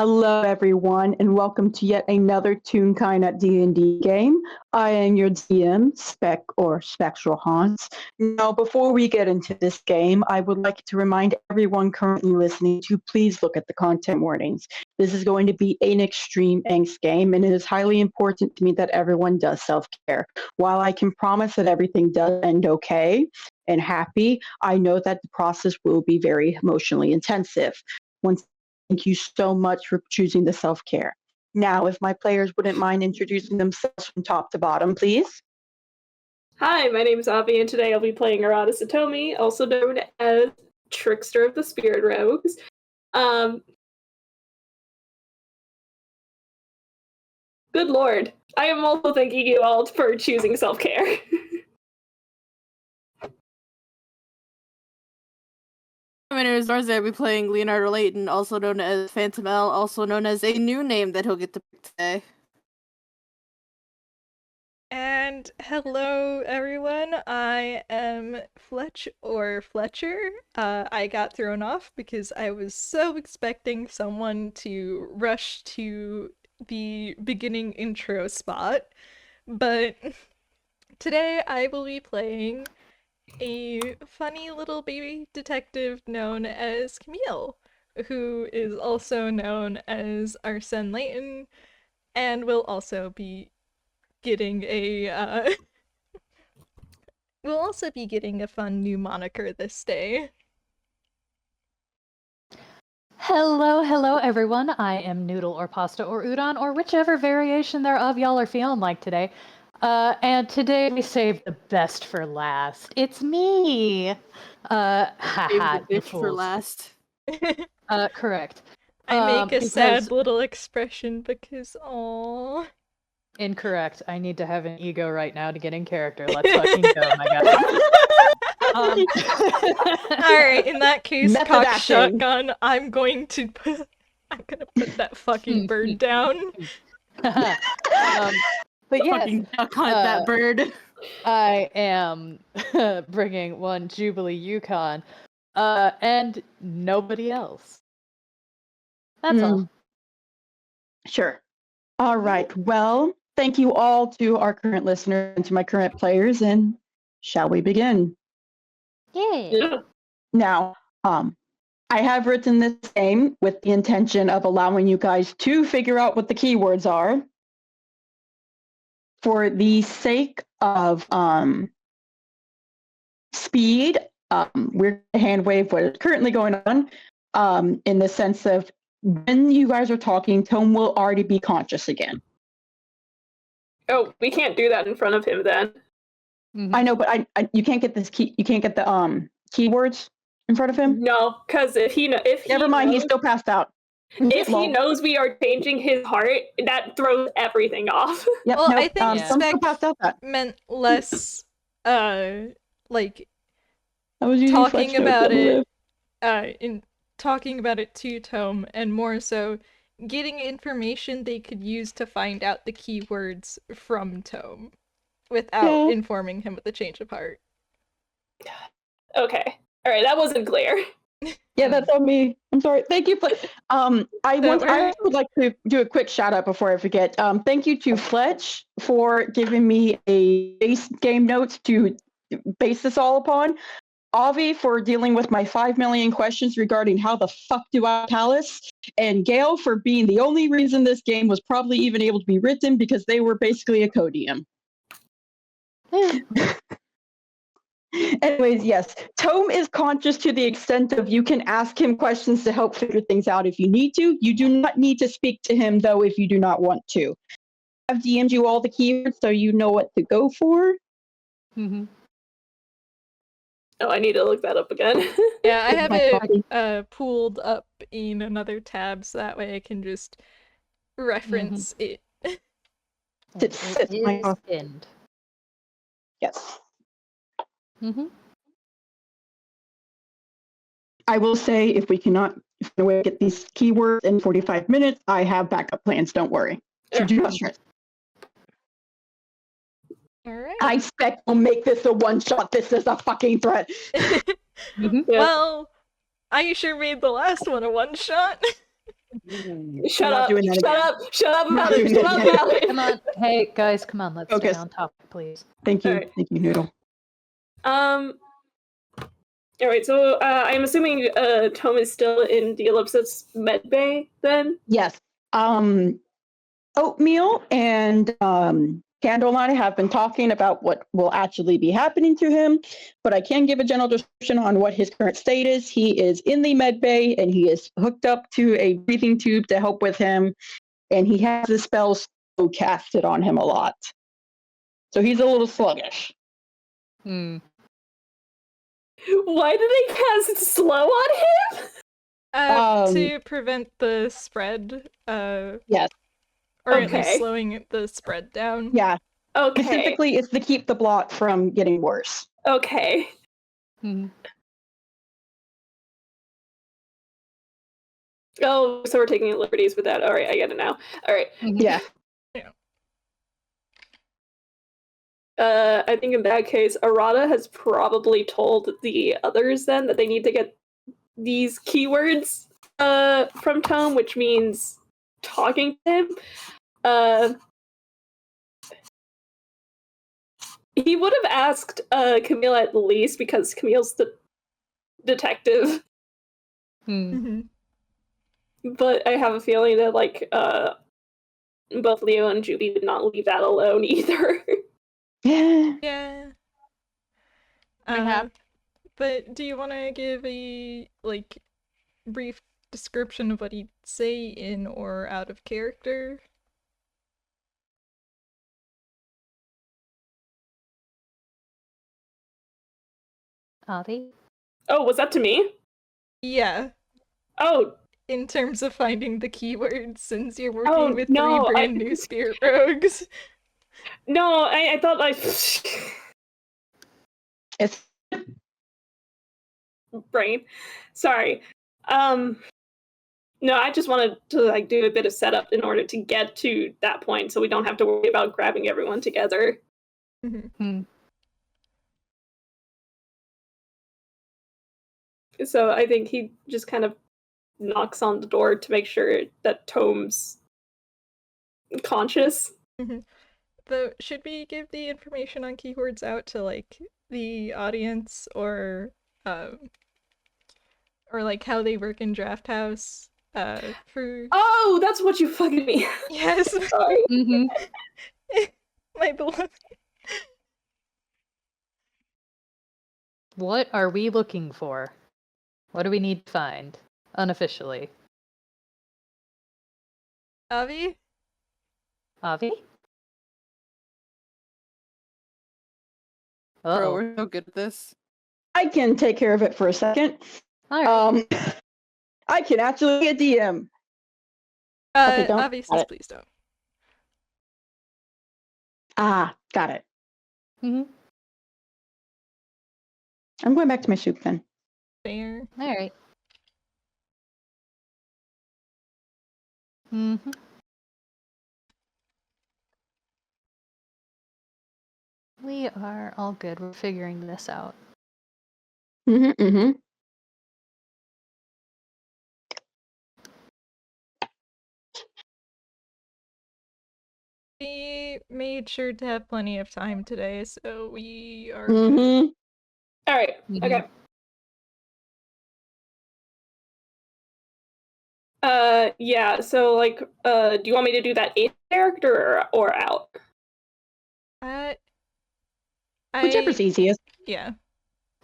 Hello, everyone, and welcome to yet another Toonkind at D&D game. I am your DM, Spec or Spectral Haunts. Now, before we get into this game, I would like to remind everyone currently listening to please look at the content warnings. This is going to be an extreme angst game, and it is highly important to me that everyone does self-care. While I can promise that everything does end okay and happy, I know that the process will be very emotionally intensive. Once Thank you so much for choosing the self-care. Now, if my players wouldn't mind introducing themselves from top to bottom, please. Hi, my name is Avi, and today I'll be playing Arata Tome, also known as Trickster of the Spirit Rogues. Good lord. I am also thanking you all for choosing self-care. My name is Marza. I'll be playing Leonardo Layton, also known as Phantom L, also known as a new name that he'll get to pick today. And hello, everyone. I am Fletch or Fletcher. I got thrown off because I was so expecting someone to rush to the beginning intro spot. But today I will be playing a funny little baby detective known as Camille, who is also known as Arsene Layton, and will also be getting a we'll also be getting a fun new moniker this day. Hello everyone. I am Noodle or Pasta or Udon or whichever variation thereof y'all are feeling like today. And today we saved the best for last. It's me. Haha, Save the bitch for last. Correct. I make a because- sad little expression because aww. Incorrect. I need to have an ego right now to get in character. Let's fucking go, my god. Alright, in that case, Method cock acting. shotgun, I'm gonna put that fucking bird down. But yes, Fucking duck hunt that bird. I am bringing one Jubilee Yukon, and nobody else. That's all. Sure. All right. Well, thank you all to our current listeners and to my current players, and shall we begin? Yeah. Now, I have written this game with the intention of allowing you guys to figure out what the keywords are. For the sake of speed, we're going to hand wave what is currently going on, in the sense of when you guys are talking, Tome will already be conscious again. Oh, we can't do that in front of him then. I know, but you can't get this key. You can't get the keywords in front of him. No, because if he Never mind, knows, he's still passed out. if he Lol. knows we are changing his heart, that throws everything off. Yep, Well, nope, I think Tom's still Spec passed out. That meant less like I was using talking Fletch about notes, it in talking about it to Tome, and more so getting information they could use to find out the keywords from Tome without informing him with the change of heart. Okay. Alright, that wasn't clear. Yeah, that's on me. I'm sorry. Thank you, Fletch. I would like to do a quick shout out before I forget. Thank you to Fletch for giving me a base game notes to base this all upon. Avi for dealing with my 5 million questions regarding how the fuck do I palace, and Gail for being the only reason this game was probably even able to be written because they were basically a codium. Anyways, yes, Tome is conscious to the extent of you can ask him questions to help figure things out if you need to. You do not need to speak to him, though, if you do not want to. I've DM'd you all the keywords so you know what to go for. Mm-hmm. Oh, I need to look that up again. Yeah, I have My it pooled up in another tab, so that way I can just reference it. It sits my pinned. Yes. Mm-hmm. I will say if we cannot get these keywords in 45 minutes, I have backup plans. Don't worry. So do not stress. All right. I expect we'll make this a one-shot. This is a fucking threat. Well, I sure made the last one a one-shot. Shut not up! doing that Shut again. up! Shut up I'm not about it! doing Shut that up again. about it! Come on, hey guys, come on, let's Focus. stay on topic, please. Thank you. Alright. Thank you, Noodle. Alright, so I'm assuming Tome is still in the Ellipsis med bay then? Yes. Oatmeal and Candlelight have been talking about what will actually be happening to him, but I can give a general description on what his current state is. He is in the med bay and he is hooked up to a breathing tube to help with him, and he has the spells casted on him a lot. So he's a little sluggish. Hmm. Why did they cast slow on him? To prevent the spread. Yes. Or at least Okay. slowing the spread down. Yeah. Okay. Specifically, it's to keep the blot from getting worse. Okay. Hmm. Oh, so we're taking liberties with that. Alright, I get it now. Alright. Yeah. I think in that case, Arata has probably told the others then that they need to get these keywords from Tome, which means talking to him. He would have asked Camille at least because Camille's the detective. Hmm. But I have a feeling that like both Leo and Juby did not leave that alone either. Yeah. have- But do you want to give a like brief description of what he'd say in or out of character? Avi? Oh, was that to me? Yeah. Oh, In terms of finding the keywords, since you're working Oh, with no, three brand new spirit rogues. no, I thought I... It's Brain. Sorry. No, I just wanted to like do a bit of setup in order to get to that point so we don't have to worry about grabbing everyone together. Hmm. So I think he just kind of knocks on the door to make sure that Tome's conscious. Though, should we give the information on keywords out to like the audience or like how they work in Draft House? For Oh, that's what you fucking mean. yes, Sorry. Mm-hmm. my beloved. What are we looking for? What do we need to find? Unofficially. Avi? Avi? Bro, Uh-oh. we're so good at this. I can take care of it for a second. Alright. I can actually be a DM. Okay, don't- Avi got says it. please don't. Ah, got it. Mm-hmm. I'm going back to my soup then. Fair. Alright. Mm-hmm. We are all good. We're figuring this out. Mm-hmm, mm-hmm. We made sure to have plenty of time today, so we are Mm-hmm. All right. Mhm. Okay. Yeah. So, like, do you want me to do that in character or out? Whichever's easiest. Yeah.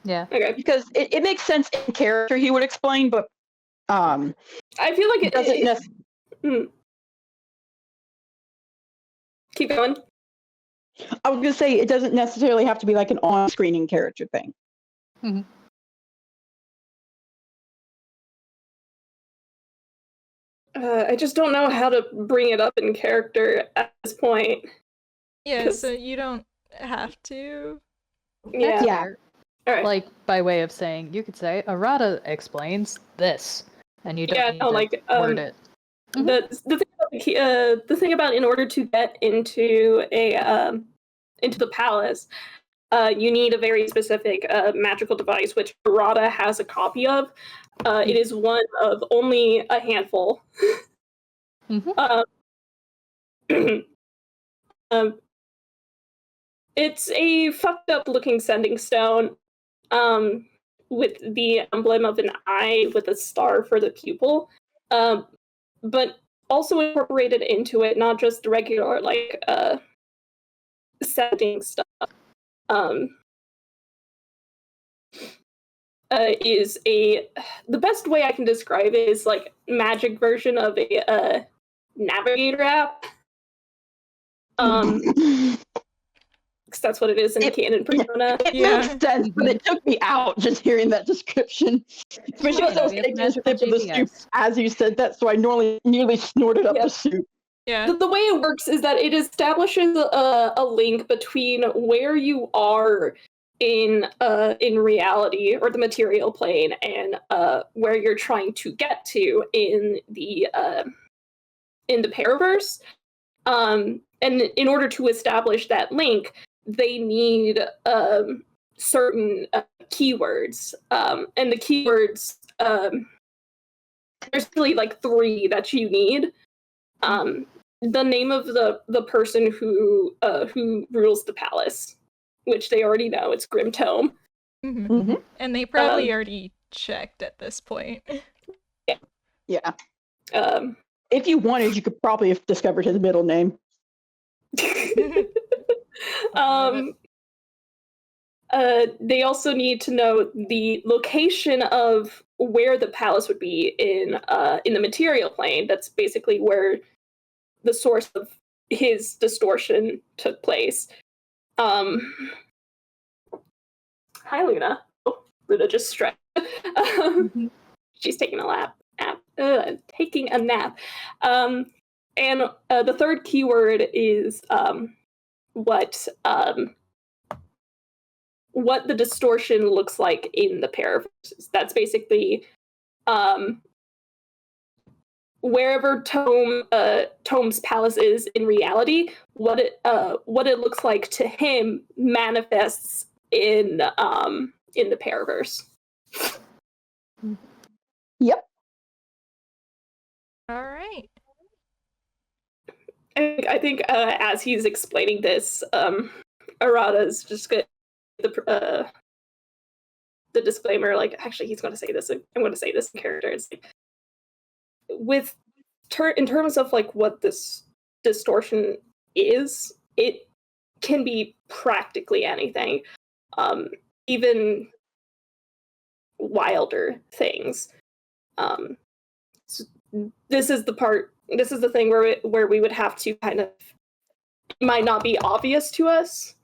Yeah. Okay. Because it makes sense in character, he would explain, but I feel like it doesn't necessarily. Keep going. I was gonna say it doesn't necessarily have to be like an on-screening character thing. Mm-hmm. I just don't know how to bring it up in character at this point. Yeah, 'Cause- so you don't have to. Yeah. That's Yeah. fair. All right. Like, by way of saying, you could say, Arata explains this, and you don't Yeah, need no, to like, word it. the thing about in order to get into the palace, you need a very specific magical device, which Arata has a copy of. It is one of only a handful. It's a fucked up looking sending stone with the emblem of an eye with a star for the pupil, but also incorporated into it not just regular like sending stuff. Is the best way I can describe it is like magic version of a navigator app. Because that's what it is in canon persona. It makes sense, but it took me out just hearing that description. Especially because I was taking a sip of the soup as you said that, so I nearly snorted up the soup. Yeah. The way it works is that it establishes a link between where you are in reality or the material plane and where you're trying to get to in the Paraverse. And in order to establish that link, they need certain keywords. And the keywords, there's really like 3 that you need. The name of the person who rules the palace, which they already know, it's Grim Tome. And they probably already checked at this point. Yeah. If you wanted, you could probably have discovered his middle name. They also need to know the location of where the palace would be in the material plane. That's basically where the source of his distortion took place. Hi, Luna. Oh, Luna just stretched. She's taking a nap. Taking a nap. And the third keyword is what the distortion looks like in the Paraverses. That's basically wherever Tome's palace is in reality, what it looks like to him manifests in the Paraverse. Yep. All right. I think as he's explaining this, Arata's just going the disclaimer. Like, actually, he's going to say this. I'm going to say this in character. It's like, in terms of like what this distortion is, it can be practically anything, even wilder things. So this is the thing where we would have to kind of, it might not be obvious to us,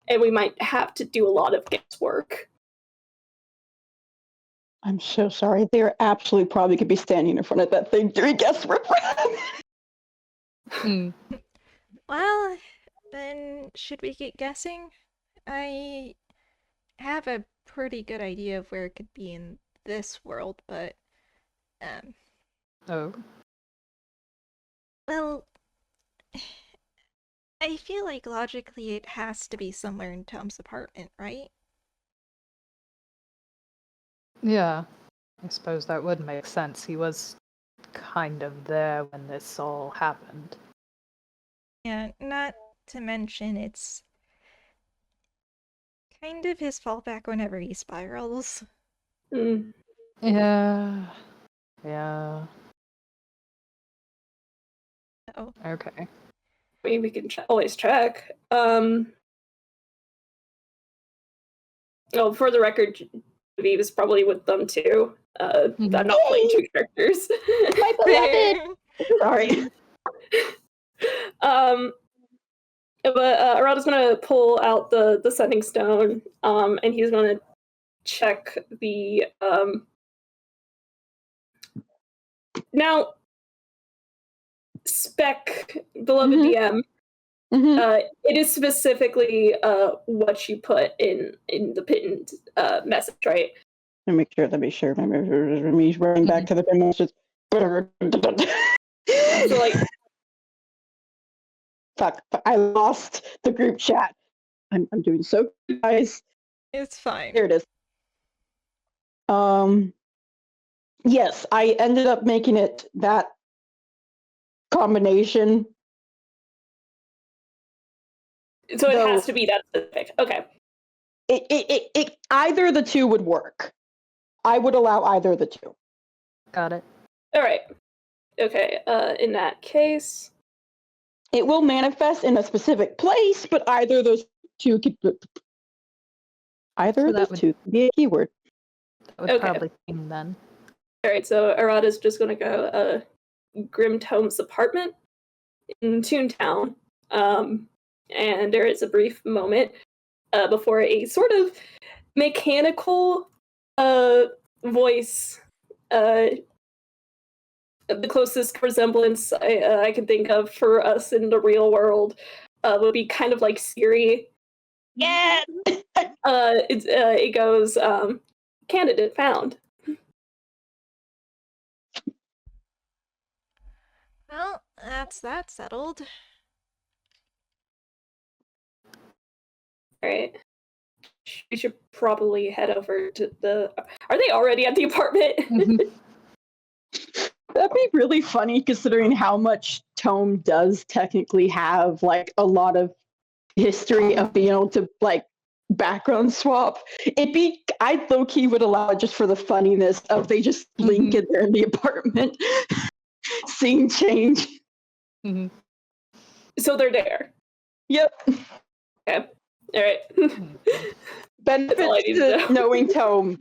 and we might have to do a lot of guesswork. I'm so sorry. They're absolutely probably could be standing in front of that thing doing guesswork. Well, then should we get guessing? I have a pretty good idea of where it could be in this world, but Oh. Well, I feel like logically it has to be somewhere in Tome's apartment, right? Yeah. I suppose that would make sense. He was kind of there when this all happened. Yeah, not to mention it's kind of his fallback whenever he spirals. Yeah. Yeah. Oh. Okay. I mean, we can always check. Oh, for the record, Genevieve is probably with them too. I'm not playing 2 characters. My beloved. Sorry. But Arata's gonna pull out the sending stone, and he's gonna check the now spec beloved DM. It is specifically what you put in the pinned message, right? Let me make sure. Me running back to the pin message. So like, fuck! I lost the group chat. I'm doing so good, guys. It's fine. Here it is. Yes, I ended up making it that combination. So it Though- has to be that specific. Okay. It either of the two would work. I would allow either of the two. Got it. All right. Okay. In that case, It will manifest in a specific place, but either of those two could. Either So of that those two could be a keyword. That would Okay. probably ping then. all right. So Arata's just gonna go Grim Tome's apartment in Toontown, and there is a brief moment before a sort of mechanical voice. The closest resemblance I can think of for us in the real world would be kind of like Siri. Yeah. It goes, candidate found. Well, that's that settled. All right. We should probably head over to the. Are they already at the apartment? That'd be really funny considering how much Tome does technically have like a lot of history of being able to like background swap. I low key would allow it just for the funniness of they just link in there in the apartment. Scene change. Mhm. So they're there. Yep. Okay. All right. Benefits all I need to know. to knowing Tome.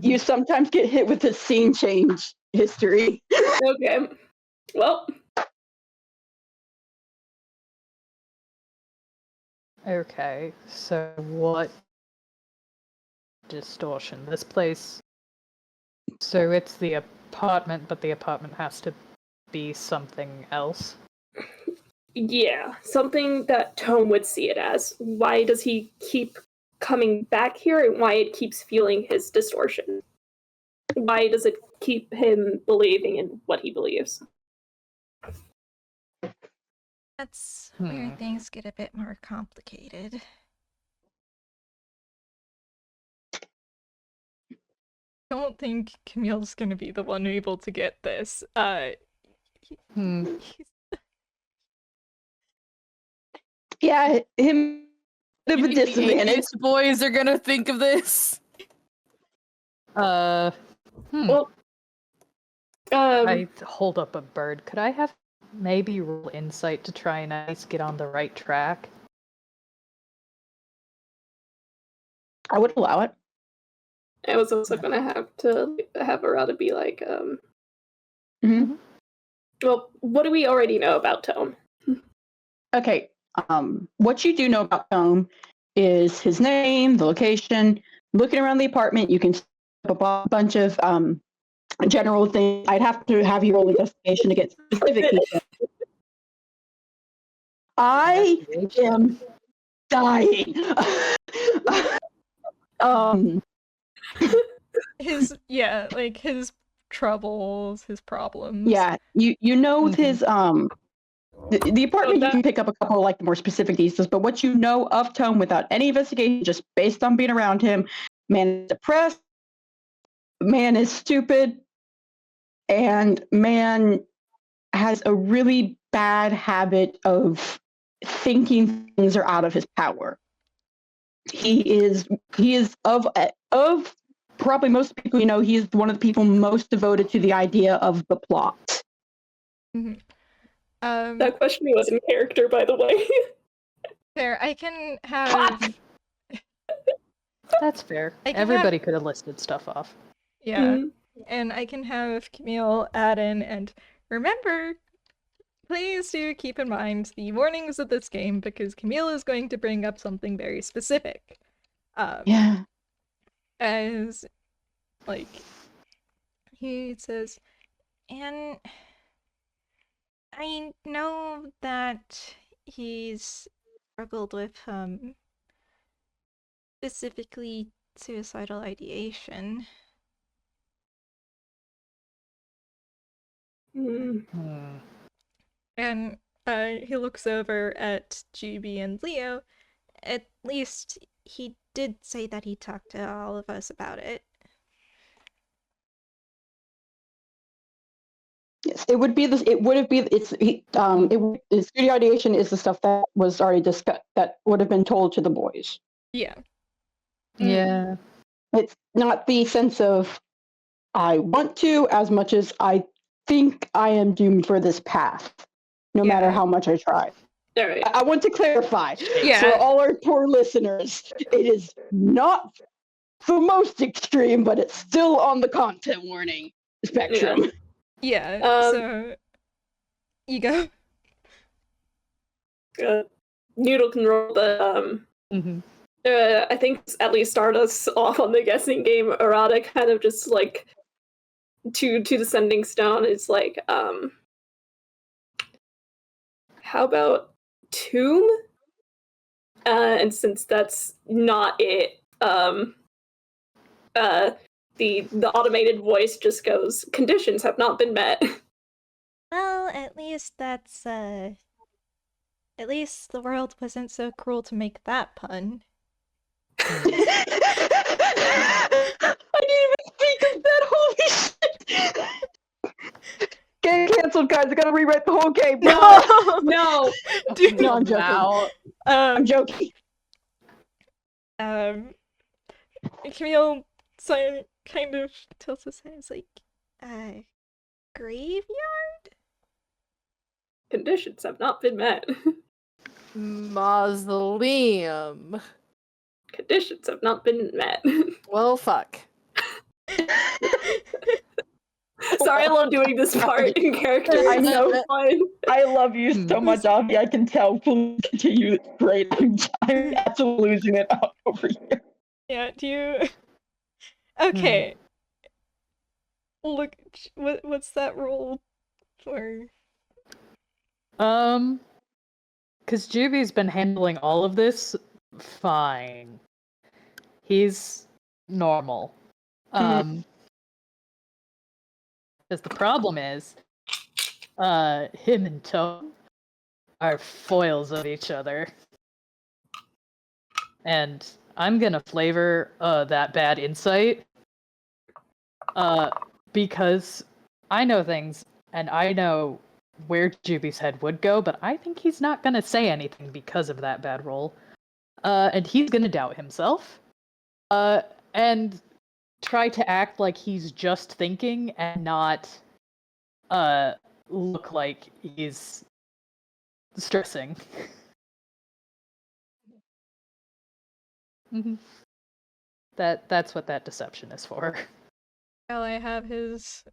You sometimes get hit with a scene change history. Okay. Well, Okay, so what distortion? This place. So it's the apartment, but the apartment has to be something else. yeah, something that Tome would see it as. Why does he keep coming back here, and why it keeps feeling his distortion? Why does it keep him believing in what he believes? That's where things get a bit more complicated. Don't think Camille's gonna be the one able to get this. He's Yeah, him of a You think the disadvantage. atheist boys are gonna think of this? Well, I hold up a bird. Could I have maybe roll insight to try and at least get on the right track? I would allow it. I was also gonna have to have Arata be like, well, what do we already know about Tome? Okay. What you do know about Tome is his name, the location. Looking around the apartment, you can see a bunch of general things. I'd have to have you roll investigation to get specific details. I am dying. his like his troubles, his problems. Yeah, you know his the apartment you that- can pick up a couple like more specific details, but what you know of Tome without any investigation, just based on being around him, man is depressed, man is stupid, and man has a really bad habit of thinking things are out of his power. He is of probably most people, he is one of the people most devoted to the idea of the plot. That question was in character, by the way. Fair. I can have. That's fair. I can Everybody could have listed stuff off. Yeah, and I can have Camille add in, and remember, please do keep in mind the warnings of this game because Camille is going to bring up something very specific. Yeah. As, like, he says, and I know that he's struggled with, specifically suicidal ideation. And he looks over at GB and Leo. At least he did say that he talked to all of us about it. Yes, it would be this. It would have been. Studio ideation is the stuff that was already discussed. That would have been told to the boys. Yeah. Yeah. It's not the sense of I want to as much as I think I am doomed for this path, no matter Yeah. how much I try. All right. I want to clarify Yeah. for all our poor listeners, it is not the most extreme, but it's still on the content warning spectrum. Yeah. Um, So you go. Noodle can roll the Mhm. I think at least start us off on the guessing game. Arata kind of just like to the sending stone is like, how about Tome? And since that's not it, the automated voice just goes, conditions have not been met. Well, at least that's at least the world wasn't so cruel to make that pun. I didn't even speak of that. Holy shit! Game canceled, guys. I gotta rewrite the whole game. No. Dude. No, I'm joking. Wow. I'm joking. Camille kind of tilts his head. It's like, graveyard? Conditions have not been met. Mausoleum. Conditions have not been met. Well, fuck. Sorry, I love doing this part in character. I know. It's fun. I love you so much, Avi. I can tell. Please continue. It's great. I'm absolutely losing it out over here. Yeah, do you... Okay. Look, what's that roll for? Because Juby's been handling all of this fine. He's normal. Because the problem is, him and Tome are foils of each other. And I'm gonna flavor that bad insight because I know things and I know where Juby's head would go, but I think he's not gonna say anything because of that bad roll. And he's gonna doubt himself. And try to act like he's just thinking and not look like he's stressing. That's what that deception is for. Shall I have his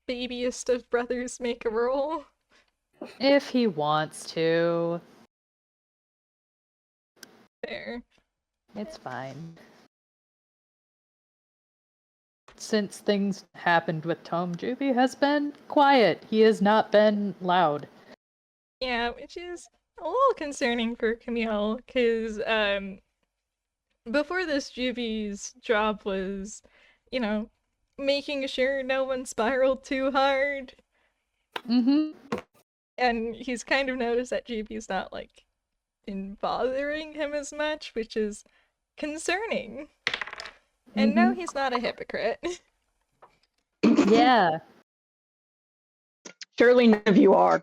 babiest of brothers make a roll? If he wants to. Fair. It's fine. Since things happened with Tome, Juby has been quiet. He has not been loud. Yeah, which is a little concerning for Camille, because before this, Juby's job was, making sure no one spiraled too hard. Mm-hmm. And he's kind of noticed that Juby's not, been bothering him as much, which is concerning. And no, he's not a hypocrite. Yeah. Surely none of you are.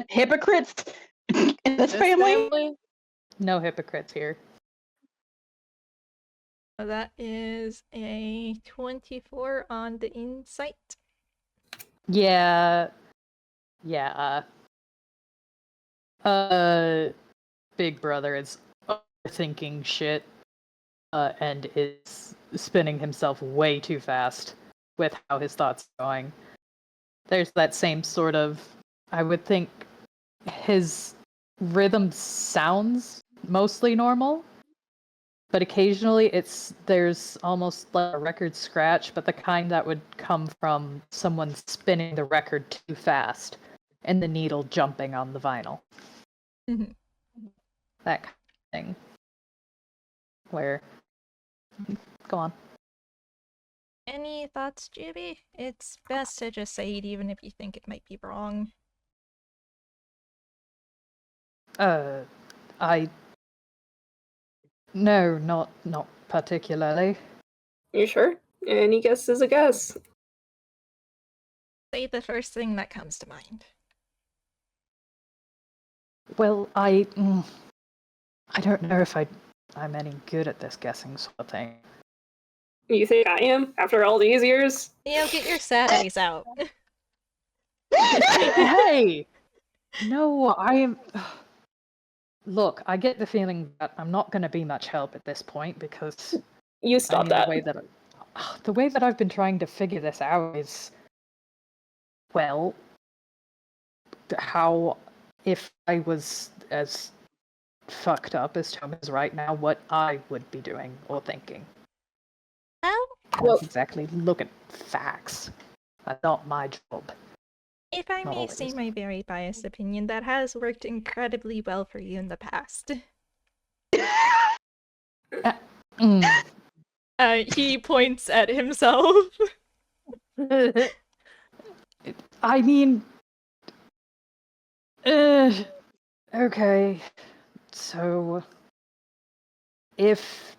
Hypocrites in this family? No hypocrites here. So that is a 24 on the insight. Yeah. Big Brother is overthinking shit, and is spinning himself way too fast with how his thoughts are going. There's that same sort of, I would think, his rhythm sounds mostly normal, but occasionally there's almost like a record scratch, but the kind that would come from someone spinning the record too fast and the needle jumping on the vinyl. Mm-hmm. That kind of thing. Where... Go on. Any thoughts, Juby? It's best to just say it even if you think it might be wrong. No, not particularly. You sure? Any guess is a guess. Say the first thing that comes to mind. Well, I don't know if I'm any good at this guessing sort of thing. You think I am, after all these years? Get your Saturdays out. Hey! No, I am... Look, I get the feeling that I'm not going to be much help at this point because... You stop that. The way that I've been trying to figure this out is... Well... How... If I was as fucked up as Tome is right now, what I would be doing or thinking. Well, Not exactly look at facts. That's not my job. if I Not may always. say my very biased opinion, that has worked incredibly well for you in the past. He points at himself. I mean... okay. So... If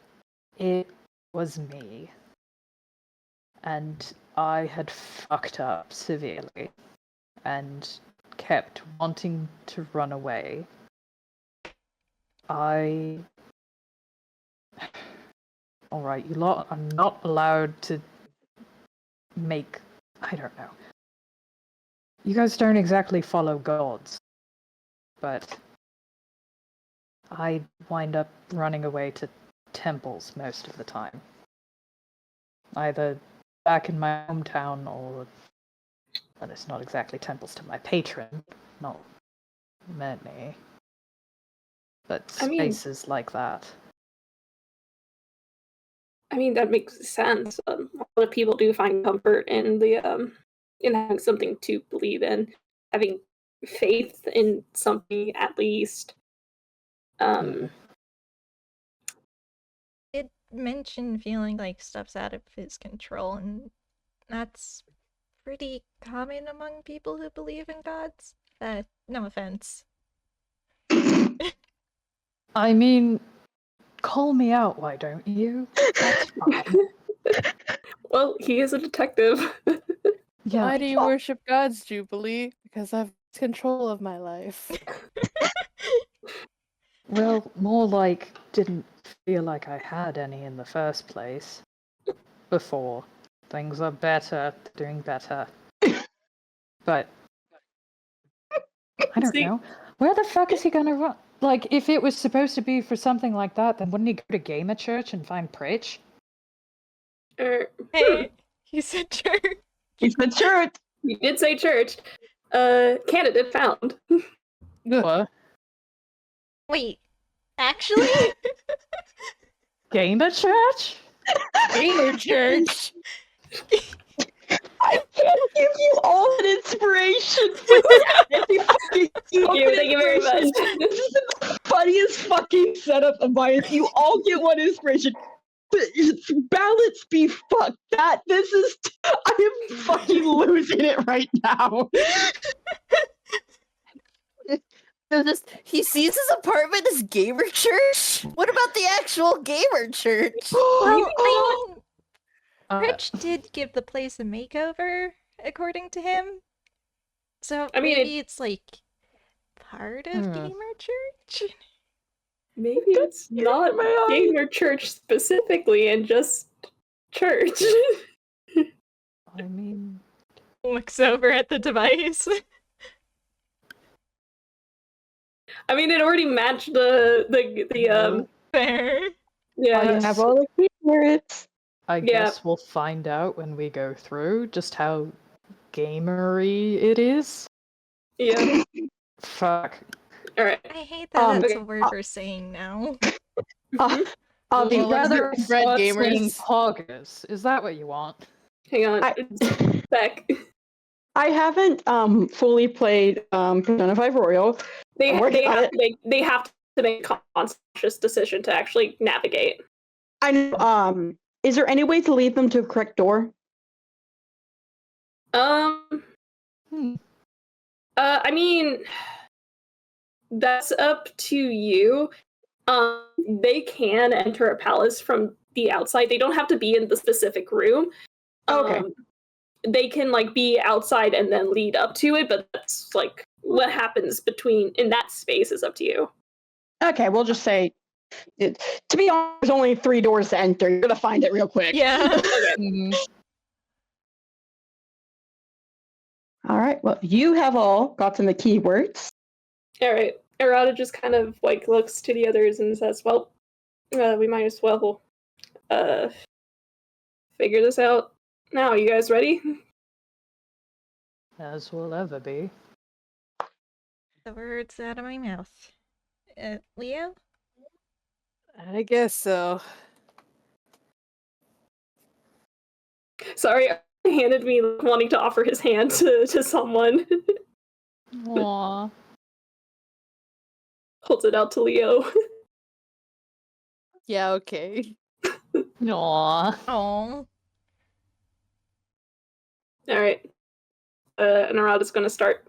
it was me, and I had fucked up severely, and kept wanting to run away, Alright, you lot are not allowed to make... I don't know. You guys don't exactly follow gods, but I wind up running away to temples most of the time. Either back in my hometown or... Well, it's not exactly temples to my patron, not many. But spaces like that. I mean, that makes sense. A lot of people do find comfort in the in having something to believe in, having faith in something at least. Did mention feeling like stuff's out of his control, and that's pretty common among people who believe in gods. No offense. I mean, call me out, why don't you? That's fine. Well, he is a detective. Yeah. Why do you worship gods, Jubilee? Because I've control of my life. Well, more like didn't feel like I had any in the first place. Before. Things are better, doing better. But I don't know. Where the fuck is he gonna run? Like, if it was supposed to be for something like that, then wouldn't he go to Gamer Church and find Pritch? Hey, he said church. He said church. You did say church. Candidate found. What? Wait, actually? Gamer Church? Gamer church. I can't give you all an inspiration. Thank you very much. This is the funniest fucking setup of bias. You all get one inspiration. Balance be fucked. I am fucking losing it right now. He sees his apartment as gamer church? What about the actual gamer church? Well, I mean, Rich Rich did give the place a makeover, according to him. So I mean, maybe it's like part of Gamer Church? Maybe it's not gamer church specifically, and just church. I mean... Looks over at the device. I mean, it already matched the Fair. yeah. I have all the secrets. I guess we'll find out when we go through just how gamery it is. Yeah. Fuck. Alright. I hate that that's okay. a word we're saying now. I'll be Well, rather Red Saying gamers. poggers. Is that what you want? Hang on. It's back. I haven't fully played Persona 5 Royal. They I'm have working on to make a conscious decision to actually navigate. I know. Is there any way to lead them to the correct door? I mean, that's up to you. They can enter a palace from the outside. They don't have to be in the specific room. Okay. they can like be outside and then lead up to it, but that's like what happens in that space is up to you. Okay, we'll just say, to be honest, there's only 3 doors to enter. You're gonna find it real quick. Yeah. Okay. Mhm. All right. Well, you have all gotten the keywords. All right. Arata just kind of like looks to the others and says, "Well, we might as well figure this out now. You guys ready?" As will ever be. The words out of my mouth. Leo? I guess so. Sorry, he handed me like, wanting to offer his hand to someone. Aww. Holds it out to Leo. Yeah, okay. Aww. Oh. All right. And Arata's going to start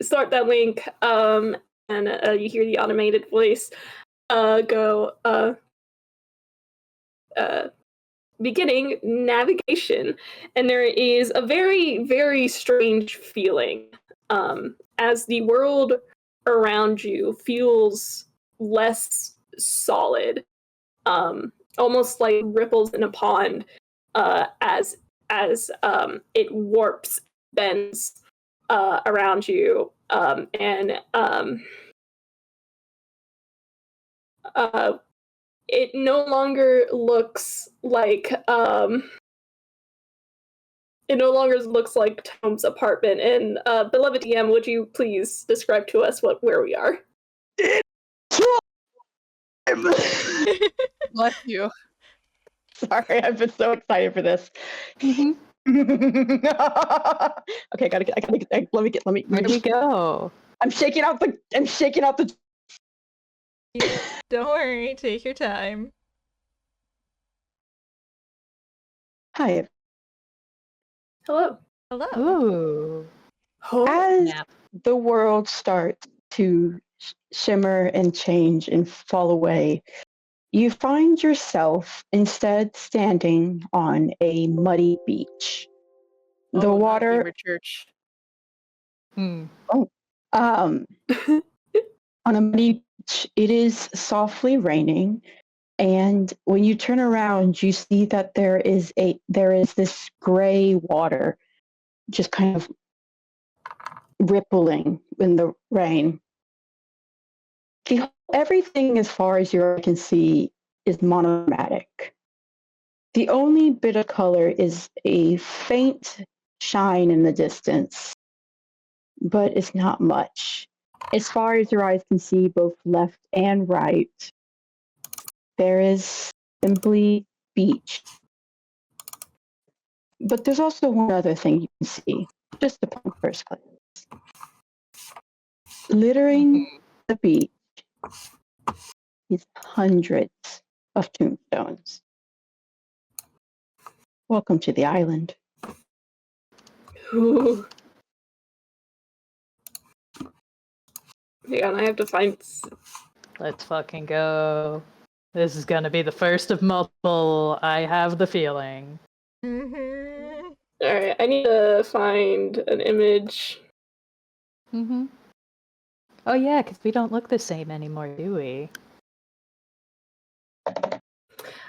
start that link. And you hear the automated voice go. Beginning navigation, and there is a very, very strange feeling as the world around you feels less solid, almost like ripples in a pond, as it warps, bends around you, and it no longer looks like Tome's apartment. And beloved DM, would you please describe to us where we are? Bless you. Sorry, I've been so excited for this. Mhm. Okay, let me. Where do we go? I'm shaking out the. Don't worry, take your time. Hi. Hello. Hello. Ooh. As Nap. the world starts to shimmer and change and fall away, you find yourself instead standing on a muddy beach. The Oh, not water, Gamer Church. Hmm. on a muddy beach, it is softly raining, and when you turn around, you see that there is this gray water, just kind of rippling in the rain. Everything, as far as you can see, is monochromatic. The only bit of color is a faint shine in the distance, but it's not much. As far as your eyes can see, both left and right, there is simply beach. But there's also one other thing you can see, just upon first glance. Littering the beach is hundreds of tombstones. Welcome to the island. Ooh. Hang on, I have to find. Let's fucking go. This is gonna be the first of multiple. I have the feeling. Mm-hmm. All right, I need to find an image. Mm-hmm. Oh yeah, because we don't look the same anymore, do we?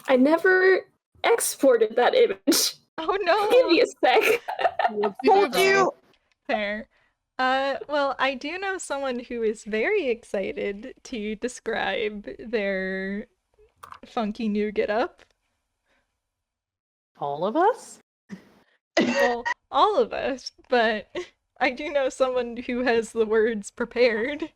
I never exported that image. Oh no. Give me a sec. Told you! Fair. Well, I do know someone who is very excited to describe their funky new get-up. All of us? Well, all of us, but I do know someone who has the words prepared.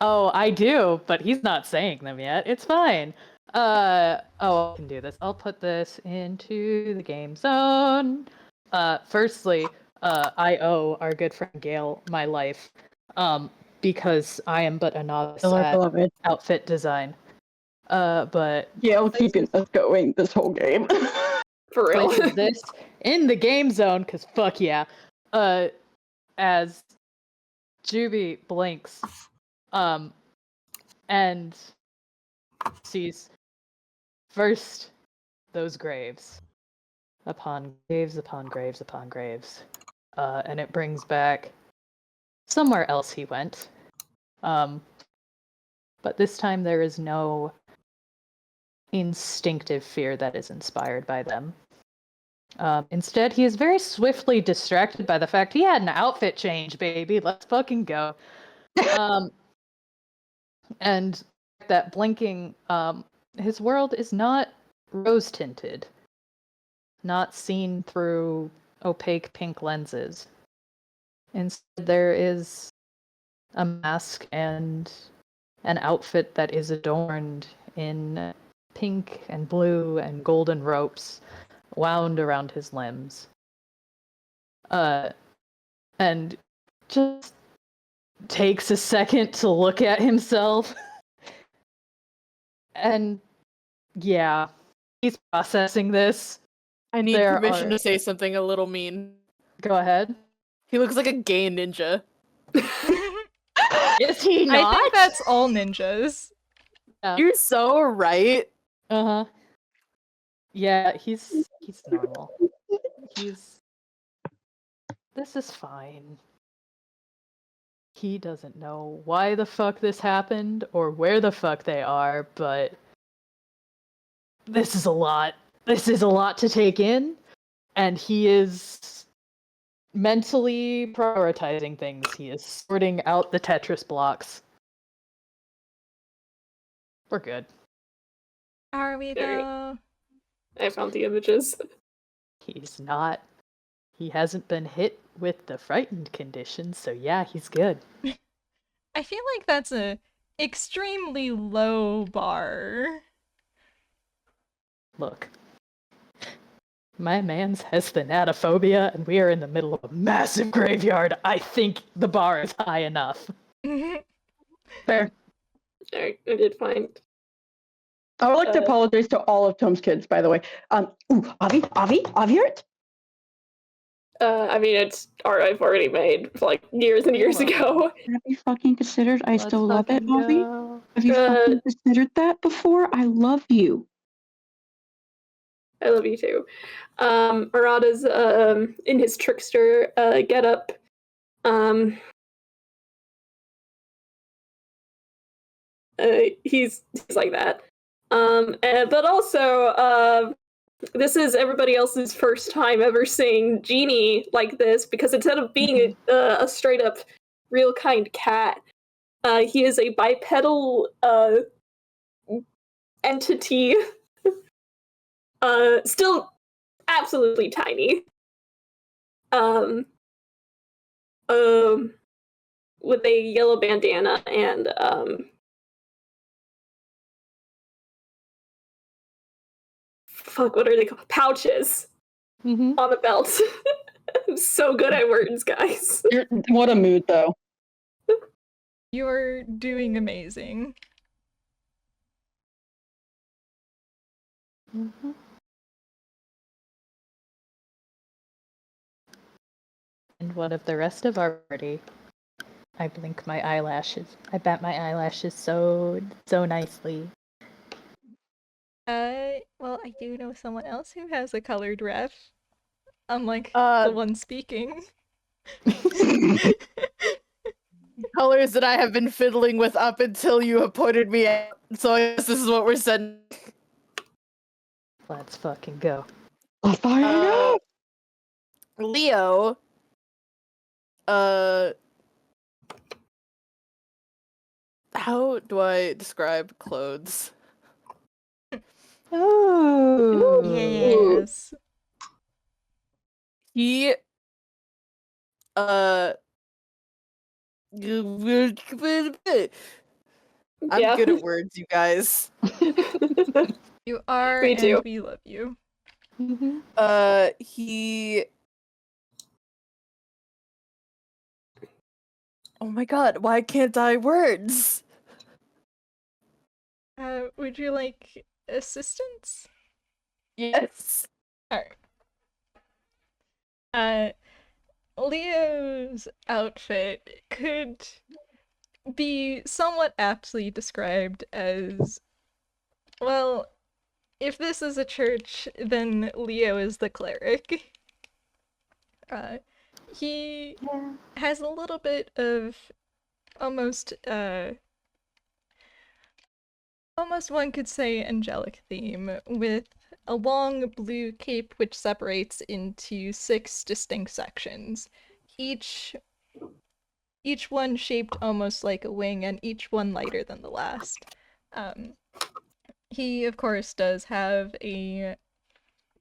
Oh, I do, but he's not saying them yet. It's fine. Oh, I can do this. I'll put this into the game zone. Firstly, I owe our good friend Gail my life, because I am but a novice at Beloved. outfit design. But Gail keeping us going this whole game. For real. places this in the game zone, because fuck yeah. As Juby blinks, and sees First, those graves. Upon graves, upon graves, upon graves. And it brings back somewhere else he went. But this time there is no instinctive fear that is inspired by them. Instead, he is very swiftly distracted by the fact he had an outfit change, baby. Let's fucking go. And that blinking, his world is not rose-tinted, not seen through opaque pink lenses. Instead, there is a mask and an outfit that is adorned in pink and blue and golden ropes wound around his limbs. And just takes a second to look at himself. And yeah, he's processing this. I need There permission are- to say something a little mean. Go ahead. He looks like a gay ninja. Is he not? I think that's all ninjas. You're so right. Uh-huh. Yeah, he's normal. This is fine. He doesn't know why the fuck this happened or where the fuck they are, but this is a lot. This is a lot to take in, and he is mentally prioritizing things. He is sorting out the Tetris blocks. We're good. Are we Very- though? I found the images. He's not. He hasn't been hit with the frightened condition, so yeah, he's good. I feel like that's a extremely low bar. Look. My man's has thanatophobia, and we are in the middle of a massive graveyard. I think the bar is high enough. Fair. Alright, I did find. I would like to apologize to all of Tome's kids, by the way. Avi, avgjort? I mean, I've already made like years and years ago. Have you fucking considered I Let's still love it, fucking Avi? go. Have you fucking considered that before? I love you. I love you too. Arata's in his trickster getup. He's like that. But also, this is everybody else's first time ever seeing Genie like this, because instead of being a straight up real kind cat, he is a bipedal entity. Still absolutely tiny. With a yellow bandana and fuck, what are they called? Pouches Mhm. on the belt. I'm so good at words, guys. What a mood, though. You're doing amazing. Mhm. And one of the rest of our party. I blink my eyelashes. I bat my eyelashes so nicely. Well, I do know someone else who has a colored ref. Unlike Uh, the one speaking. Colors that I have been fiddling with up until you have pointed me out. So I guess this is what we're sending. Let's fucking go. Let's fire Uh, up! Leo. How do I describe clothes? Oh. Yes. He I'm Yeah. good at words, you guys. You are, Me too. and we love you. Mhm. He Oh my god, why can't I words? Would you like assistance? Yes. Alright. Leo's outfit could be somewhat aptly described as, well, if this is a church, then Leo is the cleric. He has a little bit of almost one could say angelic theme, with a long blue cape which separates into 6 distinct sections, each one shaped almost like a wing and each one lighter than the last. He, of course, does have a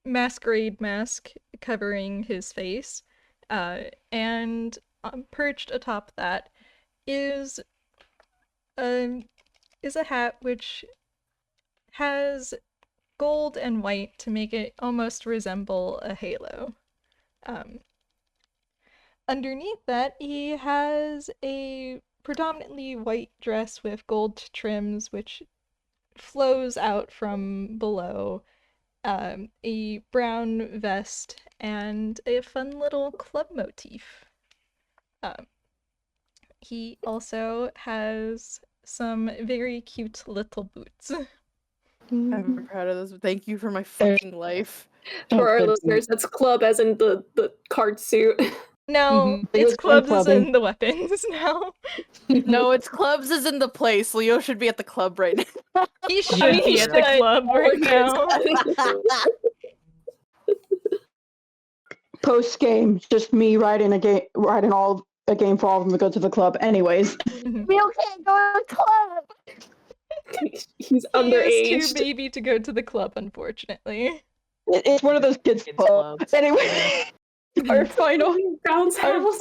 masquerade mask covering his face, and perched atop that is a hat which has gold and white to make it almost resemble a halo. Underneath that, he has a predominantly white dress with gold trims which flows out from below, a brown vest, and a fun little club motif. He also has some very cute little boots. I'm very proud of this. Thank you for my fucking life. For our good. listeners, that's club as in the card suit. No, Mhm. it's Leo's clubs as clubbing. in the weapons now. No, it's clubs is in the place. Leo should be at the club right now. He should Yeah. be at the should. club right now. Post game, just me writing a game for all of them to go to the club. Anyways, Mhm. We can't go to the club. He's He is underage. too baby to go to the club, unfortunately. it's one of those kids' Kids' clubs. clubs. Anyway, our final Brown's house.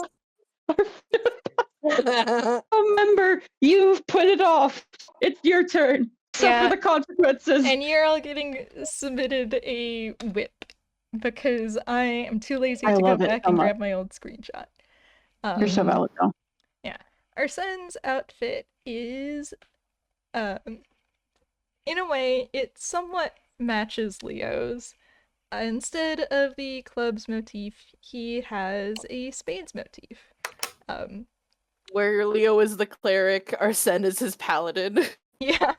member, you've put it off. It's your turn. Suffer Yeah. the consequences. And you're all getting submitted a whip because I am too lazy I to go love it back so and much. grab my old screenshot. You're so valid, though. Arsene's outfit is, in a way, it somewhat matches Leo's. Instead of the club's motif, he has a spades motif. Where Leo is the cleric, Arsene is his paladin. Yeah.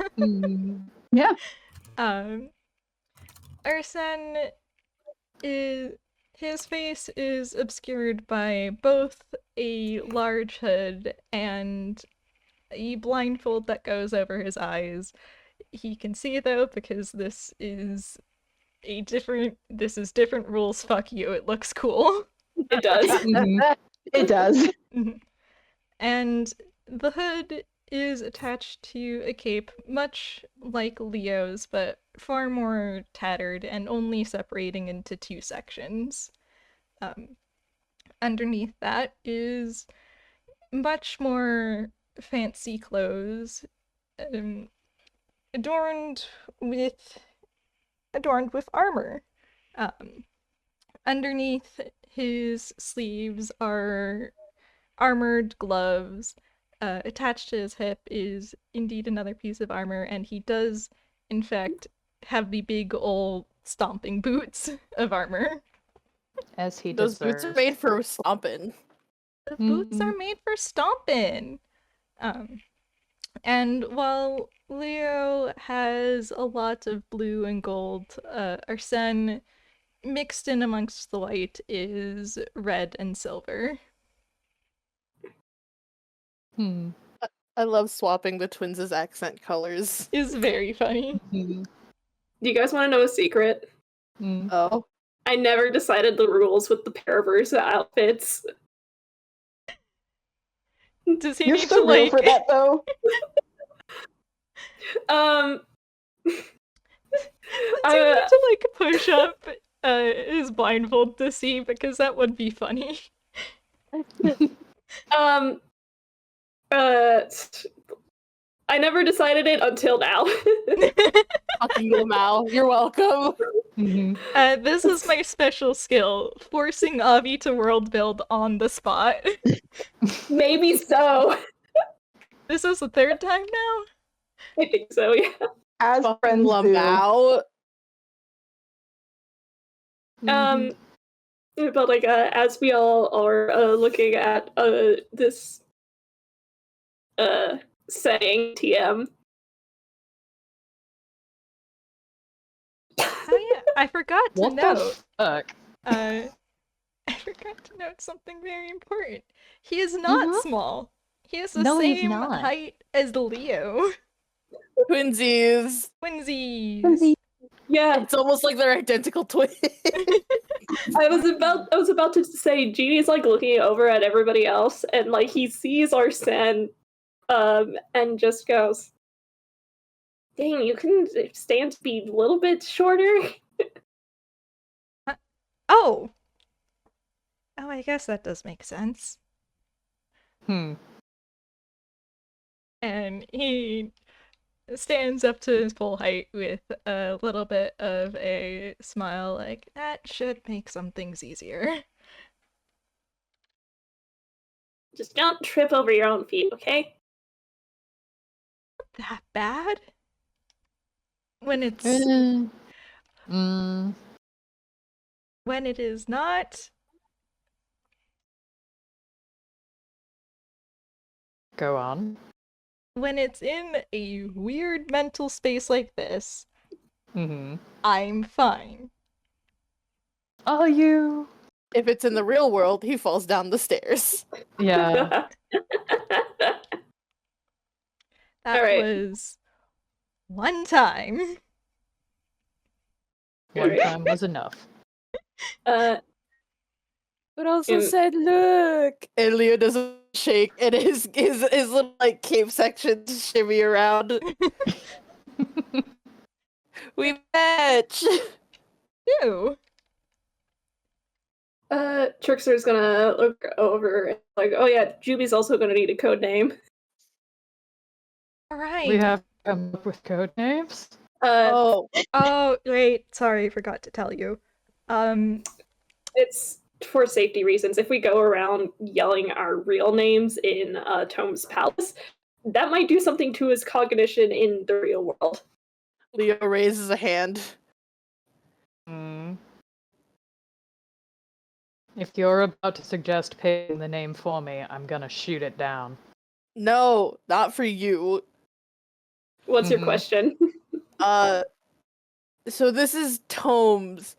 Yeah. Arsene is, his face is obscured by both a large hood and a blindfold that goes over his eyes. He can see though, because this is different rules, fuck you, it looks cool. It does. It does. And the hood is attached to a cape, much like Leo's, but far more tattered and only separating into 2 sections. Underneath that is much more fancy clothes, adorned with armor. Underneath his sleeves are armored gloves. Attached to his hip is indeed another piece of armor, and he does, in fact, have the big old stomping boots of armor. As he Those deserves. boots are made for stomping. The boots are made for stomping. And while Leo has a lot of blue and gold, Arsene, mixed in amongst the white, is red and silver. I love swapping the twins' accent colors. Is very funny. Do you guys want to know a secret? Oh. I never decided the rules with the Paraverse outfits. Does he You're need so to real like? for that, though. Does he need to like push up his blindfold to see, because that would be funny. I never decided it until now. Fucking Lamau, you're welcome. This is my special skill, forcing Avi to world build on the spot. Maybe so. This is the 3rd time now? I think so, yeah. As Fucking friends do. Lamau. But like as we all are looking at this setting, TM. I forgot to What the note. fuck? I forgot to note something very important. He is not small. He is the No, he's same not. height as Leo. Twinsies. Twinsies. Yeah, It's almost like they're identical twins. I was about to say Genie's like looking over at everybody else, and like he sees Arsene, and just goes, "Dang, you can stand to be a little bit shorter." Oh! Oh, I guess that does make sense. Hmm. And he stands up to his full height with a little bit of a smile, like, that should make some things easier. Just don't trip over your own feet, okay? That bad? When it's when it is not. Go on. When it's in a weird mental space like this, Mm-hmm. I'm fine. Are you? If it's in the real world, he falls down the stairs. Yeah. That Alright. was one time. One time was enough. But also And- said, look! And Leo doesn't shake, and his little, like, cape section shimmy around. We match! Ew. Trickster's gonna look over and like, oh yeah, Juby's also gonna need a code name. Alright. We have to come up with code names. Oh, Oh, wait, sorry, forgot to tell you. It's for safety reasons. If we go around yelling our real names in Tome's palace, that might do something to his cognition in the real world. Leo raises a hand. Hmm. If you're about to suggest picking the name for me, I'm gonna shoot it down. No, not for you. What's your Mhm. question? So this is Tomes,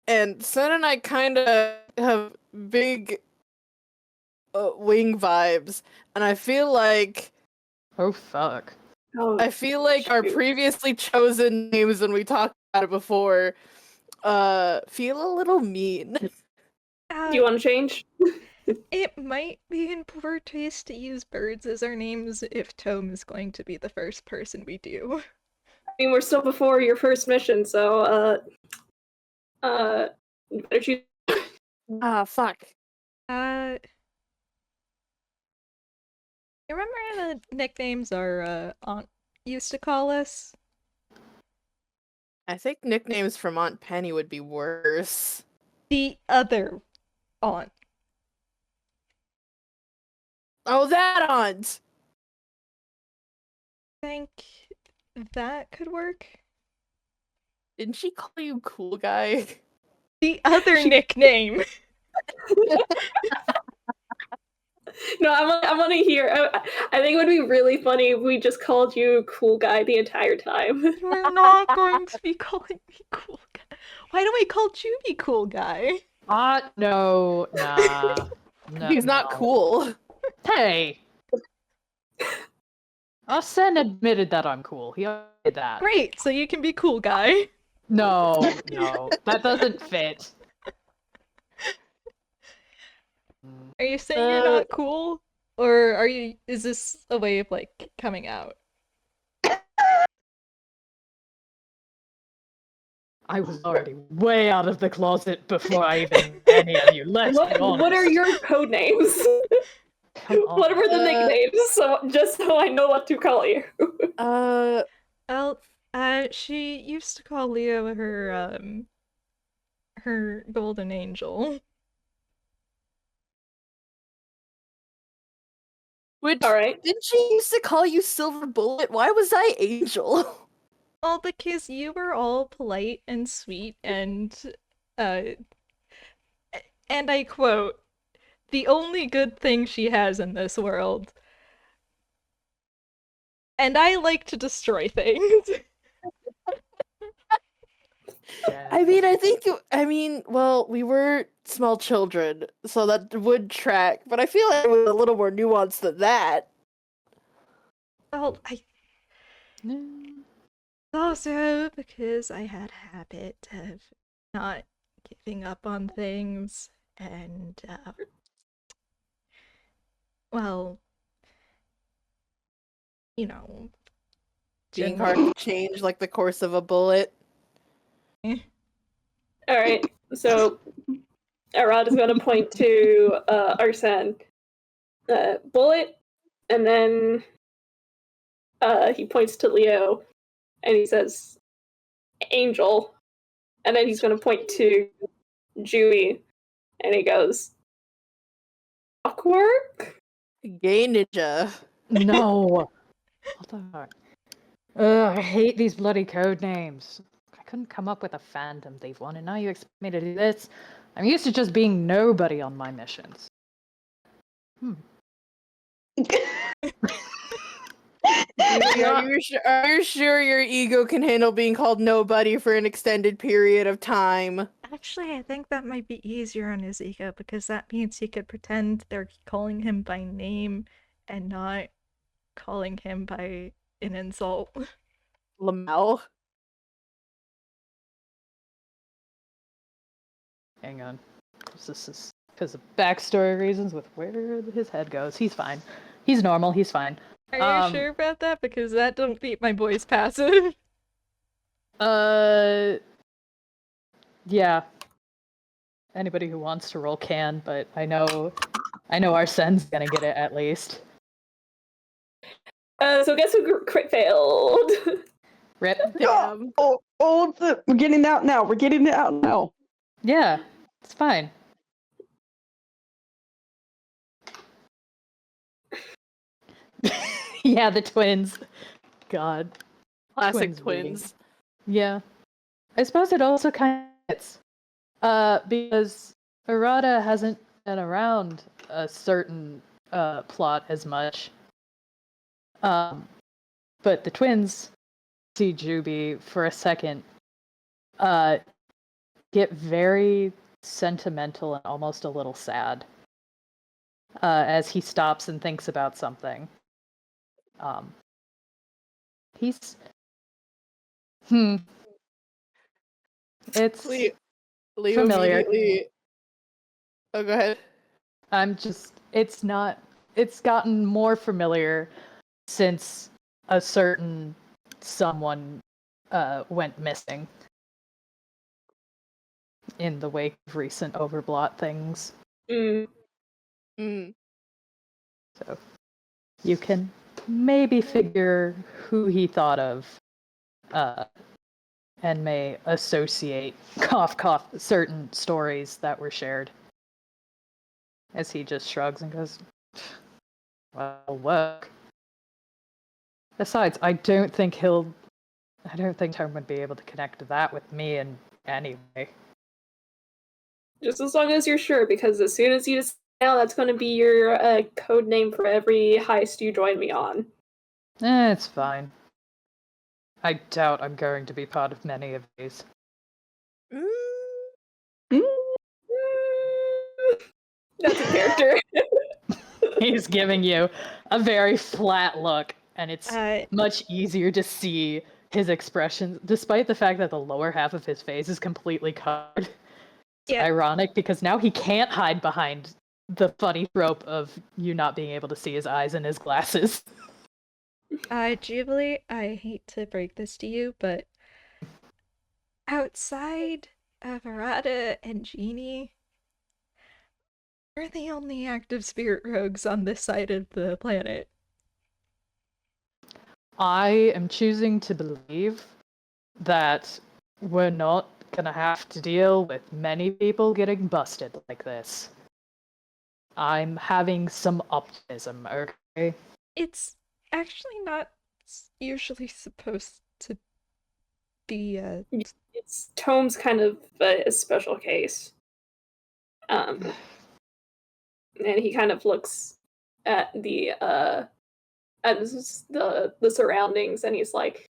and Sen and I kind of have big wing vibes, and I feel like Oh fuck. Oh, our shoot. previously chosen names when we talked about it before feel a little mean. Do you want to change? It might be in poor taste to use birds as our names if Tome is going to be the first person we do. I mean, we're still before your first mission, so you better choose. Ah, fuck. You remember the nicknames our aunt used to call us? I think nicknames from Aunt Penny would be worse. The other aunt. Oh, that aunt! Think that could work? Didn't she call you cool guy? The other nickname! No, I want to hear. I think it would be really funny if we just called you Cool Guy the entire time. We're not going to be calling me cool guy. Why don't we call Juby cool guy? No, nah. No, He's not no. cool. Hey! Arsene admitted that I'm cool. He did that. Great, so you can be cool guy. No, that doesn't fit. Are you saying you're not cool? Or is this a way of, like, coming out? I was already way out of the closet before I even any of you. Let's be honest. What are your code names? Come on. What are the nicknames? So just so I know what to call you. Well, she used to call Leo her golden angel. Which, All right. didn't she used to call you Silver Bullet? Why was I Angel? Well, because you were all polite and sweet and I quote, the only good thing she has in this world. And I like to destroy things. Yeah. Well, we were small children, so that would track, but I feel like it was a little more nuanced than that. Well, also because I had a habit of not giving up on things, and well, you know, Being hard to change like the course of a bullet. All right, so Arata is going to point to Arsene, bullet, and then he points to Leo, and he says, "Angel," and then he's going to point to Jui, and he goes, "Clockwork." Gay ninja. No. What the fuck? Ugh, I hate these bloody code names. I couldn't come up with a Phantom Thief one, and now you expect me to do this? I'm used to just being nobody on my missions. Are you sure your ego can handle being called nobody for an extended period of time? Actually, I think that might be easier on his ego because that means he could pretend they're calling him by name and not calling him by an insult. Lamel? Hang on. This is because of backstory reasons with where his head goes. He's fine. He's normal. He's fine. Are you sure about that? Because that don't beat my boy's passive. Yeah. Anybody who wants to roll can, but I know Arsene's gonna get it at least. So guess who crit failed? Rip. Damn. We're getting it out now. We're getting it out now. Yeah, it's fine. Yeah, the twins. God. Classic Twins twins. Yeah. I suppose it also kind of fits. Because Arata hasn't been around a certain plot as much. But the twins see Juby for a second get very sentimental and almost a little sad as he stops and thinks about something. He's it's Leo familiar. immediately. Oh, go ahead. It's gotten more familiar since a certain someone went missing in the wake of recent overblot things. Mm. So you can maybe figure who he thought of and may associate cough cough certain stories that were shared. As he just shrugs and goes, well, work. Besides, I don't think Tome would be able to connect to that with me in any way. Just as long as you're sure, because as soon as you decide now, that's going to be your code name for every heist you join me on. It's fine. I doubt I'm going to be part of many of these. That's a character. He's giving you a very flat look, and it's Uh, much easier to see his expressions, despite the fact that the lower half of his face is completely covered. It's Yeah. ironic because now he can't hide behind the funny trope of you not being able to see his eyes and his glasses. Jubilee, I hate to break this to you, but outside of Arata and Genie, we're the only active spirit rogues on this side of the planet. I am choosing to believe that we're not gonna have to deal with many people getting busted like this. I'm having some optimism, okay? It's actually not usually supposed to be It's Tome's kind of a special case. And he kind of looks at the surroundings, and he's like,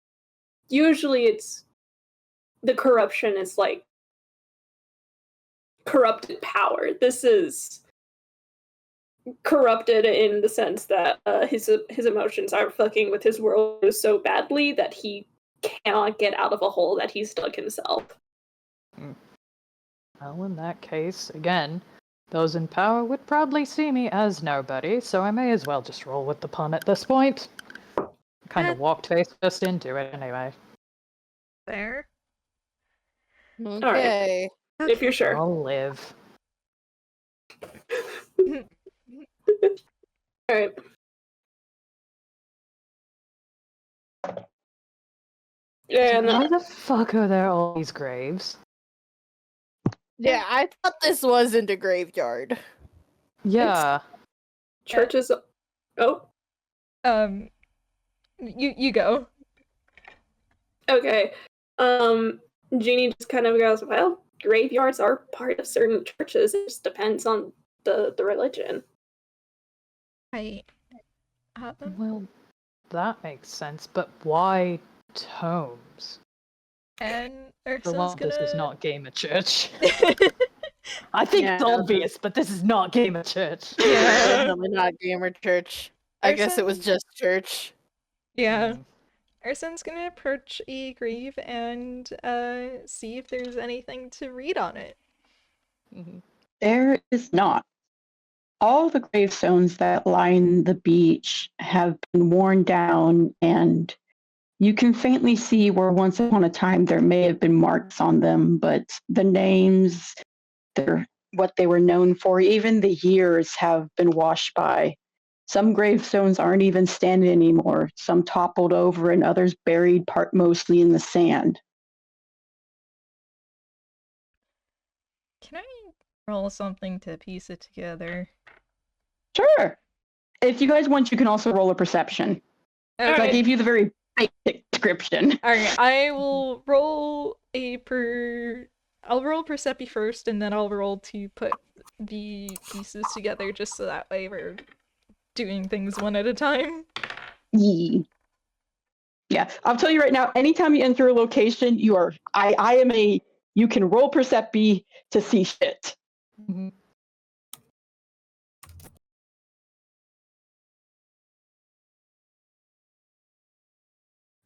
usually it's the corruption is like corrupted power. This is corrupted in the sense that his emotions are fucking with his world so badly that he cannot get out of a hole that he's dug himself. Well, in that case, again, those in power would probably see me as nobody, so I may as well just roll with the pun at this point. Kind of walked face first into it anyway. Fair. Okay. If you're sure. I'll live. Alright. And Why the fuck are there all these graves? Yeah, I thought this wasn't a graveyard. Yeah. churches. Oh, You go. okay. Jeannie just kind of goes, well, graveyards are part of certain churches. It just depends on the religion. Well, that makes sense, but why tomes? And For Ursa's one, gonna... this is not Gamer Church. I think it's Yeah. obvious, but this is not Gamer Church. Yeah. Definitely not gamer church. I guess it was Ursa- just church. Yeah. Mm. Ursan's gonna approach a grave and see if there's anything to read on it. Mhm. There is not. All the gravestones that line the beach have been worn down, and you can faintly see where once upon a time there may have been marks on them, but the names, what they were known for, even the years have been washed by. Some gravestones aren't even standing anymore, some toppled over and others buried mostly in the sand. Can I roll something to piece it together? Sure. If you guys want, you can also roll a perception. I Alright. gave you the very basic description. Alright, I will roll I'll roll Percepi first, and then I'll roll to put the pieces together, just so that way we're doing things one at a time. Yee. Yeah, I'll tell you right now, anytime you enter a location, you can roll Percepi to see shit. Mhm.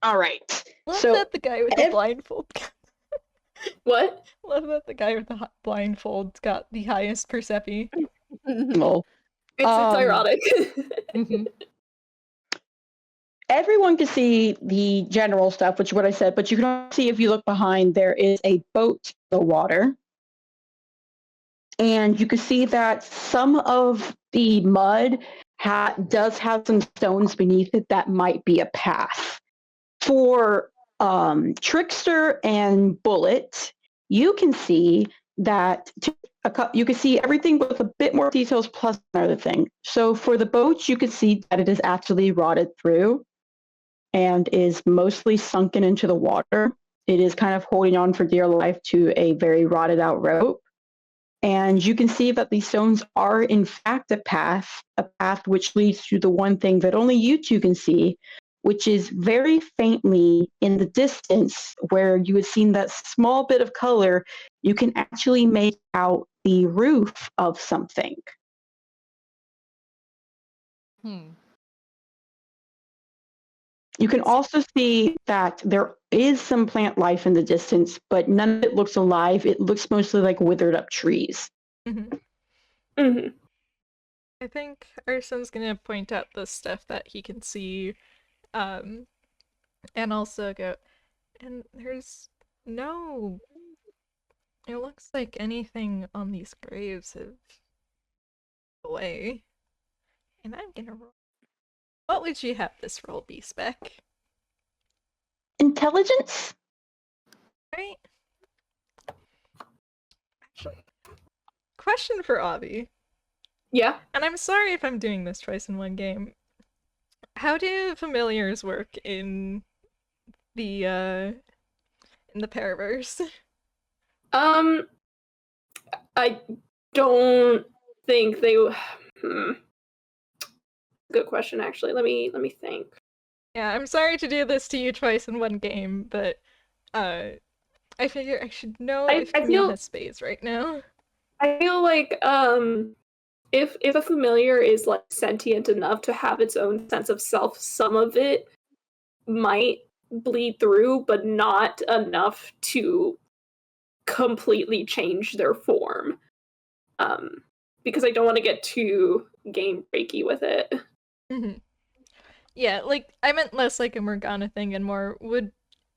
All right. Love So that the guy with the blindfold. What? Love that the guy with the blindfold got the highest Percepi. well, It's ironic. Mhm. everyone can see the general stuff, which is what I said, but you can also see if you look behind, there is a boat in the water. And you can see that some of the mud does have some stones beneath it that might be a path. For Trickster and Bullet, you can see that you can see everything with a bit more details plus another thing. So for the boat, you can see that it is actually rotted through and is mostly sunken into the water. It is kind of holding on for dear life to a very rotted out rope. And you can see that these stones are in fact a path which leads to the one thing that only you two can see, which is very faintly in the distance where you had seen that small bit of color, you can actually make out the roof of something. You can also see that there is some plant life in the distance, but none of it looks alive. It looks mostly like withered up trees. Mm-hmm. I think Ursan's gonna point out the stuff that he can see, and also go, and there's no... It looks like anything on these graves have away. And I'm gonna roll. What would you have this roll be, Spec? Intelligence? Right? Actually, question for Avi. Yeah. And I'm sorry if I'm doing this twice in one game. How do familiars work in the Paraverse? I don't think they. Good question, actually. Let me think. Yeah, I'm sorry to do this to you twice in one game, but I figure I should know I if Camille feel- has spades right now. I feel like if a familiar is like sentient enough to have its own sense of self, some of it might bleed through, but not enough to completely change their form. Because I don't want to get too game breaky with it. Yeah, like I meant less like a Morgana thing and more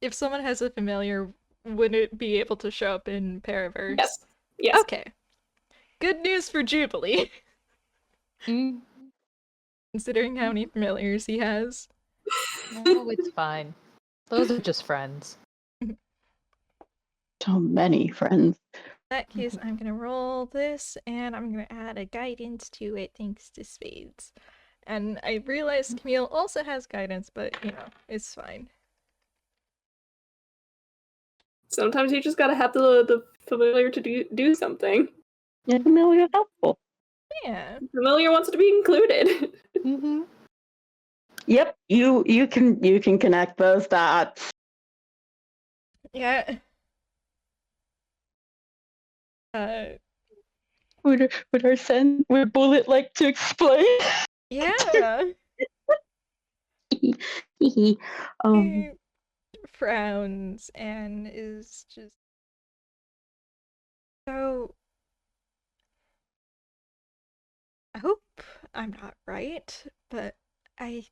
if someone has a familiar, would it be able to show up in Paraverse? Yes. Yes. Okay. Good news for Jubilee. Considering how many familiars he has. No, it's fine. Those are just friends. So many friends. In that case, I'm gonna roll this, and I'm gonna add a guidance to it thanks to spades. And I realize Camille also has guidance, but, it's fine. Sometimes you just gotta have the familiar to do something. Yeah, familiar helpful. Yeah. Familiar wants to be included. Mm-hmm. Yep, you can connect those dots. Yeah. Would Bullet like to explain? Yeah. He frowns and is just so. I hope I'm not right, but I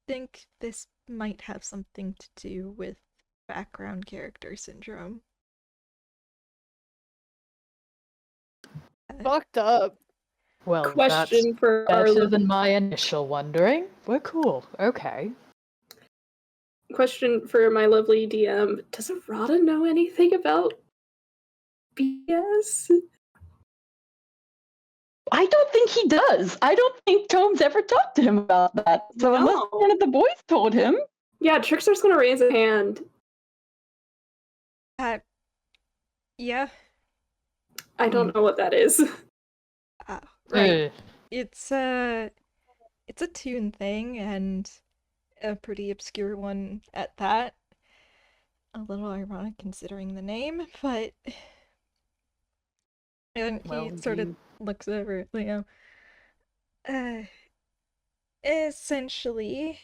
think this might have something to do with background character syndrome. Fucked up. Well, Question for that's our better than my initial wondering. We're cool. Okay. question for my lovely DM. Does Arata know anything about BS? I don't think he does. I don't think Tome's ever talked to him about that. So unless No. one of the boys told him. Yeah, Trickster's gonna raise a hand. Yeah. I don't know what that is. Right. It's a Toon thing, and a pretty obscure one at that. A little ironic considering the name, but and he sort of looks over at Leo. Essentially,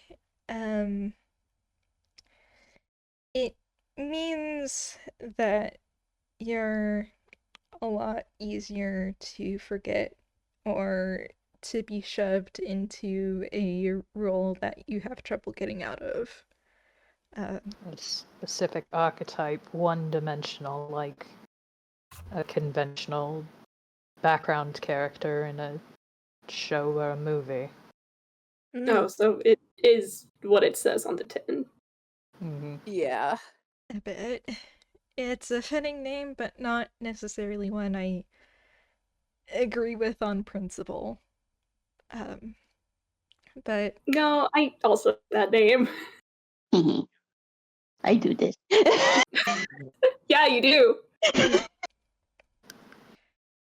it means that you're a lot easier to forget or to be shoved into a role that you have trouble getting out of. A specific archetype, one-dimensional, like a conventional background character in a show or a movie. Oh, so it is what it says on the tin. Mm-hmm. Yeah. A bit. It's a fitting name, but not necessarily one I agree with on principle. But No, I also have that name. I do this. Yeah, you do.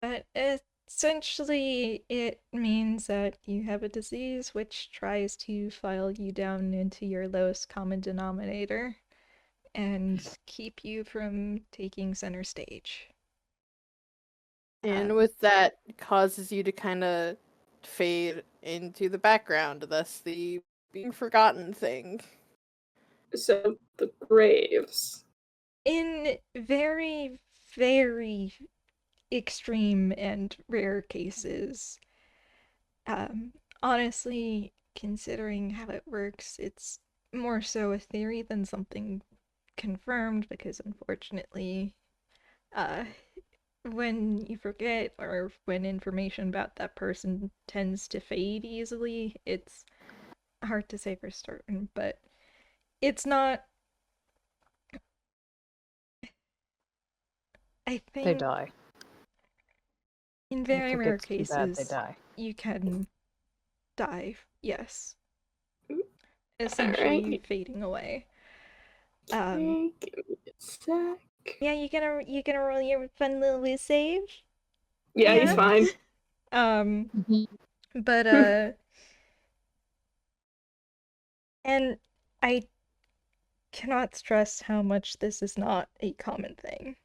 But essentially, it means that you have a disease which tries to file you down into your lowest common denominator and keep you from taking center stage. And with that, causes you to kind of fade into the background, thus the being forgotten thing. So the graves. In very, very extreme and rare cases, honestly, considering how it works, it's more so a theory than something confirmed because unfortunately, when you forget or when information about that person tends to fade easily, it's hard to say for certain, but it's not. I think They die. in very If it rare gets too bad, they cases, die. you can die, yes. Mm, Essentially alright. fading away. Give me a sec. Yeah, you gonna roll your fun little save? Yeah, he's Yeah. fine. But and I cannot stress how much this is not a common thing.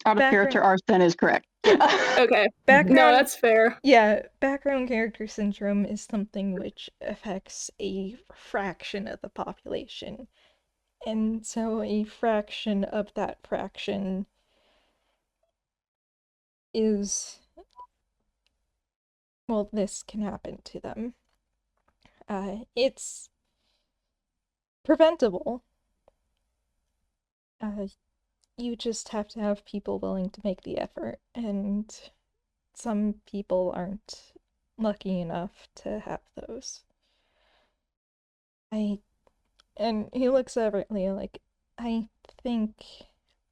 Out of character, Arsene is correct. Okay. Background, No, that's fair. yeah, background character syndrome is something which affects a fraction of the population. And so a fraction of that fraction is, well, this can happen to them. It's preventable. You just have to have people willing to make the effort, and some people aren't lucky enough to have those. And he looks at Leah like, I think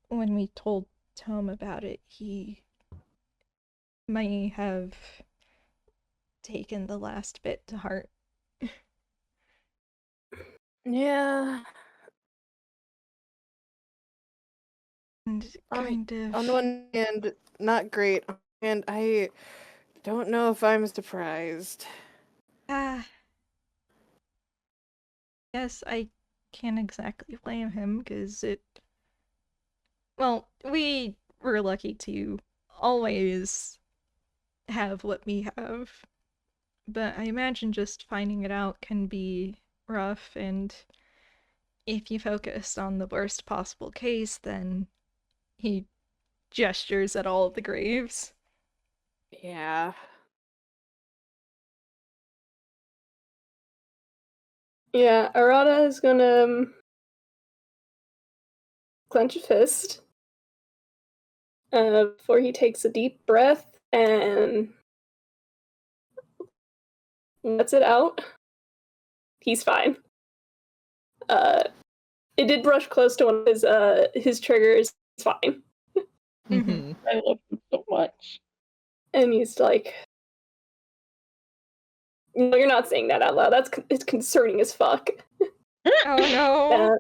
when we told Tome about it, he may have taken the last bit to heart. Yeah. And kind of... On one hand, not great. And I don't know if I'm surprised. Yes, I can't exactly blame him, because well, we were lucky to always have what we have. But I imagine just finding it out can be rough, and if you focus on the worst possible case, then he gestures at all of the graves. Yeah. Yeah, Arata is gonna clench a fist before he takes a deep breath and lets it out. He's fine. It did brush close to one of his triggers. It's fine. I love him so much. And he's like, no, you're not saying that out loud. It's concerning as fuck. Oh no.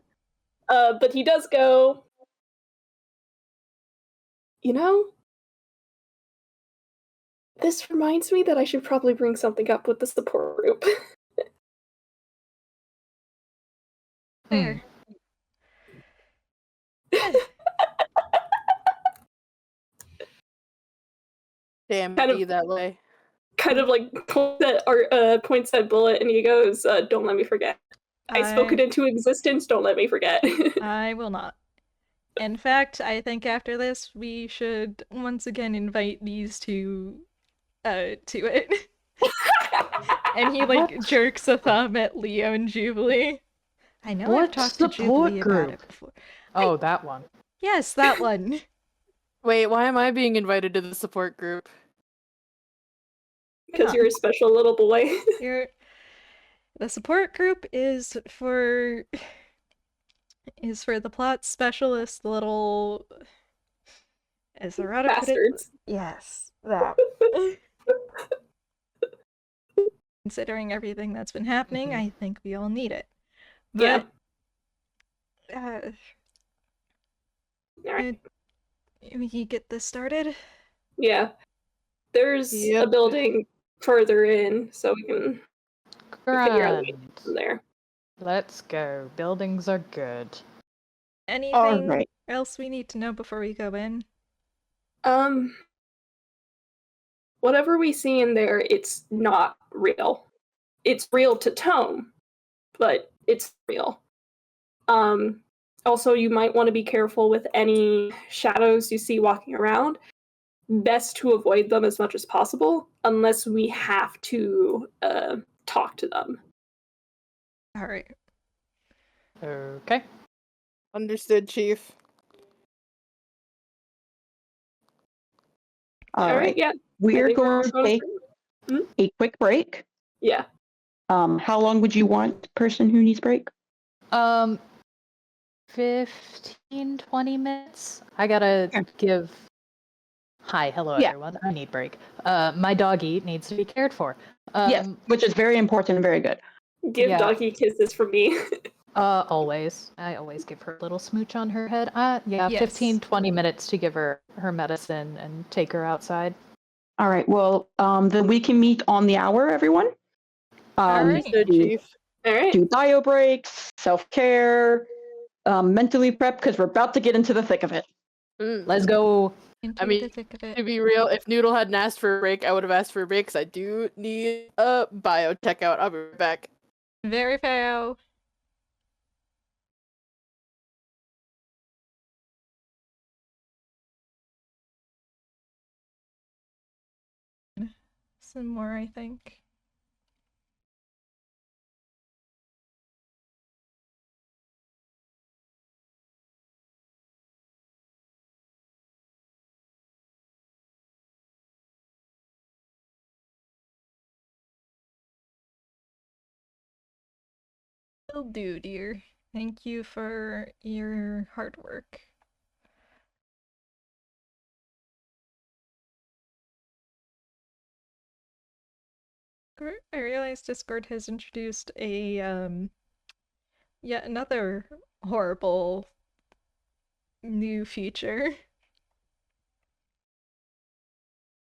But he does go, you know, this reminds me that I should probably bring something up with the support group. Fair. Damn, Kind of- be that way. Kind of like points that bullet, and he goes, don't let me forget. I spoke it into existence, don't let me forget. I will not. In fact, I think after this, we should once again invite these two to it. And he like jerks a thumb at Leo and Jubilee. I know I've talked to Jubilee about it before. Oh, that one. Yes, that one. Wait, why am I being invited to the support group? Because you're a special little boy. The support group is for the plot specialist, the little, as Arata put it, Bastards. yes, that. Considering everything that's been happening, I think we all need it. But, Alright. we get this started? Yeah. There's a building further in, so we can figure out from there. Let's go. Buildings are good. Anything else we need to know before we go in? Whatever we see in there, it's not real. It's real to Tome, but it's real. Also, you might want to be careful with any shadows you see walking around. Best to avoid them as much as possible, unless we have to talk to them. All right. Okay. Understood, Chief. All right. Yeah. We're going to take a quick break. Yeah. How long would you want the person who needs break? 15, 20 minutes. I gotta give... Hi, hello everyone. I need break. My doggy needs to be cared for. Yes, which is very important and very good. Give doggy kisses from me. Always. I always give her a little smooch on her head. 15, 20 minutes to give her medicine and take her outside. All right, well, then we can meet on the hour, everyone. All right. Chief. All right. do bio breaks, self-care, mentally prep, because we're about to get into the thick of it. Let's go. Into mean, the thick of it. To be real, if Noodle hadn't asked for a break, I would have asked for a break because I do need a biotech out. I'll be right back. Very fair. Some more, I think. Will do, dear. Thank you for your hard work. I realized Discord has introduced a yet another horrible new feature,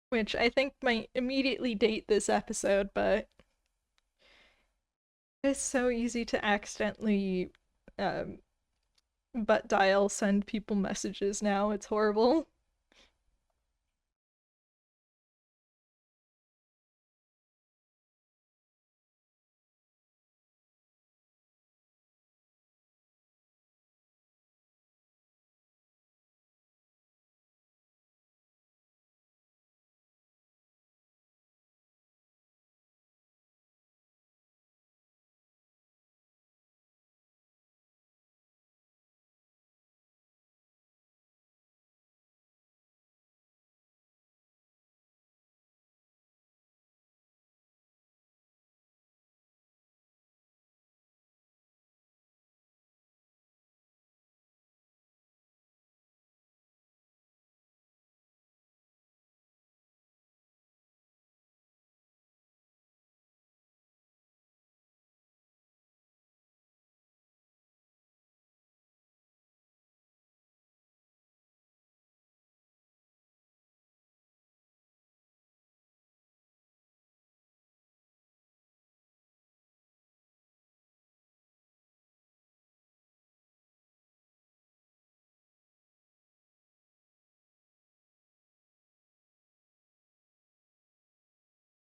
which I think might immediately date this episode, but it's so easy to accidentally butt dial send people messages now. It's horrible.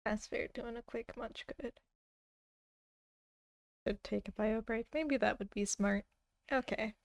That's fair, doing a quick munch good. Should take a bio break. Maybe that would be smart. Okay.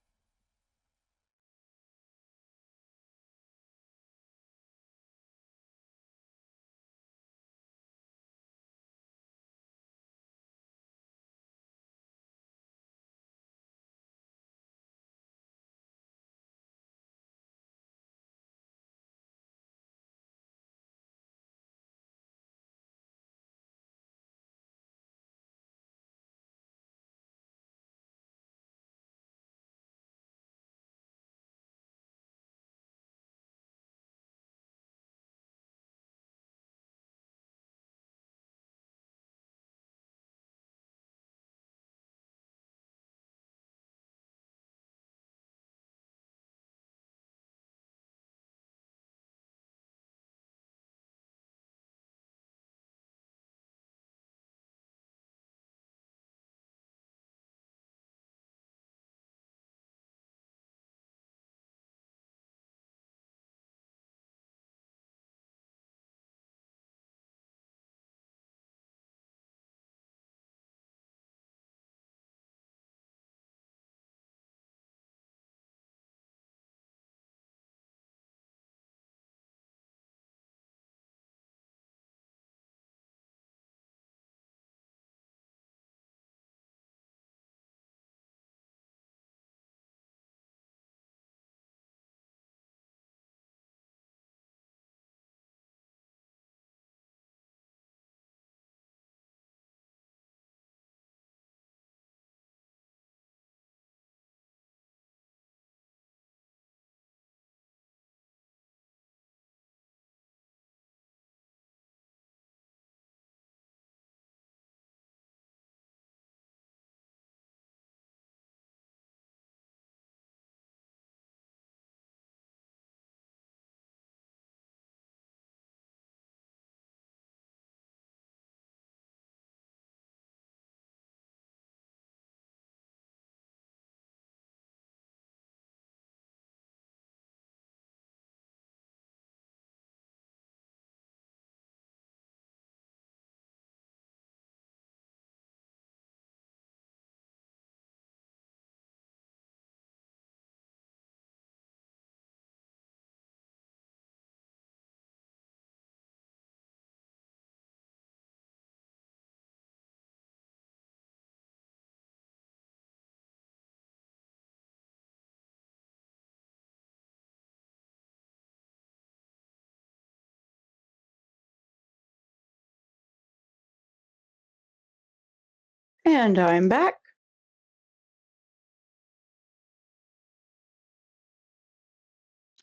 And I'm back.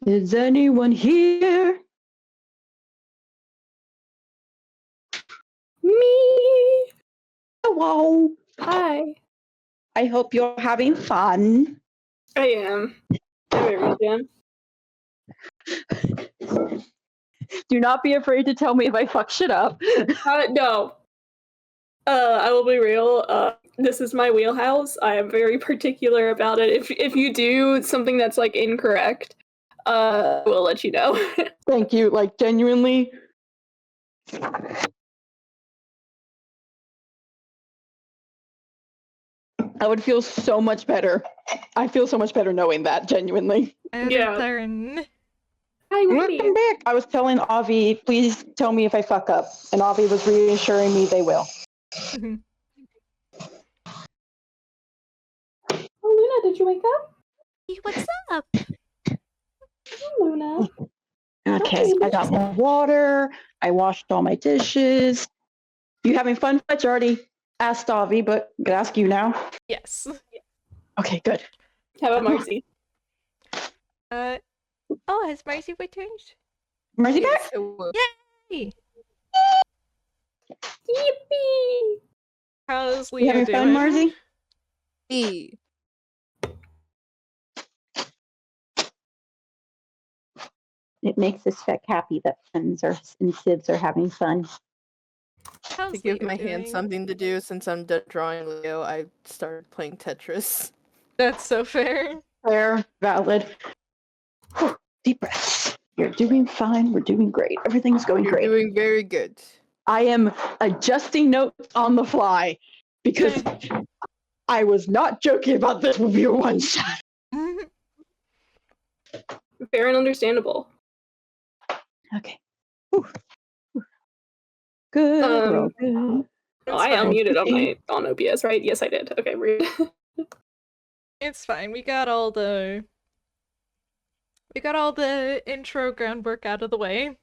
Is anyone here? Me. Hello. Hi. I hope you're having fun. I am. I very much am. Do not be afraid to tell me if I fuck shit up. No. I will be real. This is my wheelhouse. I am very particular about it. If you do something that's like incorrect, we'll let you know. Thank you, like genuinely. I would feel so much better. I feel so much better knowing that, genuinely. Yeah. Turn. Hi, Welcome Wendy. back. I was telling Avi, please tell me if I fuck up. And Avi was reassuring me they will. Oh, Luna, did you wake up? Hey, what's up? Hi, Luna. Okay, I got more water. I washed all my dishes. You having fun, Fletch? I already asked Avi, but I'm going to ask you now. Yes. Okay, good. How about Marcy? Oh, has Marcy returned? Marcy Yes, back? it will. Yay! Yippee! How's You Leo having doing? fun, Marcy? E. It makes us happy that friends are and kids are having fun. How's To give Leo my doing? hand something to do since I'm done drawing Leo, I started playing Tetris. That's so fair. Fair, valid. Deep breaths. You're doing fine. We're doing great. Everything's going You're great. doing very good. I am adjusting notes on the fly because I was not joking about this will be a one shot. Fair and understandable. Okay. Whew. Good. We're all good. Oh, It's I fine. unmuted on OBS, right? Yes, I did. Okay, rude. It's fine. We got all the intro groundwork out of the way.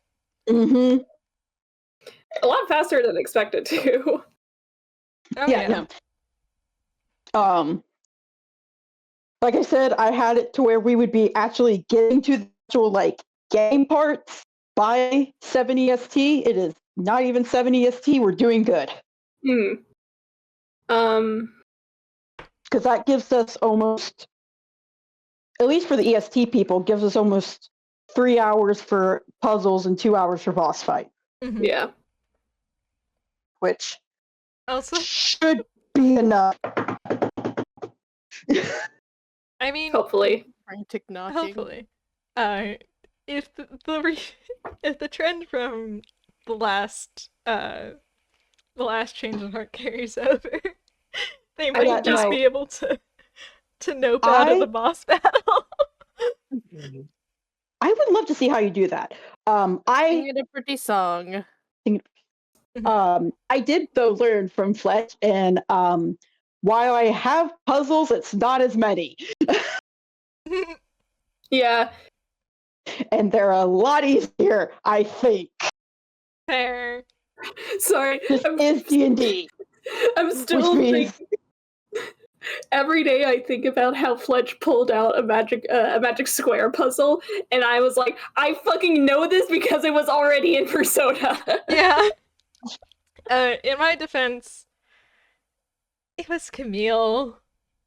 Mm-hmm. A lot faster than expected, too. Oh Yeah, no. Like I said, I had it to where we would be actually getting to the actual like game parts by 7 EST. It is not even 7 EST. We're doing good. Because that gives us almost, at least for the EST people, gives us almost 3 hours for puzzles and 2 hours for boss fight. Mhm. Yeah. Which Also, should be enough. I mean, Hopefully. Frantic knocking. hopefully, if if the trend from the last change in heart carries over, they might got just no- be able to nope out of I- the boss battle. I would love to see how you do that. Sing it a pretty song. I did though learn from Fletch, and while I have puzzles, it's not as many, Yeah. and they're a lot easier, I think. Fair. Sorry. This is D&D, I'm still which means thinking. Every day I think about how Fletch pulled out a magic square puzzle, and I was like, I fucking know this because it was already in Persona. Yeah. In my defense, it was Camille.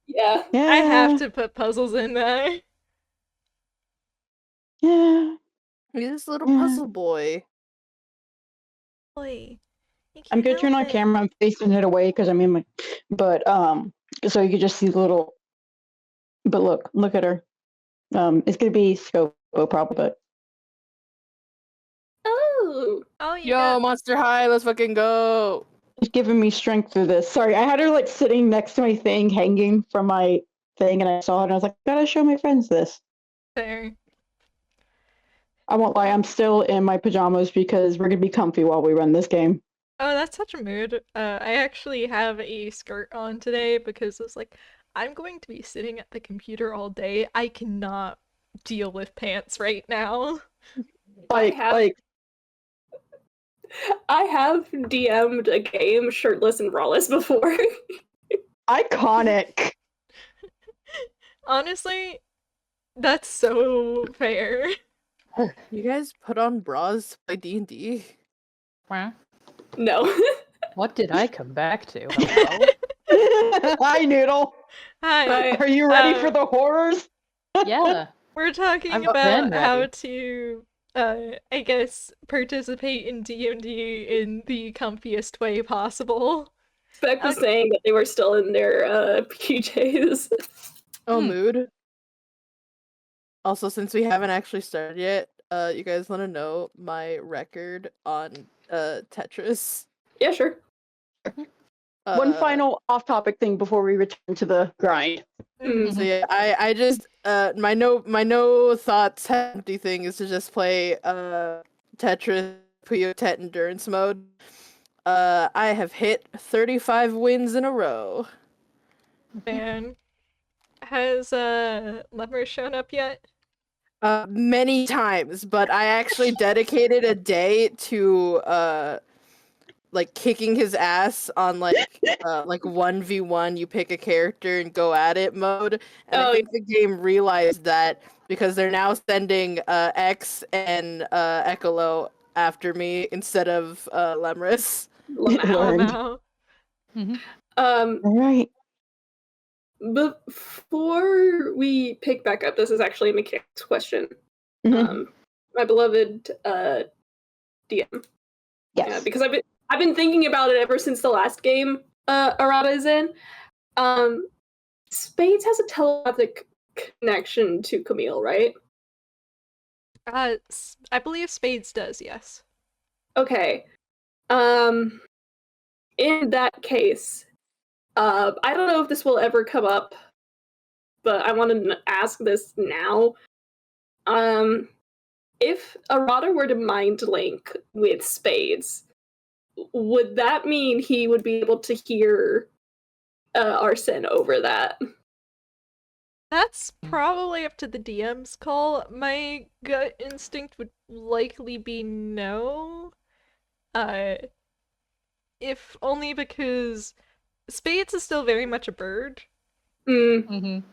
Yeah. I have to put puzzles in there. Yeah. He's this little Yeah. puzzle boy. Boy, you I'm can't gonna turn help on it. camera. I'm facing it away because I'm in my. But so you could just see the little. But look at her. It's gonna be Scopo probably, but Oh. Oh, you Yo, got Monster High, let's fucking go. it's giving me strength through this. Sorry, I had her like sitting next to my thing, hanging from my thing, and I saw it, and I was like, gotta show my friends this. there. I won't lie, I'm still in my pajamas because we're gonna be comfy while we run this game. Oh, that's such a mood. I actually have a skirt on today because it's like, I'm going to be sitting at the computer all day. I cannot deal with pants right now. Like, I have DM'd a game shirtless and braless before. Iconic. Honestly, that's so fair. You guys put on bras to play D&D? Huh? No. What did I come back to? Hello? Hi, Noodle. Hi. Are you ready for the horrors? Yeah. We're talking I've about been how ready. to, I guess, participate in D&D in the comfiest way possible. Spec was saying that they were still in their PJs. Oh, mood. Also, since we haven't actually started yet, you guys want to know my record on Tetris? Yeah, sure. One final off-topic thing before we return to the grind. So yeah, I just my no thoughts empty thing is to just play Tetris Puyo Tet endurance mode. I have hit 35 wins in a row. Man, has Lemmer shown up yet? Many times, but I actually dedicated a day to like kicking his ass on like 1v1, you pick a character and go at it mode. And I think the game realized that because they're now sending X and Ecolo after me instead of Lemris. Wow. All right. Before we pick back up, this is actually a mechanics question. Mhm. My beloved DM. Yes. Yeah, because I've been thinking about it ever since the last game Arata is in. Spades has a telepathic connection to Camille, right? I believe Spades does, yes. Okay. In that case, I don't know if this will ever come up, but I want to ask this now. If Arata were to mind link with Spades, would that mean he would be able to hear Arsene over that? That's probably up to the DM's call. My gut instinct would likely be no. If only because Spades is still very much a bird. Mm.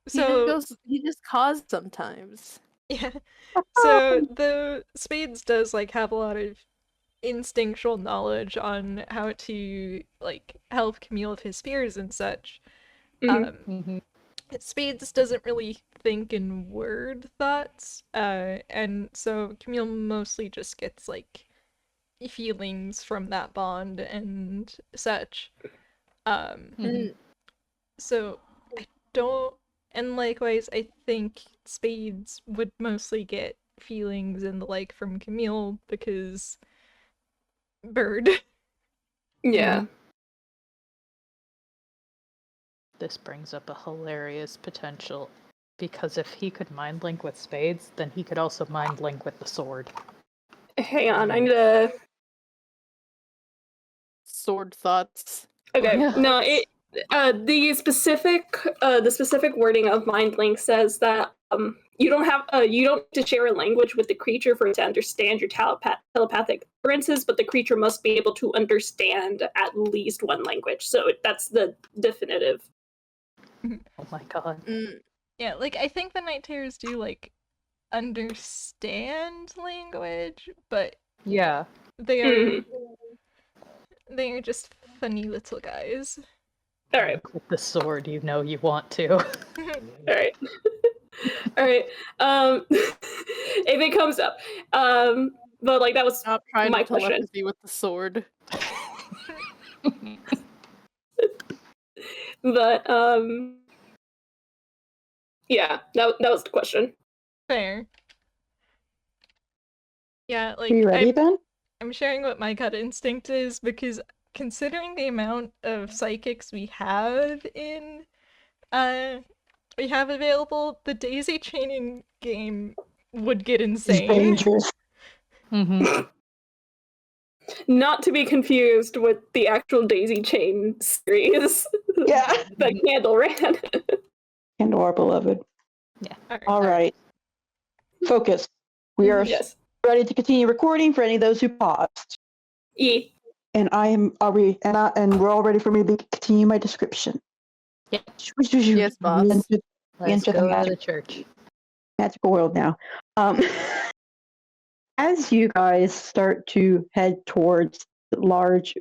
So he just caused sometimes. yeah. So the Spades does like have a lot of instinctual knowledge on how to like help Camille with his fears and such. Spades doesn't really think in word thoughts, and so Camille mostly just gets like feelings from that bond and such. So I don't, and likewise, I think Spades would mostly get feelings and the like from Camille because bird. Yeah. This brings up a hilarious potential, because if he could mind link with Spades, then he could also mind link with the sword. Hang on, I need to... Sword thoughts. Okay, Yeah. no, the specific wording of mind link says that you don't need to share a language with the creature for it to understand your telepathic utterances, but the creature must be able to understand at least one language. So that's the definitive. Oh my god. Yeah, like I think the Night Terrors do like understand language, but Yeah. they are just funny little guys. All right. With the sword, you know you want to. All right. All right. If it comes up, but like that was Stop trying my to question. telepathy with the sword. But yeah, that was the question. Fair. Yeah, like Are you ready, Ben? I'm sharing what my gut instinct is because considering the amount of psychics we have available, the daisy chaining game would get It's insane. dangerous. Not to be confused with the actual daisy chain series. Yeah. that Candle ran. And our beloved. Yeah. All right. Focus. We are Yes. ready to continue recording for any of those who paused. E. And we're all ready for me to continue my description. Yeah. Yes, boss. Let's enter go to the church. magical world now. As you guys start to head towards the large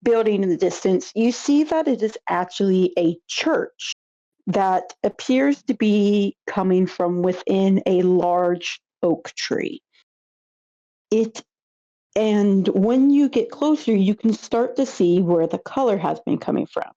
building in the distance, you see that it is actually a church that appears to be coming from within a large oak tree. And when you get closer, you can start to see where the color has been coming from.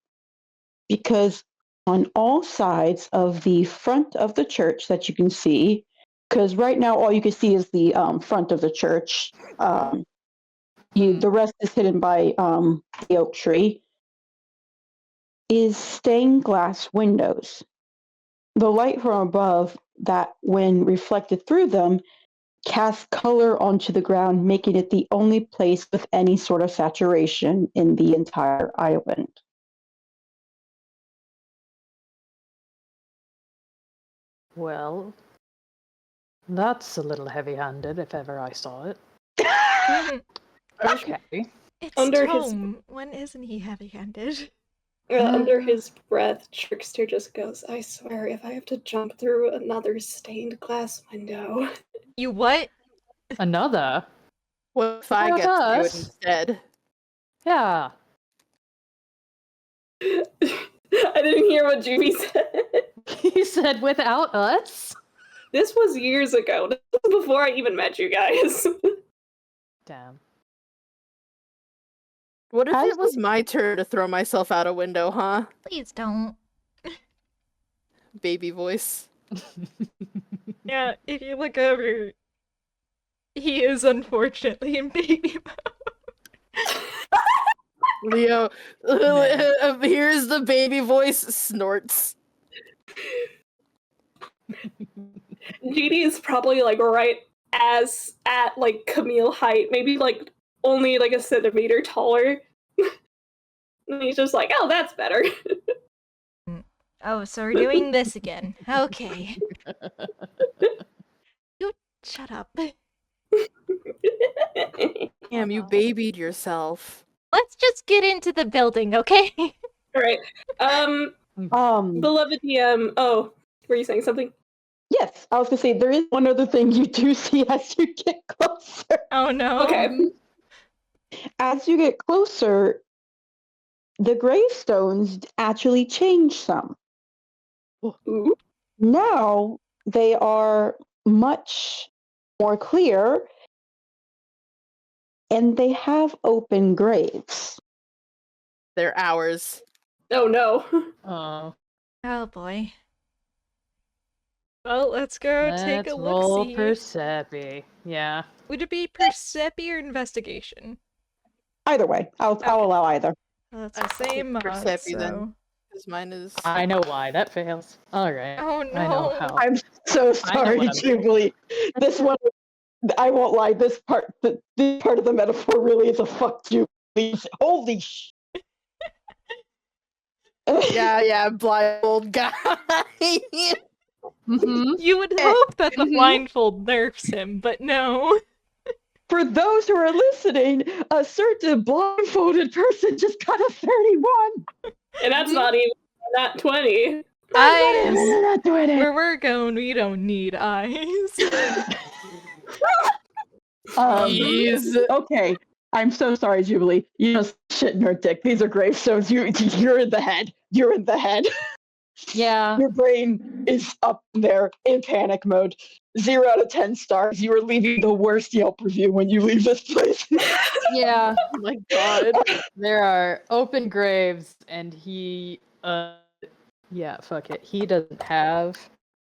Because on all sides of the front of the church that you can see, because right now all you can see is the front of the church. The rest is hidden by the oak tree, is stained glass windows. The light from above that, when reflected through them, casts color onto the ground, making it the only place with any sort of saturation in the entire island. Well, that's a little heavy-handed if ever I saw it. Okay. It's Under Tome. When isn't he heavy-handed? Under his breath, Trickster just goes, I swear, if I have to jump through another stained glass window. You what? Another? What if I What get to do it us? instead? Yeah. I didn't hear what Juby said. He said without us? This was years ago. This was before I even met you guys. Damn. What if it was my turn to throw myself out a window, huh? Please don't. Baby voice. Yeah, if you look over, he is unfortunately in baby mode. Leo, here's the baby voice, snorts. GD is probably like right at like Camille height, maybe like only like a centimeter taller. And he's just like, oh, that's better. Oh, so we're doing this again. Okay. You shut up. Damn, you babied yourself. Let's just get into the building, okay? All right. Beloved DM. Oh, were you saying something? Yes, I was going to say, there is one other thing you do see as you get closer. Oh no. Okay. As you get closer, the gravestones actually change some. Ooh. Now they are much more clear, and they have open graves. They're ours. Oh no. Oh. Oh boy. Well, let's go take Let's a roll look-see. Persepi. Yeah. Would it be Persepi or investigation? Either way, I'll allow either. Well, that's the same mod, Persepi so... then. Because mine is. I know why that fails. Alright. Oh no. I know how. I'm so I know sorry, what I'm doing. Jubilee. This one, I won't lie, this part of the metaphor really is a fuck Jubilee. Holy sh... Yeah, blind old guy. Mm-hmm. You would hope that the blindfold nerfs him, but no. For those who are listening, a certain blindfolded person just got a 31. And that's not even that 20. Eyes. Not 20. Where we're going, we don't need eyes. Jeez. Okay, I'm so sorry, Jubilee. You know, shit in her dick. These are gravestones. You're in the head. You're in the head. Yeah. Your brain is up there in panic mode. 0 out of 10 stars. You are leaving the worst Yelp review when you leave this place. Yeah. Oh my god. There are open graves, and he, yeah, fuck it. He doesn't have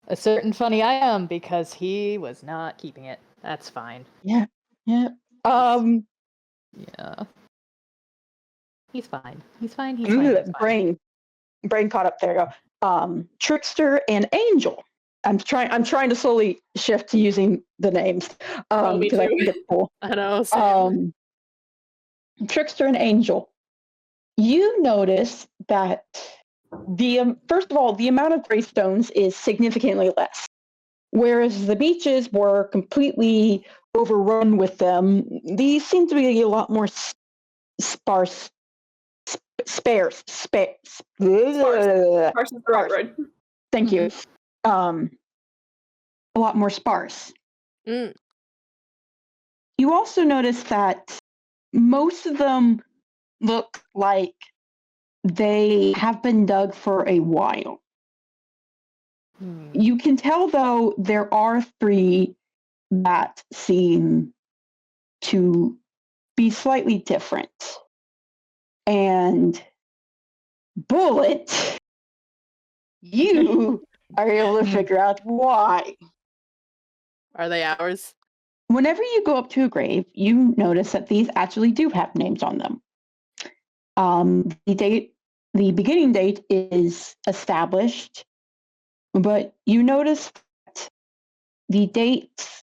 a certain funny item because he was not keeping it. That's fine. Yeah. Yeah. He's fine. He's fine. He's fine. He's fine. Brain caught up. There you go. Trickster and Angel. I'm trying to slowly shift to using the names Me because I too. think it's cool. I know. Same. Trickster and Angel. You notice that first of all, the amount of gravestones is significantly less, whereas the beaches were completely overrun with them. These seem to be a lot more sparse. Sparse. Sparse is the right word. Thank you. A lot more sparse. Mm. You also notice that most of them look like they have been dug for a while. You can tell, though, there are 3 that seem to be slightly different. And Bullet, you are able to figure out why. Are they ours? Whenever you go up to a grave, you notice that these actually do have names on them. The beginning date is established, but you notice that the dates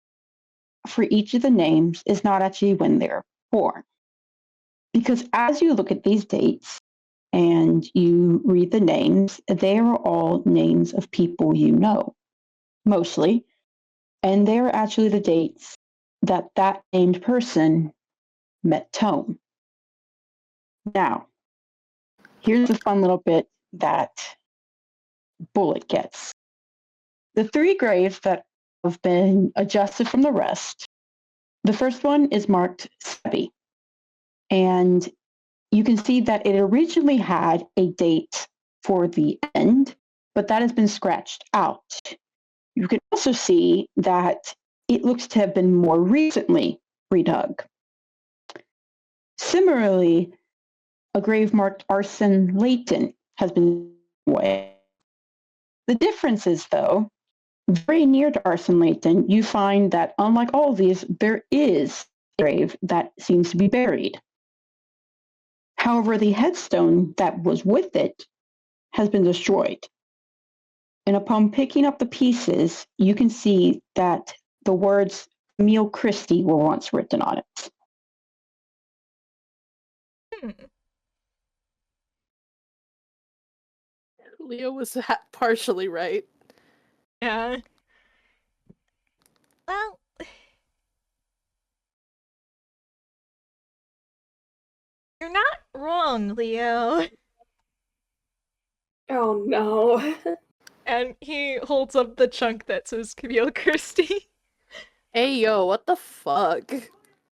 for each of the names is not actually when they're born. Because as you look at these dates and you read the names, they are all names of people you know, mostly. And they're actually the dates that named person met Tome. Now, here's a fun little bit that Bullet gets. The 3 graves that have been adjusted from the rest, the first one is marked Sebi. And you can see that it originally had a date for the end, but that has been scratched out. You can also see that it looks to have been more recently redug. Similarly, a grave marked Arson Layton has been away. The difference is, though, very near to Arson Layton, you find that unlike all of these, there is a grave that seems to be buried. However, the headstone that was with it has been destroyed. And upon picking up the pieces, you can see that the words Emil Christie were once written on it. Leo was partially right. Yeah. Well, you're not wrong, Leo. Oh no. And he holds up the chunk that says Camille Christie. Hey, yo, what the fuck?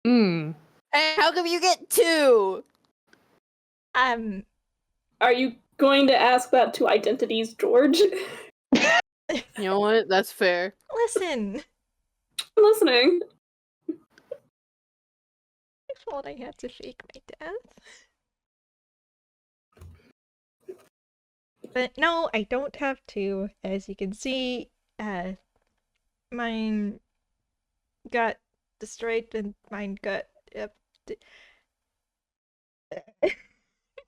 Hey, how come you get 2? Are you going to ask that to Identities, George? You know what? That's fair. Listen. I'm listening. I thought I had to fake my death. But no, I don't have to. As you can see, mine got destroyed and mine got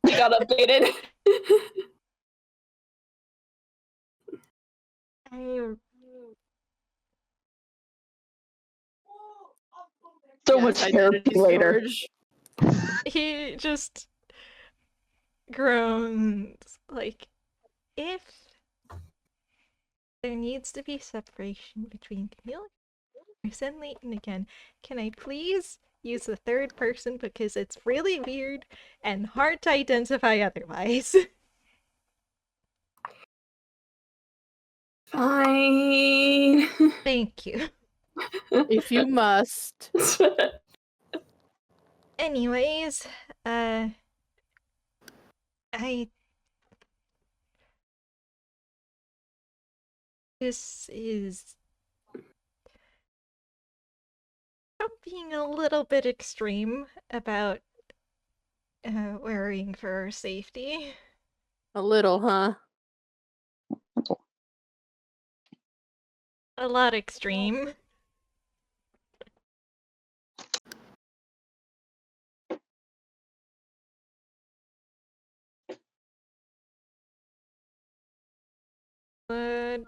You got updated. So Yes, much therapy identities, later. George. He just groans like, if there needs to be separation between Camille and Leighton again, can I please use the 3rd person because it's really weird and hard to identify otherwise. Fine. Thank you. If you must. Anyways, this is being a little bit extreme about worrying for our safety. A little, huh? A lot extreme. But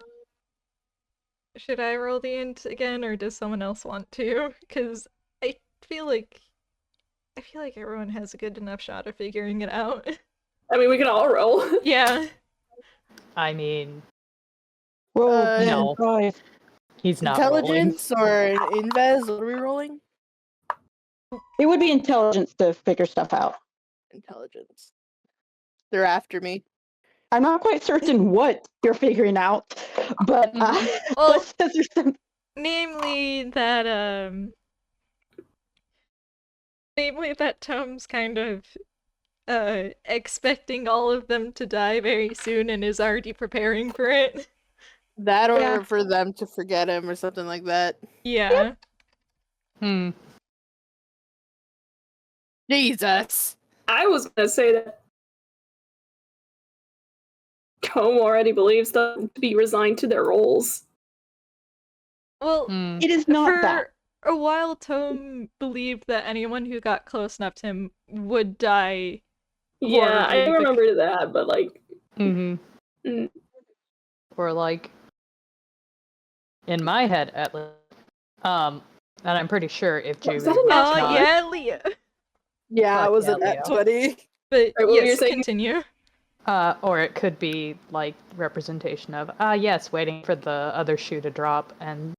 should I roll the int again, or does someone else want to? Because I feel like everyone has a good enough shot of figuring it out. I mean, we can all roll. Yeah. I mean, Roll no. 5. He's not rolling. Intelligence or an invez? What are we rolling? It would be intelligence to figure stuff out. Intelligence. They're after me. I'm not quite certain what you're figuring out, but Well, let's just there's some. namely that Tome's kind of expecting all of them to die very soon and is already preparing for it. That or Yeah. for them to forget him or something like that. Yeah. Hmm. Jesus. I was gonna say that Tome already believes them to be resigned to their roles. Well, Hmm. It is not for that. a while, Tome believed that anyone who got close enough to him would die. Yeah, I Horribly, remember that, but like, Mm-hmm. mm, Or like, in my head at least, and I'm pretty sure if Was Julie that a was nat not, Yeah, Leah. Yeah, I Fuck was yeah, at that Leo. 20. But Right, what were you yes, saying? continue. or it could be like representation of yes, waiting for the other shoe to drop and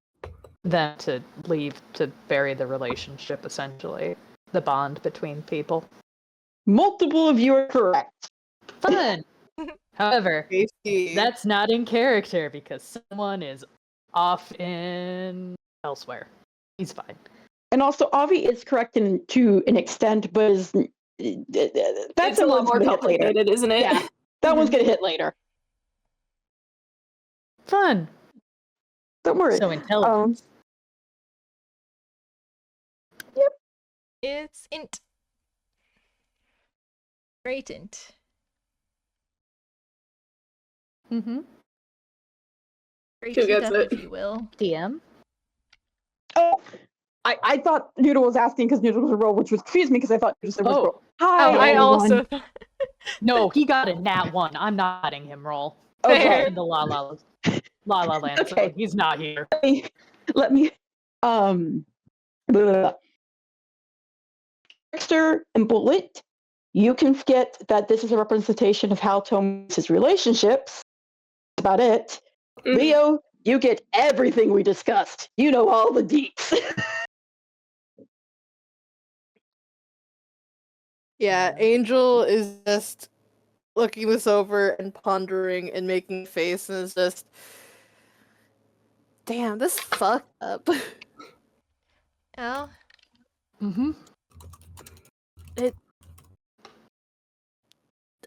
then to leave to bury the relationship, essentially the bond between people. Multiple of you are correct. Fun. However, Safety. that's not in character because someone is off in elsewhere. He's fine. And also, Avi is correct to an extent, but is that's it's a lot more complicated, isn't it? Yeah, that one's gonna hit later. Fun. Don't worry. So intelligent. It's int. Great int. Mm-hmm. Great Who gets up, it? if you will. DM. Oh, I thought Noodle was asking because Noodle was a roll, which was confused me because I thought Noodle was Oh. roll. Hi, Oh, I everyone. also thought. No, he got a nat 1. I'm not letting him roll. Okay. In the La La Land Okay. zone. He's not here. Let me blah, blah, blah. Dexter and Bullet, you can forget that this is a representation of how Tome makes his relationships. That's about it. Mhm. Leo, you get everything we discussed. You know all the deets. Yeah, Angel is just looking this over and pondering and making a face and is just, damn, this fucked up. Oh, Mm-hmm.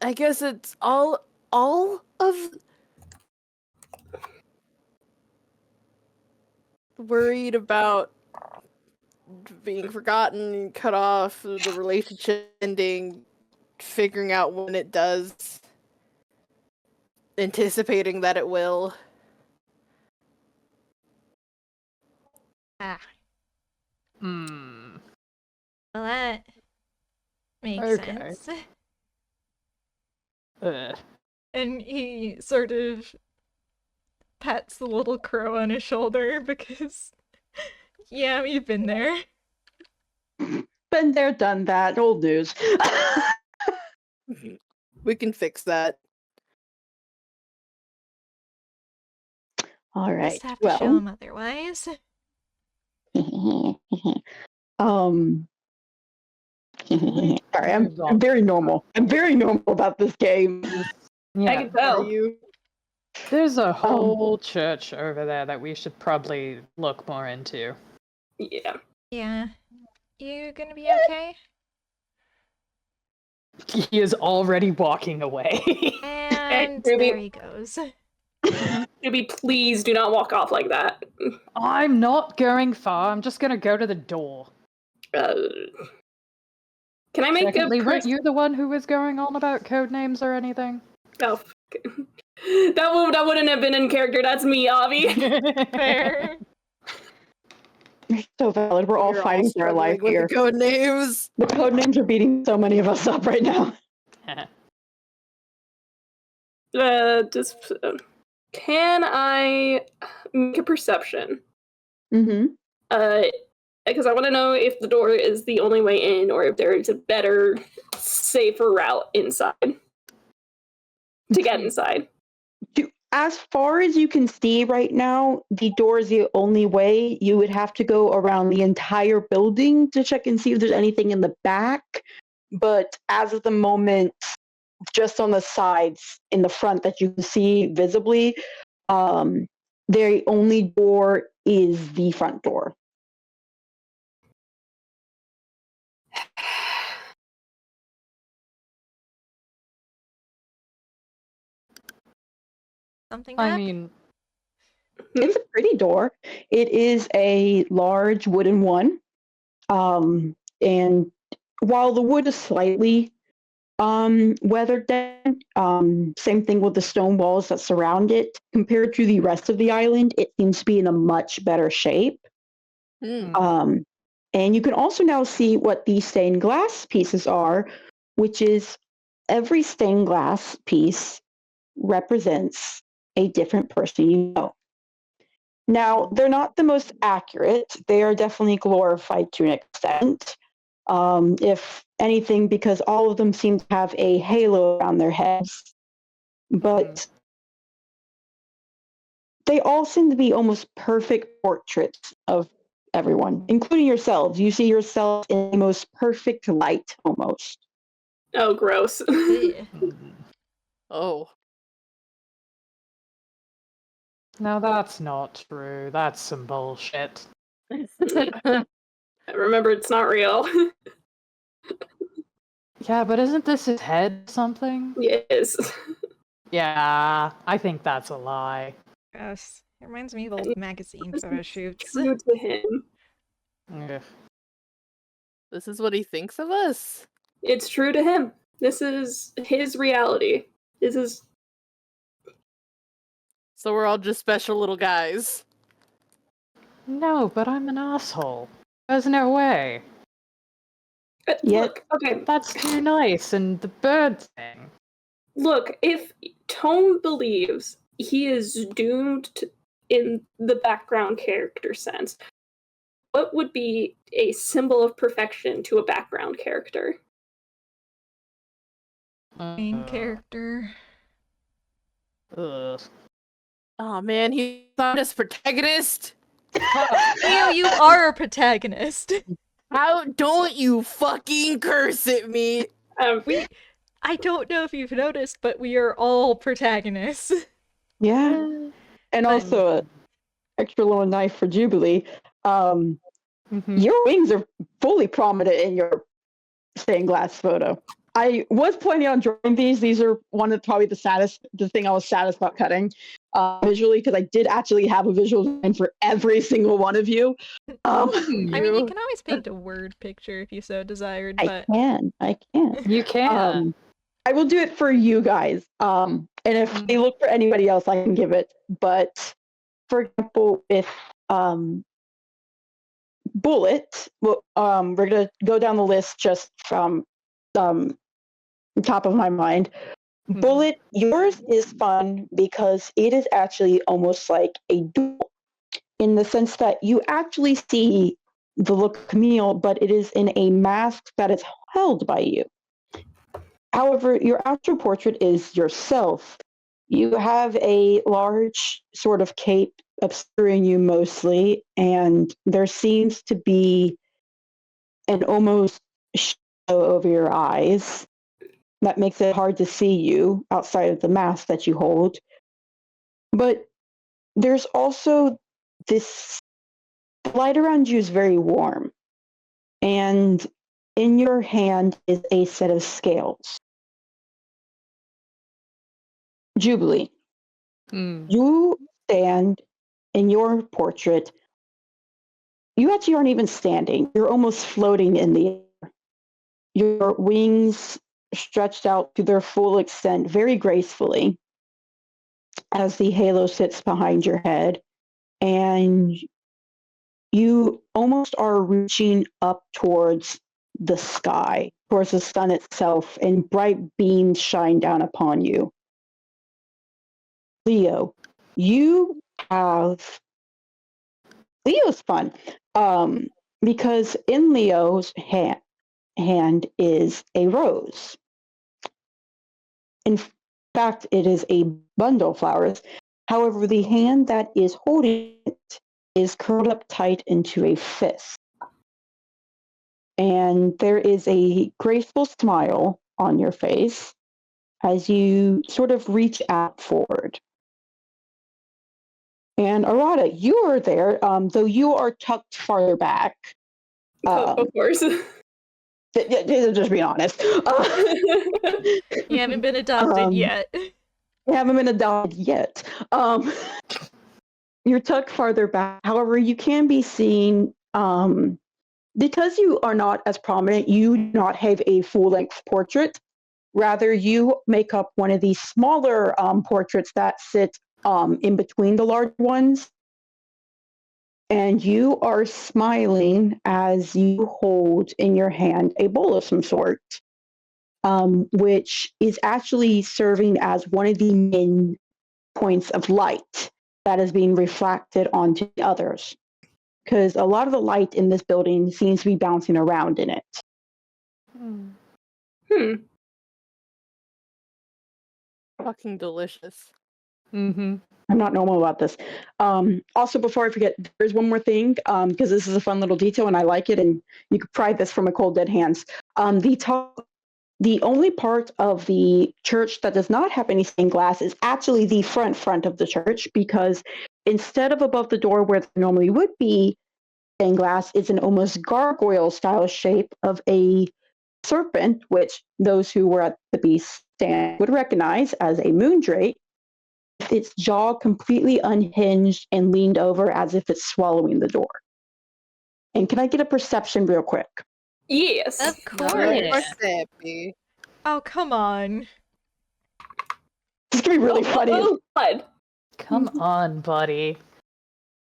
I guess it's all of worried about being forgotten, cut off, the relationship ending, figuring out when it does, anticipating that it will. Hmm. well, that makes Okay. sense. And he sort of pats the little crow on his shoulder because, yeah, we've been there. Been there, done that. Old news. We can fix that. All right. Just have to show Well, him otherwise. sorry, I'm very normal. I'm very normal about this game. Yeah. I can tell. Are you? There's a whole church over there that we should probably look more into. Yeah. Yeah. You gonna be okay? He is already walking away. And Ruby. there he goes. Ruby, please do not walk off like that. I'm not going far. I'm just gonna go to the door. Can I make Secondly, a weren't you the one who was going on about code names or anything? Oh, that wouldn't have been in character. That's me, Avi. Fair. You're so valid. We're all We're fighting for our life struggling with here. the code names. The code names are beating so many of us up right now. Can I make a perception? Mm-hmm. Because I want to know if the door is the only way in, or if there is a better, safer route inside to get inside. as far as you can see right now, the door is the only way. You would have to go around the entire building to check and see if there's anything in the back. But as of the moment, just on the sides in the front that you can see visibly, the only door is the front door. Something I up? mean, It's a pretty door. It is a large wooden one. And while the wood is slightly weathered down, same thing with the stone walls that surround it, compared to the rest of the island, it seems to be in a much better shape. Hmm. And you can also now see what the stained glass pieces are, which is every stained glass piece represents a different person you know. Now, they're not the most accurate. They are definitely glorified to an extent. If anything, because all of them seem to have a halo around their heads. But they all seem to be almost perfect portraits of everyone, including yourselves. You see yourself in the most perfect light, almost. Oh, gross. Yeah. Oh. no, that's not true. That's some bullshit. Remember, it's not real. Yeah, but isn't this his head or something? Yes. Yeah, I think that's a lie. Gross. It reminds me of old magazine photo shoots. True to him. Ugh. This is what he thinks of us? It's true to him. This is his reality. This is. So we're all just special little guys. No, but I'm an asshole. There's no way. Look, okay. That's too nice, and the bird thing. Look, if Tome believes he is doomed to, in the background character sense, what would be a symbol of perfection to a background character? Main character. Ugh. Oh man, he's not his protagonist. Leo, you are a protagonist. How don't you fucking curse at me? I don't know if you've noticed, but we are all protagonists. Yeah. And But- also an extra little knife for Jubilee. Your wings are fully prominent in your stained glass photo. I was planning on drawing these. These are one of probably the thing I was saddest about cutting visually, because I did actually have a visual design for every single one of you. I mean, you can always paint a word picture if you so desired, but I can. You can. I will do it for you guys. And if they look for anybody else, I can give it. But for example, if Bullet, well, we're gonna go down the list just from top of my mind. Bullet, yours is fun because it is actually almost like a duel, in the sense that you actually see the look of Camille, but it is in a mask that is held by you. However, your actual portrait is yourself. You have a large sort of cape obscuring you mostly, and there seems to be an almost shadow over your eyes that makes it hard to see you outside of the mask that you hold. But there's also this, the light around you is very warm, and in your hand is a set of scales. Jubilee, you stand in your portrait. You actually aren't even standing. You're almost floating in the air. Your wings stretched out to their full extent very gracefully as the halo sits behind your head. And you almost are reaching up towards the sky, towards the sun itself, and bright beams shine down upon you. Leo, you have... Leo's fun, because in Leo's hand is a rose. In fact, it is a bundle of flowers. However, the hand that is holding it is curled up tight into a fist. And there is a graceful smile on your face as you sort of reach out forward. And Arata, you are there, though you are tucked farther back. Of course. Just being honest. You haven't been adopted yet. You haven't been adopted yet. You're tucked farther back. However, you can be seen, because you are not as prominent, you do not have a full-length portrait. Rather, you make up one of these smaller portraits that sit in between the large ones. And you are smiling as you hold in your hand a bowl of some sort, which is actually serving as one of the main points of light that is being reflected onto the others. Because a lot of the light in this building seems to be bouncing around in it. Fucking delicious. Mm-hmm. I'm not normal about this. Also, before I forget, there's one more thing, because this is a fun little detail and I like it, and you could pry this from a cold dead hands. The only part of the church that does not have any stained glass is actually the front of the church, because instead of above the door where there normally would be stained glass, it's an almost gargoyle-style shape of a serpent, which those who were at the beast stand would recognize as a moondrake, with its jaw completely unhinged and leaned over as if it's swallowing the door. And can I get a perception real quick? Yes. Of course. Happy. Oh, come on. This could be really funny. God. Come on, buddy.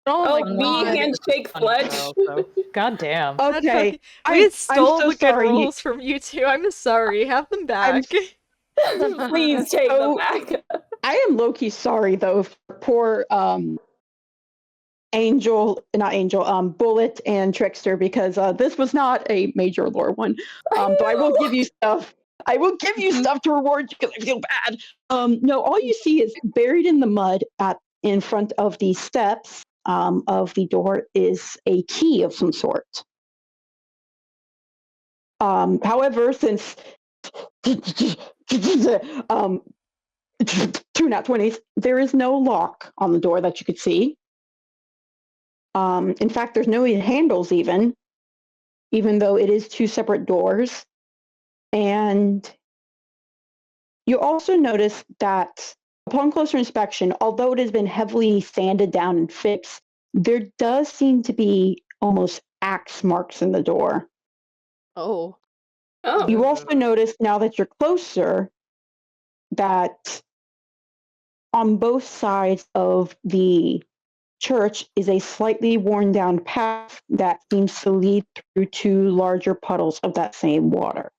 Oh, my we God. handshake Fletch. God damn. Okay. We stole I'm so the good sorry. rolls from you two. I'm sorry. Have them back. Please take them So- back. I am low-key sorry, though, for poor Bullet and Trickster, because this was not a major lore one. But I will give you stuff. I will give you stuff to reward you because I feel bad. No, all you see is buried in the mud in front of the steps of the door is a key of some sort. However, since 2 nat 20s, there is no lock on the door that you could see. In fact, there's no handles even though it is 2 separate doors. And you also notice that upon closer inspection, although it has been heavily sanded down and fixed, there does seem to be almost axe marks in the door. Oh. Oh. You also notice, now that you're closer, that on both sides of the church is a slightly worn down path that seems to lead through 2 larger puddles of that same water.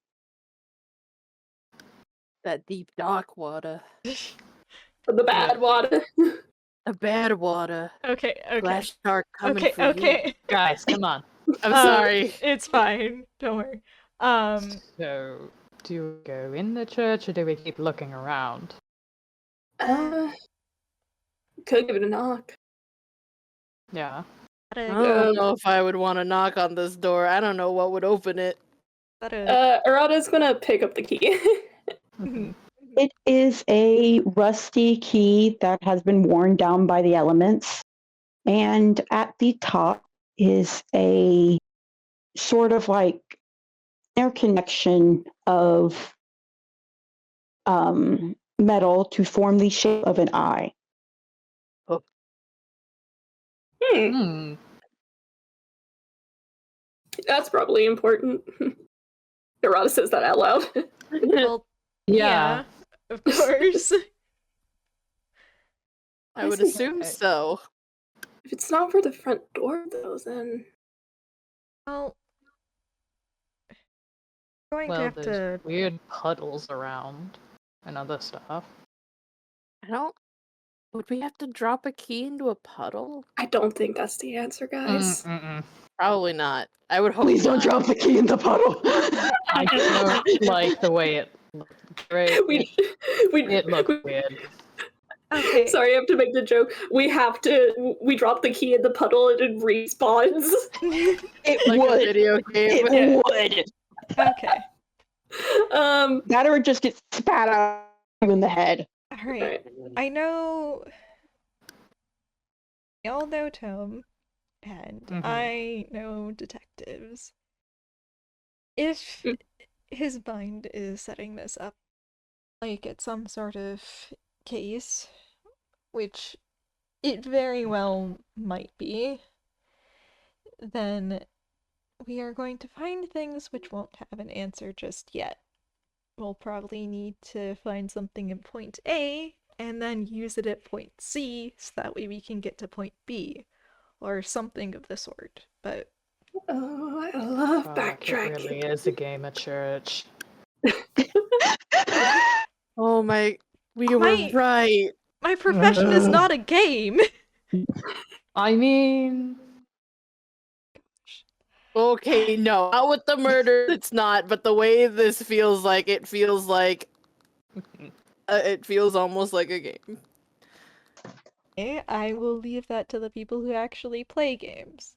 That deep dark water. The bad water. The bad water. Okay. Glass shark coming Okay. for you. Okay. Guys, come on. I'm sorry. It's fine. Don't worry. So, do we go in the church or do we keep looking around? Could give it a knock. Yeah. I don't know if I would want to knock on this door. I don't know what would open it. Arata's gonna pick up the key. It is a rusty key that has been worn down by the elements. And at the top is a sort of like interconnection of metal to form the shape of an eye. That's probably important. Arata says that out loud. Well, yeah, of course. I would assume so. If it's not for the front door, though, then... Well, going to have to... there's weird puddles around and other stuff. Would we have to drop a key into a puddle? I don't think that's the answer, guys. Probably not. I would hope Please don't not. drop the key in the puddle. I don't like the way it Right. It looks we weird. Okay. Sorry, I have to make the joke. We drop the key in the puddle and it respawns. It Like a would. video game. It Yeah. would. Okay. That or it just gets spat out in the head. All right. Right. I know. Y'all know Tome, and Mhm. I know detectives. If Mm. his mind is setting this up, like it's some sort of case, which it very well might be, then we are going to find things which won't have an answer just yet. We'll probably need to find something in point A and then use it at point C so that way we can get to point B or something of the sort. But Oh, I love Fuck, backtracking. it really is a game at church. Oh my, we were My- right. my profession is not a game. I mean, Okay, no, not with the murder. It's not, but the way this feels like it feels almost like a game. Okay, I will leave that to the people who actually play games.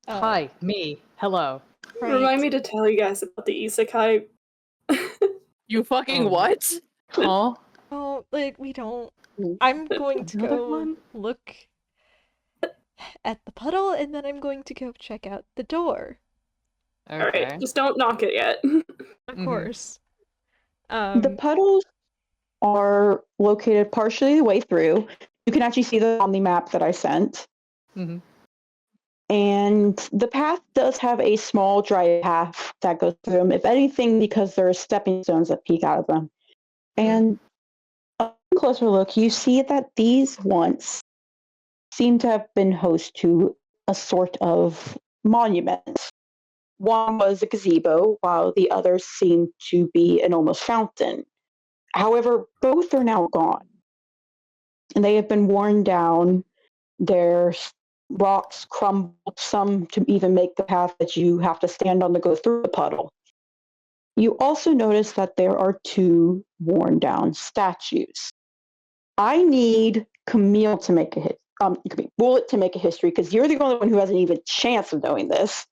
hi, me, hello. Right. Remind me to tell you guys about the isekai. You fucking Oh. what? Huh? Oh, like, we don't. I'm going to Another go one? look at the puddle and then I'm going to go check out the door. Okay. Alright, just don't knock it yet. Of Mhm. course. The puddles are located partially the way through. You can actually see them on the map that I sent. Mhm. And the path does have a small dry path that goes through them, if anything, because there are stepping stones that peek out of them. And a closer look, you see that these once seem to have been host to a sort of monument. One was a gazebo, while the other seemed to be an almost fountain. However, both are now gone. And they have been worn down. Their rocks crumbled, some to even make the path that you have to stand on to go through the puddle. You also notice that there are two worn down statues. I need Camille to make a Bullet to make a history, because you're the only one who has an even chance of knowing this.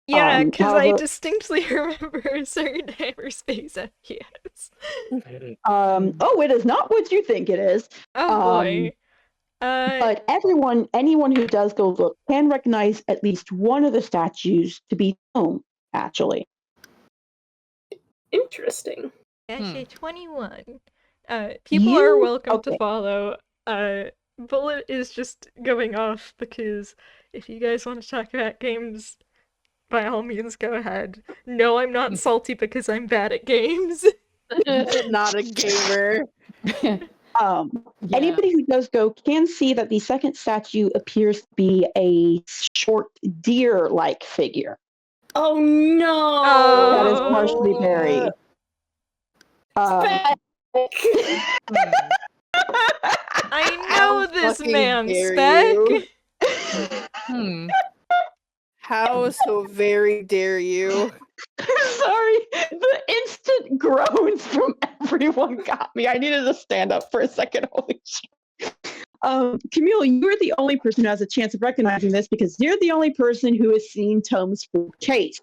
Yeah, because I however- distinctly remember a certain hyperspace FPS. It is not what you think it is. Oh boy. But anyone who does go look can recognize at least one of the statues to be Tome, actually. Interesting. Actually, 21. People are welcome to okay. follow. Bullet is just going off because if you guys want to talk about games, by all means, go ahead. No, I'm not salty because I'm bad at games. Not a gamer. Yeah. Anybody who does go can see that the second statue appears to be a short deer-like figure Oh no! that is partially buried. I know How this fucking man, dare Spec. you. Hmm. How so very dare you? Sorry, the instant groans from everyone got me. I needed to stand up for a second. Holy shit. Camille, you're the only person who has a chance of recognizing this because you're the only person who has seen Tome's full case.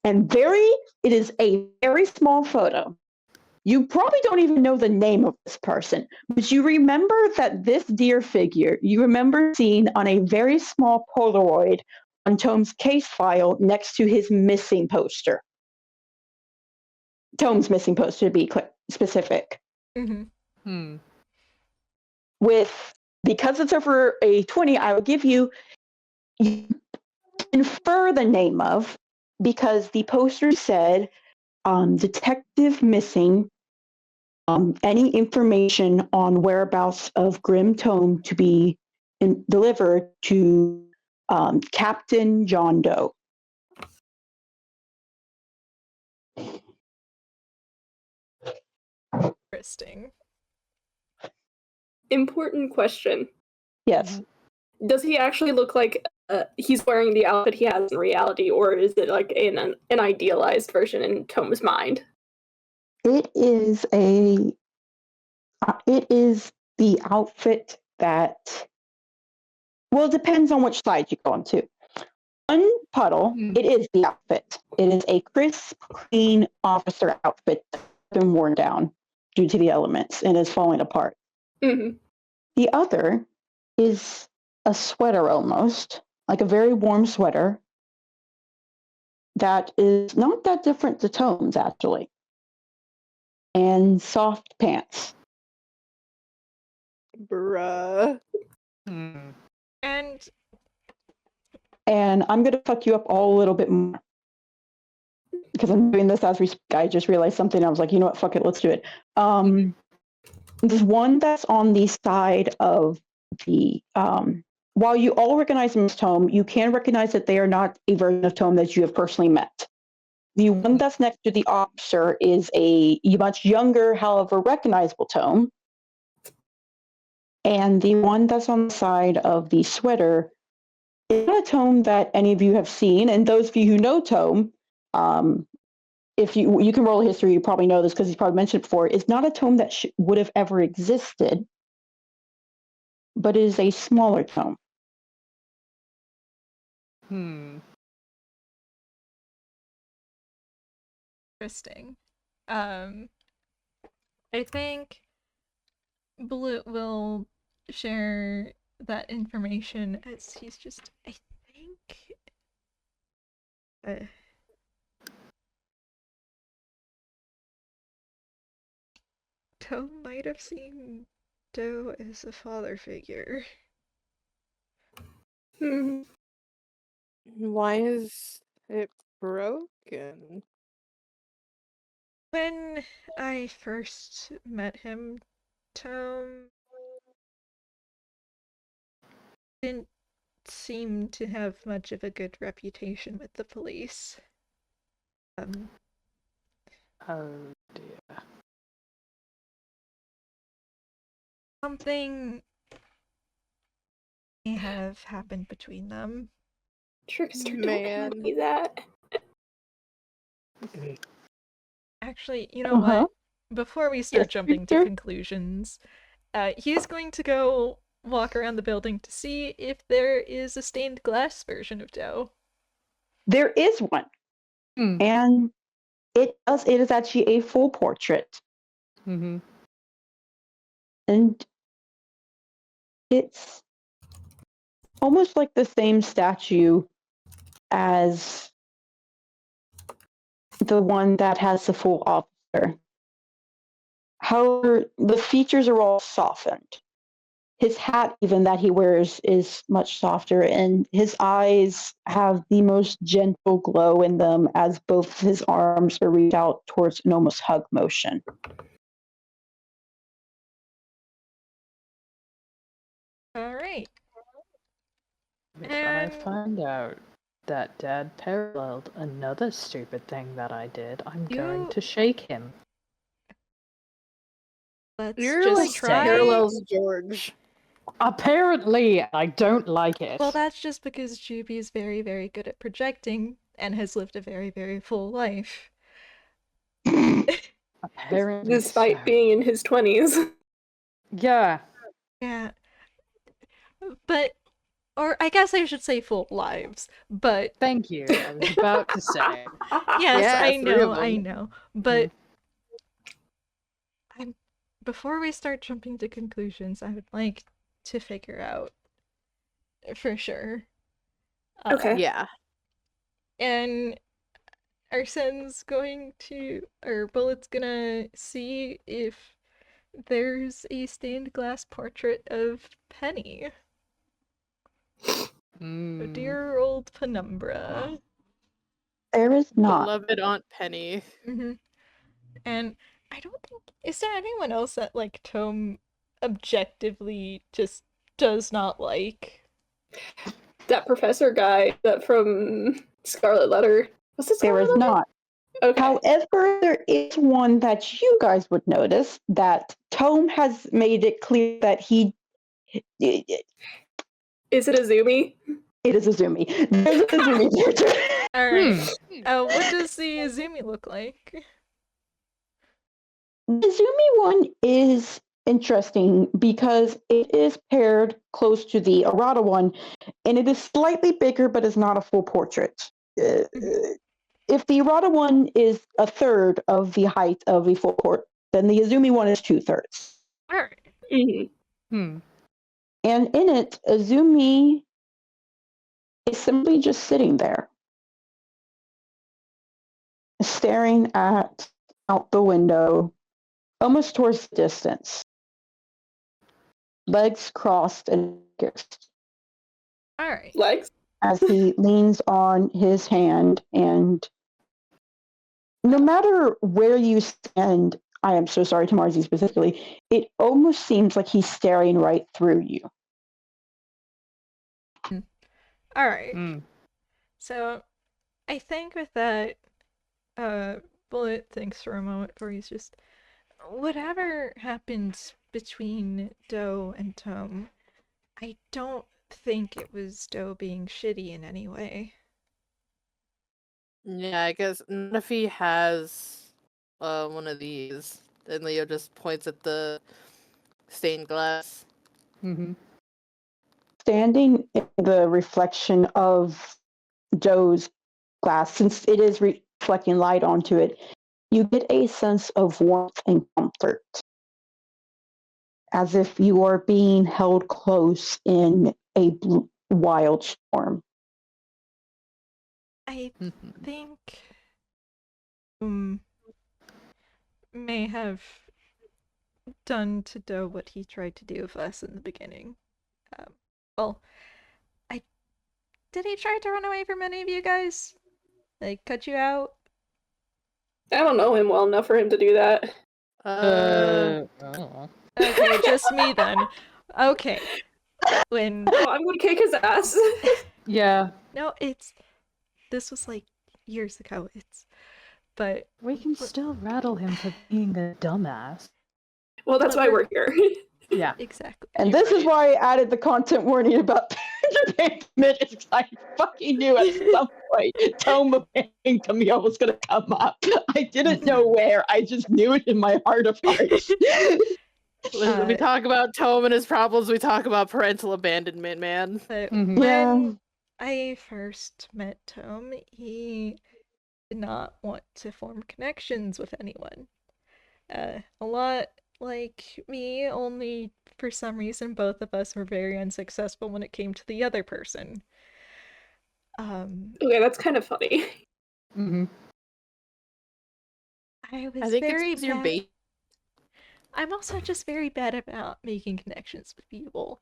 And it is a very small photo. You probably don't even know the name of this person, but you remember that this deer figure, you remember seeing on a very small Polaroid on Tome's case file next to his missing poster. Tome's missing poster, to be specific. Mm-hmm. Because it's over a 20, I will give you infer the name of, because the poster said, detective missing, any information on whereabouts of Grim Tome to be delivered to Captain John Doe. Interesting. Important question. Yes. Does he actually look like he's wearing the outfit he has in reality, or is it like an idealized version in Tome's mind? It is a. It is the outfit that. Well, it depends on which side you go onto. One puddle, it is the outfit. It is a crisp, clean officer outfit that's been worn down due to the elements and is falling apart. Mm-hmm. The other is a sweater almost, like a very warm sweater that is not that different to Tome's, actually. And soft pants. Bruh. And And I'm going to fuck you up all a little bit more. Because I'm doing this as we speak. I just realized something. I was like, you know what? Fuck it. Let's do it. There's one that's on the side of the. While you all recognize them as Tome, you can recognize that they are not a version of Tome that you have personally met. The one that's next to the officer is a much younger, however, recognizable Tome. And the one that's on the side of the sweater is not a Tome that any of you have seen. And those of you who know Tome, if you can roll a history, you probably know this because he's probably mentioned it before, is not a Tome that would have ever existed, but it is a smaller Tome. interesting. I think Blue will share that information as he's just, I think. Tome might have seen Doe as a father figure. Why is it broken? When I first met him, Tome didn't seem to have much of a good reputation with the police. Oh dear. Something may have happened between them. Trickster, don't Man. tell me that. Actually, you know what? Before we start Yes, jumping to sure. conclusions, he's going to go walk around the building to see if there is a stained glass version of Doe. There is one. And it is actually a full portrait. Mm-hmm. And it's almost like the same statue as the one that has the full officer. However, the features are all softened. His hat, even that he wears, is much softer, and his eyes have the most gentle glow in them as both his arms are reached out towards an almost hug motion. All right. If I find out that Dad paralleled another stupid thing that I did, I'm going to shake him. Let's You're just like try. parallels George. Apparently, I don't like it. Well, that's just because Juby is very, very good at projecting and has lived a very, very full life. Apparently, Despite so. being in his 20s. Yeah. Yeah. But, or I guess I should say full lives, but... Thank you, I was about to say. Yes, Yeah, I 3 of know, I them. know. But before we start jumping to conclusions, I would like to figure out for sure. Okay. Yeah. And Arsene's going to, or Bullet's gonna see if there's a stained glass portrait of Penny. Oh, dear old Penumbra. There is not. Beloved Aunt Penny. And I don't think, is there anyone else that, like, Tome objectively just does not like? That professor guy, that from Scarlet Letter. Was it There Scarlet is Letter? not. Okay. However, there is one that you guys would notice that Tome has made it clear that he. Is it a Zumi? It is a Zumi. There's a Zumi character. Alright. What does the Izumi look like? The Izumi one is interesting because it is paired close to the Arata one, and it is slightly bigger, but is not a full portrait. If the Arata one is a third of the height of the full portrait, then the Izumi one is 2/3. All right. Mm-hmm. And in it, Izumi is simply just sitting there, staring out the window, almost towards the distance, legs crossed and kissed, All right. Legs? as he leans on his hand. And no matter where you stand, I am so sorry to Marzi specifically, it almost seems like he's staring right through you. All right. Mm. So, I think with that, Bullet thinks for a moment before he's just, whatever happens between Doe and Tome, I don't think it was Doe being shitty in any way. Yeah, I guess not if he has one of these. And Leo just points at the stained glass. Mm-hmm. Standing in the reflection of Doe's glass, since it is reflecting light onto it, you get a sense of warmth and comfort, as if you are being held close in a wild storm. I think may have done to Doe what he tried to do with us in the beginning. Well, did he try to run away from any of you guys? Like, cut you out? I don't know him well enough for him to do that. I don't know. Okay, just me then. Okay. When Oh, I'm gonna kick his ass. Yeah, no, this was like years ago. But we can still rattle him for being a dumbass. Well, that's why we're here. Yeah. exactly. And You're this is right. why I added the content warning about abandonment, because I fucking knew at some point Tome abandoned Camille was going to come up. I didn't know where, I just knew it in my heart of hearts. Listen, we talk about Tome and his problems, we talk about parental abandonment, man. But Mhm. when I first met Tome, he did not want to form connections with anyone. A lot like me, only for some reason both of us were very unsuccessful when it came to the other person. Okay, that's kind of funny. Mm-hmm. I was I think very it's your bad. bait. I'm also just very bad about making connections with people.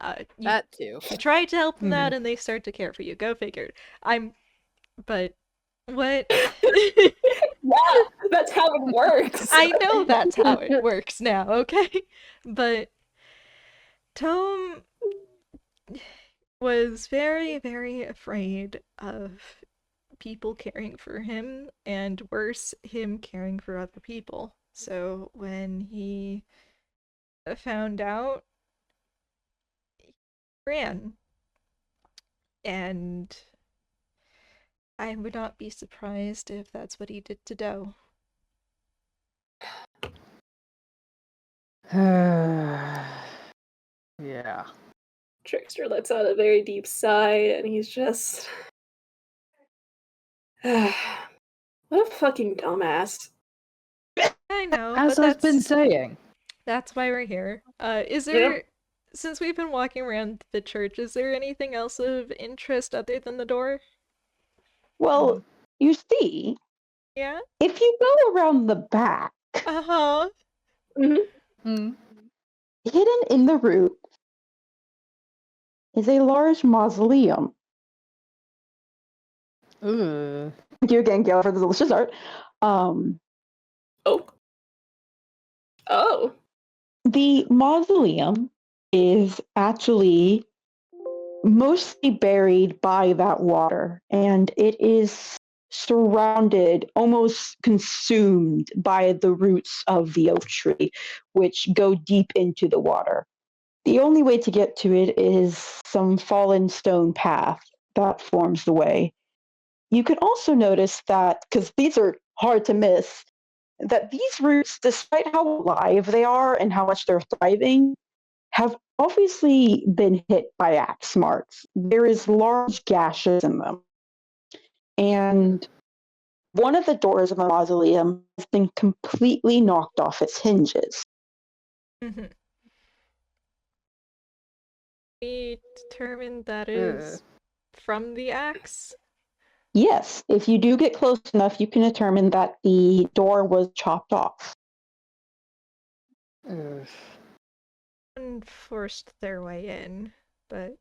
You That too. try to help them out Mhm. and they start to care for you. Go figure. But what? Yeah, that's how it works. I know that's how it works now, okay? But Tome was very, very afraid of people caring for him, and worse, him caring for other people. So when he found out, he ran. And I would not be surprised if that's what he did to Doe. Yeah. Trickster lets out a very deep sigh, and he's just... What a fucking dumbass. I know, As but I've been saying. that's why we're here. Is there, since we've been walking around the church, is there anything else of interest other than the door? Well, you see, Yeah? if you go around the back, Uh-huh. Mm. hidden in the root is a large mausoleum. Ooh. Thank you again, Gail, for the delicious art. Oh. The mausoleum is actually mostly buried by that water, and it is surrounded, almost consumed by the roots of the oak tree, which go deep into the water. The only way to get to it is some fallen stone path that forms the way. You can also notice that, because these are hard to miss, that these roots, despite how alive they are and how much they're thriving, have obviously been hit by axe marks. There is large gashes in them. And one of the doors of the mausoleum has been completely knocked off its hinges. Mm-hmm. We determined that is from the axe. Yes, if you do get close enough, you can determine that the door was chopped off. And forced their way in, but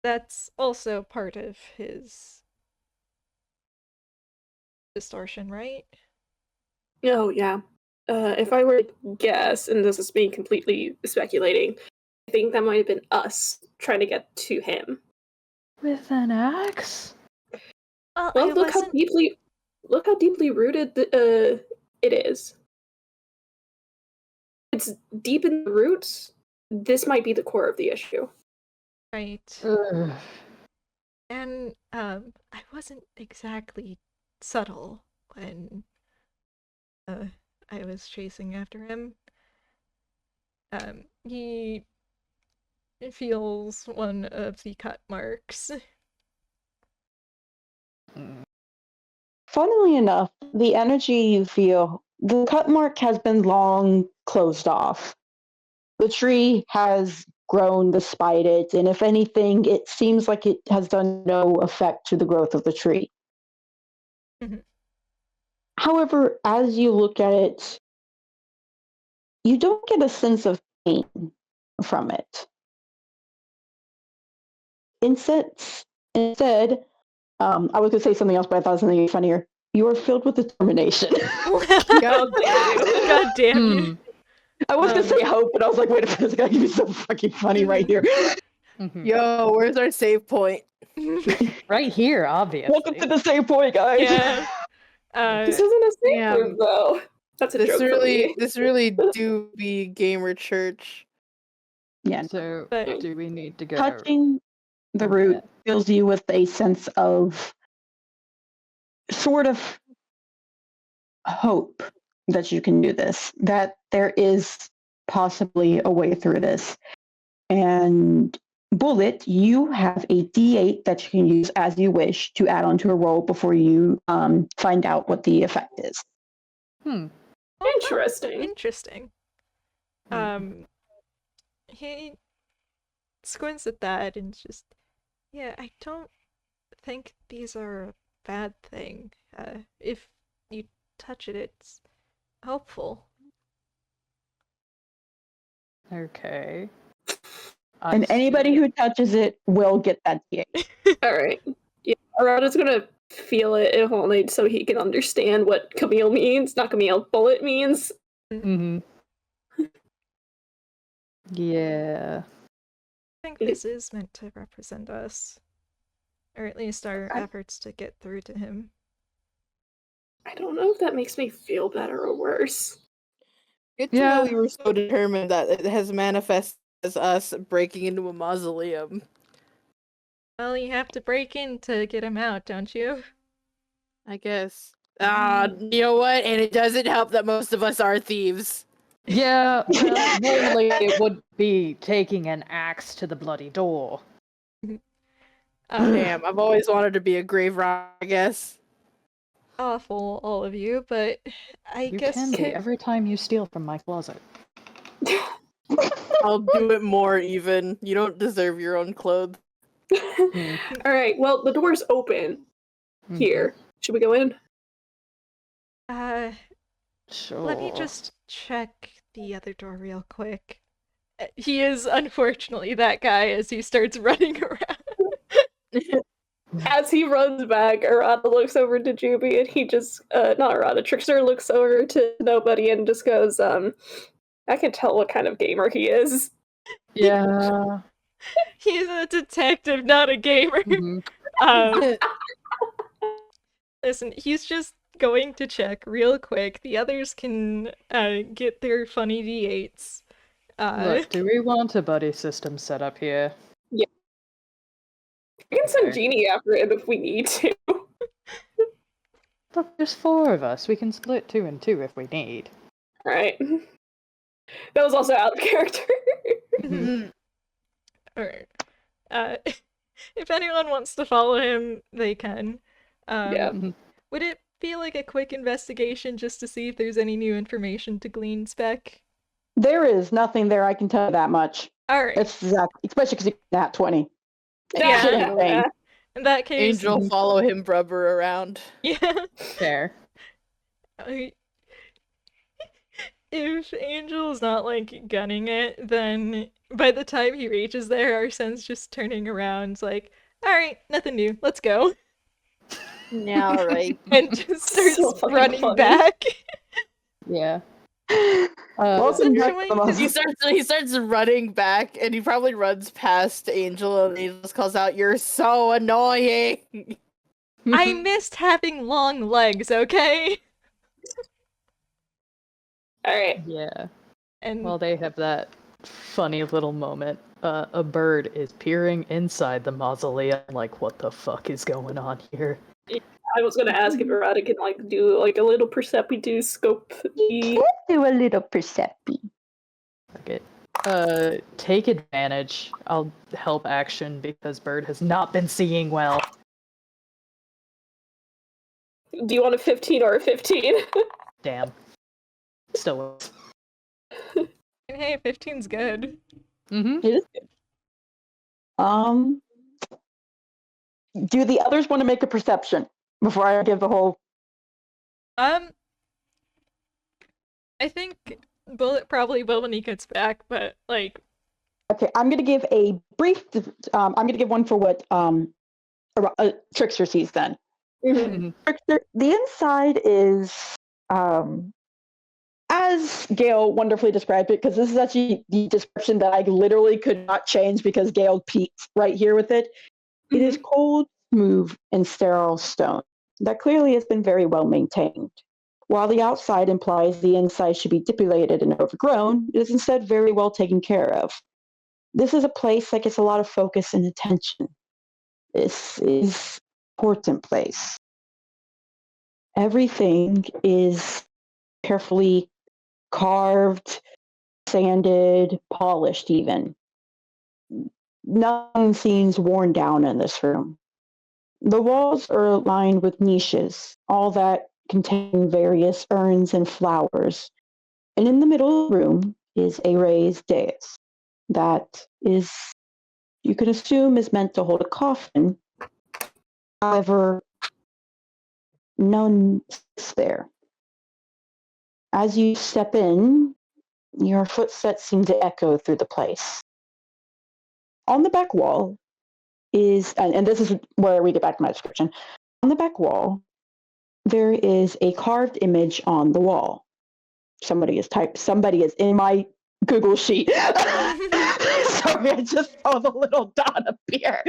that's also part of his distortion, right? Oh, yeah. If I were to guess, and this is me completely speculating, I think that might have been us trying to get to him. With an axe? Well, look how deeply rooted it is. It's deep in the roots. This might be the core of the issue. Right. Ugh. And I wasn't exactly subtle when I was chasing after him. He feels one of the cut marks. Funnily enough, the energy you feel, the cut mark has been long closed off. The tree has grown despite it, and if anything, it seems like it has done no effect to the growth of the tree. Mhm. However, as you look at it, you don't get a sense of pain from it. Instead, I was going to say something else, but I thought something funnier. You are filled with determination. God damn you. I was going to say hope, but I was like, wait a minute, it's going to be so fucking funny right here. Yo, where's our save point? Right here, obviously. Welcome to the same point, guys. Yeah. This isn't a safe damn. room, though. That's a joke for me. This really do be gamer church. Yeah. So, But- do we need to go? Touching the root fills you with a sense of sort of hope that you can do this, that there is possibly a way through this. And Bullet, you have a D8 that you can use as you wish to add onto a roll before you find out what the effect is. Interesting. Interesting. He squints at that and just, yeah, I don't think these are a bad thing. If you touch it, it's helpful. Okay. And anybody who touches it will get that D8. All right. Yeah, Arata's gonna feel it, if only so he can understand what Camille means. Not Camille, Bullet means. Mm-hmm. Yeah. I think this is meant to represent us. Or at least our efforts to get through to him. I don't know if that makes me feel better or worse. Good to know we were so determined that it has manifested as us breaking into a mausoleum. Well, you have to break in to get him out, don't you? I guess. You know what? And it doesn't help that most of us are thieves. Yeah, well, normally it would be taking an axe to the bloody door. Damn, I've always wanted to be a grave robber, I guess. Awful, all of you, but I You guess... can be every time you steal from my closet. I'll do it more even. You don't deserve your own clothes. Alright, well, the door's open here. Should we go in? Sure. Let me just check the other door real quick. He is unfortunately that guy as he starts running around. As he runs back, Arata looks over to Juby and he just, not Arata, Trickster looks over to Nobody and just goes, I can tell what kind of gamer he is. Yeah. He's a detective, not a gamer. Listen, he's just going to check real quick. The others can get their funny D8s. Look, do we want a buddy system set up here? Yeah. We can send Genie after him if we need to. Look, there's 4 of us. We can split 2 and 2 if we need. Right. That was also out of character. Alright. If anyone wants to follow him, they can. Yeah. Would it be like a quick investigation just to see if there's any new information to glean, Spec? There is nothing there, I can tell you that much. Alright. It's exactly, especially because you nat 20. Yeah. Shit ain't thing. In that case... Angel follow him brubber around. Yeah. Fair. If Angel's not, like, gunning it, then by the time he reaches there, Arsene's just turning around, like, alright, nothing new, let's go. Yeah, alright. And just starts So fucking running funny. back. Yeah. Welcome back to the He starts running back, and he probably runs past Angel, and he just calls out, "You're so annoying!" I missed having long legs, okay? Alright. Yeah. And Well, they have that funny little moment. A bird is peering inside the mausoleum, like, what the fuck is going on here? I was gonna ask if Arata can like do like a little percepi scope the do a little percepti. Okay. Take advantage. I'll help action because Bird has not been seeing well. Do you want a 15 or a 15? Damn. Still. hey, 15's good. Mm-hmm. It is good. Do the others want to make a perception before I give the whole? I think Bullet probably will when he gets back, but like. Okay, I'm gonna give a brief. I'm gonna give one for what Trickster sees then. Mm-hmm. Trickster, the inside is as Gail wonderfully described it, because this is actually the description that I literally could not change because Gail peaked right here with it. It is cold, smooth, and sterile stone that clearly has been very well maintained. While the outside implies the inside should be depopulated and overgrown, it is instead very well taken care of. This is a place that gets a lot of focus and attention. This is an important place. Everything is carefully carved, sanded, polished even. Nothing seems worn down in this room. The walls are lined with niches, all that contain various urns and flowers. And in the middle of the room is a raised dais that is, you can assume, is meant to hold a coffin. However, none sits there. As you step in, your footsteps seem to echo through the place. On the back wall is, and this is where we get back to my description. On the back wall, there is a carved image on the wall. Somebody is in my Google sheet. Sorry, I just saw the little dot appear.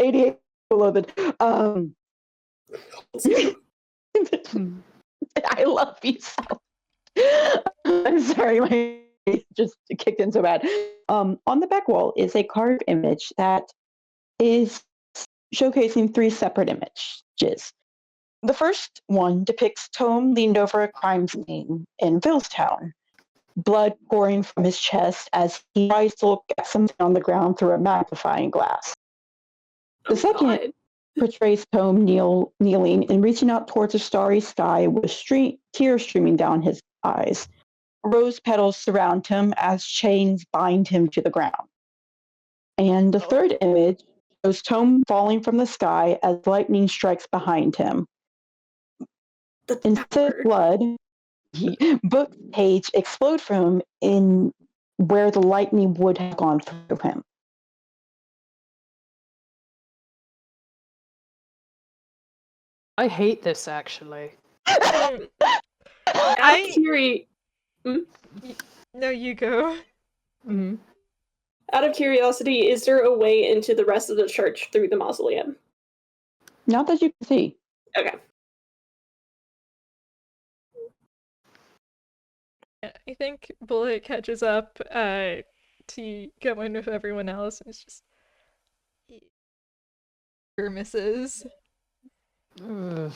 88 beloved. I love you so. I'm sorry, my just kicked in so bad. On the back wall is a carved image that is showcasing 3 separate images. The first one depicts Tome leaned over a crime scene in Villestown, blood pouring from his chest as he tries to look at something on the ground through a magnifying glass. The second portrays Tome kneeling and reaching out towards a starry sky with tears streaming down his eyes. Rose petals surround him as chains bind him to the ground. And the third image shows Tome falling from the sky as lightning strikes behind him. Instead of blood, book page explode from him in where the lightning would have gone through him. I hate this, actually. No, you go. Mm-hmm. Out of curiosity, is there a way into the rest of the church through the mausoleum? Not that you can see. Okay. I think Bullet catches up to go in with everyone else and it's just grimaces. Ugh.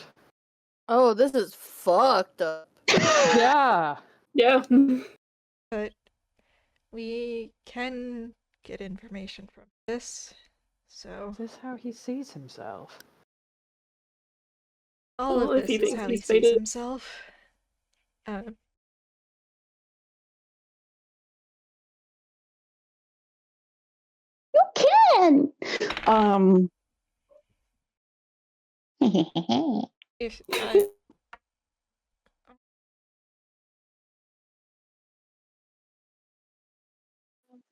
Oh, this is fucked up. Yeah. Yeah. But we can get information from this. So Is this how he sees himself? all Well, of if this he is thinks how he he's sees faded. himself. You can. If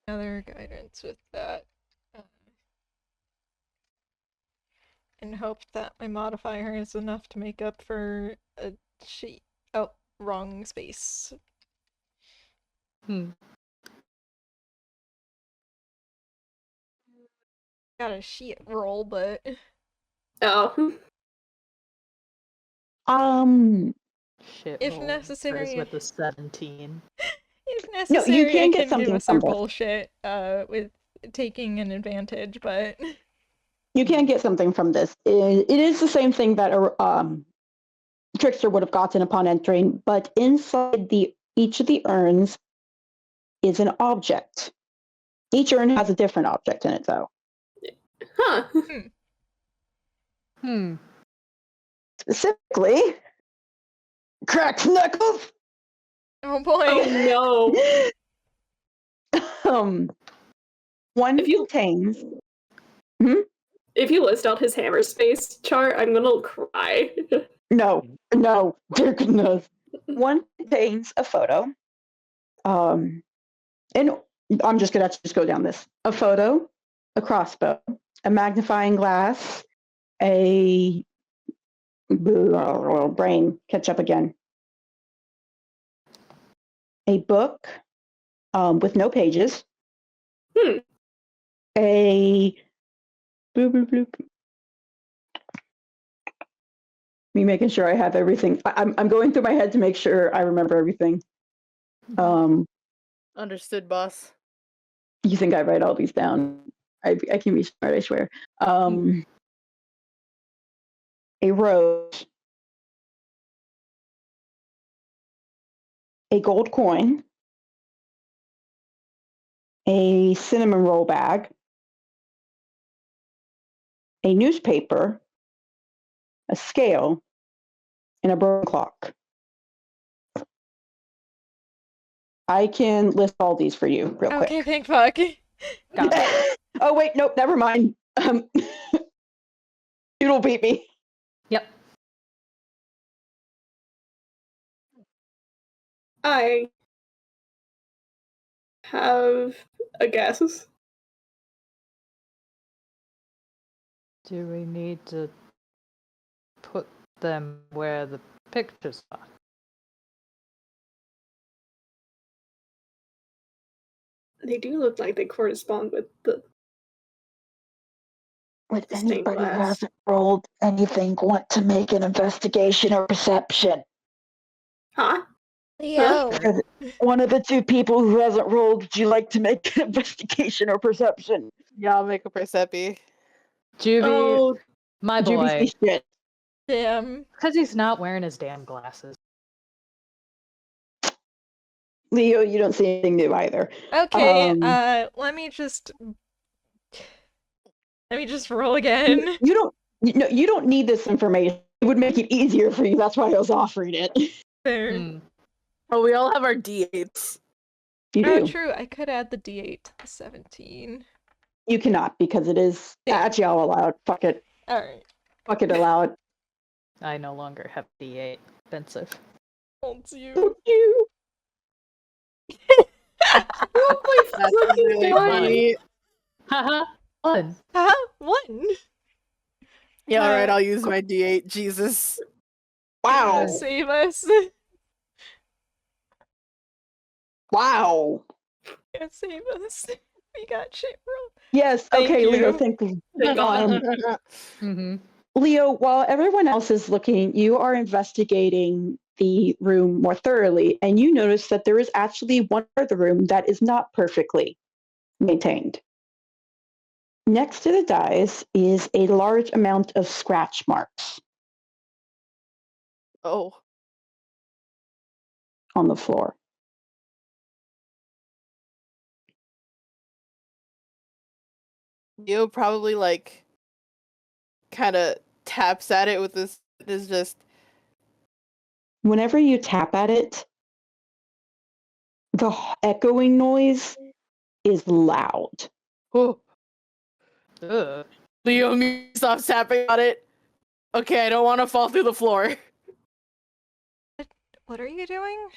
another guidance with that, and hope that my modifier is enough to make up for a sheet. Oh, wrong space. Hmm. Got a sheet roll, but Oh. Shit. if roll necessary, starts with the 17. if No, you necessary, can I get can something give us from our this. bullshit with taking an advantage, but You can get something from this. It is the same thing that Trickster would have gotten upon entering, but inside each of the urns is an object. Each urn has a different object in it, though. Huh. Hmm. Specifically, cracked knuckles. oh boy. Oh no. One If you- contains. If you list out his hammer space chart, I'm gonna cry. No, dear goodness. One contains a photo. And I'm just gonna just go down this. A photo, a crossbow, a magnifying glass, a brain catch up again. A book with no pages. A bloop, bloop, bloop. Me making sure I have everything. I'm going through my head to make sure I remember everything. Understood, boss. You think I write all these down? I can be smart, I swear. A rose, a gold coin, a cinnamon roll bag, a newspaper, a scale, and a broken clock. I can list all these for you real quick. Okay, thank fuck. Got it. Oh wait, nope, never mind. Doodle beat me. Yep. I have a guess. Do we need to put them where the pictures are? They do look like they correspond with the Would stained anybody who glass. hasn't rolled anything want to make an investigation or perception? Huh? Leo. One of the two people who hasn't rolled, would you like to make an investigation or perception? Yeah, I'll make a percepi. Juvie, Oh, my Juby boy, sees shit. Damn. because he's not wearing his damn glasses. Leo, you don't see anything new either. Okay, let me just roll again. You don't need this information. It would make it easier for you. That's why I was offering it. There. Hmm. Oh, we all have our D8s. You Oh, do. true. I could add the D8 to the 17. You cannot because it is. Yeah. Actually, I'll allow it. Fuck it. Alright. Fuck it, allow it. I no longer have D8. Offensive. Holds you. Fuck you. oh my That's fucking really God. funny. Haha. Fun. One. Yeah, alright, I'll use my D8. Jesus. Wow. Save us. Wow. Save us. We got shit rolled. Yes. Thank Okay, Leo. you. Thank you. Thank God. Mm-hmm. Leo, while everyone else is looking, you are investigating the room more thoroughly, and you notice that there is actually one part of the room that is not perfectly maintained. Next to the dice is a large amount of scratch marks. Oh. on the floor. Yo probably like kind of taps at it with this is just Whenever you tap at it, the echoing noise is loud. oh. Ugh. Leo stop tapping on it. Okay, I don't want to fall through the floor. What are you doing?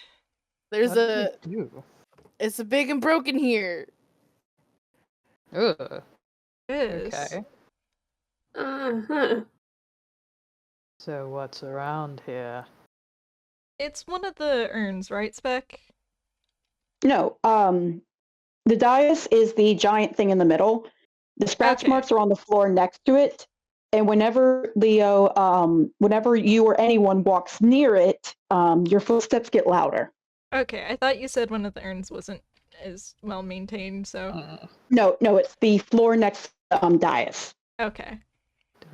There's What did I do? it's a big and broken here. Ugh. Is. Okay. Uh-huh. So what's around here? It's one of the urns, right, Spec? No, the dais is the giant thing in the middle. The scratch Okay. marks are on the floor next to it. And whenever whenever you or anyone walks near it, your footsteps get louder. Okay, I thought you said one of the urns wasn't as well maintained, so. No, it's the floor next to the dais. Okay.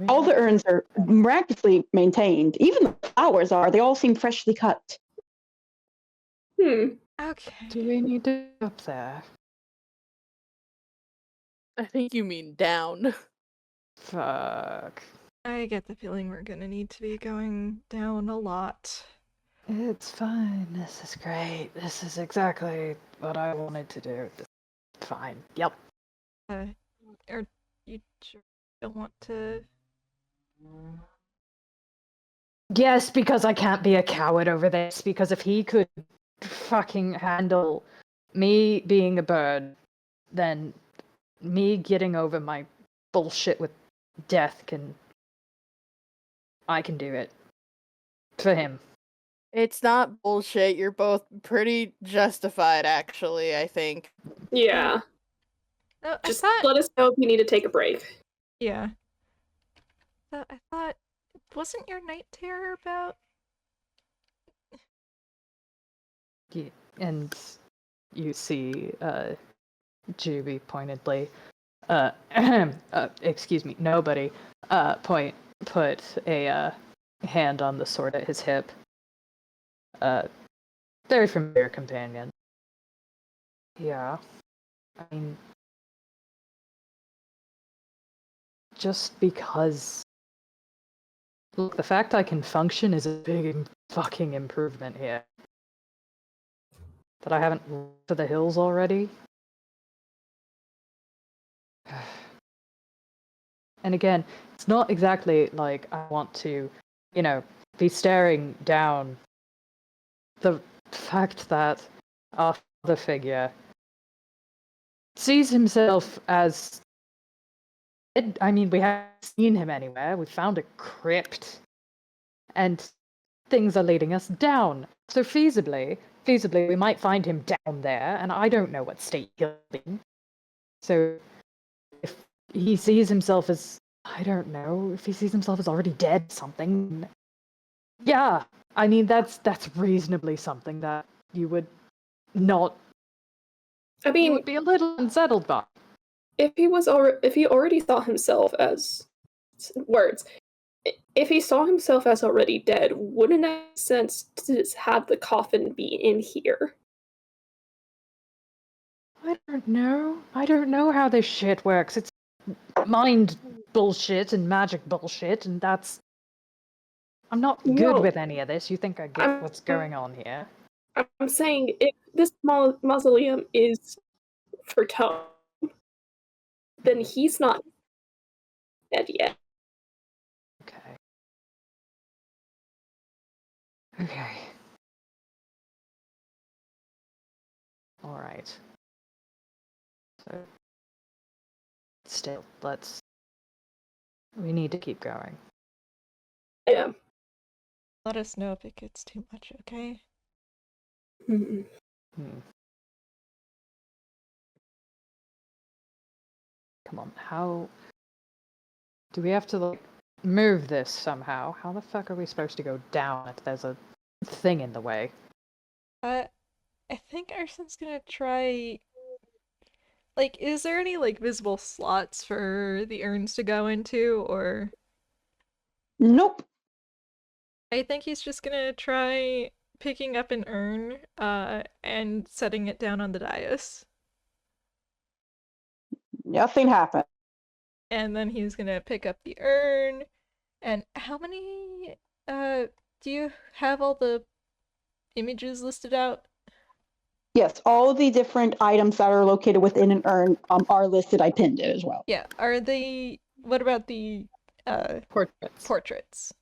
All the urns are miraculously maintained. Even the flowers are. They all seem freshly cut. Hmm. Okay. Do we need to go up there? I think you mean down. Fuck. I get the feeling we're gonna need to be going down a lot. It's fine. This is great. This is exactly what I wanted to do. Fine. Yep. Or you sure don't want to? Yes, because I can't be a coward over this, because if he could fucking handle me being a bird, then me getting over my bullshit with death I can do it. For him. It's not bullshit. You're both pretty justified, actually, I think. Yeah. No, Just I thought. let us know if you need to take a break. Yeah. I thought. Wasn't your night terror about? Yeah, and you see, Juby pointedly, excuse me, nobody, put a, hand on the sword at his hip. Very familiar companion. Yeah. I mean, just because... Look, the fact I can function is a big fucking improvement here. That I haven't looked to the hills already. And again, it's not exactly like I want to, be staring down. The fact that our father figure sees himself as... I mean, we haven't seen him anywhere. We found a crypt. And things are leading us down. So feasibly, we might find him down there, and I don't know what state he'll be in. So if he sees himself as... I don't know, if he sees himself as already dead or something... Yeah, I mean, that's reasonably something that you would not... I You mean, would be a little unsettled by. if he already saw himself as if he saw himself as already dead, wouldn't it make sense to just have the coffin be in here? I don't know how this shit works. It's mind bullshit and magic bullshit, and that's... I'm not good No. with any of this. You think I get what's going on here? I'm saying if this mausoleum is for Tome, then he's not dead yet. Okay. Alright. So... Still, we need to keep going. Yeah. Let us know if it gets too much, okay? Mm-hmm. Come on, how... Do we have to, move this somehow? How the fuck are we supposed to go down if there's a thing in the way? I think Arson's gonna try... is there any, visible slots for the urns to go into, or... Nope. I think he's just gonna try picking up an urn, and setting it down on the dais. Nothing happened. And then he's gonna pick up the urn. And how many, do you have all the images listed out? Yes, all the different items that are located within an urn are listed. I pinned it as well. Yeah, what about the, Portraits. portraits?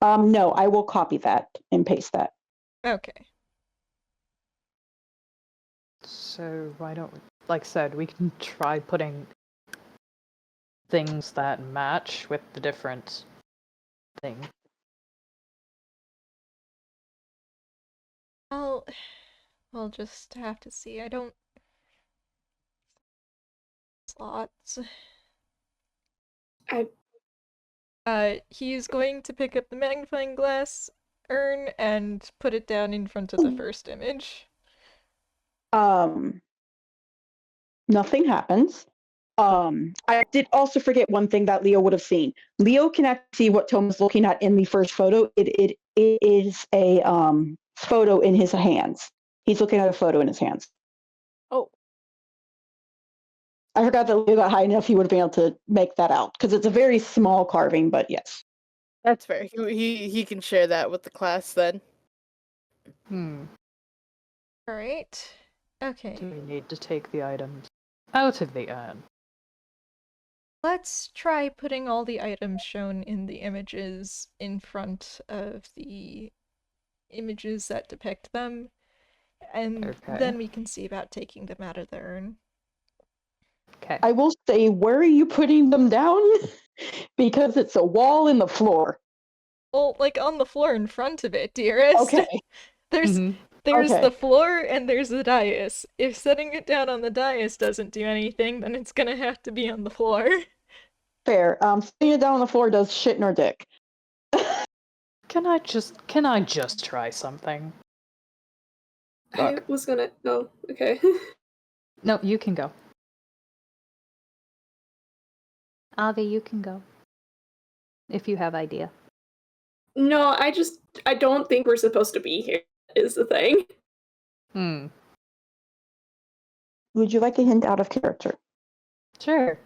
No, I will copy that and paste that. Okay. So why don't we, like I said, we can try putting things that match with the different thing. We'll just have to see. I don't... Slots. He's going to pick up the magnifying glass urn and put it down in front of the first image. Nothing happens. I did also forget one thing that Leo would have seen. Leo can actually see what Tome is looking at in the first photo. It is a photo in his hands. He's looking at a photo in his hands. Oh. I forgot that Leo got high enough he would have been able to make that out because it's a very small carving, but yes. That's fair. He can share that with the class then. Alright. Okay. Do we need to take the items out of the urn? Let's try putting all the items shown in the images in front of the images that depict them, and Okay. then we can see about taking them out of the urn. Okay. I will say, where are you putting them down? Because it's a wall in the floor. Well, like on the floor in front of it, dearest. Okay. There's Okay. the floor and there's the dais. If setting it down on the dais doesn't do anything, then it's gonna have to be on the floor. Fair. Sitting it down on the floor does shit nor dick. Can I just try something? I was gonna. Oh, okay. No, you can go. Avi, you can go. If you have idea. No, I don't think we're supposed to be here, is the thing. Would you like a hint out of character? Sure.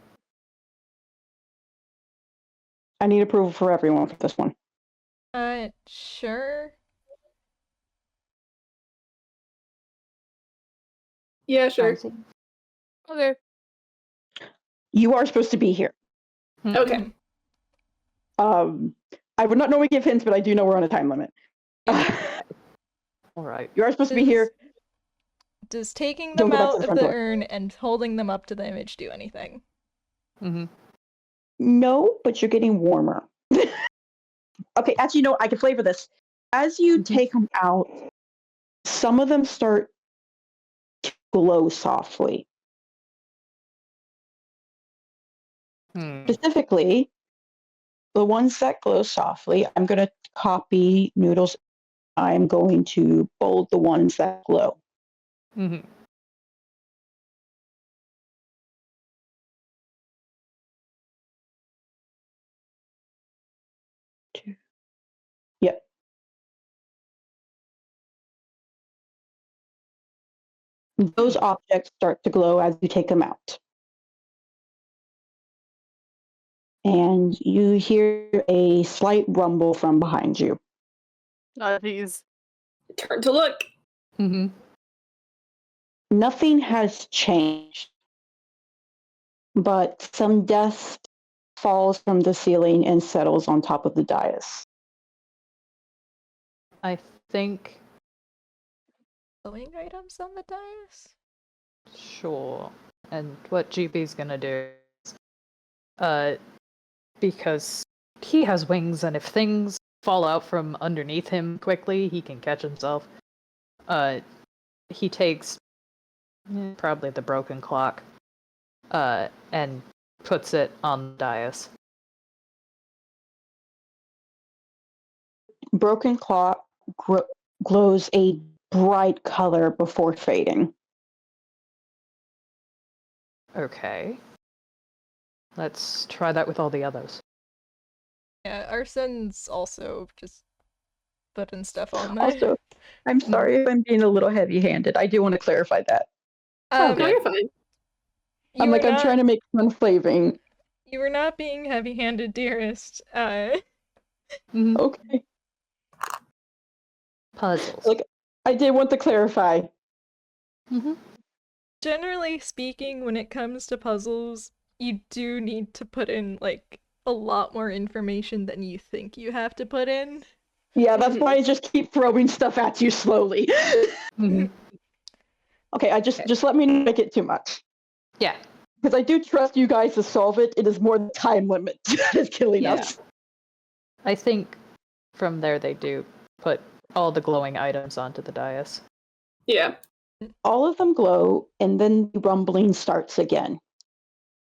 I need approval for everyone for this one. Sure. Yeah, sure. Okay. You are supposed to be here. Okay. I would not normally give hints, but I do know we're on a time limit. All right. You are supposed to be here. Does taking Don't them go back to out the of front the door. urn and holding them up to the image do anything? No, but you're getting warmer. Okay, actually, no, I can flavor this. As you take them out, some of them start to glow softly. Specifically, the ones that glow softly, I'm going to copy Noodles. I'm going to bold the ones that glow. Yep. Those objects start to glow as you take them out. And you hear a slight rumble from behind you. Oh, geez. Turn to look. Nothing has changed, but some dust falls from the ceiling and settles on top of the dais. I think. Glowing items on the dais? Sure. And what GB's gonna do is, because he has wings, and if things fall out from underneath him quickly, he can catch himself. He takes probably the broken clock, and puts it on the dais. Broken clock glows a bright color before fading. Okay. Let's try that with all the others. Yeah, Arsen's also just putting stuff on there. Also, I'm sorry if I'm being a little heavy-handed. I do want to clarify that. No, Um, you're fine. I'm like, I'm trying to make fun flaving. You were not being heavy-handed, dearest. Okay. Puzzles. Like, I did want to clarify. Generally speaking, when it comes to puzzles, you do need to put in, like, a lot more information than you think you have to put in. Yeah, that's why I just keep throwing stuff at you slowly. Okay, I just let me not make it too much. Yeah. Because I do trust you guys to solve it. It is more the time limit that is killing us. I think from there they do put all the glowing items onto the dais. Yeah. All of them glow, and then the rumbling starts again.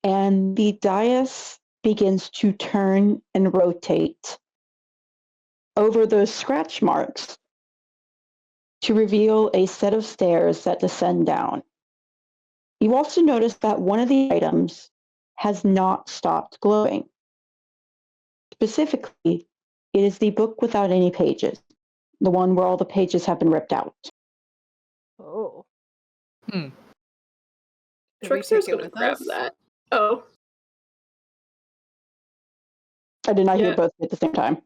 And the dais begins to turn and rotate over those scratch marks to reveal a set of stairs that descend down. You also notice that one of the items has not stopped glowing. Specifically, it is the book without any pages, the one where all the pages have been ripped out. Oh. Should we Trickster's take it gonna with grab us? that. Oh. I did not hear Yeah. both at the same time.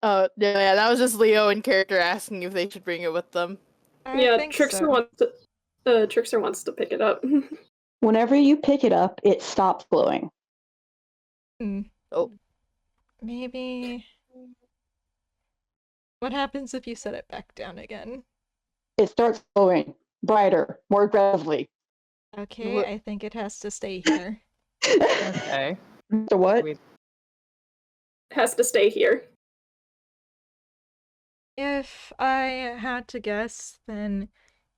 Oh, yeah, that was just Leo in character asking if they should bring it with them. Yeah, think Trickster so. wants to pick it up. Whenever you pick it up, it stops glowing. Oh. Maybe... What happens if you set it back down again? It starts glowing brighter, more aggressively. Okay, I think it has to stay here. Okay. So what? Has to stay here. If I had to guess, then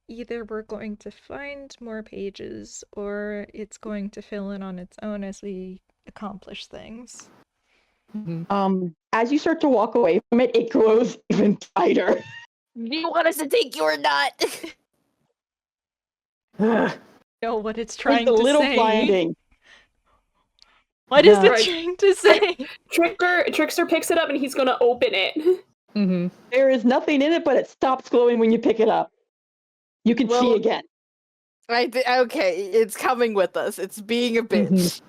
either we're going to find more pages, or it's going to fill in on its own as we accomplish things. As you start to walk away from it, it glows even brighter. Do you want us to take you or not? Know what it's trying It's a to little say. blinding. What is it Right. trying to say? Trickster picks it up and he's gonna open it. There is nothing in it, but it stops glowing when you pick it up. You can see again. Okay, it's coming with us. It's being a bitch.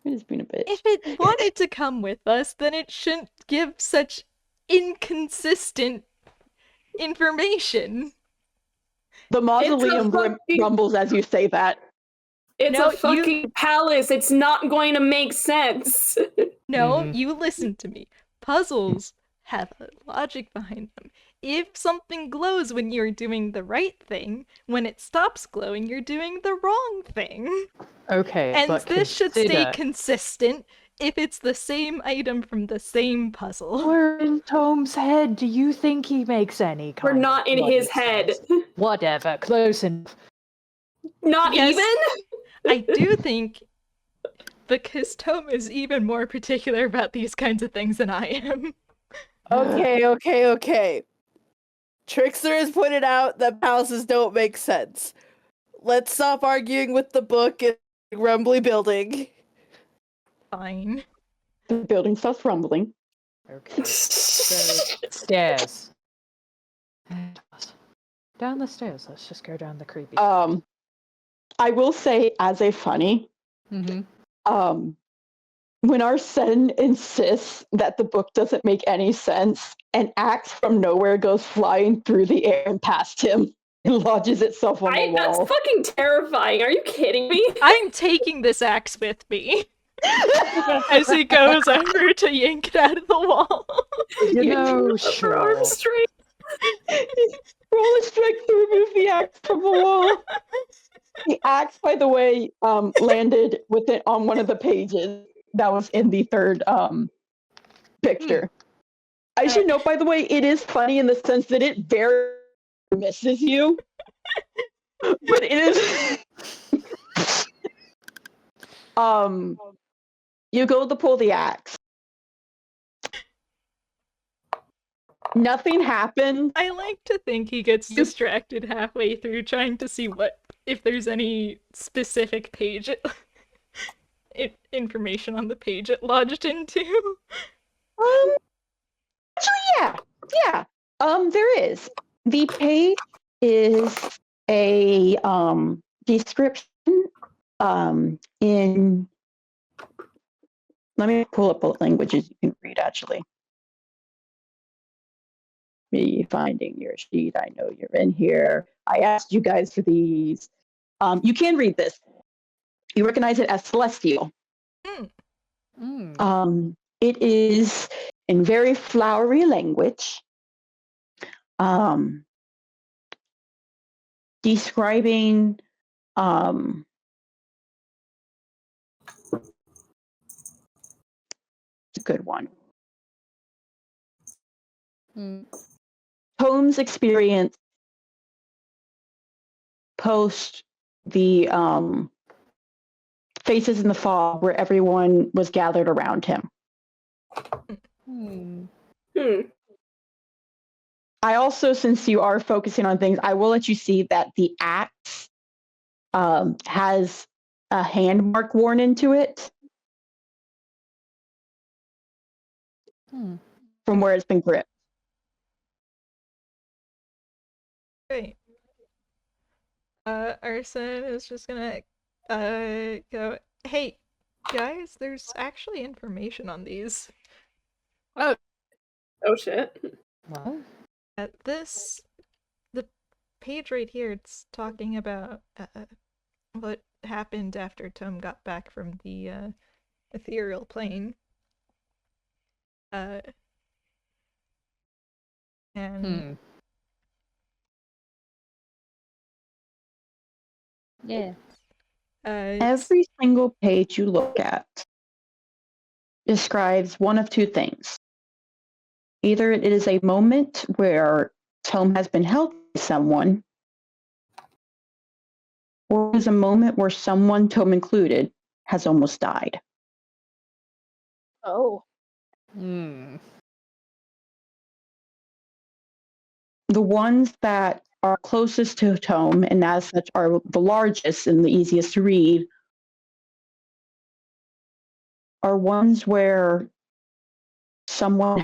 It is being a bitch. If it wanted to come with us, then it shouldn't give such inconsistent information. The mausoleum fucking- rumbles as you say that. It's No, a fucking palace. It's not going to make sense. No, you listen to me. Puzzles have a logic behind them. If something glows when you're doing the right thing, when it stops glowing, you're doing the wrong thing. Okay, And but this should stay consider- consistent if it's the same item from the same puzzle. We're in Tome's head. Do you think he makes any kind We're not of in his logic head. sense? Whatever, close enough. Not Yes. even? I do think, because Tome is even more particular about these kinds of things than I am. Okay. Trickster has pointed out that palaces don't make sense. Let's stop arguing with the book and the rumbly building. Fine. The building starts rumbling. Okay. So, stairs. Down the stairs. Let's just go down the creepy. I will say, as a funny, when Arsene insists that the book doesn't make any sense, an axe from nowhere goes flying through the air and past him and lodges itself on the That's wall. fucking terrifying. Are you kidding me? I'm taking this axe with me. As he goes over to yank it out of the wall. You know, Her sure. arm straight. Roll a strength to remove the axe from the wall. The axe, by the way, landed with it on one of the pages that was in the third picture. I should note, by the way, it is funny in the sense that it very misses you, but it is. You go to pull the axe. Nothing happened. I like to think he gets distracted halfway through trying to see if there's any specific page information on the page it lodged into. Actually, yeah. There is. The page is a description in. Let me pull up what languages you can read, actually. Me finding your sheet. I know you're in here. I asked you guys for these. You can read this. You recognize it as celestial. It is in very flowery language, describing it's a good one. Tome's experience post the Faces in the Fog, where everyone was gathered around him. I also, since you are focusing on things, I will let you see that the axe has a hand mark worn into it from where it's been gripped. Great. Arson is just gonna go, hey, guys, there's actually information on these. Oh shit. What? At the page right here, it's talking about what happened after Tome got back from the ethereal plane. And Yeah. Every single page you look at describes one of two things. Either it is a moment where Tome has been held by someone, or it is a moment where someone, Tome included, has almost died. Oh. The ones that are closest to Tome, and as such are the largest and the easiest to read, are ones where someone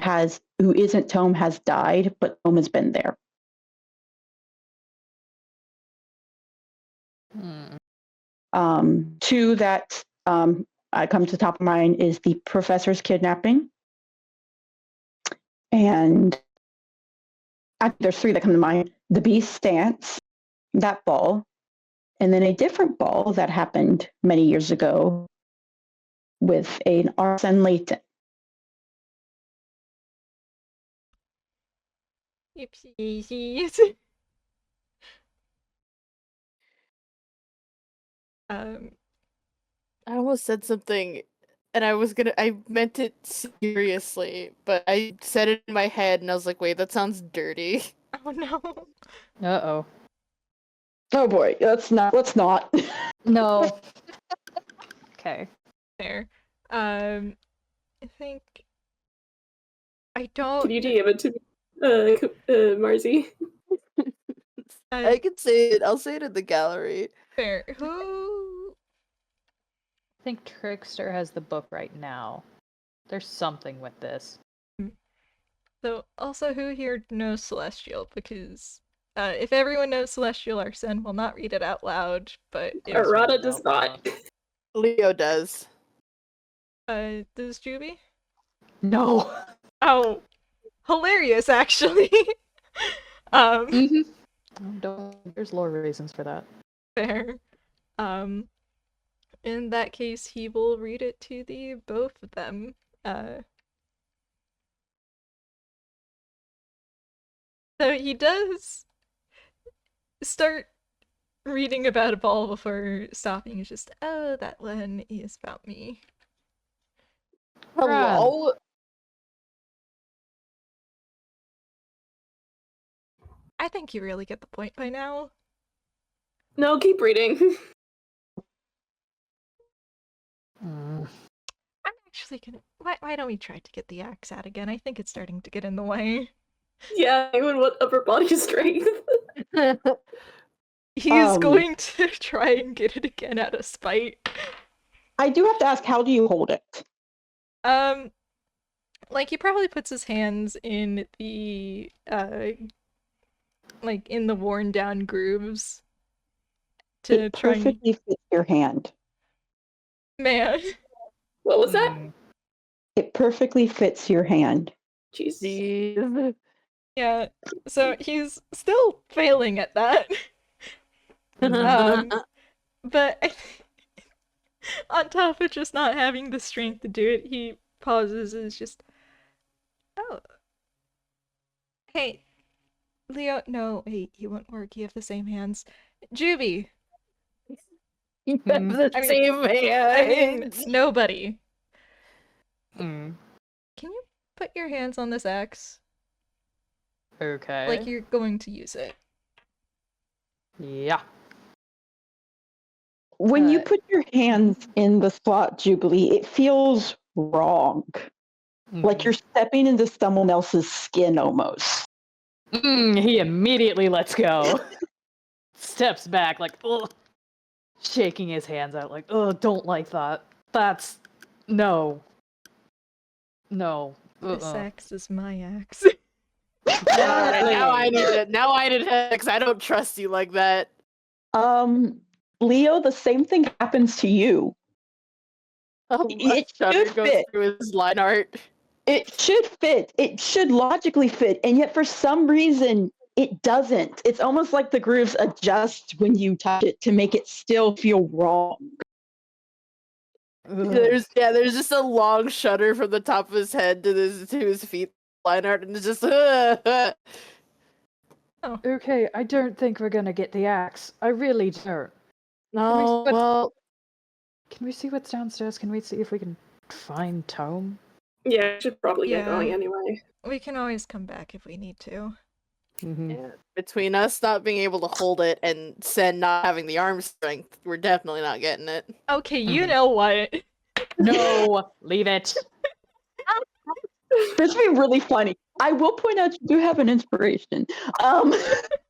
who isn't Tome has died, but Tome has been there. Two that come to the top of mind is the professor's kidnapping. And there's three that come to mind. The Beast's Dance, that ball, and then a different ball that happened many years ago with an Arsene Layton. Oopsies. I almost said something, and I meant it seriously, but I said it in my head, and I was like, wait, that sounds dirty. Oh no. Uh-oh. Oh boy, let's not. No. Okay. There. I think I don't. Can you DM it to Marzi? I can say it. I'll say it in the gallery. Fair. Who? I think Trickster has the book right now. There's something with this. So, also, who here knows Celestial? Because if everyone knows Celestial, Arsene will not read it out loud, but Arata does not. Leo does. Does Juby? No. Oh, hilarious, actually. There's lore reasons for that. Fair. In that case, he will read it to the both of them. So he does start reading about a ball before stopping. It's just, oh, that one is about me. Hello? I think you really get the point by now. No, keep reading. I'm actually gonna. Why don't we try to get the axe out again? I think it's starting to get in the way. Yeah, anyone want upper body strength? He's going to try and get it again out of spite. I do have to ask, how do you hold it? Like, he probably puts his hands in the, like, in the worn down grooves to It try and... perfectly fits your hand. Man. What was that? It perfectly fits your hand. Jeez. Jeez. Yeah, so he's still failing at that. But I on top of just not having the strength to do it, he pauses and is just, oh. Hey, Leo, no, he won't work. You have the same hands. Juby. You have the I mean- same I mean, hands. nobody. Mm. Can you put your hands on this axe? Okay. Like you're going to use it. Yeah. When you Uh, put your hands in the slot, Jubilee, it feels wrong. Like you're stepping into someone else's skin almost. He immediately lets go. Steps back, like, ugh. Shaking his hands out, like, ugh, don't like that. That's... No. No. This axe is my axe. Alright, now I need it. Now I need it, because I don't trust you like that. Leo, the same thing happens to you. It should goes fit. through his line art. It should fit. It should logically fit. And yet for some reason, it doesn't. It's almost like the grooves adjust when you touch it to make it still feel wrong. There's just a long shudder from the top of his head to his feet line art, and it's just Okay, I don't think we're gonna get the axe. I really don't. No, well, Can we see what's downstairs? Can we see if we can find Tome? Yeah, I should probably get Yeah. going anyway. We can always come back if we need to. yeah, between us not being able to hold it and Sen not having the arm strength, we're definitely not getting it. Okay, you know what? No, leave it. This would be really funny. I will point out you do have an inspiration. He's not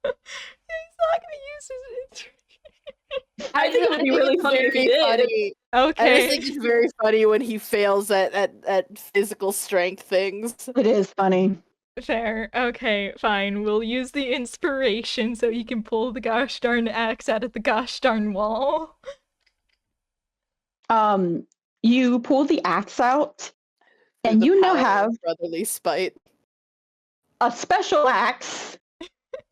gonna use his... I think it would be really funny if he did. Funny. I Okay. just think it's very funny when he fails at physical strength things. It is funny. Fair. Okay, fine. We'll use the inspiration so he can pull the gosh darn axe out of the gosh darn wall. You pull the axe out, and The you now power of have brotherly spite. a special axe.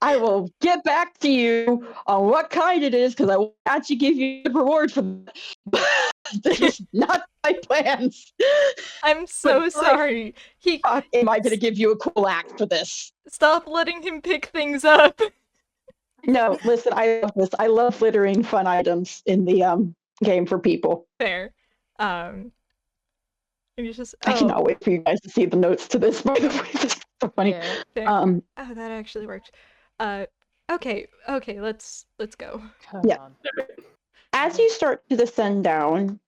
I will get back to you on what kind it is because I will actually give you a reward for that. This is not my plans. I'm so But, sorry. He Fuck, am I going to give you a cool axe for this? stop letting him pick things up. No, listen, I love this. I love littering fun items in the game for people. Fair. And he's just I cannot wait for you guys to see the notes to this. By the way, this is so funny. Yeah. fair. Um, Oh, that actually worked. Okay, let's go. Come Yeah. on. as you start to descend down,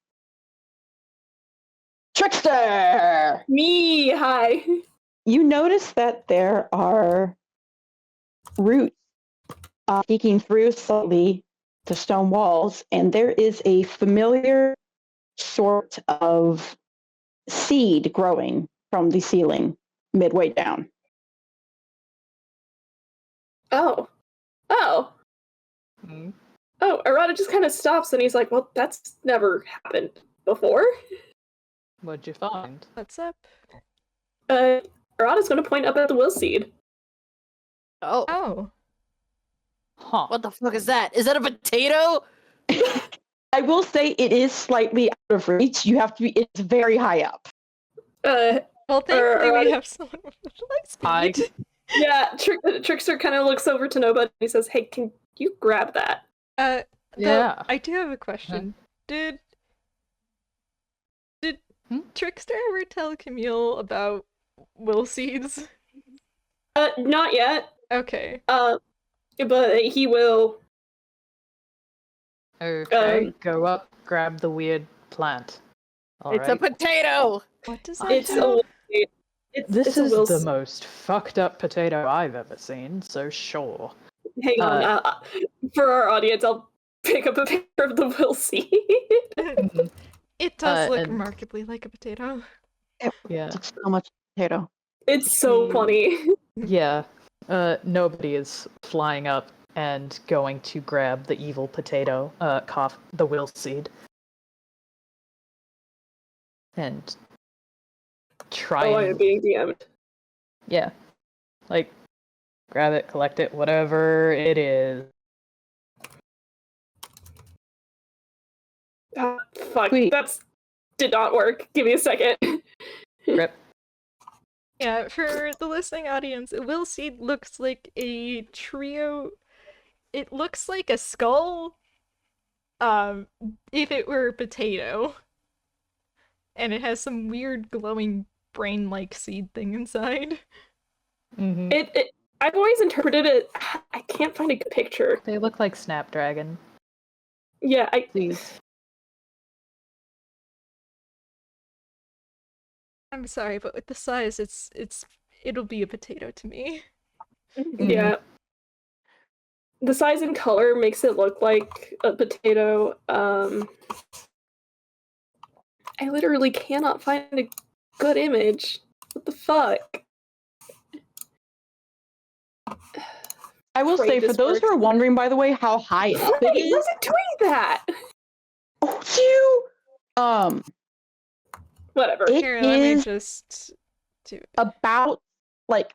Trickster, Me, hi. you notice that there are roots peeking through slightly the stone walls, and there is a familiar sort of seed growing from the ceiling midway down. Oh. Hmm? Oh, Arata just kind of stops and he's like, well, that's never happened before. What'd you find? What's up? Arata's going to point up at the will seed. Oh, Oh. Huh. what the fuck is that? Is that a potato? I will say it is slightly out of reach. You have to be, it's very high up. Uh, Well, thankfully we Arata- have someone with light I- speed. yeah, Trickster kind of looks over to Nobody and he says, hey, can you grab that? Though, Yeah. I do have a question. Did Hmm? Trickster ever tell Camille about will seeds? Not yet. Okay. But he will. Okay, go up, grab the weird plant. It's a potato! What does I that It's do? This it's a is will the seed. most fucked up potato I've ever seen, so sure. Hang on. For our audience, I'll pick up a picture of the will seed. It does look and- remarkably like a potato. Yeah. It's so much potato. It's so funny. Yeah. Nobody is flying up and going to grab the evil potato, the will seed. And try I and am being DM'd. yeah. Like grab it, collect it, whatever it is. Fuck, Sweet. that's did not work. Give me a second. Rip. Yeah, for the listening audience, Will Seed looks like a trio. It looks like a skull, if it were a potato. And it has some weird glowing brain-like seed thing inside. Mm-hmm. I've always interpreted it. I can't find a good picture. They look like Snapdragon. Yeah, Please. I'm sorry, but with the size, it'll be a potato to me. yeah. The size and color makes it look like a potato. I literally cannot find a good image. What the fuck? I will Pray say, for this those who works. are wondering, by the way, how high up it Why is. was it doing that? Oh, you. Whatever. It Here, let me is just do it. about like.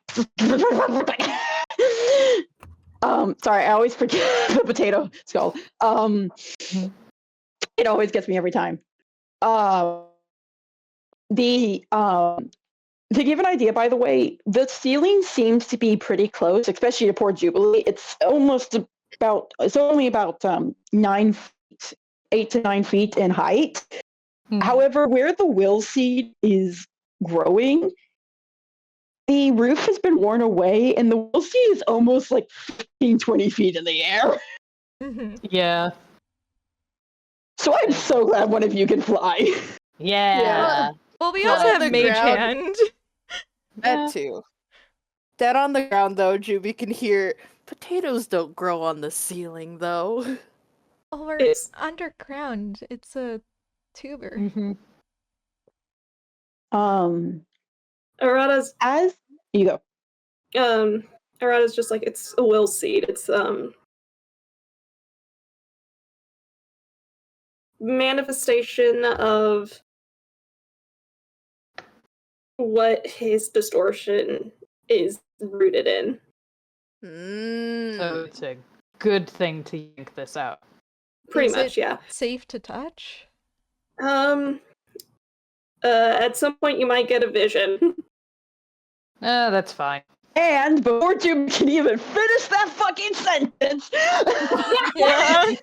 Sorry, I always forget the potato skull. It always gets me every time. To give an idea, by the way, the ceiling seems to be pretty close, especially to poor Jubilee. It's only about 9 feet, 8 to 9 feet in height. However, where the will seed is growing, the roof has been worn away, and the will seed is almost like 15, 20 feet in the air. Yeah. So I'm so glad one of you can fly. Yeah. Well, we Flat also on have the Mage ground. Hand. That too. Dead on the ground though, Juby can hear potatoes don't grow on the ceiling though. Or It's- underground. It's a tuber. Mm-hmm. Arata's As you go. Arata's just like, it's a will seed. It's manifestation of what his distortion is rooted in. So it's a good thing to yank this out. Pretty Is much, it yeah. safe to touch? At some point you might get a vision. That's fine. And before Jim can even finish that fucking sentence, Yeah.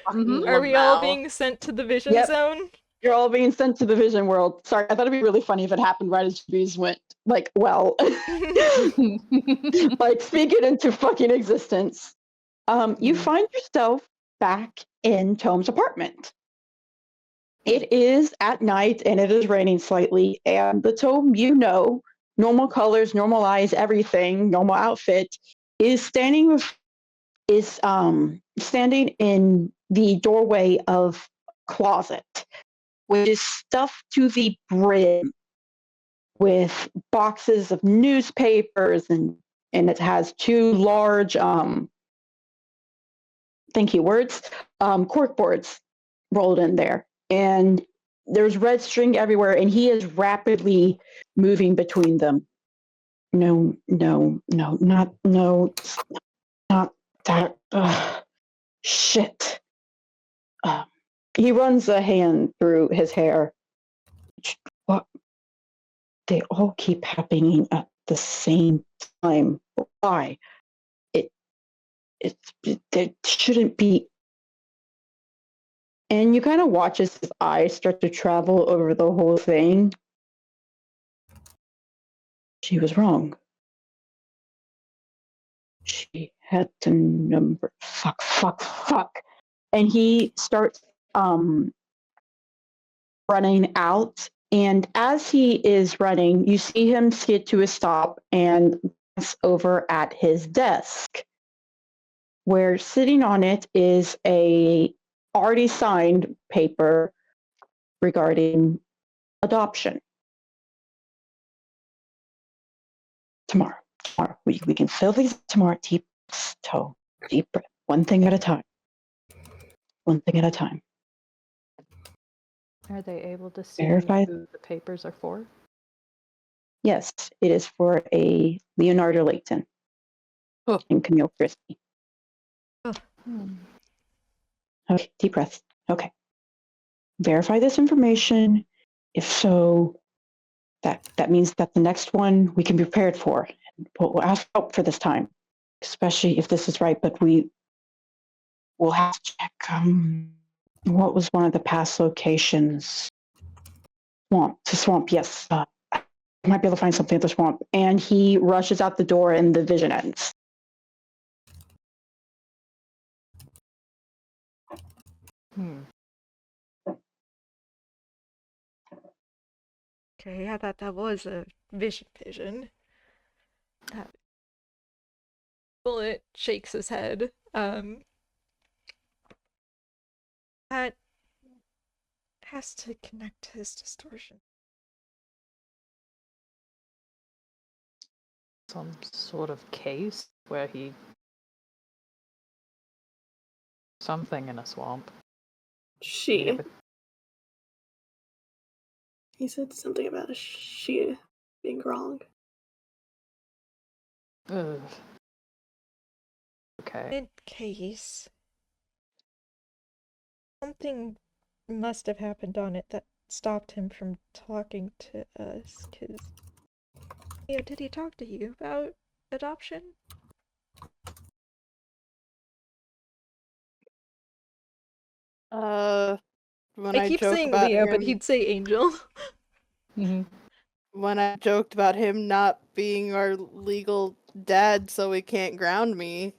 Mhm. Are we all Wow. being sent to the vision Yep. zone? you're all being sent to the vision world. Sorry, I thought it'd be really funny if it happened right as Bees went, like, well, like, speak it into fucking existence. You find yourself back in Tome's apartment. It is at night and it is raining slightly, and the Tome, normal colors, normal eyes, everything, normal outfit, is standing in the doorway of a closet, which is stuffed to the brim with boxes of newspapers, and it has two large cork boards rolled in there, and there's red string everywhere, and he is rapidly moving between them. No, not that. Shit. He runs a hand through his hair. What? They all keep happening at the same time. Why? It shouldn't be. And you kind of watch as his eyes start to travel over the whole thing. She was wrong. She had the number. Fuck. And he starts running out. And as he is running, you see him skid to a stop and glance over at his desk, where sitting on it is a already signed paper regarding adoption. Tomorrow. We can fill these tomorrow. Deep breath. One thing at a time. One thing at a time. Are they able to see Verify. who the papers are for? Yes, it is for a Leonardo Layton and Camille Christie. Okay, deep breath. Okay. Verify this information. If so, that means that the next one we can be prepared for. We'll ask help for this time, especially if this is right. But we'll have to check. What was one of the past locations? Swamp. Yes. I might be able to find something at the swamp. And he rushes out the door, and the vision ends. Okay, yeah, that was a vision. That Bullet shakes his head. That has to connect to his distortion. Some sort of case where he... Something in a swamp. He said something about a she being wrong. Ugh. Okay. In case, something must have happened on it that stopped him from talking to us, because... did he talk to you about adoption? When I I keep joke saying about Leo, him, but he'd say Angel. when I joked about him not being our legal dad, so he can't ground me.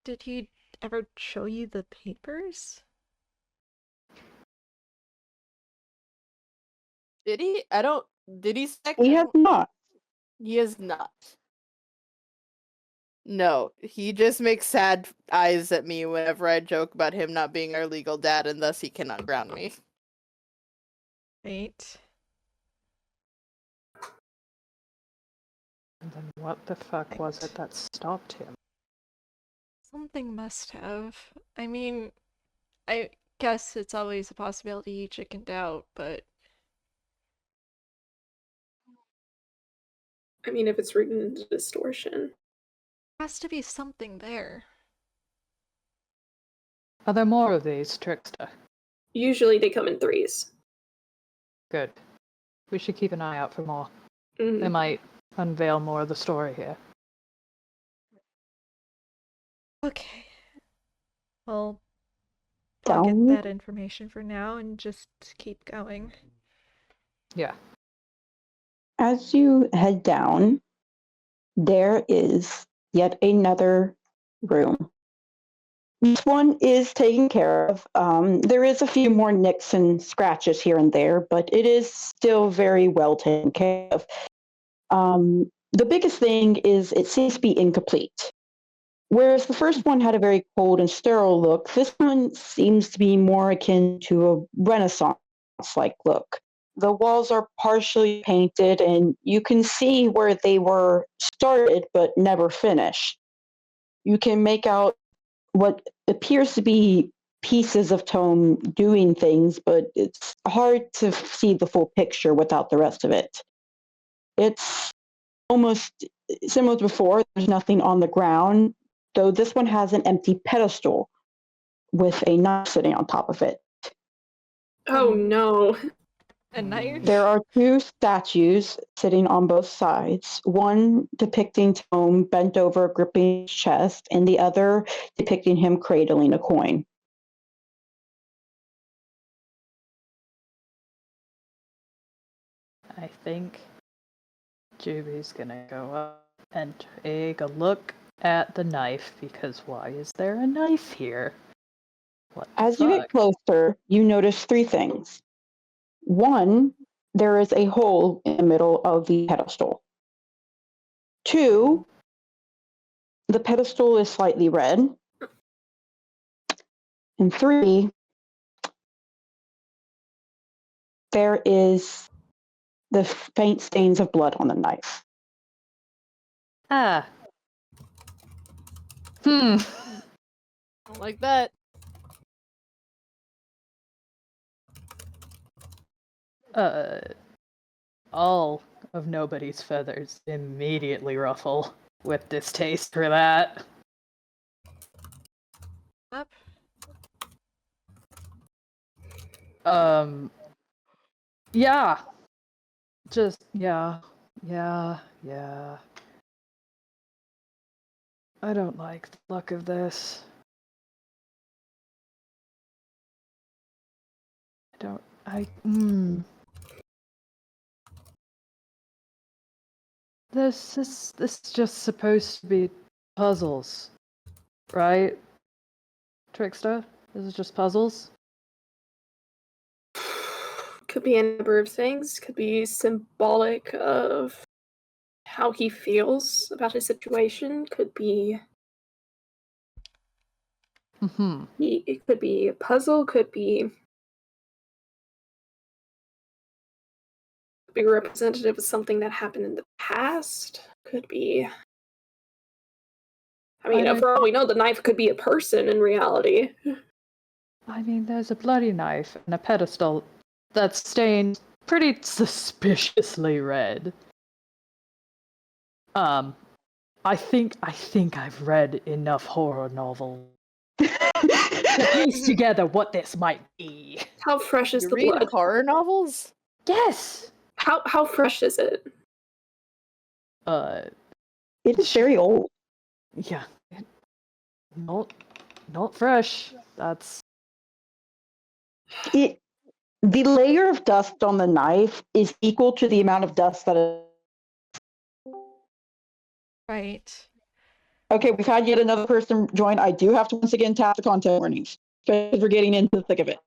Did he ever show you the papers? Did he? Did he say? He has not. He has not. No, he just makes sad eyes at me whenever I joke about him not being our legal dad, and thus he cannot ground me. Right. And then what the fuck was it that stopped him? Something must have. I mean, I guess it's always a possibility you chicken doubt, but... I mean, if it's rooted into distortion. has to be something there. Are there more of these, Trickster? Usually they come in threes. Good. We should keep an eye out for more. Mm-hmm. They might unveil more of the story here. Okay. Well, I'll get that information for now and just keep going. Yeah. As you head down, there is yet another room. This one is taken care of. There is a few more nicks and scratches here and there, but it is still very well taken care of. The biggest thing is it seems to be incomplete. Whereas the first one had a very cold and sterile look, this one seems to be more akin to a Renaissance-like look. The walls are partially painted, and you can see where they were started but never finished. You can make out what appears to be pieces of Tome doing things, but it's hard to see the full picture without the rest of it. It's almost similar to before. There's nothing on the ground, though this one has an empty pedestal with a knife sitting on top of it. Oh no. A knife? There are two statues sitting on both sides, one depicting Tome bent over gripping his chest, and the other depicting him cradling a coin. I think Juby's gonna go up and take a look at the knife, because why is there a knife here? What the As you get closer, you notice three things. One, there is a hole in the middle of the pedestal. Two, the pedestal is slightly red. And three, there is the faint stains of blood on the knife. Ah. Hmm. Don't like that. All of nobody's feathers immediately ruffle with distaste for that. Up. Yeah. Just, yeah. I don't like the look of this. This is just supposed to be puzzles, right? Trickster? This is just puzzles? Could be a number of things. Could be symbolic of how he feels about his situation. Could be Mm-hmm. it could be a puzzle. Could be representative of something that happened in the past. Could be. I mean, for all we know, the knife could be a person in reality. I mean, there's a bloody knife and a pedestal that's stained pretty suspiciously red. I think I've read enough horror novels to piece together what this might be. How fresh is You the read blood? horror novels? Yes. How fresh is it? It is very old. Yeah. Not fresh. That's The layer of dust on the knife is equal to the amount of dust that. Right. Okay, we've had yet another person join. I do have to once again tap the content warnings because we're getting into the thick of it.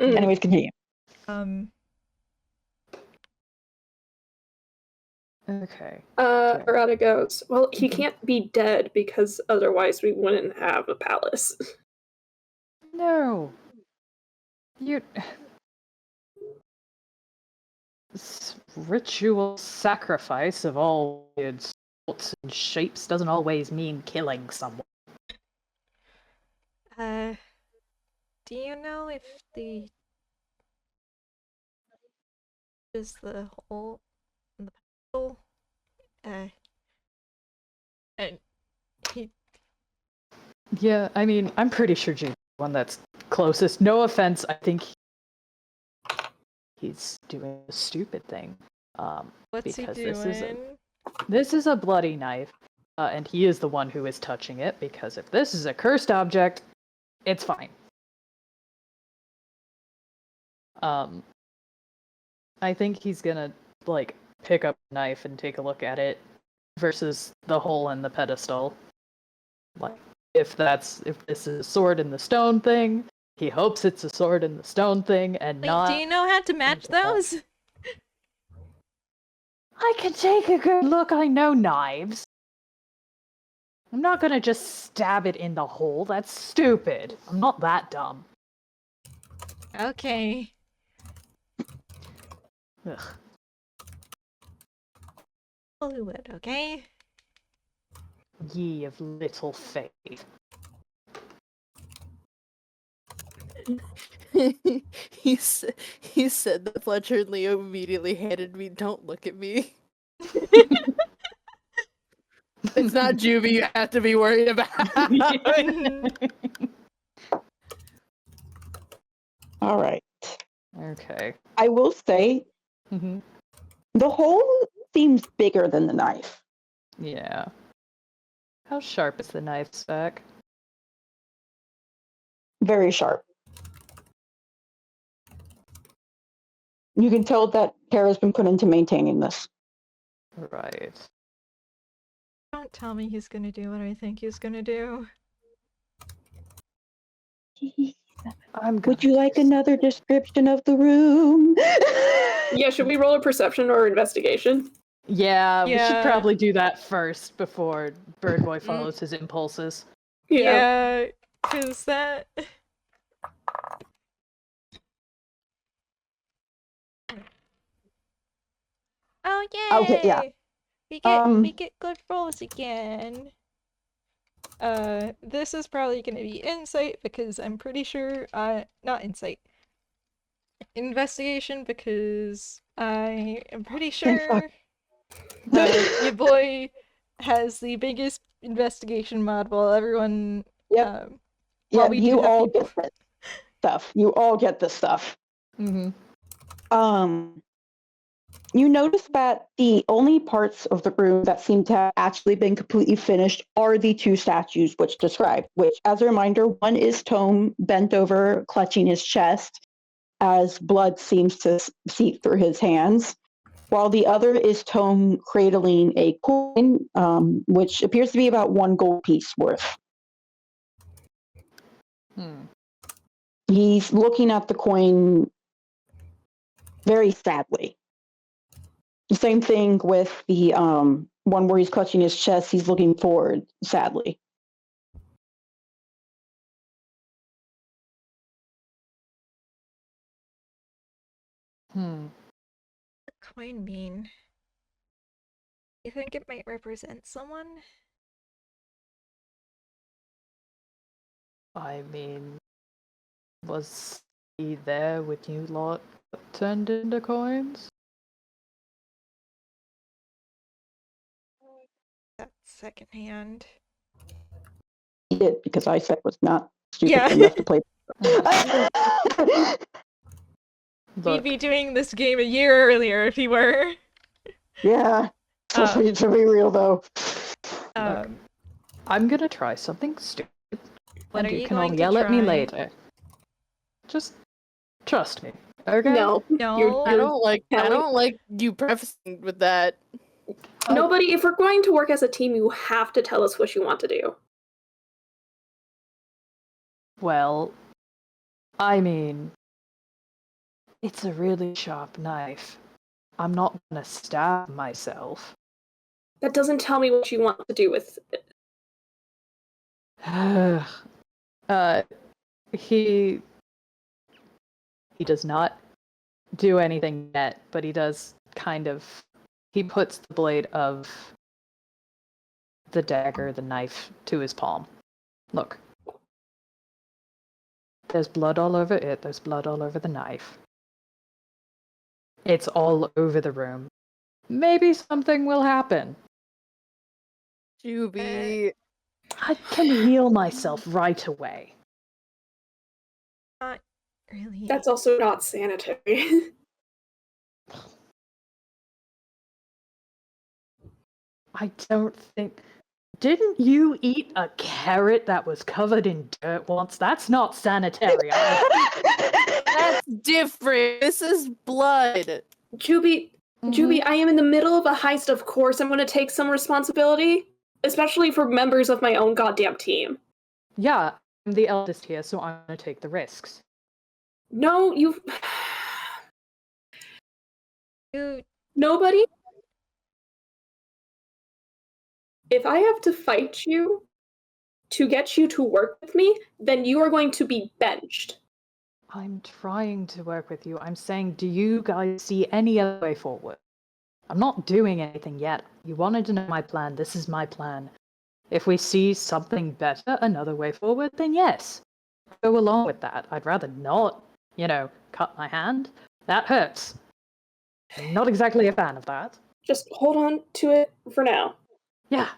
Anyways, continue. okay. Arata goes, well, he can't be dead because otherwise we wouldn't have a palace. No. This ritual sacrifice of all weird sorts and shapes doesn't always mean killing someone. Do you know if the is the hole in the pedestal? And he. Yeah, I mean, I'm pretty sure James is the one that's closest. No offense, I think he's doing a stupid thing. What's he because doing? This is a bloody knife, and he is the one who is touching it, because if this is a cursed object, it's fine. I think he's gonna, pick up a knife and take a look at it, versus the hole in the pedestal. If this is a sword in the stone thing, he hopes it's a sword in the stone thing, and Wait, not... do you know how to match those? I can take a good look, I know knives. I'm not gonna just stab it in the hole, that's stupid. I'm not that dumb. Okay. Ugh. Fluid, okay? Ye of little faith. he said that Fletcher and Leo immediately handed me "Don't look at me." It's not Juvie you have to be worried about. All right. Okay. I will say the hole seems bigger than the knife. Yeah. How sharp is the knife, Spec? Very sharp. You can tell that care has been put into maintaining this. Right. Don't tell me he's gonna do what I think he's gonna do. Would you like another description of the room? Yeah, should we roll a perception or investigation? Yeah, we should Yeah. probably do that first before Birdboy follows his impulses. Yeah, cause that. Oh yay! Okay, yeah. We get good rolls again. This is probably gonna be insight because I'm pretty sure not insight. Investigation because I am pretty sure your boy has the biggest investigation mod while everyone Yep. while we do you have all people. get this stuff. You all get this stuff. Mm-hmm. You notice that the only parts of the room that seem to have actually been completely finished are the two statues which describe, which, as a reminder, one is Tome bent over, clutching his chest as blood seems to seep through his hands, while the other is Tome cradling a coin, which appears to be about 1 gold piece worth. He's looking at the coin very sadly. The same thing with the one where he's clutching his chest. He's looking forward sadly. What does coin mean? You think it might represent someone? I mean, was he there when you lot turned into coins? That's secondhand. He did, because I said was not stupid Yeah. enough to play. We'd Look, be doing this game a year earlier if he were. Yeah. Um, To be real though. I'm gonna try something stupid. What and are you can all going to yell at me try? later. Just trust me, okay? No. No. I don't like telling- you prefacing with that. Nobody, if we're going to work as a team, you have to tell us what you want to do. Well, I mean, it's a really sharp knife. I'm not gonna stab myself. That doesn't tell me what you want to do with it. He does not do anything yet, but he does kind of. He puts the blade of the dagger, the knife, to his palm. Look. There's blood all over it, there's blood all over the knife. It's all over the room. Maybe something will happen. Juby. I can heal myself right away. Not really. That's also not sanitary. I don't think... Didn't you eat a carrot that was covered in dirt once? That's not sanitary. That's different. This is blood. Juby, I am in the middle of a heist, of course I'm going to take some responsibility. Especially for members of my own goddamn team. Yeah, I'm the eldest here, so I'm gonna take the risks. No, you... Dude, Nobody? If I have to fight you to get you to work with me, then you are going to be benched. I'm trying to work with you. I'm saying, do you guys see any other way forward? I'm not doing anything yet. You wanted to know my plan. This is my plan. If we see something better, another way forward, then yes. Go along with that. I'd rather not, cut my hand. That hurts. I'm not exactly a fan of that. Just hold on to it for now. Yeah.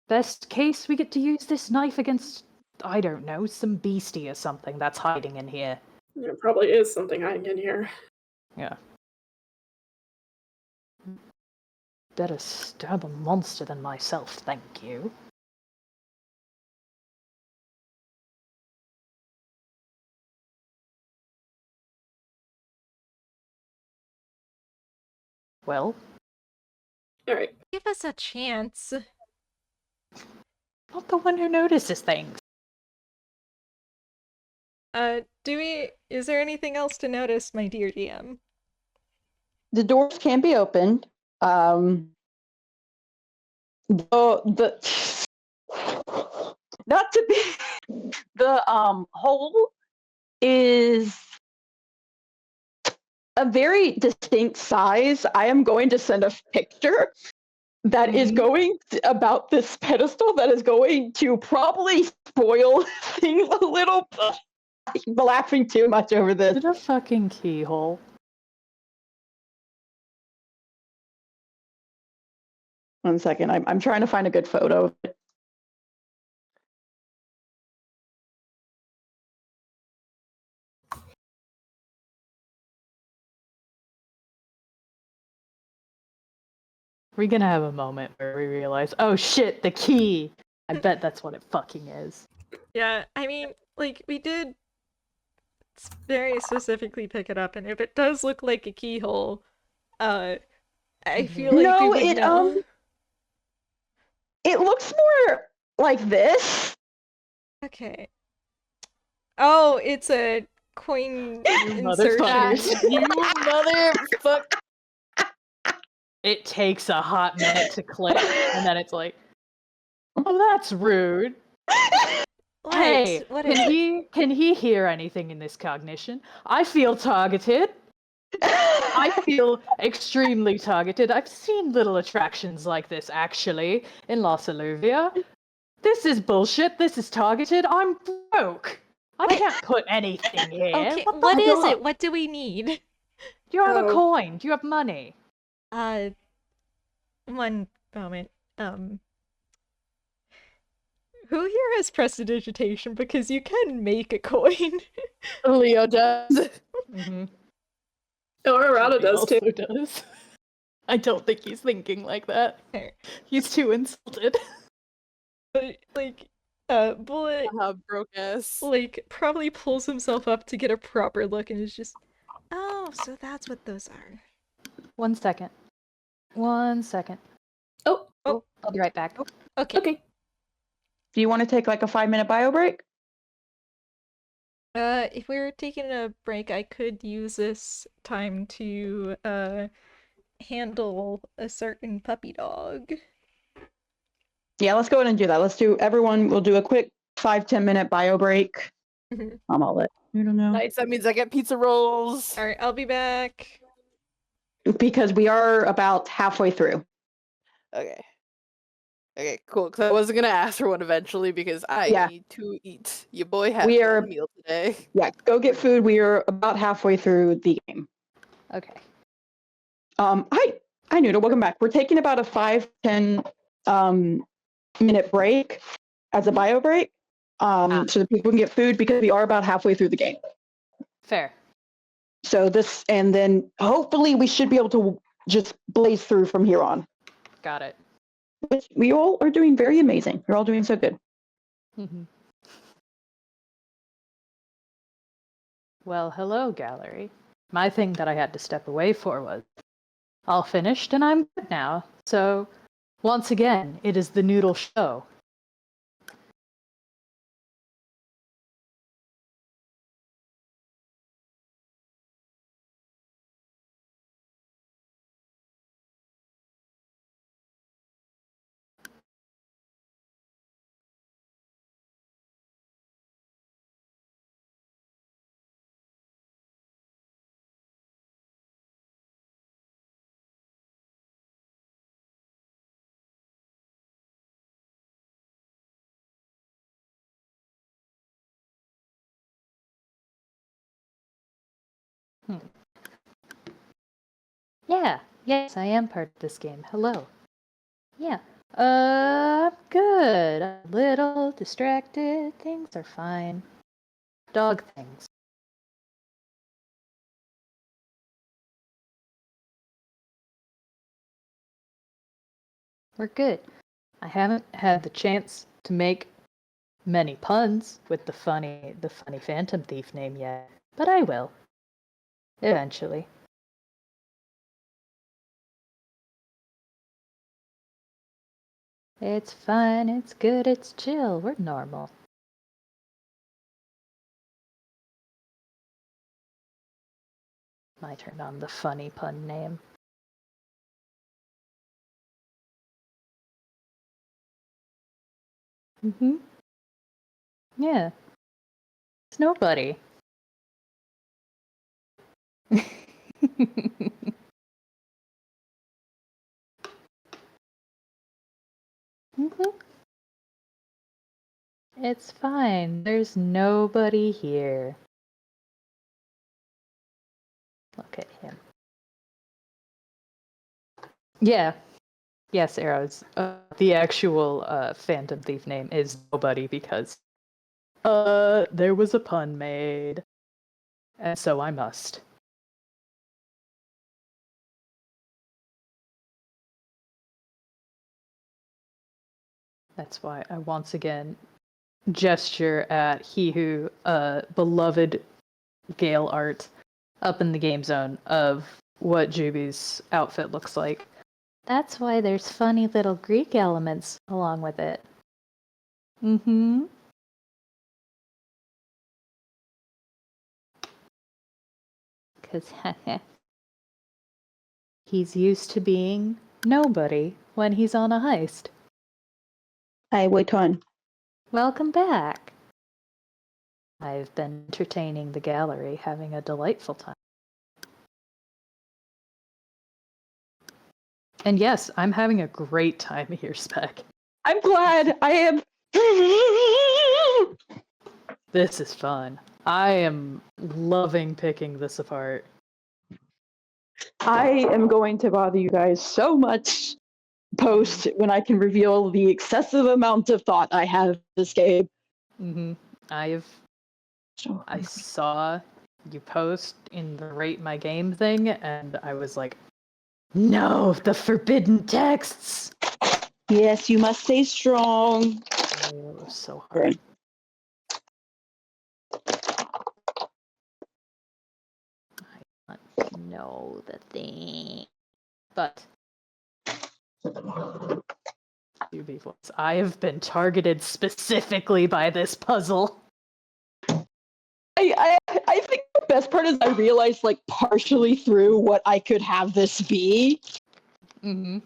Best case, we get to use this knife against, I don't know, some beastie or something that's hiding in here. There probably is something hiding in here. Yeah. Better stab a monster than myself, thank you. Well? Alright. give us a chance. Not the one who notices things. Is there anything else to notice, my dear DM? The doors can be opened. Not to be the hole is a very distinct size. I am going to send a picture that is going about this pedestal that is going to probably spoil things a little. I'm laughing too much over Is this. it a fucking keyhole? One second, I'm trying to find a good photo of it. We're gonna have a moment where we realize, oh shit, the key! I bet that's what it fucking is. Yeah, I mean, like, we did very specifically pick it up, and if it does look like a keyhole, I feel like we No, would know. it looks more like this. Okay. Oh, it's a coin insertion. You motherfucker. It takes a hot minute to click, and then it's like, oh, that's rude. What? Hey, What is it? can he hear anything in this cognition? I feel targeted. I feel extremely targeted. I've seen little attractions like this, actually, in Los Aluvia. This is bullshit. This is targeted. I'm broke. I can't put anything here. Okay, What the what is fuck? it? What do we need? Do you have a Oh. coin? Do you have money? One moment. Who here has prestidigitation? Because you can make a coin. Leo does. Mm-hmm. Or Arata does too. Also does. I don't think he's thinking like that. Fair. He's too insulted. But, like, Bullet, Broke ass. like, probably pulls himself up to get a proper look and is just, oh, so that's what those are. 1 second. 1 second. Oh, I'll be right back. Okay. okay. Do you want to take like a 5-minute bio break? If we were taking a break, I could use this time to, handle a certain puppy dog. Yeah, let's go ahead and do that. We'll do a quick 5-10 minute bio break. Mhm. I'll let you know. Nice. That means I get pizza rolls. Alright, I'll be back. Because we are about halfway through. Okay. Okay, cool. Because I wasn't gonna ask for one eventually because I need to eat. Your boy had a meal today. Yeah, go get food. We are about halfway through the game. Okay. Hi, Noodle. Welcome back. We're taking about a 5-10 minute break as a bio break, so that people can get food because we are about halfway through the game. Fair. So this, and then hopefully we should be able to just blaze through from here on. Got it. We all are doing very amazing. You're all doing so good. Mm-hmm. Well, hello, gallery. My thing that I had to step away for was all finished, and I'm good now. So, once again, it is the Noodle Show. Yeah, yes, I am part of this game. Hello. Yeah. I'm good. I'm a little distracted. Things are fine. Dog things. We're good. I haven't had the chance to make many puns with the funny Phantom Thief name yet, but I will. Eventually. It's fine, it's good, it's chill. We're normal. My turn on the funny pun name. Mm-hmm. Yeah. It's nobody. It's fine. There's nobody here. Look at him. Yeah. Yes, Arrows. The actual Phantom Thief name is Nobody because there was a pun made. And so I must. That's why I once again gesture at he who beloved Gale art up in the game zone of what Juby's outfit looks like. That's why there's funny little Greek elements along with it. Mm-hmm. Because he's used to being nobody when he's on a heist. Hi, wait on. Welcome back. I've been entertaining the gallery, having a delightful time. And yes, I'm having a great time here, Spec. I'm glad. I am. This is fun. I am loving picking this apart. I am going to bother you guys so much post when I can reveal the excessive amount of thought I have in this game. Mm-hmm. I saw you post in the Rate My Game thing, and I was like, no, the forbidden texts! Yes, you must stay strong. Oh, it was so hard. I don't know the thing. But I have been targeted specifically by this puzzle. I think the best part is I realized, like, partially through what I could have this be. Mm-hmm.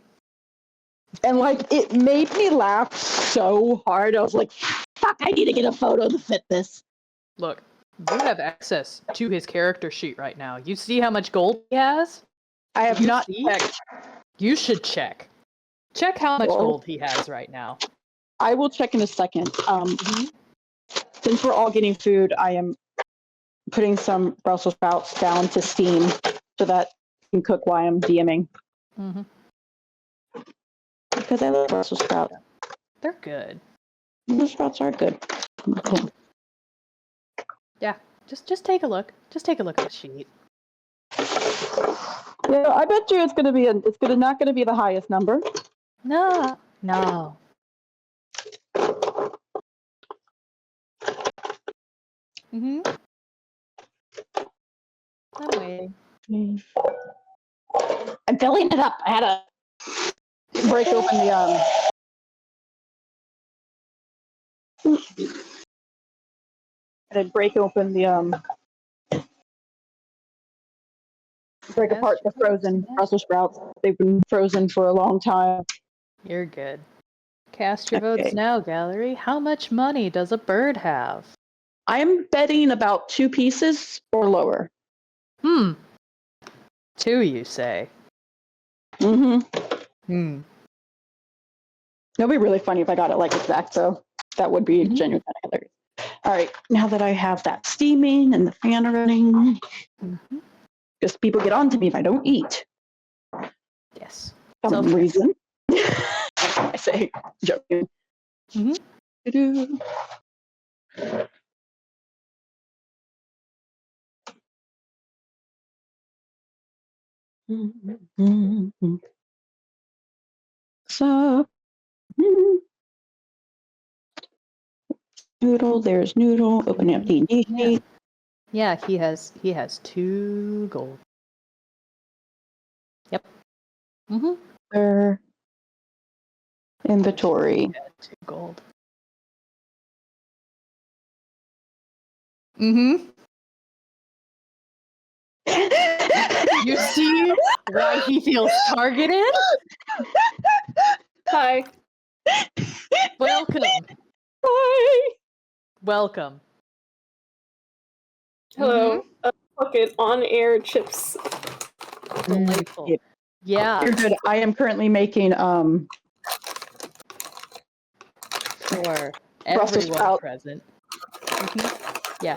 And, like, it made me laugh so hard. I was like, fuck, I need to get a photo to fit this. Look, you have access to his character sheet right now. You see how much gold he has? I have You not see? checked. You should check. Check how much Well, gold he has right now. I will check in a second. Since we're all getting food, I am putting some Brussels sprouts down to steam so that I can cook while I'm DMing. Mm-hmm. Because I love Brussels sprouts. They're good. Brussels sprouts are good. Cool. Yeah, just take a look. Just take a look at the sheet. Yeah, I bet you it's not gonna be the highest number. No. Mm-hmm. I'm waiting. I'm filling it up. I had to break open the break apart the frozen Brussels sprouts. They've been frozen for a long time. You're good. Cast your votes now, gallery. How much money does a bird have? I'm betting about 2 pieces or lower. 2, you say? Mm-hmm. It'll be really funny if I got it like exact, so that would be genuine kind of hilarious. All right, now that I have that steaming and the fan running, because people get on to me if I don't eat. Yes. For some reason. I say, joking. Mm-hmm. So, Noodle, there's Noodle, opening up DnD sheet. Yeah, he has 2 gold. Yep. Their inventory. 2 gold. You see why he feels targeted? Hi. Welcome. Hi. Welcome. Hello. Fuck it. On air chips Delightful. Yeah. Yeah. You're good. I am currently making For Brussels everyone sprout. present. Yeah.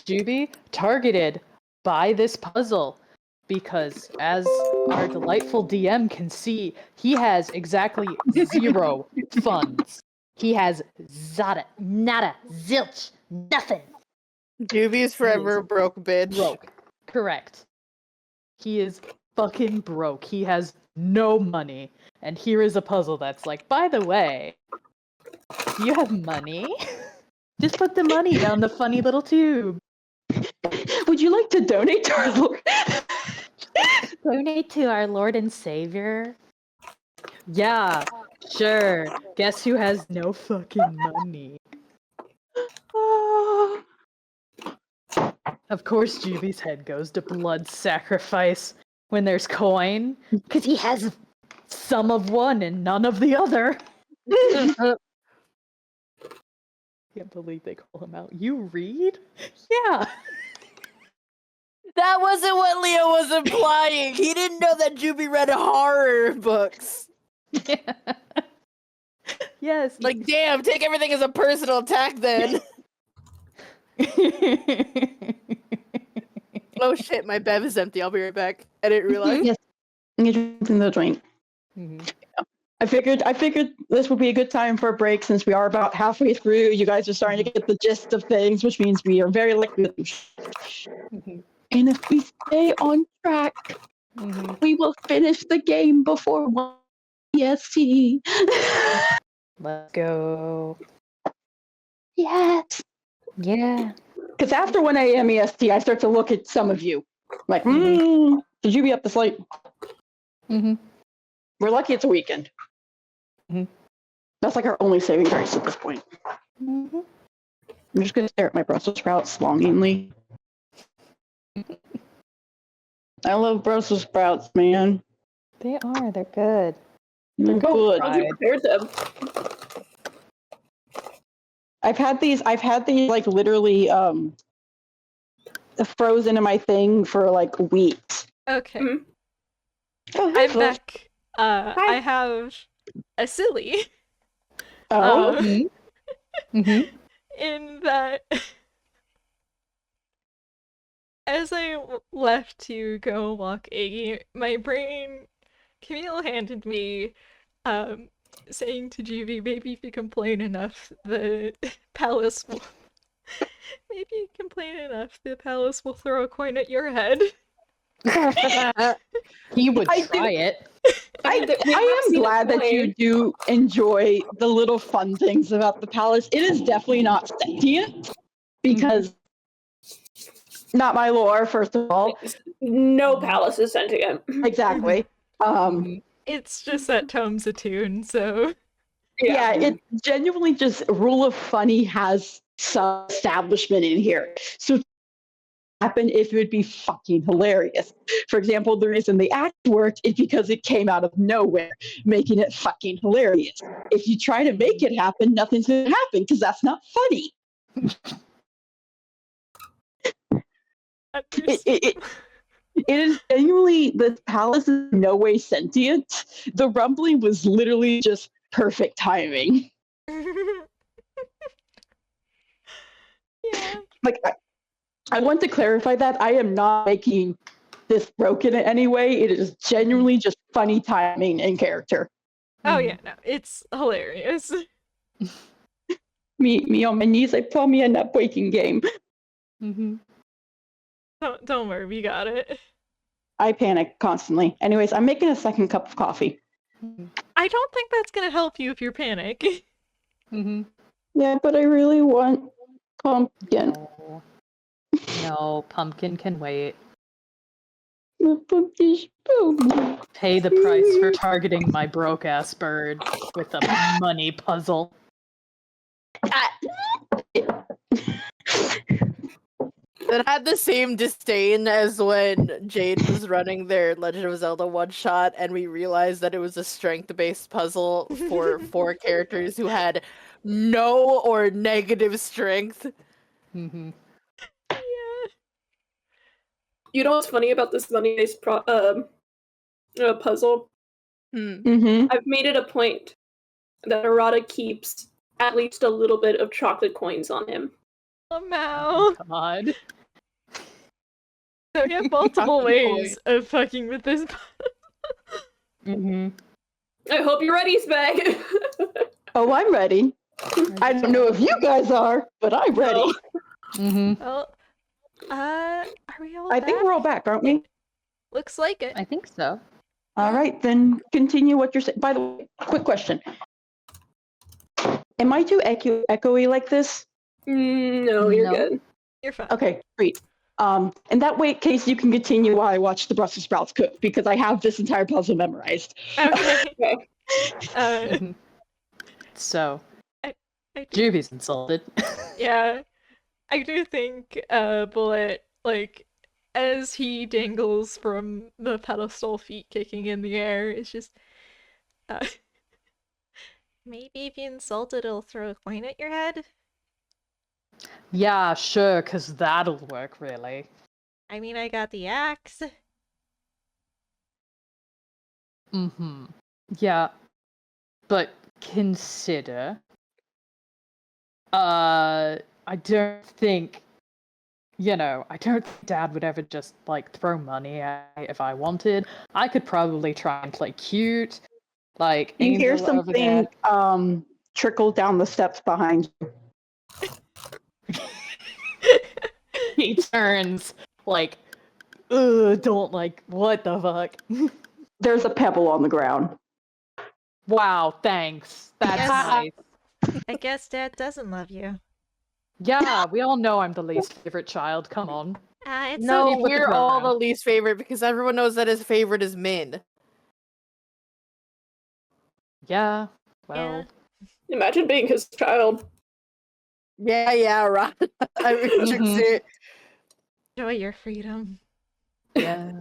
Juby targeted by this puzzle because, as our delightful DM can see, he has exactly 0 funds. He has zada, nada, zilch, nothing. Juby's forever a broke bitch. Broke. Correct. He is fucking broke. He has no money. And here is a puzzle that's like, by the way, do you have money? Just put the money down the funny little tube. Would you like to donate to our Lord? Donate to our Lord and Savior. Yeah, sure. Guess who has no fucking money? Of course, Juby's head goes to blood sacrifice when there's coin, because he has some of one and none of the other. Can't believe they call him out. You read? Yeah. That wasn't what Leo was implying. He didn't know that Juby read horror books. Yes. Like, damn, take everything as a personal attack then. Oh shit, my bev is empty. I'll be right back. I didn't realize. Yes. It's in the joint. I figured this would be a good time for a break since we are about halfway through. You guys are starting to get the gist of things, which means we are very likely to. And if we stay on track, we will finish the game before 1 EST. Let's go. Yes. Yeah. Because after 1 a.m. EST, I start to look at some of you. Like, did you be up this late? We're lucky it's a weekend. That's like our only saving grace at this point. I'm just going to stare at my Brussels sprouts longingly. I love Brussels sprouts, man. They are. They're good. They're good. How'd you prepare them? I've had these like literally frozen in my thing for like weeks. Okay. Oh, hi, I'm Fluff. back. I have a silly. Oh. In that, as I left to go walk Iggy, my brain, Camille handed me, saying to Juby, maybe if you complain enough, the palace will. Maybe you complain enough, the palace will throw a coin at your head. He would I try it. I am glad that you do enjoy the little fun things about the palace. It is definitely not sentient because not my lore, first of all. No palace is sentient. Exactly. It's just that Tome's a tune, so. Yeah, it genuinely just rule of funny has some establishment in here. So happen if it would be fucking hilarious. For example, the reason the act worked is because it came out of nowhere, making it fucking hilarious. If you try to make it happen, nothing's gonna happen because that's not funny. It is genuinely, the palace is in no way sentient. The rumbling was literally just perfect timing. Yeah. Like, I want to clarify that I am not making this broken in any way. It is genuinely just funny timing and character. Oh yeah, no, it's hilarious. Me on my knees, I tell me a nut breaking game. Don't worry, we got it. I panic constantly. Anyways, I'm making a second cup of coffee. I don't think that's gonna help you if you're panic. Yeah, but I really want pumpkin. No, pumpkin can wait. Pay the price for targeting my broke ass bird with a money puzzle. That had the same disdain as when Jade was running their Legend of Zelda one-shot and we realized that it was a strength-based puzzle for 4 characters who had no or negative strength. Yeah. You know what's funny about this money-based puzzle. Mm-hmm. I've made it a point that Arata keeps at least a little bit of chocolate coins on him. Oh, Mal. God. So we have multiple ways of fucking with this. Mm-hmm. I hope you're ready, Spec. Oh, I'm ready. I don't know if you guys are, but I'm ready. No. Mm-hmm. Well, are we all I back? think we're all back, aren't we? Looks like it. I think so. All right, then continue what you're saying. By the way, quick question. Am I too echoey like this? No, you're No. good. You're fine. Okay, great. And that way, in case you can continue while I watch the Brussels sprouts cook, because I have this entire puzzle memorized. Okay. Okay. So, I do, Juby's insulted. yeah, I do think Bullet, like, as he dangles from the pedestal, feet kicking in the air, is just maybe if you insult it, it'll throw a coin at your head. Yeah, sure, because that'll work, really. I mean, I got the axe. Mm-hmm. Yeah, but consider... I don't think... I don't think Dad would ever just, throw money at me if I wanted. I could probably try and play cute. Like, You hear Angel over there. something trickle down the steps behind you. He turns, what the fuck? There's a pebble on the ground. Wow, thanks. That's Yes. nice. I guess Dad doesn't love you. Yeah, we all know I'm the least favorite child. Come on. It's No, okay. with the we're all program. the least favorite because everyone knows that his favorite is Min. Yeah, well. Imagine being his child. Yeah, right. I mean, Mhm. Enjoy your freedom. Yeah.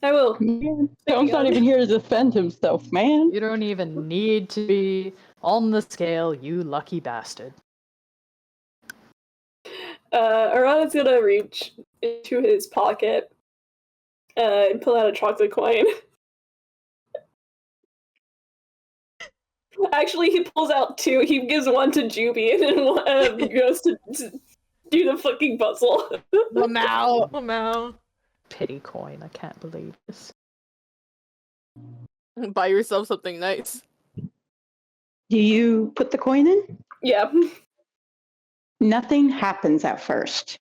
I will. Man, Tome's not even here to defend himself, man. You don't even need to be on the scale, you lucky bastard. Arata's gonna reach into his pocket and pull out a chocolate coin. Actually, he pulls out two. He gives one to Juby and then goes to do the fucking puzzle. Lamau. Lamau. Pity coin, I can't believe this. Buy yourself something nice. Do you put the coin in? Yeah. Nothing happens at first.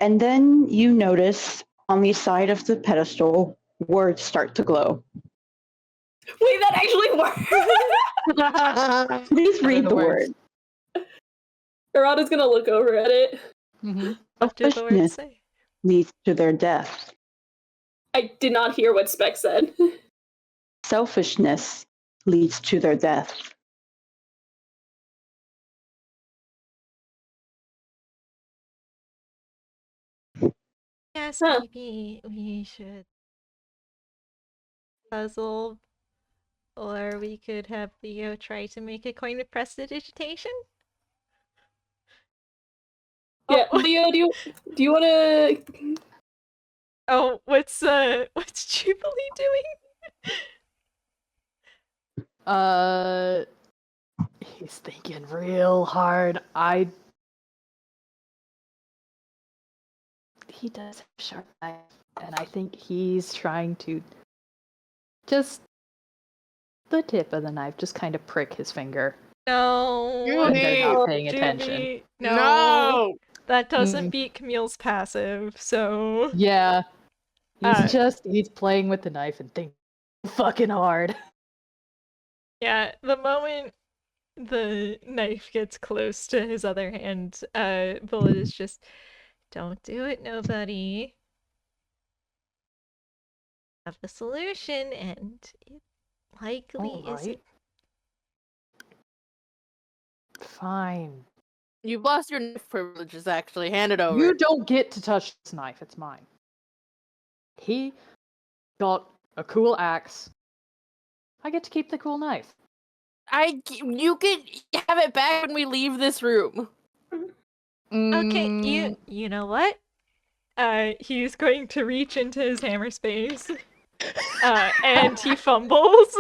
And then you notice on the side of the pedestal, words start to glow. Wait, that actually worked! Please read the the words. word. Arata's gonna look over at it. Mm-hmm. What did the word Selfishness say? leads to their death. I did not hear what Spec said. Selfishness leads to their death. Yes, Huh. maybe we should puzzle, or we could have Leo try to make a coin with prestidigitation. Yeah, Oh, Leo, do you wanna... oh, what's Jubilee doing? He's thinking real hard. He does have a sharp knife, and I think he's trying to just the tip of the knife just kind of prick his finger. No, When they're not paying Juby, attention. no, that doesn't beat Camille's passive. So Yeah. Uh, He's playing with the knife and thinking fucking hard. yeah, the moment the knife gets close to his other hand, Bullet is just, don't do it, nobody. Have the solution, and it likely Alright. isn't. Fine. You've lost your knife privileges, actually. Hand it over. You don't get to touch this knife, it's mine. He got a cool axe. I get to keep the cool knife. You can have it back when we leave this room. Okay, you know what? He's going to reach into his hammer space And he fumbles.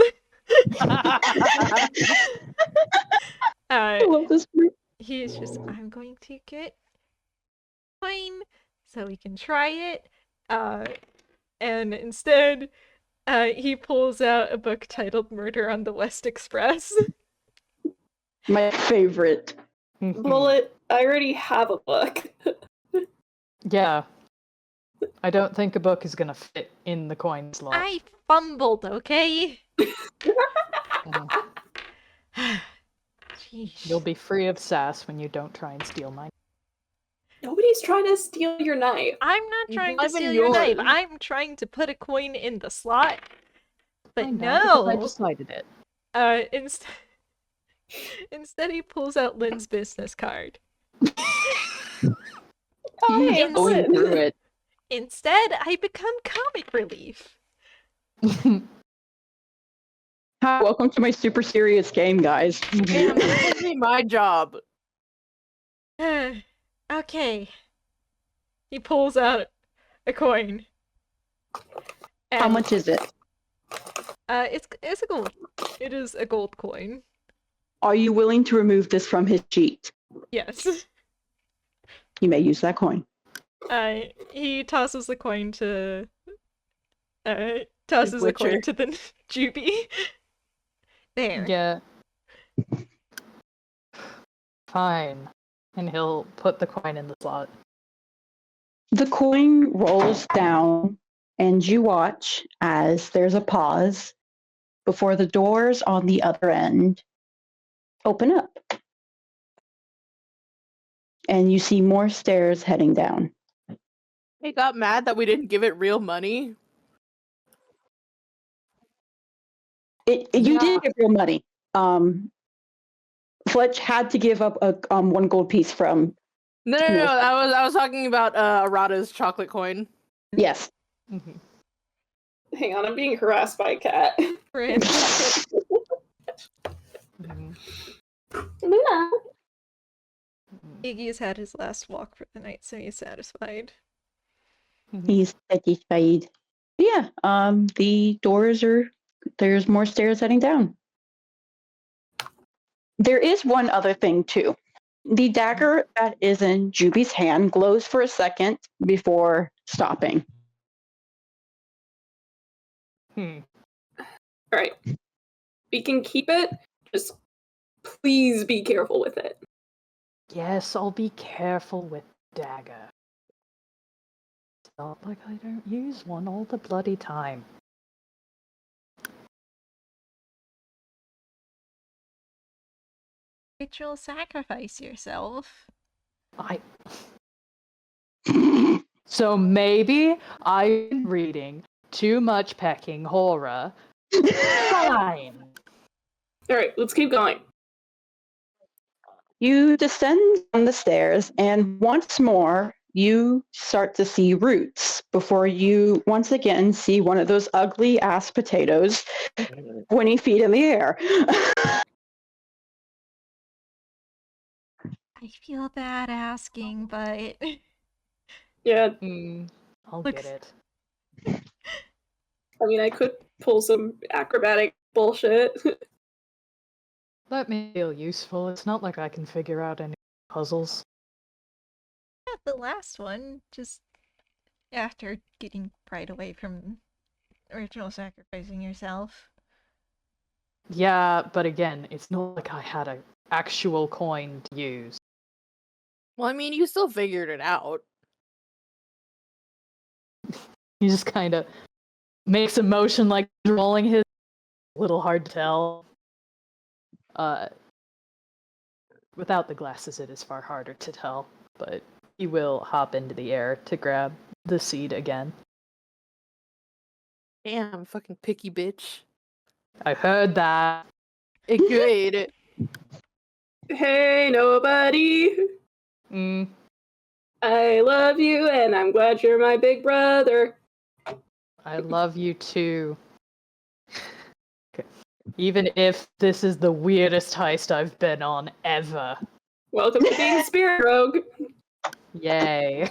I love this group. He's just, I'm going to get coin so we can try it. And instead, he pulls out a book titled Murder on the West Express. My favorite. Bullet, I already have a book. Yeah. I don't think a book is gonna fit in the coin slot. I fumbled, okay? Jeez. You'll be free of sass when you don't try and steal mine. Nobody's trying to steal your knife. I'm not trying to Not even steal your knife. yours. I'm trying to put a coin in the slot. But I know, because I no. decided it. Instead he pulls out Lynn's business card. Oh, hey, Ins- Going Lynn. through it. Instead, I become comic relief. Hi, welcome to my super serious game, guys. Damn, this gives me my job. Okay. He pulls out a coin. How And, much is it? it's a gold. It is a gold coin. Are you willing to remove this from his sheet? Yes. You may use that coin. He tosses the coin to tosses the coin Witcher. to the Juby. There. Yeah. Fine. And he'll put the coin in the slot. The coin rolls down, and you watch as there's a pause before the doors on the other end open up. And you see more stairs heading down. He got mad that we didn't give it real money. You Yeah. did get real money. Fletch had to give up a 1 gold piece from. No. I was talking about Arata's chocolate coin. Yes. Mhm. Hang on, I'm being harassed by a cat. Friend. Mhm. Luna. Iggy has had his last walk for the night, so he's satisfied. He's satisfied. Yeah. The doors are. There's more stairs heading down. There is one other thing too. The dagger that is in Juby's hand glows for a second before stopping. Hmm. Alright. We can keep it. Just please be careful with it. Yes, I'll be careful with dagger. It's not like I don't use one all the bloody time. Ritual sacrifice yourself. So maybe I've been reading too much pecking horror. Fine. Alright, let's keep going. You descend down the stairs, and once more, you start to see roots before you once again see one of those ugly ass potatoes 20 feet in the air. I feel bad asking, but Yeah, I'll Looks- get it. I mean, I could pull some acrobatic bullshit. Let me feel useful. It's not like I can figure out any puzzles. not the last one. Just after getting pried away from ritual sacrificing yourself. Yeah, but again, it's not like I had an actual coin to use. Well, I mean, you still figured it out. He just kind of makes a motion like he's rolling his. A little hard to tell. Without the glasses, it is far harder to tell, but he will hop into the air to grab the seed again. Damn, fucking picky bitch. I heard that. Good. Hey, nobody. Mm, I love you, and I'm glad you're my big brother. I love you too. Okay. Even if this is the weirdest heist I've been on ever. Welcome to being Spirit Rogue. Yay.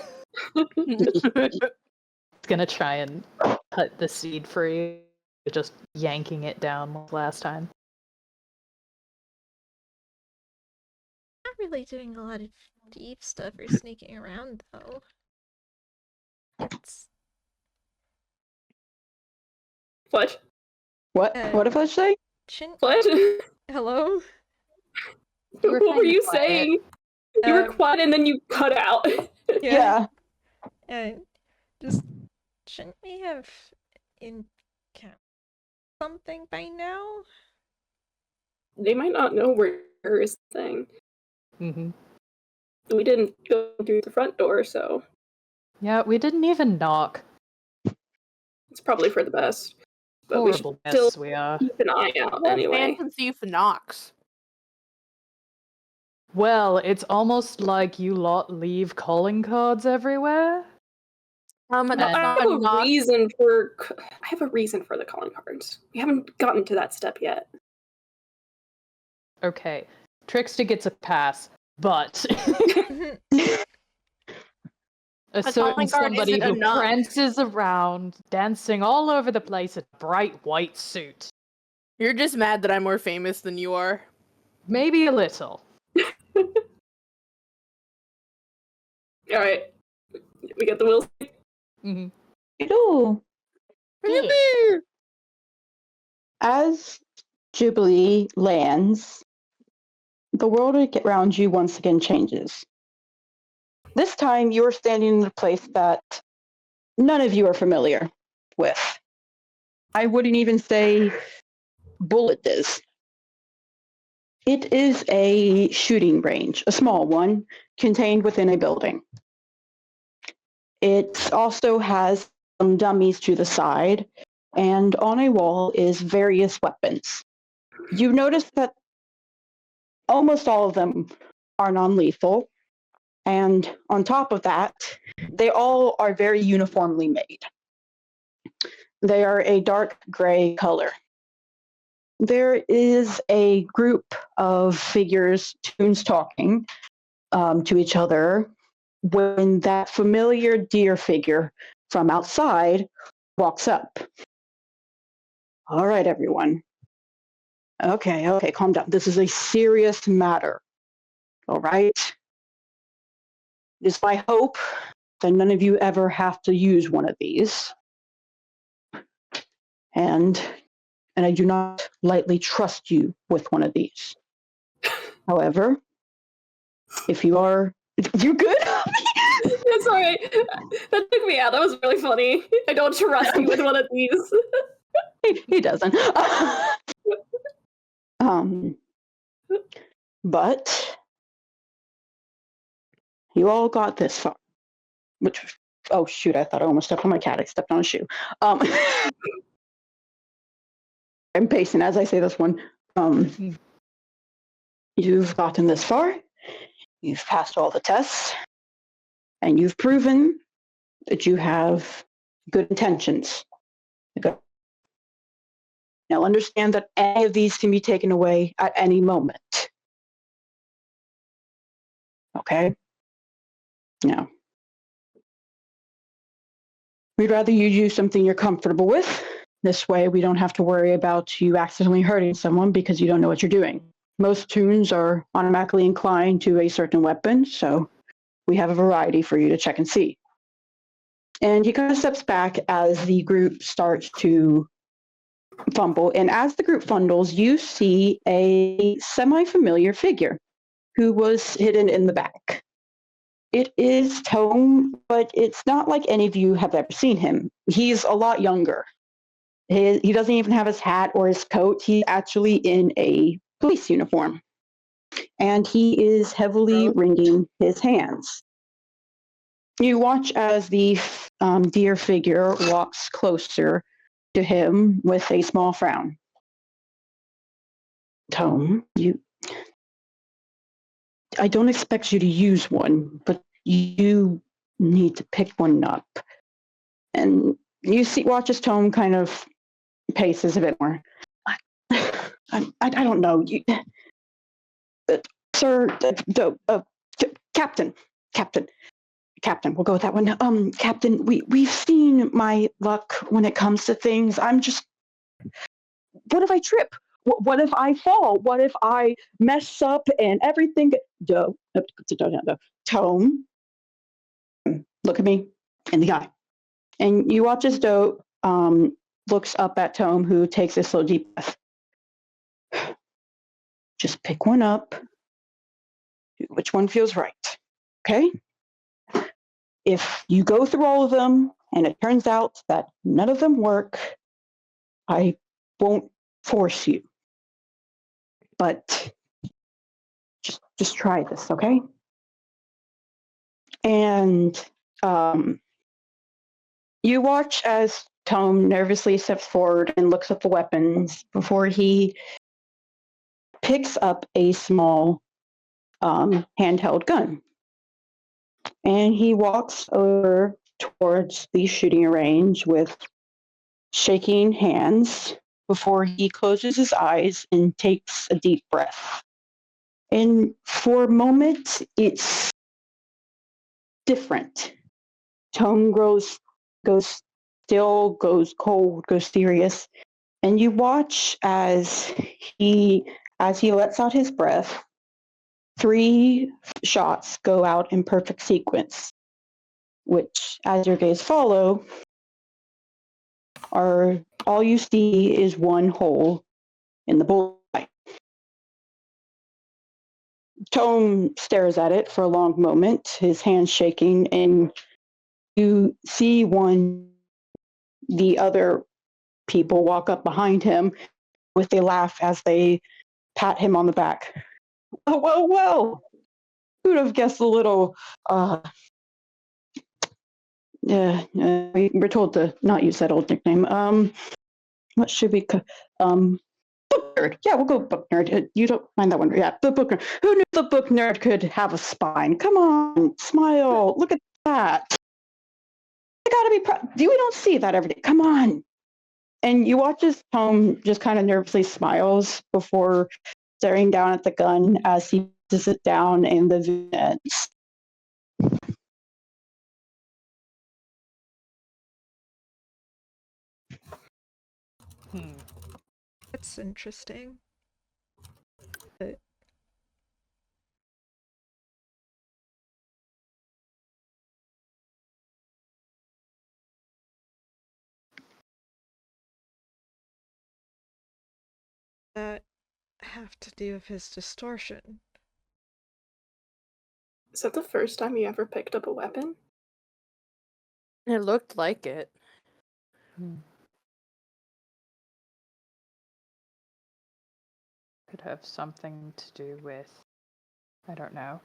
gonna try and cut the seed free, just yanking it down like last time. Not really doing a lot of deep stuff or sneaking around, though. It's What? What? What if I say? shouldn't. What? Hello. You were What were kinda you quiet. saying? You were quiet and then you cut out. Yeah. Just shouldn't we have encountered something by now? They might not know where is the thing. Mm-hmm. We didn't go through the front door, so Yeah, we didn't even knock. it's probably for the best. But Horrible we should still mess we are. keep an eye out anyway. Fantasy for Knox. Well, it's almost like you lot leave calling cards everywhere. That's I not have a Knox. reason for. I have a reason for the calling cards. We haven't gotten to that step yet. Okay, Trickster gets a pass, but a certain calling card somebody isn't who enough. prances around, dancing all over the place in a bright white suit. You're just mad that I'm more famous than you are. Maybe a little. All right, we got the wheels. Mm-hmm. Hello. As Jubilee lands, the world around you once again changes. This time, you are standing in a place that none of you are familiar with. I wouldn't even say bullet is. It is a shooting range, a small one, contained within a building. It also has some dummies to the side, and on a wall is various weapons. You notice that almost all of them are non-lethal, and on top of that, they all are very uniformly made. They are a dark gray color. There is a group of figures, toons talking to each other, when that familiar deer figure from outside walks up. All right, everyone. Okay, calm down. This is a serious matter. All right? It is my hope that none of you ever have to use one of these. And I do not lightly trust you with one of these. However, if you are... You good? That's all right. That took me out. That was really funny. I don't trust you with one of these. He doesn't. But you all got this far. Which, oh shoot, I thought I almost stepped on my cat. I stepped on a shoe. I'm pacing as I say this one. You've gotten this far. You've passed all the tests. And you've proven that you have good intentions. Now understand that any of these can be taken away at any moment. Okay? Now, we'd rather you do something you're comfortable with. This way we don't have to worry about you accidentally hurting someone because you don't know what you're doing. Most toons are automatically inclined to a certain weapon, so we have a variety for you to check and see. And he kind of steps back as the group starts to fumble. And as the group fumbles, you see a semi-familiar figure who was hidden in the back. It is Tome, but it's not like any of you have ever seen him. He's a lot younger. He doesn't even have his hat or his coat. He's actually in a police uniform. And he is heavily wringing his hands. You watch as the deer figure walks closer to him with a small frown. Tome, I don't expect you to use one, but you need to pick one up. And you watch as Tome kind of paces a bit more. I don't know. Sir, Captain, Captain, we'll go with that one. Captain, we've seen my luck when it comes to things. What if I trip? What if I fall? What if I mess up and everything? Tome, look at me in the eye. And you watch as Doe looks up at Tome, who takes a slow, deep breath. Just pick one up. Which one feels right? Okay? If you go through all of them and it turns out that none of them work, I won't force you. But just try this, okay? And you watch as Tome nervously steps forward and looks at the weapons before he picks up a small handheld gun. And he walks over towards the shooting range with shaking hands before he closes his eyes and takes a deep breath. And for a moment, it's different. Tone goes still, goes cold, goes serious. And you watch as he lets out his breath, 3 shots go out in perfect sequence, which, as your gaze follow, all you see is one hole in the bullseye. Tome stares at it for a long moment, his hands shaking, and you see the other people walk up behind him with a laugh as they pat him on the back. Oh, well. Who'd have guessed a little, we're told to not use that old nickname. What should we, book nerd. Yeah, we'll go book nerd. You don't mind that one. Yeah, the book nerd. Who knew the book nerd could have a spine? Come on, smile. Look at that. I gotta be proud. We don't see that every day. Come on. And you watch as Tome just kind of nervously smiles before staring down at the gun as he puts it down in the vents. That's interesting. But that have to do with his distortion? Is that the first time you ever picked up a weapon? It looked like it. Could have something to do with, I don't know,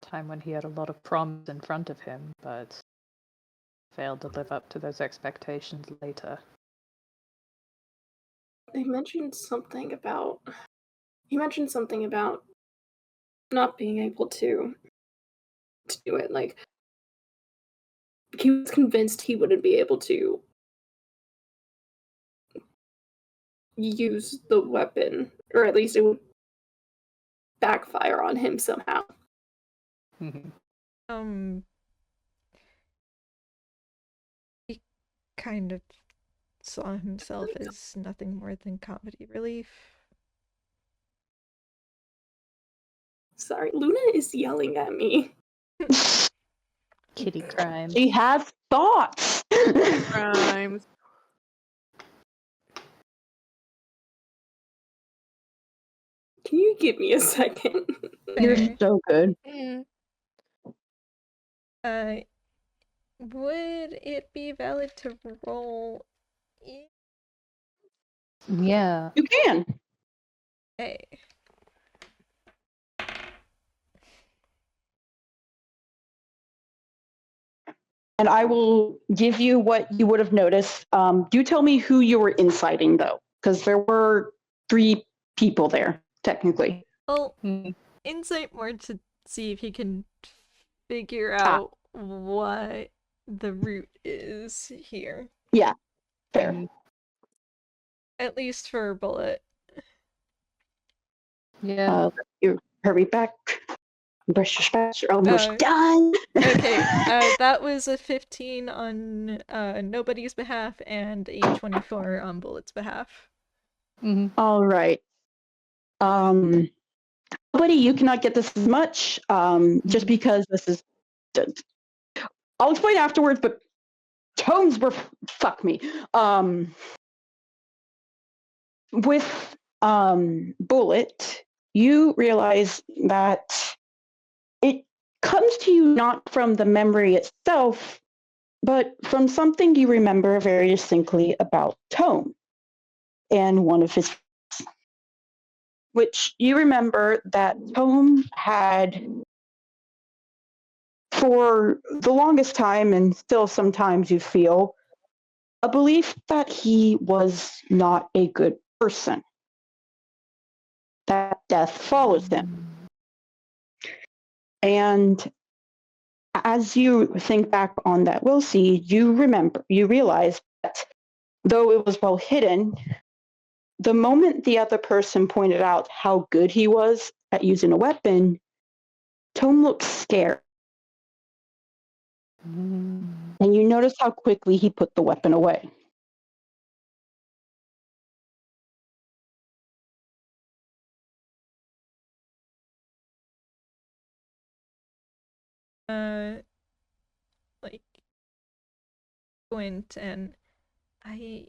time when he had a lot of promise in front of him, but failed to live up to those expectations later. He mentioned something about not being able to do it. Like, he was convinced he wouldn't be able to use the weapon, or at least it would backfire on him somehow. He kind of saw himself as nothing more than comedy relief. Sorry, Luna is yelling at me. Kitty crime. She has thoughts. Crimes. Can you give me a second? You're Fair. so good. Would it be valid to roll Yeah. You can. A? And I will give you what you would have noticed. Do tell me who you were inciting, though, because there were 3 people there, technically. Well, insight more to see if you can figure out what the root is here. Yeah, fair. At least for a bullet. Yeah. You hurry back. Brush your spots, you're almost Uh, done. Okay, that was a 15 on nobody's behalf and a 24 on Bullet's behalf. All right. Buddy, you cannot get this as much, just because this is. I'll explain afterwards, but tones were fuck me. With Bullet, you realize that it comes to you not from the memory itself, but from something you remember very distinctly about Tome and one of his, which you remember that Tome had, for the longest time, and still sometimes you feel, a belief that he was not a good person, that death follows him. And as you think back on that will see, you realize that though it was well hidden, the moment the other person pointed out how good he was at using a weapon, Tome looked scared. And you notice how quickly he put the weapon away. Like, went and I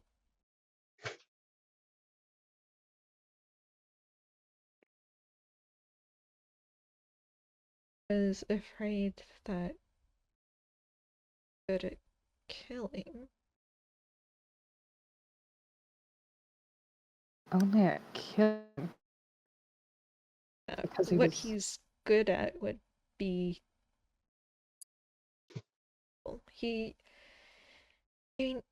was afraid that good at killing. Only at killing. Because What he's good at would be I mean,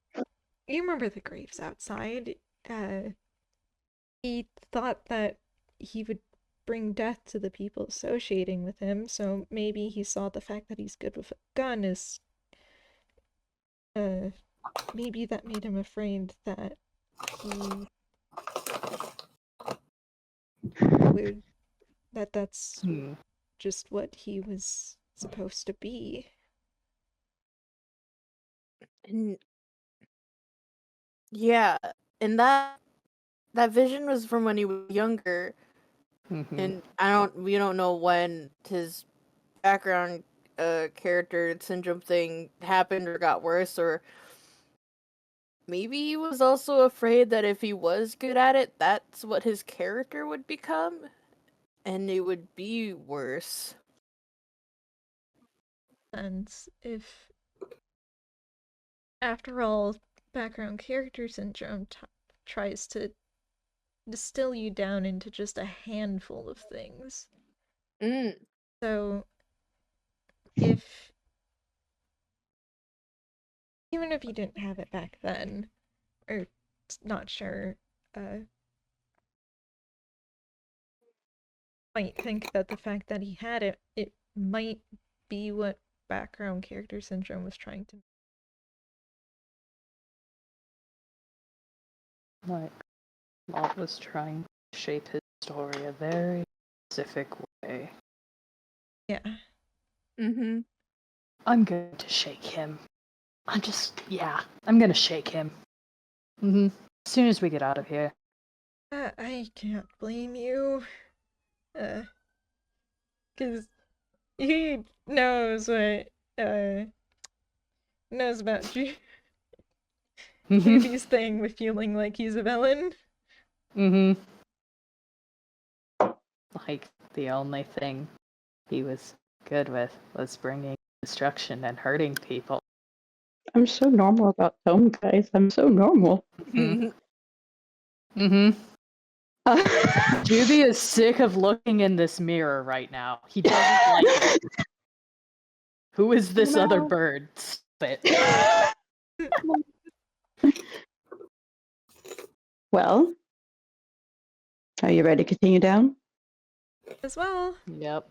you remember the graves outside? He thought that he would bring death to the people associating with him, so maybe he saw the fact that he's good with a gun as maybe that made him afraid that he would that's just what he was supposed to be. And yeah, and that vision was from when he was younger, and we don't know when his background character syndrome thing happened or got worse, or maybe he was also afraid that if he was good at it, that's what his character would become, and it would be worse. And if, after all, background character syndrome tries to distill you down into just a handful of things. So, even if you didn't have it back then, or not sure, might think that the fact that he had it, it might be what background character syndrome was trying to. Like, Blot was trying to shape his story a very specific way. Yeah. I'm going to shake him. I'm gonna shake him. As soon as we get out of here. I can't blame you. Because he knows what, knows about Judy's thing with feeling like he's a villain. Like, the only thing he was good with was bringing destruction and hurting people. I'm so normal about Tome, guys. I'm so normal. Juby is sick of looking in this mirror right now. He doesn't like it. Who is this other bird? Spit. Well, are you ready to continue down? As well. Yep.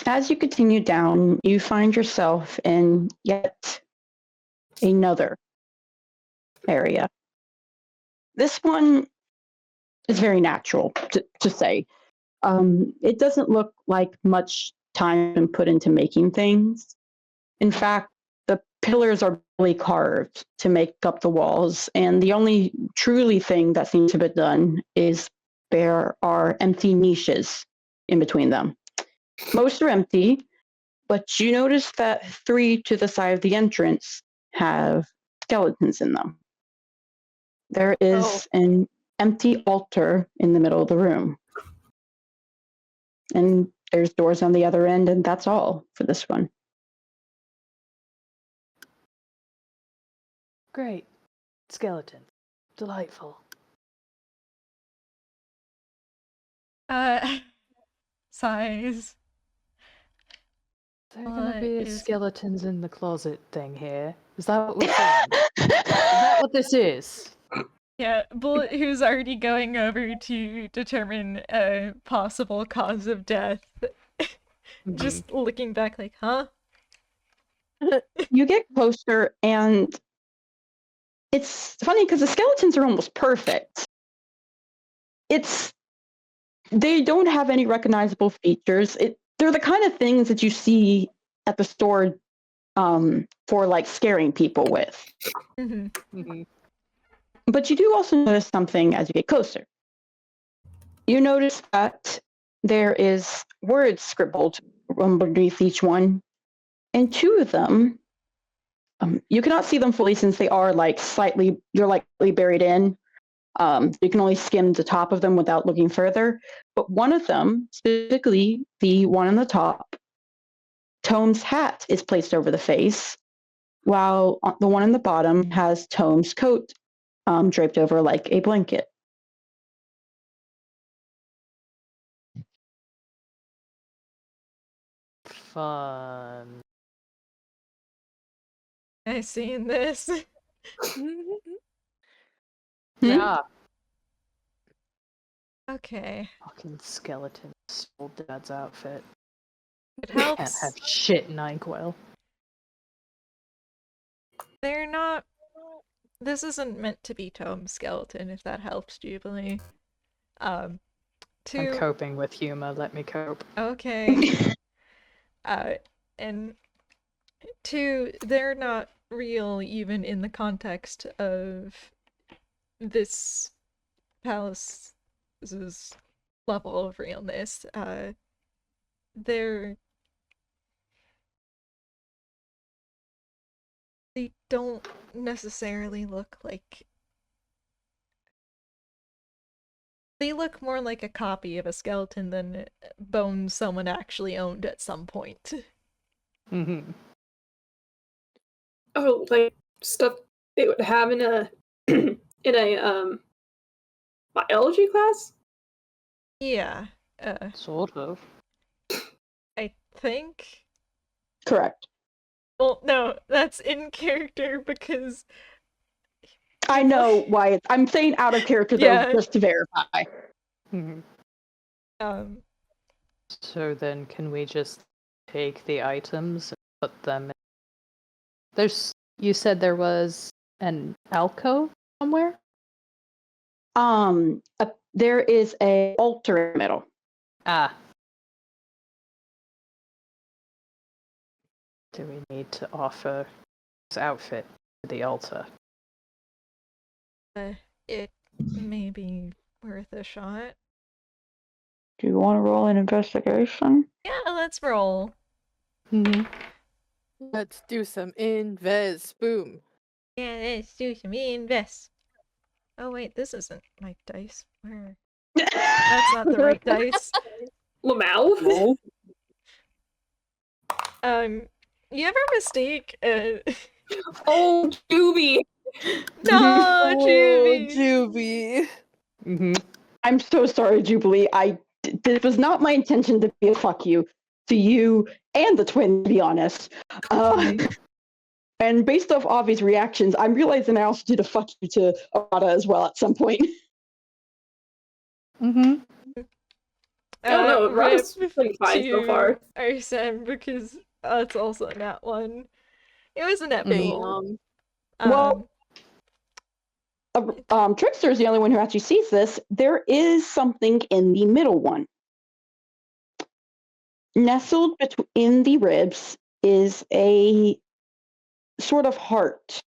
As you continue down, you find yourself in yet another area. This one is very natural to say. It doesn't look like much time has been put into making things. In fact, the pillars are really carved to make up the walls, and the only truly thing that seems to be done is there are empty niches in between them. Most are empty, but you notice that 3 to the side of the entrance have skeletons in them. There is an empty altar in the middle of the room. And there's doors on the other end, and that's all for this one. Great. Skeleton. Delightful. Size. There are gonna be Is- skeletons in the closet thing here. Is that what we're saying? Is that what this is? Yeah, Bullet, who's already going over to determine a possible cause of death, just looking back like, huh? You get closer, and it's funny because the skeletons are almost perfect. They don't have any recognizable features. They're the kind of things that you see at the store for like scaring people with. But you do also notice something as you get closer. You notice that there is words scribbled underneath each one, and 2 of them, you cannot see them fully since they are they're lightly buried in. You can only skim the top of them without looking further. But one of them, specifically the one on the top, Tome's hat is placed over the face, while the one on the bottom has Tome's coat draped over like a blanket. Fun. I seen this. Yeah. Okay. Fucking skeleton stole Dad's outfit. It Can't helps. have shit in Inkwell. They're not. This isn't meant to be Tome's skeleton, if that helps, Jubilee. I'm Two. coping with humor. Let me cope. Okay. And 2, they're not real even in the context of this palace's level of realness. They don't necessarily look like. They look more like a copy of a skeleton than bones someone actually owned at some point. Oh, like stuff they would have in a in a biology class? Yeah. Sort of. I think. Correct. Well, no, that's in character because I know why I'm saying out of character Yeah. though, just to verify. So then can we just take the items and put them in? You said there was an alcove somewhere? There is a altar in the middle. Ah. Do we need to offer his outfit to the altar? it may be worth a shot. Do you want to roll an investigation? Yeah, let's roll. Let's do some invest. Boom. Yeah, let's do some invest. Oh wait, this isn't my dice. Where? That's That's not the right dice. Lamau? You ever mistake Oh, Juby! No, Juvie! Juvie. I'm so sorry, Jubilee. This was not my intention to be a fuck you to you and the twin, to be honest. And based off Avi's reactions, I'm realizing I also did a fuck you to Arata as well at some point. I don't know, Rata's pretty fine so far. Arsene, because that's also a nat 1. It was a nat 4. Well, Trickster is the only one who actually sees this. There is something in the middle one. Nestled between the ribs is a sort of heart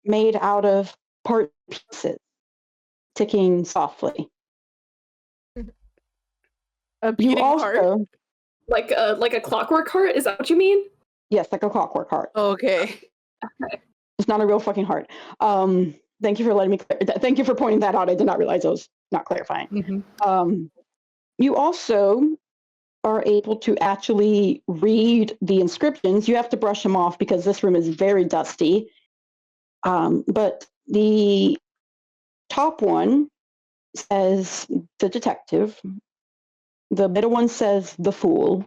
made out of part pieces, ticking softly. A You beating heart. also, Like a clockwork heart? Is that what you mean? yes, like a clockwork heart. Okay. It's not a real fucking heart. Thank you for letting me. Thank you for pointing that out. I did not realize I was not clarifying. Mhm. You also are able to actually read the inscriptions. You have to brush them off because this room is very dusty. But the top one says the detective, the middle one says the fool,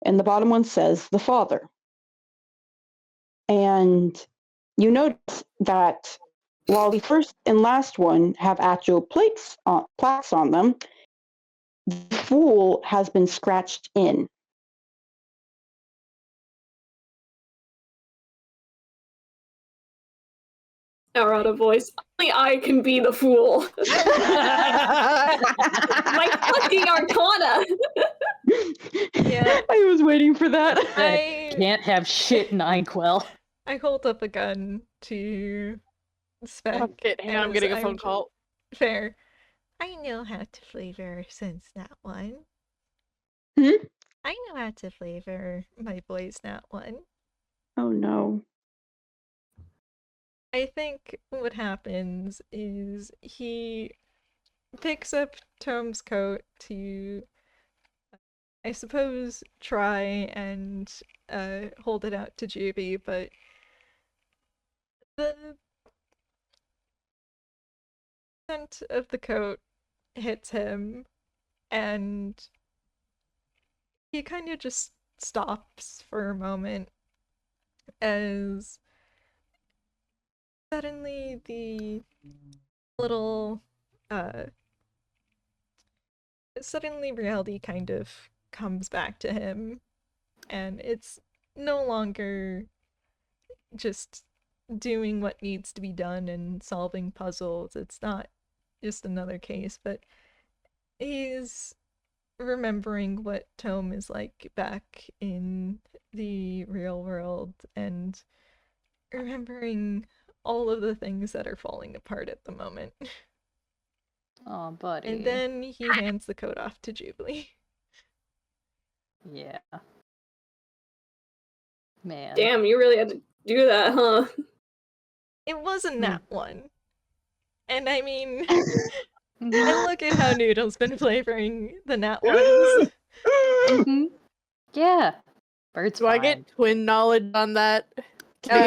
and the bottom one says the father. And you notice that while the first and last one have actual plaques on them, the fool has been scratched in. Arata voice. Only I can be the fool. My fucking arcana. Yeah. I was waiting for that. I Can't have shit in Inkwell. hold up a gun to Spec. Oh, shit, hang on, I'm as getting a phone call. Fair. I know how to flavor since that one. Hmm? I know how to flavor my boy's that one. Oh no. I think what happens is he picks up Tome's coat to, I suppose, try and hold it out to Juby, but the scent of the coat hits him, and he kind of just stops for a moment as suddenly the little suddenly reality kind of comes back to him, and it's no longer just doing what needs to be done and solving puzzles. It's not just another case, but he's remembering what Tome is like back in the real world and remembering all of the things that are falling apart at the moment. Oh, buddy. And then he hands the coat off to Jubilee. Yeah. Man. Damn, you really had to do that, huh? It wasn't that one. And I mean, Mhm. and look at how Noodle's been flavoring the nat ones. Mhm. Yeah. Bird's Do I fine. get twin knowledge on that? Can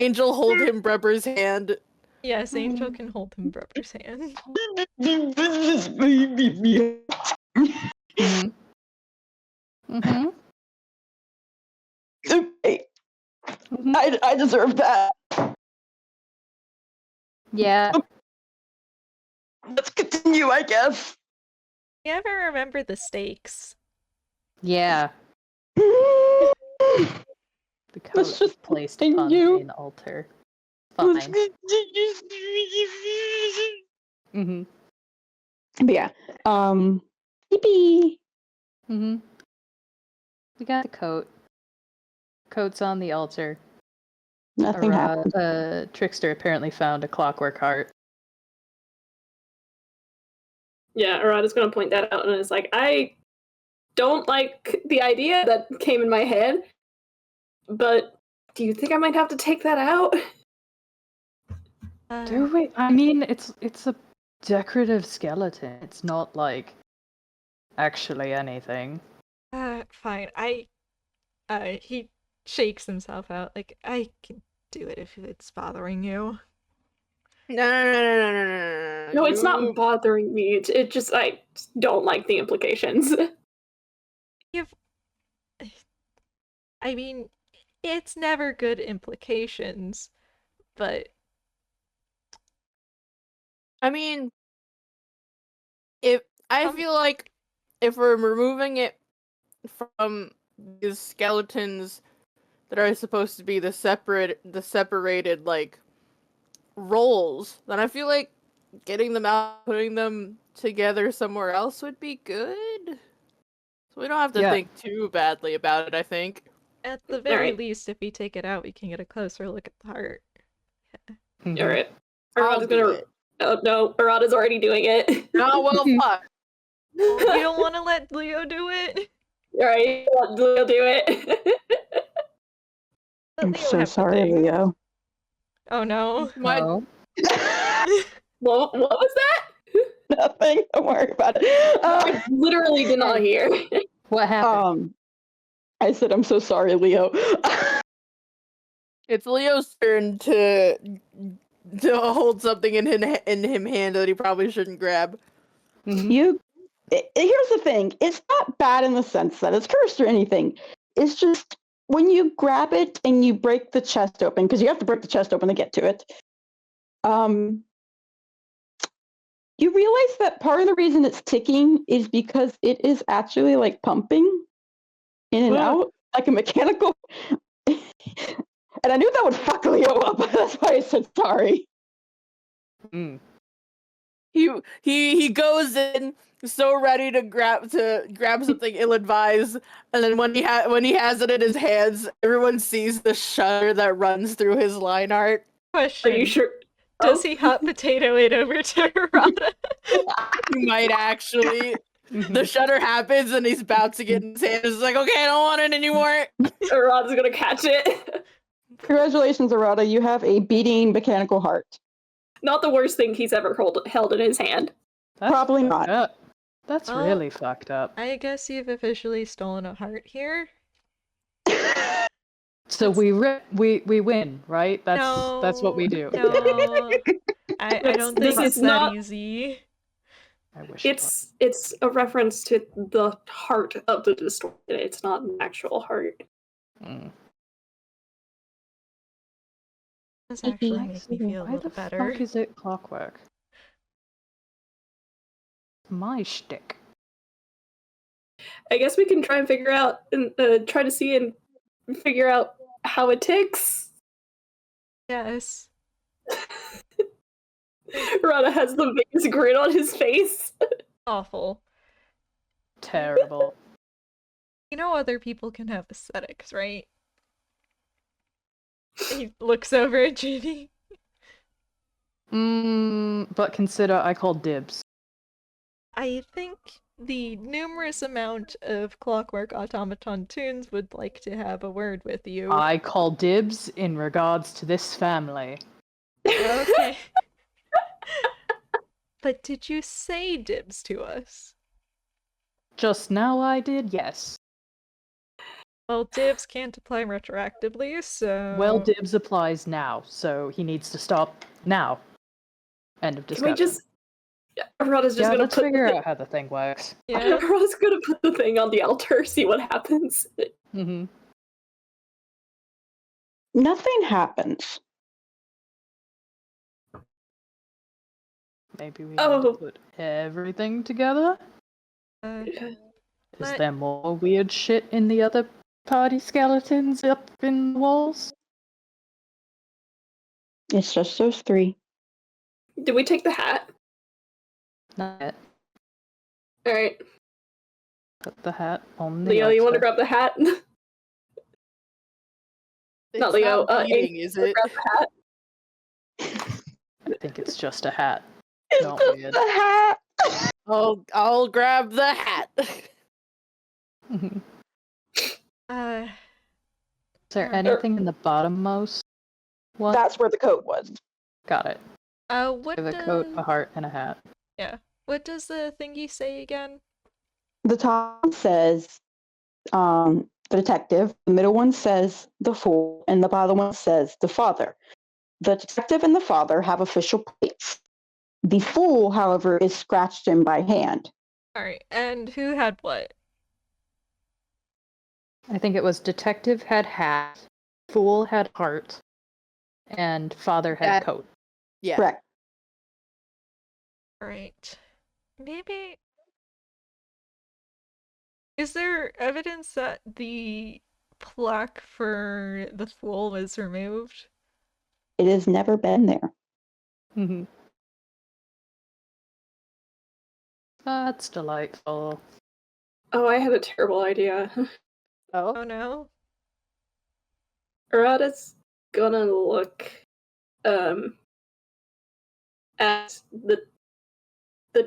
Angel hold him Brubber's hand? Yes, Angel can hold him Brubber's hand. Mhm. Mhm. Okay. Mhm. I deserve that. Yeah. Let's continue, I guess. You ever remember the stakes? Yeah. Let's The coat is just placed upon the continue. main altar. Let's Fine. continue. Mhm. But yeah. Yippee. Mhm. We got the coat. Coat's on the altar. Nothing happened. Trickster apparently found a clockwork heart. Yeah, Arata's gonna point that out and it's like, I don't like the idea that came in my head, but do you think I might have to take that out? Do we? I mean, it's a decorative skeleton. It's not like actually anything. Fine. He shakes himself out. Like, I can do it if it's bothering you. No. No, it's not bothering me. It just, I don't like the implications. I mean, it's never good implications, but I mean, I feel like if we're removing it from these skeletons that are supposed to be the separated like roles, then I feel like getting them out, putting them together somewhere else would be good. So we don't have to Yeah. think too badly about it, I think. At the very Alright. least, if we take it out, we can get a closer look at the heart. Mhm. Alright. I'll Arata's do gonna. it. Oh no, Arata's already doing it. Oh, well, fuck. You don't want to let Leo do it? Alright, let Leo do it. Let I'm Leo so have the sorry, thing. Leo. Oh no. My, Oh. What was that? Nothing. Don't worry about it. I literally did not hear. What happened? I said I'm so sorry, Leo. it's Leo's turn to hold something in him hand that he probably shouldn't grab. Mhm. Here's the thing. It's not bad in the sense that it's cursed or anything. It's just when you grab it and you break the chest open, because you have to break the chest open to get to it. You realize that part of the reason it's ticking is because it is actually like pumping in and out like a mechanical. And I knew that would fuck Leo up. That's why I said sorry. Mm. He goes in so ready to grab something ill-advised, and then when he has it in his hands, everyone sees the shudder that runs through his line art. Are Question. you sure? Does he hot potato it over to Arata? He might actually. The shudder happens, and he's bouncing it in his hand. He's like, okay, I don't want it anymore. Arata's gonna catch it. Congratulations, Arata. You have a beating mechanical heart. Not the worst thing he's ever held in his hand. That's Probably fucked not. up. That's Well, really fucked up. I guess you've officially stolen a heart here. So we win, right? That's what we No, do. No, I don't This think is it's that not- easy. I wish it It's a reference to the heart of the distorted. It's not an actual heart. was. Mm. This actually makes me So feel a why little the better. fuck is it clockwork? My shtick. I guess we can try and figure out and try to see and figure out how it ticks. Yes. Rana has the biggest grin on his face. Awful. Terrible. You know other people can have aesthetics, right? He looks over at Ginny. But consider I called dibs. I think the numerous amount of Clockwork Automaton tunes would like to have a word with you. I call dibs in regards to this family. Okay. But did you say dibs to us? Just now I did, yes. Well, dibs can't apply retroactively, so... Well, dibs applies now, so he needs to stop now. End of Can discussion. we just... Arata's just gonna let's put figure out how the thing works. Yeah. Arata's gonna put the thing on the altar, see what happens. Mm-hmm. Nothing happens. Maybe we need to Oh. put everything together? Okay. Is But- there more weird shit in the other party skeletons up in the walls? It's just those three. Did we take the hat? Not yet. Alright. Put the hat on the Leo, you want to altar. grab the hat? It's Not Leo, beating, Amy, is it? grab the hat. I think it's just a hat. It's Not just weird. the hat. I'll grab the hat. Mhm. Uh, Is there anything in the bottommost one? That's where the coat was. Got it. what With a coat, a heart, and a hat. what does the thingy say again? The top says the detective, the middle one says the fool, and the bottom one says the father. The detective and the father have official plates. The fool, however, is scratched in by hand. Alright, and who had what? I think it was detective had hat, fool had heart, and father had That- coat. Yeah. Correct. Alright. Maybe... Is there evidence that the plaque for the fool was removed? It has never been there. Mm-hmm. That's delightful. Oh, I had a terrible idea. Oh. Oh no. Arata's gonna look at the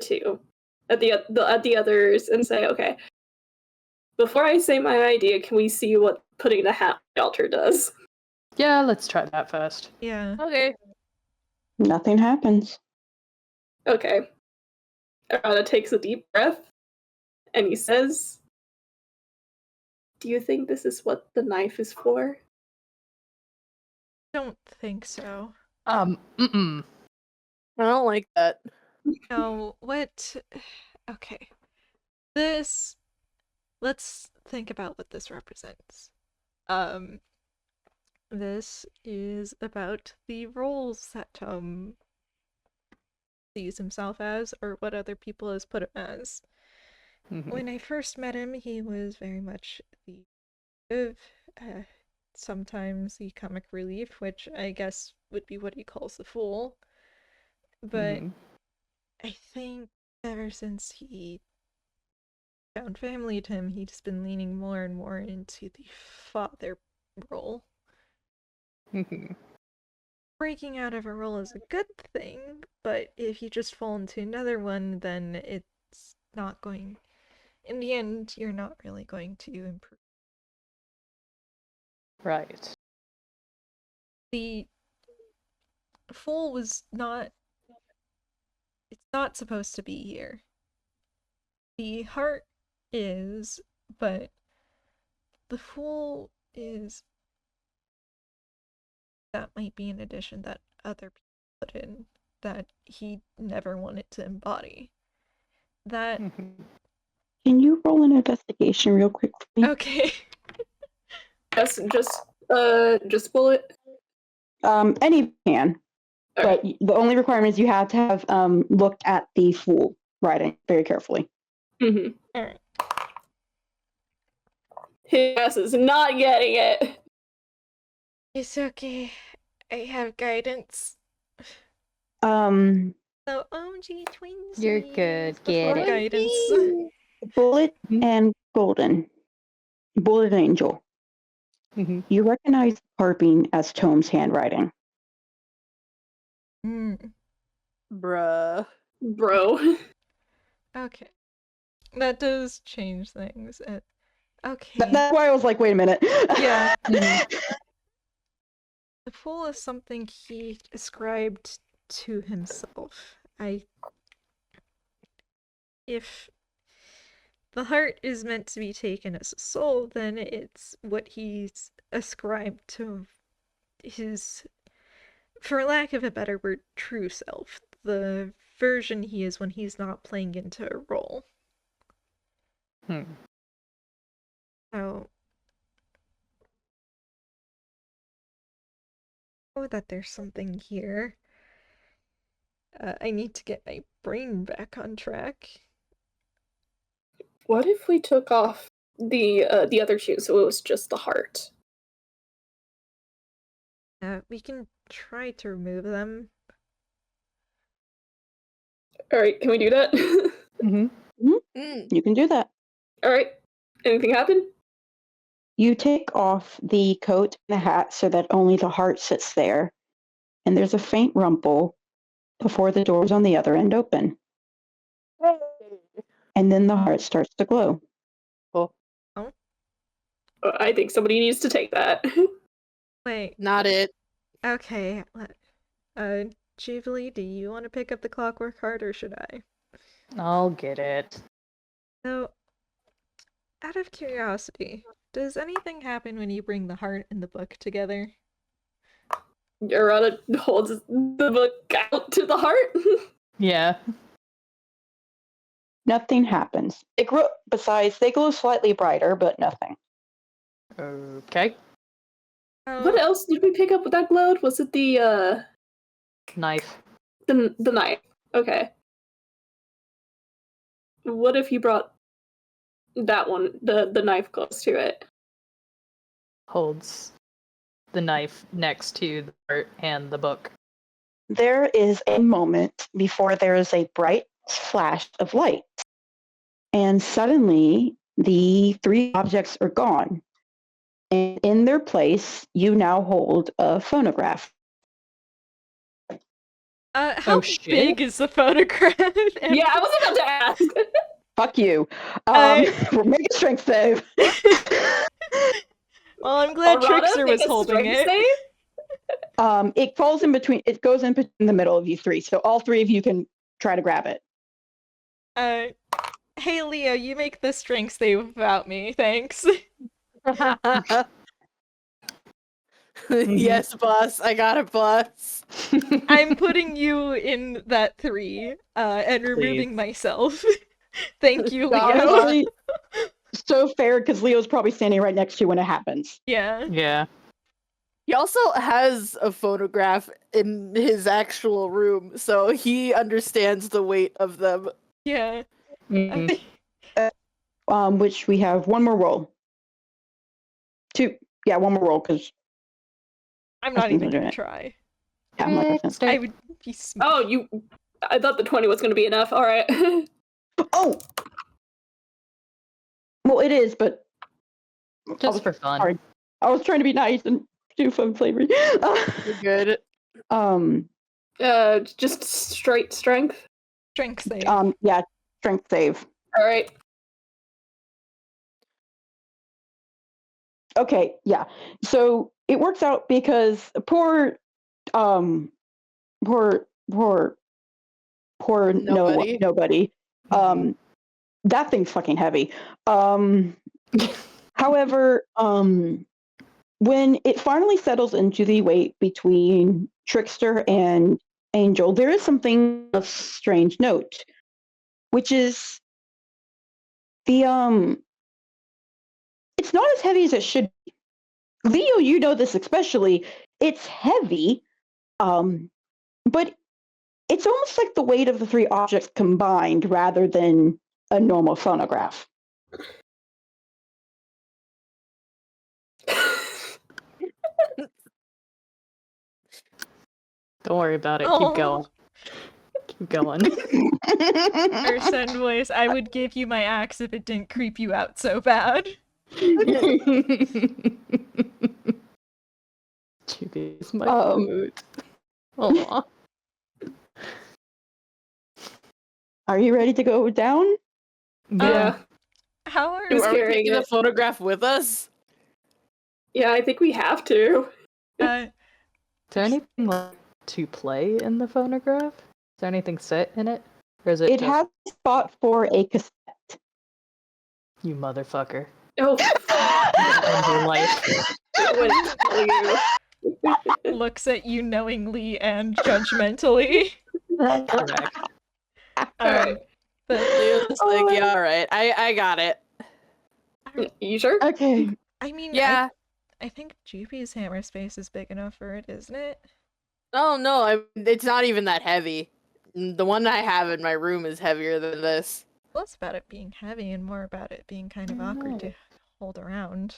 two at the others and say, okay, before I say my idea, can we see what putting the hat on the altar does? Yeah, let's try that first. Yeah. Okay. Nothing happens. Okay. Arata takes a deep breath and he says, do you think this is what the knife is for? Don't think so. Mm-mm. I don't like that. No, what? Okay. This. Let's think about what this represents. This is about the roles that Tome sees himself as, or what other people has put him as. Mhm. When I first met him, he was very much the sometimes the comic relief, which I guess would be what he calls the fool. But Mhm. I think ever since he found family to him, he's been leaning more and more into the father role. Mhm. Breaking out of a role is a good thing, but if you just fall into another one, then it's not going. In the end, you're not really going to improve. Right. The fool was not. It's not supposed to be here. The heart is, but the fool is. That might be an addition that other people put in that he never wanted to embody. That. Mhm. Can you roll an investigation real quick for me? Okay. Yes, just bullet. Any can, Okay. but the only requirement is you have to have looked at the full writing very carefully. Mm-hmm. Alright. His ass is not getting it. It's okay. I have guidance. Um, So, OMG twins. You're good. Get Before it. guidance. Bullet Mhm. and Golden. Bullet Angel. Mhm. You recognize carving as Tome's handwriting. Bruh. Bro. Okay. That does change things. Okay. That's why I was like, wait a minute. Yeah. Mhm. The fool is something he ascribed to himself. If the heart is meant to be taken as a soul, then it's what he's ascribed to his, for lack of a better word, true self. The version he is when he's not playing into a role. Hmm. So, oh, that there's something here. I need to get my brain back on track. What if we took off the other two so it was just the heart? We can try to remove them. Alright, can we do that? Mhm. You can do that. Alright. Anything happen? You take off the coat and the hat so that only the heart sits there, and there's a faint rumble before the doors on the other end open. And then the heart starts to glow. I think somebody needs to take that. Wait, Not it. okay. Jubilee, do you want to pick up the clockwork heart or should I? I'll get it. So, out of curiosity, does anything happen when you bring the heart and the book together? Arata holds the book out to the heart. Yeah. Nothing happens. They glow slightly brighter, but nothing. Okay. What else did we pick up with that glowed? Was it the Knife. the knife? Okay. What if you brought that one, the knife close to it? Holds the knife next to the heart and the book. There is a moment before there is a bright flash of light. And suddenly, the 3 objects are gone. And in their place, you now hold a phonograph. How shit. big is the photograph? Yeah, I was about to ask. Fuck you. I- We're making a strength save. Well, I'm glad Arata, Trickster was make a holding strength it. save? It falls in between. It goes in between the middle of you 3, so all 3 of you can try to grab it. Hey Leo, you make the strength save without me, thanks. Yes, boss. I got it, boss. I'm putting you in that 3, and removing myself. Thank you, Leo. Honestly, so fair because Leo's probably standing right next to you when it happens. Yeah. Yeah. He also has a photograph in his actual room, so he understands the weight of them. Yeah. Mm. Which we have one more roll. 2. Yeah, one more roll because I'm not even doing gonna it. try. yeah, I'm like, I would be Oh, I thought the 20 was going to be enough. All right. oh. Well, it is, but Just for fun. sorry. I was trying to be nice and do fun flavoring. You're good. Just straight strength. strength save. Yeah, strength save. All right. Okay, yeah. So it works out because poor Nobody. nobody. That thing's fucking heavy. However, when it finally settles into the weight between Trickster and Angel, there is something of strange note, which is the it's not as heavy as it should be. Leo, you know this especially. It's heavy, but it's almost like the weight of the 3 objects combined rather than a normal phonograph. Don't worry about it. Oh. Keep going. Keep going. Person voice, I would give you my axe if it didn't creep you out so bad. Chibi is my food. Aw. Are you ready to go down? Yeah. How are Who's Are we carrying taking the it? photograph with us? Yeah, I think we have to. uh Is there anything like to play in the phonograph? Is there anything set in it? Or is it It just has a spot for a cassette. you motherfucker? Oh, End your life. wouldn't tell you. looks at you knowingly and judgmentally. Correct. Alright. But Leo's like, yeah, alright. I got it. You sure? Okay. I mean, Yeah. I think Jupi's hammer space is big enough for it, isn't it? Oh, no, it's not even that heavy. The one I have in my room is heavier than this. Less about it being heavy and more about it being kind of awkward to hold around.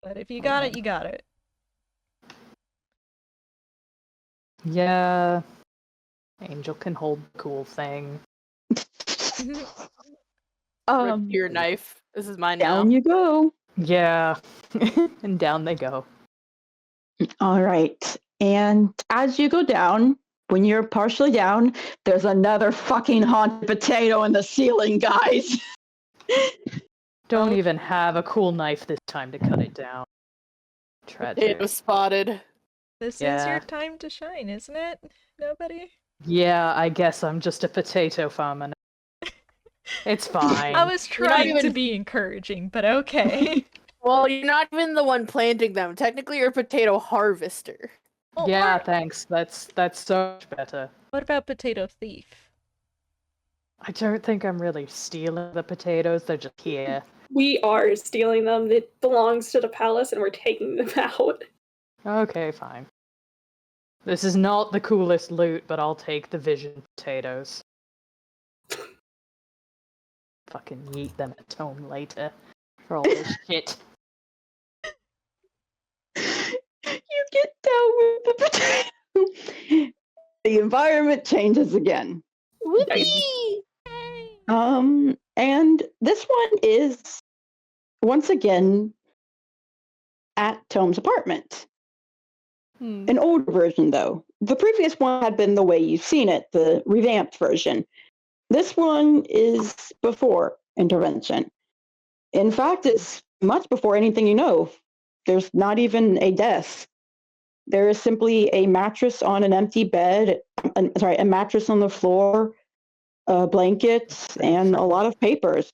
But if you got it, you got it. Yeah. Angel can hold the cool thing. Rip your knife. This is mine now. Down you go. Yeah. And down they go. All right. And as you go down, when you're partially down, there's another fucking haunted potato in the ceiling, guys. Don't even have a cool knife this time to cut it down. Tragic. It was spotted. This is Yeah. your time to shine, isn't it? Nobody? Yeah, I guess I'm just a potato farmer. It's fine. I was You're not trying to even- be encouraging, but okay. Well, you're not even the one planting them. Technically, you're a potato harvester. Well, Yeah, or- thanks. That's so much better. What about potato thief? I don't think I'm really stealing the potatoes. They're just here. We are stealing them. It belongs to the palace and we're taking them out. Okay, fine. This is not the coolest loot, but I'll take the vision potatoes. Fucking yeet them at Tome later for all this shit. You get down with the potato. The environment changes again. Nice. And this one is, once again, at Tome's apartment. An older version, though. The previous one had been the way you've seen it, the revamped version. This one is before intervention. In fact, it's much before anything you know. There's not even a desk. There is simply a mattress on an empty bed, a mattress on the floor, blankets, and a lot of papers.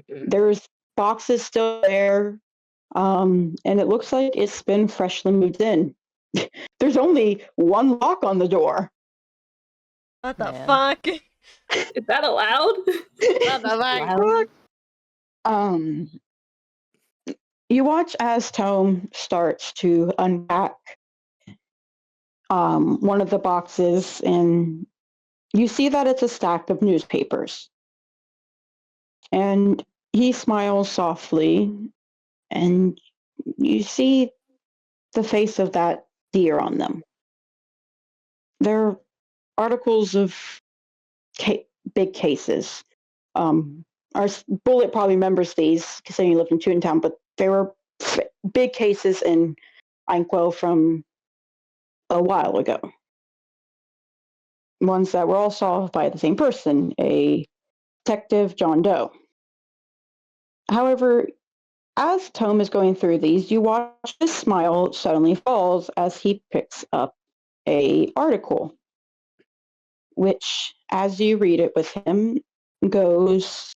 There's boxes still there, and it looks like it's been freshly moved in. There's only one lock on the door. What the Man. fuck? Is that allowed? You watch as Tome starts to unpack one of the boxes, and you see that it's a stack of newspapers. And he smiles softly, and you see the face of that deer on them. They're articles of big cases. Our Bullet probably remembers these because he lived in Toontown, but they were big cases in Inkwell from a while ago. Ones that were all solved by the same person, a detective, John Doe. However, as Tome is going through these, you watch his smile suddenly falls as he picks up an article, which, as you read it with him, goes,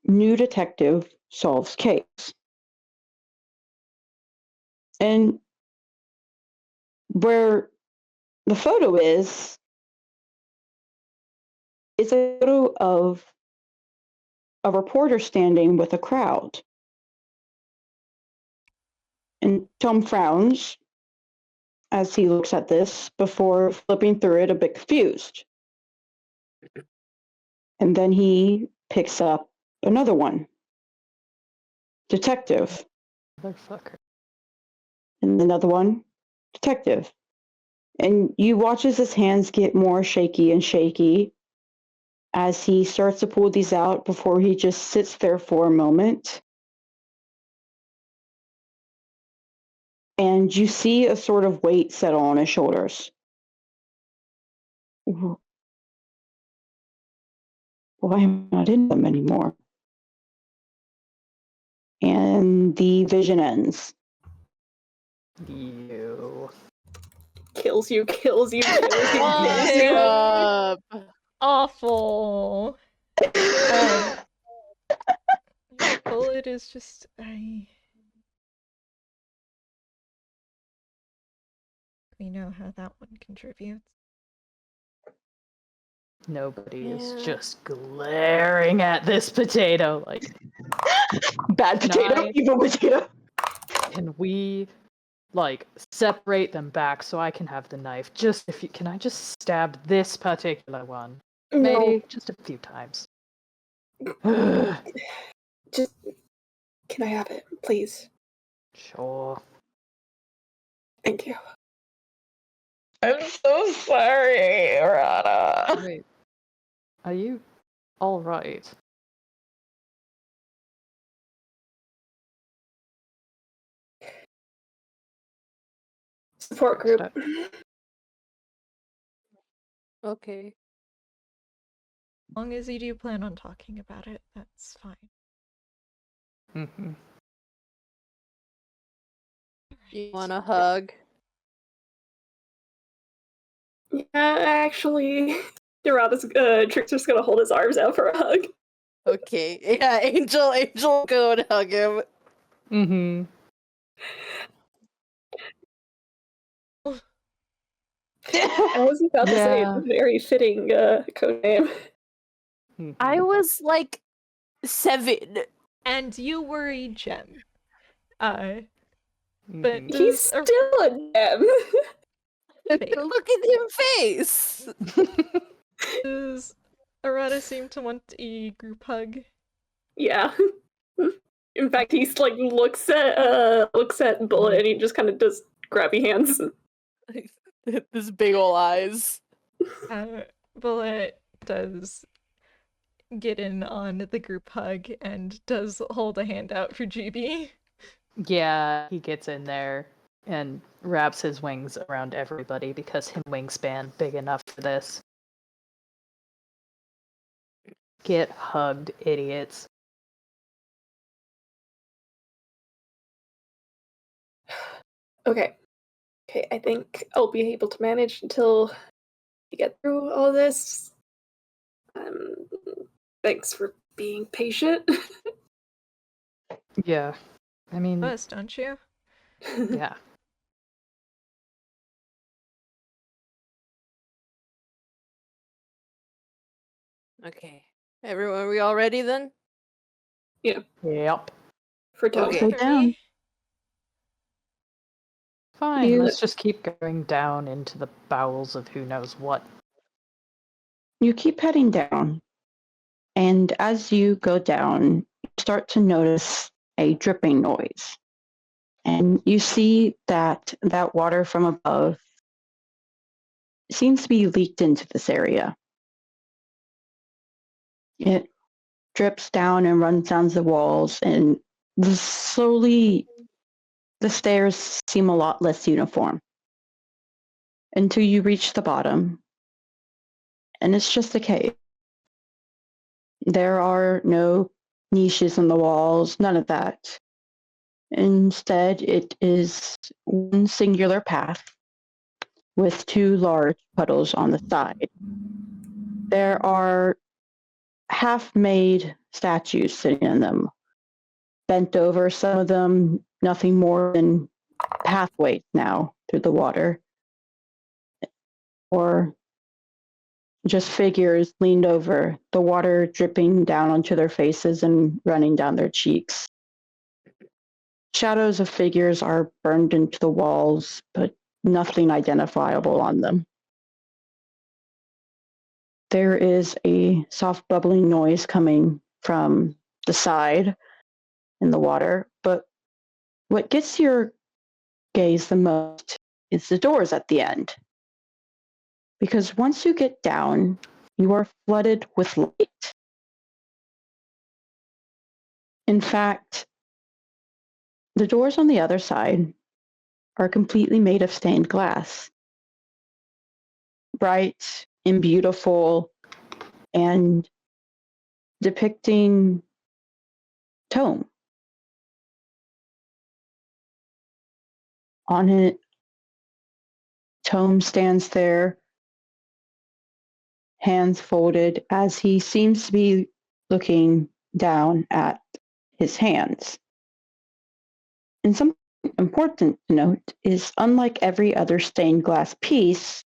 "New detective solves case." And where the photo is a photo of a reporter standing with a crowd. And Tom frowns as he looks at this before flipping through it a bit confused. And then he picks up another one. Detective. Motherfucker. And another one. Detective. And you watch as his hands get more shaky and shaky as he starts to pull these out before he just sits there for a moment. And you see a sort of weight settle on his shoulders. Why am I not in them anymore? And the vision ends. You. Kills you, kills you, kills you, kills Ew. you. Awful. Bullet is just we know how that one contributes. Nobody is Yeah. just glaring at this potato like, Bad potato, Nice. evil potato. can we like separate them back so I can have the knife? Just if you can I just stab this particular one? Maybe just a few times. Just, can I have it, please? Sure. Thank you. I'm so sorry, Arata. Wait. Are you alright? Support group. Okay. As long as you do plan on talking about it, that's fine. Mm-hmm. You want a hug? Yeah, actually, Arata's Trickster's gonna hold his arms out for a hug. Okay. Yeah, Angel, go and hug him. Mm-hmm. I was about to say Yeah. it's a very fitting code name. I was like 7. And you were a gem. But Mhm. He's does still a gem. Fake. Look at him face. Does Arata seem to want a group hug? Yeah. In fact, he's like looks at Bullet and he just kind of does grabby hands. This big ol' eyes. Bullet does get in on the group hug and does hold a hand out for GB. Yeah, he gets in there and wraps his wings around everybody because his wingspan big enough for this. Get hugged, idiots. Okay. Okay, I think I'll be able to manage until we get through all this. Thanks for being patient. Yeah. I mean, Us, don't you? yeah. Okay. Everyone, are we all ready then? Yep. For Tome. Okay. Go down. Fine, You- let's just keep going down into the bowels of who knows what. You keep heading down, and as you go down, you start to notice a dripping noise. And you see that water from above seems to be leaked into this area. It drips down and runs down the walls, and slowly the stairs seem a lot less uniform until you reach the bottom, and it's just a cave. There are no niches in the walls, none of that. Instead, it is one singular path with two large puddles on the side. There are half-made statues sitting in them, bent over, some of them nothing more than pathways now through the water, or just figures leaned over, the water dripping down onto their faces and running down their cheeks. Shadows of figures are burned into the walls, but nothing identifiable on them. There is a soft bubbling noise coming from the side in the water, but what gets your gaze the most is the doors at the end. Because once you get down, you are flooded with light. In fact, the doors on the other side are completely made of stained glass. Bright and beautiful and depicting Tome. On it, Tome stands there, hands folded, as he seems to be looking down at his hands. And something important to note is, unlike every other stained glass piece,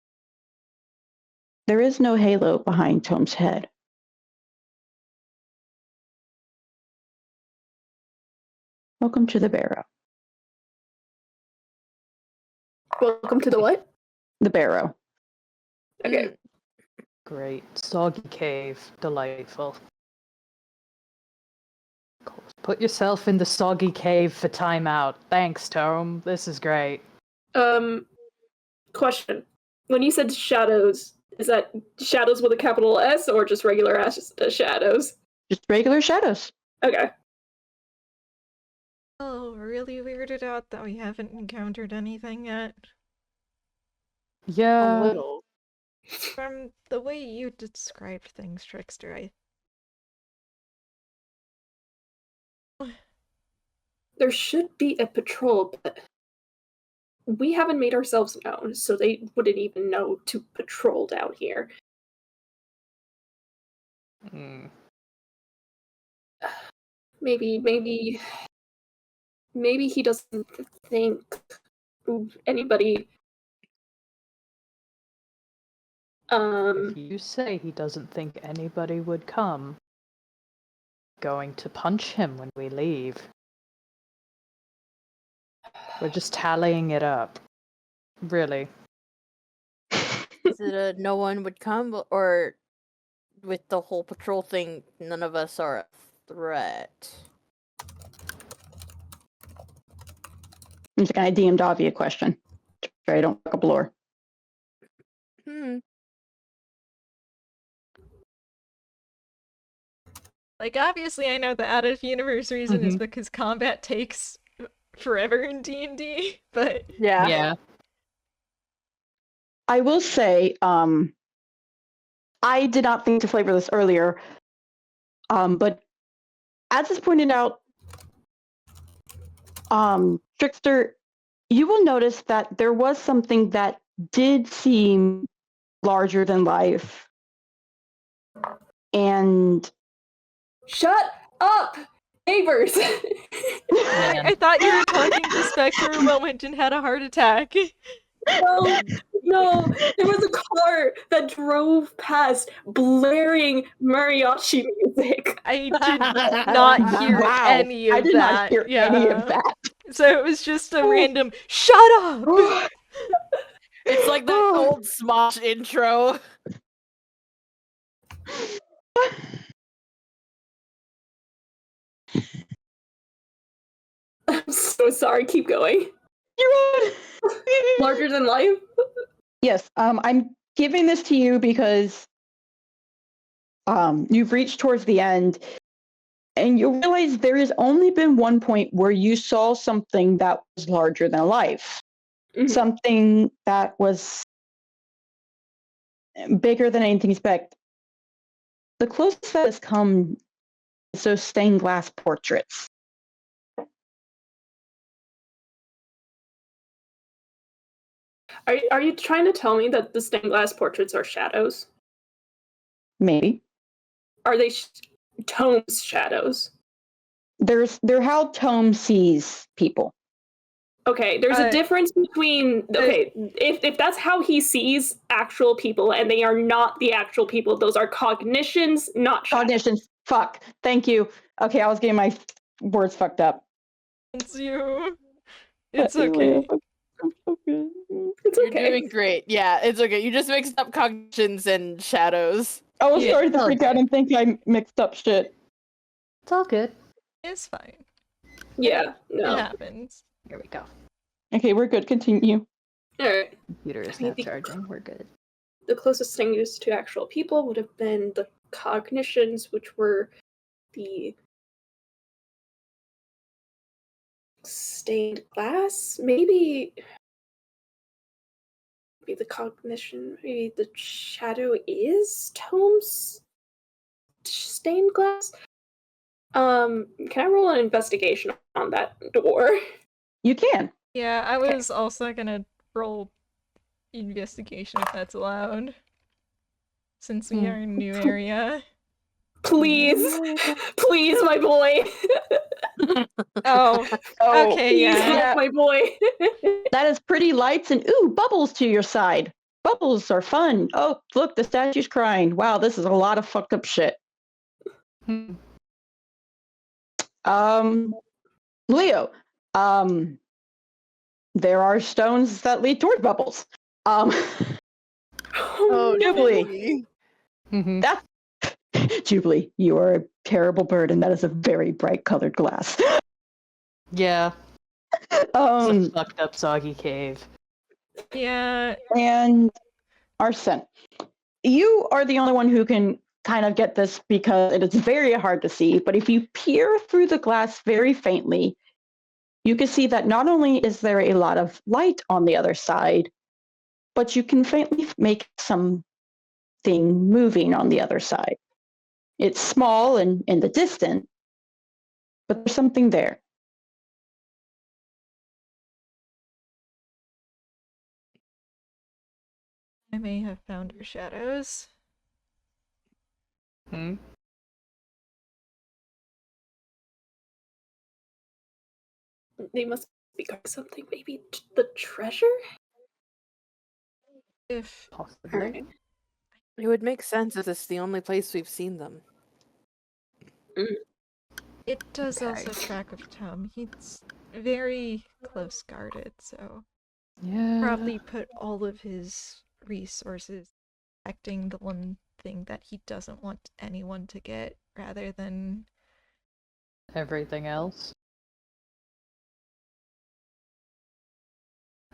there is no halo behind Tome's head. Welcome to the barrow. Welcome to the what? The barrow. Okay. Great. Soggy cave. Delightful. Put yourself in the soggy cave for timeout. Thanks, Tome. This is great. Question. When you said shadows, is that shadows with a capital S or just regular shadows? Just regular shadows. Okay. Oh, really weirded out that we haven't encountered anything yet. A Yeah. little. From the way you described things, Trickster, There should be a patrol, but we haven't made ourselves known, so they wouldn't even know to patrol down here. Mm. Maybe he doesn't think anybody. If you say he doesn't think anybody would come, going to punch him when we leave. We're just tallying it up. Really. Is it a no one would come, or with the whole patrol thing, none of us are a threat? I'm just going to DM Davi a question. Sorry, I don't fuck up lore. Like, obviously, I know the out-of-universe reason is because combat takes forever in D&D, but... Yeah. I will say, I did not think to flavor this earlier, but as is pointed out, Trickster, you will notice that there was something that did seem larger than life. And Shut up, neighbors! I thought you were talking to Spec for a moment and had a heart attack. No, there was a car that drove past blaring mariachi music. I did not hear wow, any of I did that. not hear any of that. So it was just a random, shut up! It's like that old Smosh intro. I'm so sorry, keep going. You're on. Larger than life? Yes, I'm giving this to you because you've reached towards the end and you realize there has only been one point where you saw something that was larger than life. Mhm. Something that was bigger than anything you expect. The closest that has come is those stained glass portraits. Are you trying to tell me that the stained glass portraits are shadows? Maybe. Are they Tome's shadows? They're how Tome sees people. Okay, there's a difference between if that's how he sees actual people and they are not the actual people, those are cognitions, not shadows. Cognitions. Fuck. Thank you. Okay, I was getting my words fucked up. It's you. It's okay. It's You're okay. doing great. Yeah, it's okay. You just mixed up cognitions and shadows. I was Yeah, starting to it's freak all out good. and think I mixed up shit. It's all good. It's fine. Yeah, It no. happens. Here we go. Okay, we're good. Continue. Alright. Computer is I now think- charging. We're good. The closest things to actual people would have been the cognitions, which were the stained glass, maybe the cognition, maybe the shadow is Tome's stained glass. Can I roll an investigation on that door? You can. Yeah, I was also gonna roll investigation if that's allowed. Since we are in a new area. Please, please, my boy. Oh, okay, Please yeah. help my boy. That is pretty lights and ooh, bubbles to your side. Bubbles are fun. Oh, look, the statue's crying. Wow, this is a lot of fucked up shit. Leo, there are stones that lead toward bubbles. Oh, Jubilee. Mm-hmm. That's Jubilee, you are a terrible bird, and that is a very bright colored glass. Yeah. It's a fucked up soggy cave. Yeah. And Arsene, you are the only one who can kind of get this because it is very hard to see, but if you peer through the glass very faintly, you can see that not only is there a lot of light on the other side, but you can faintly make something moving on the other side. It's small and in the distance, but there's something there. I may have found her shadows. Hmm? They must be guarding something. Maybe the treasure? If Possibly. Alright. It would make sense if it's the only place we've seen them. it does Okay. also track of Tome. He's very close guarded, so Yeah. probably put all of his resources protecting the one thing that he doesn't want anyone to get rather than Everything else.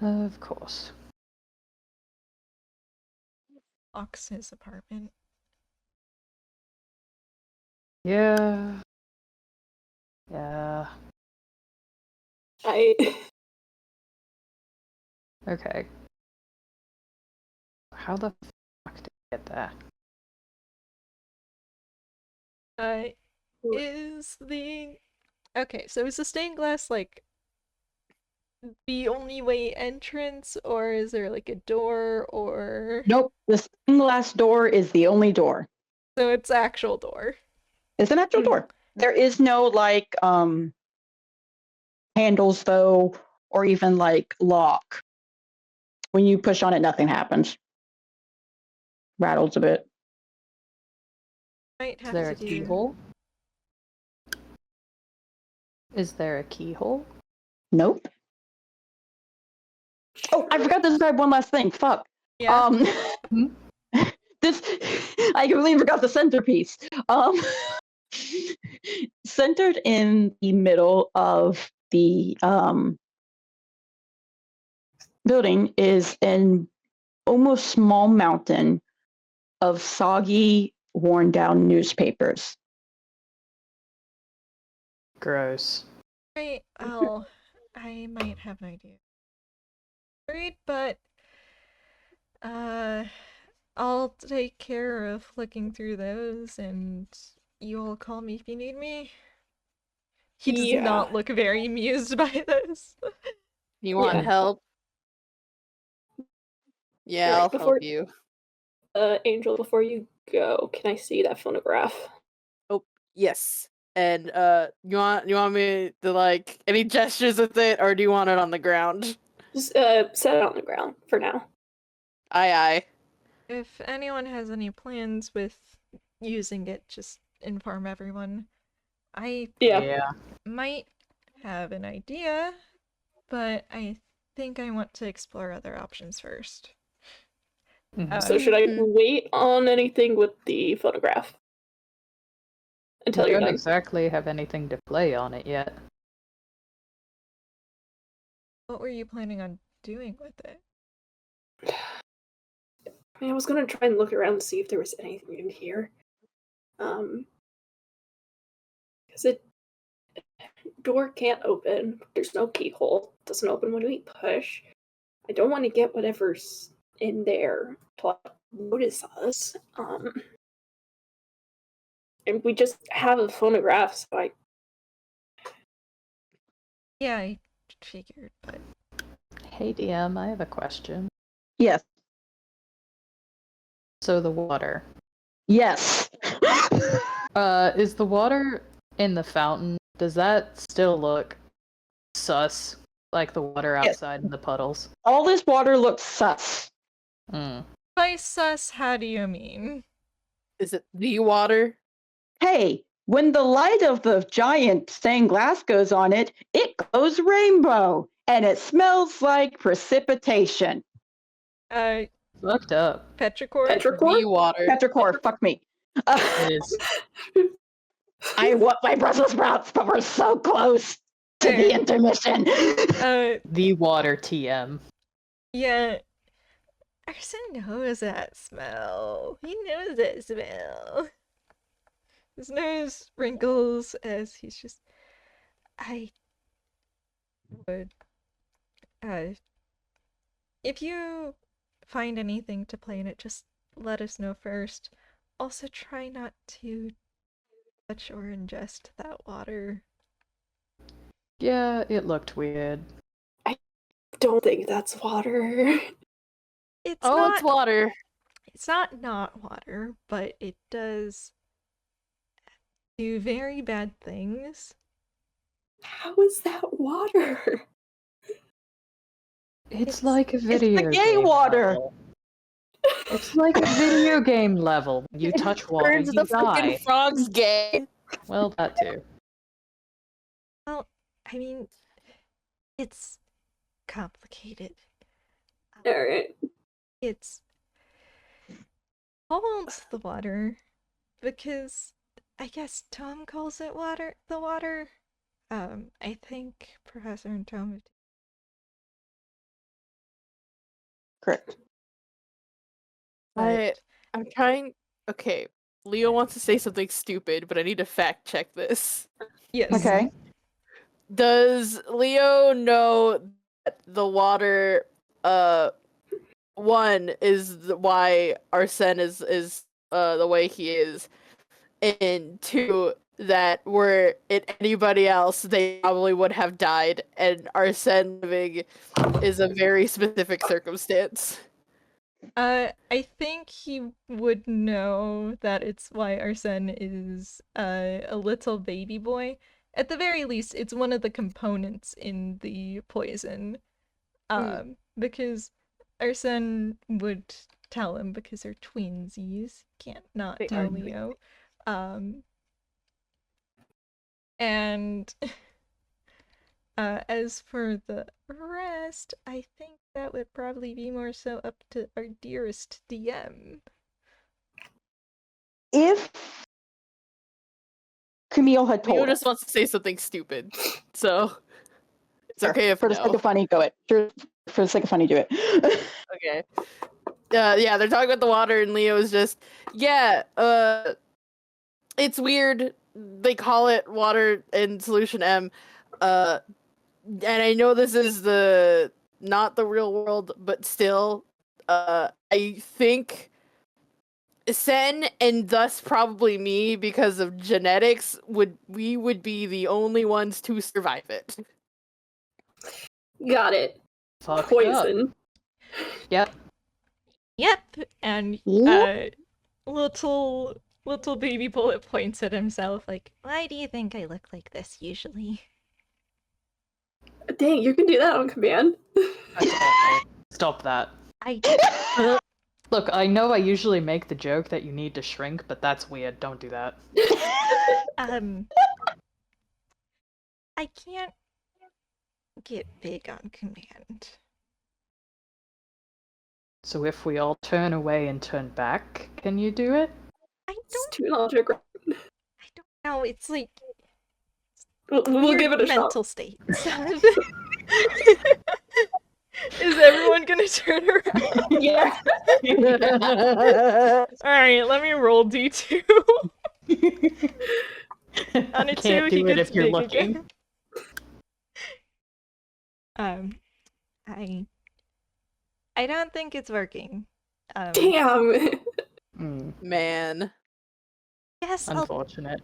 Of course. locks his apartment. Yeah. Yeah. I Okay. How the fuck did I get that? Is the okay? So is the stained glass like the only way entrance, or is there like a door, or Nope, the stained glass door is the only door. so it's actual door? It's an actual door. There is no like handles though, or even like lock. When you push on it, nothing happens. Rattles a bit. Might Is have there to a do. keyhole? Is there a keyhole? Nope. Oh, I forgot to describe one last thing. Fuck. Yeah. This I completely forgot the centerpiece. Centered in the middle of the building is an almost small mountain of soggy, worn down newspapers. Gross. Right. Oh, I might have an idea. Worried, but I'll take care of looking through those, and you all call me if you need me. He does Yeah. not look very amused by this. You want Yeah. help? Yeah, Right, I'll before- help you. Angel, before you go, can I see that phonograph? Yes. And you want me to like any gestures with it, or do you want it on the ground? Just set it on the ground for now. Aye aye. If anyone has any plans with using it, just inform everyone. I Yeah. might have an idea, but I think I want to explore other options first. Mhm. So should I Mhm. wait on anything with the photograph until We you're don't done? exactly have anything to play on it yet. What were you planning on doing with it? I mean, I was gonna try and look around to see if there was anything in here. Because it door can't open. There's no keyhole. It doesn't open when we push. I don't want to get whatever's in there to notice us. And we just have a phonograph, so I Yeah, I figured, but Hey DM, I have a question. Yes. So the water. Yes. Is the water in the fountain, does that still look sus? Like the water Yes. outside in the puddles? All this water looks sus. by sus, how do you mean? Is it the water? Hey, when the light of the giant stained glass goes on it, it glows rainbow, and it smells like precipitation. Fucked up. Petrichor? The petrichor. water. Petrichor, fuck me. It is. I want my Brussels sprouts, but we're so close to the Fair. intermission. The water TM. Yeah. Arson knows that smell. He knows that smell. His nose wrinkles as he's just. I would. If you find anything to play in it, just let us know first. Also, try not to touch or ingest that water. Yeah, it looked weird. Don't think that's water. It's Oh, not. it's water. It's not water, but it does do very bad things. How is that water? It's like a video the gay game water. level. It's like a video game level. You touch water, Turns you the die. freaking frogs gay. Well, that too. Well, I mean, it's complicated. Alright. It's called the water because I guess Tome calls it water. The water. I think Professor and Tome. Correct. But I'm trying. Okay, Leo wants to say something stupid, but I need to fact check this. Yes. Okay. Does Leo know that the water, one is why Arsene is the way he is, and two, that were it anybody else, they probably would have died, and Arsene living is a very specific circumstance. I think he would know that it's why Arsene is a little baby boy. At the very least, it's one of the components in the poison. Because Arsene would tell him because they're twinsies. Can't not They tell are Leo. And as for the rest, I think that would probably be more so up to our dearest DM. If Camille had Leo told us, just wants to say something stupid, so it's sure, okay if for the sake no. of funny, go it. Sure, for the sake of funny, do it. Okay. Yeah, they're talking about the water, and Leo's just, it's weird. They call it water in Solution M, and I know this is not the real world, but still, I think Sen, and thus probably me, because of genetics, would be the only ones to survive it. Got it. Fucked up. Poison. Yep. Yep, and Yep. little baby bullet points at himself like, why do you think I look like this usually? Dang, you can do that on command. That's awful. Stop that. Look, I know I usually make the joke that you need to shrink, but that's weird. Don't do that. I can't get big on command. So if we all turn away and turn back, can you do it? I It's don't too logical. know, it's like We'll give it a mental shot. state. Is everyone gonna turn around? Yeah. Alright, let me roll D2. On I a 2, can't he do it gets if you're big looking. again. I don't think it's working. Damn. Man. Yes, Unfortunate.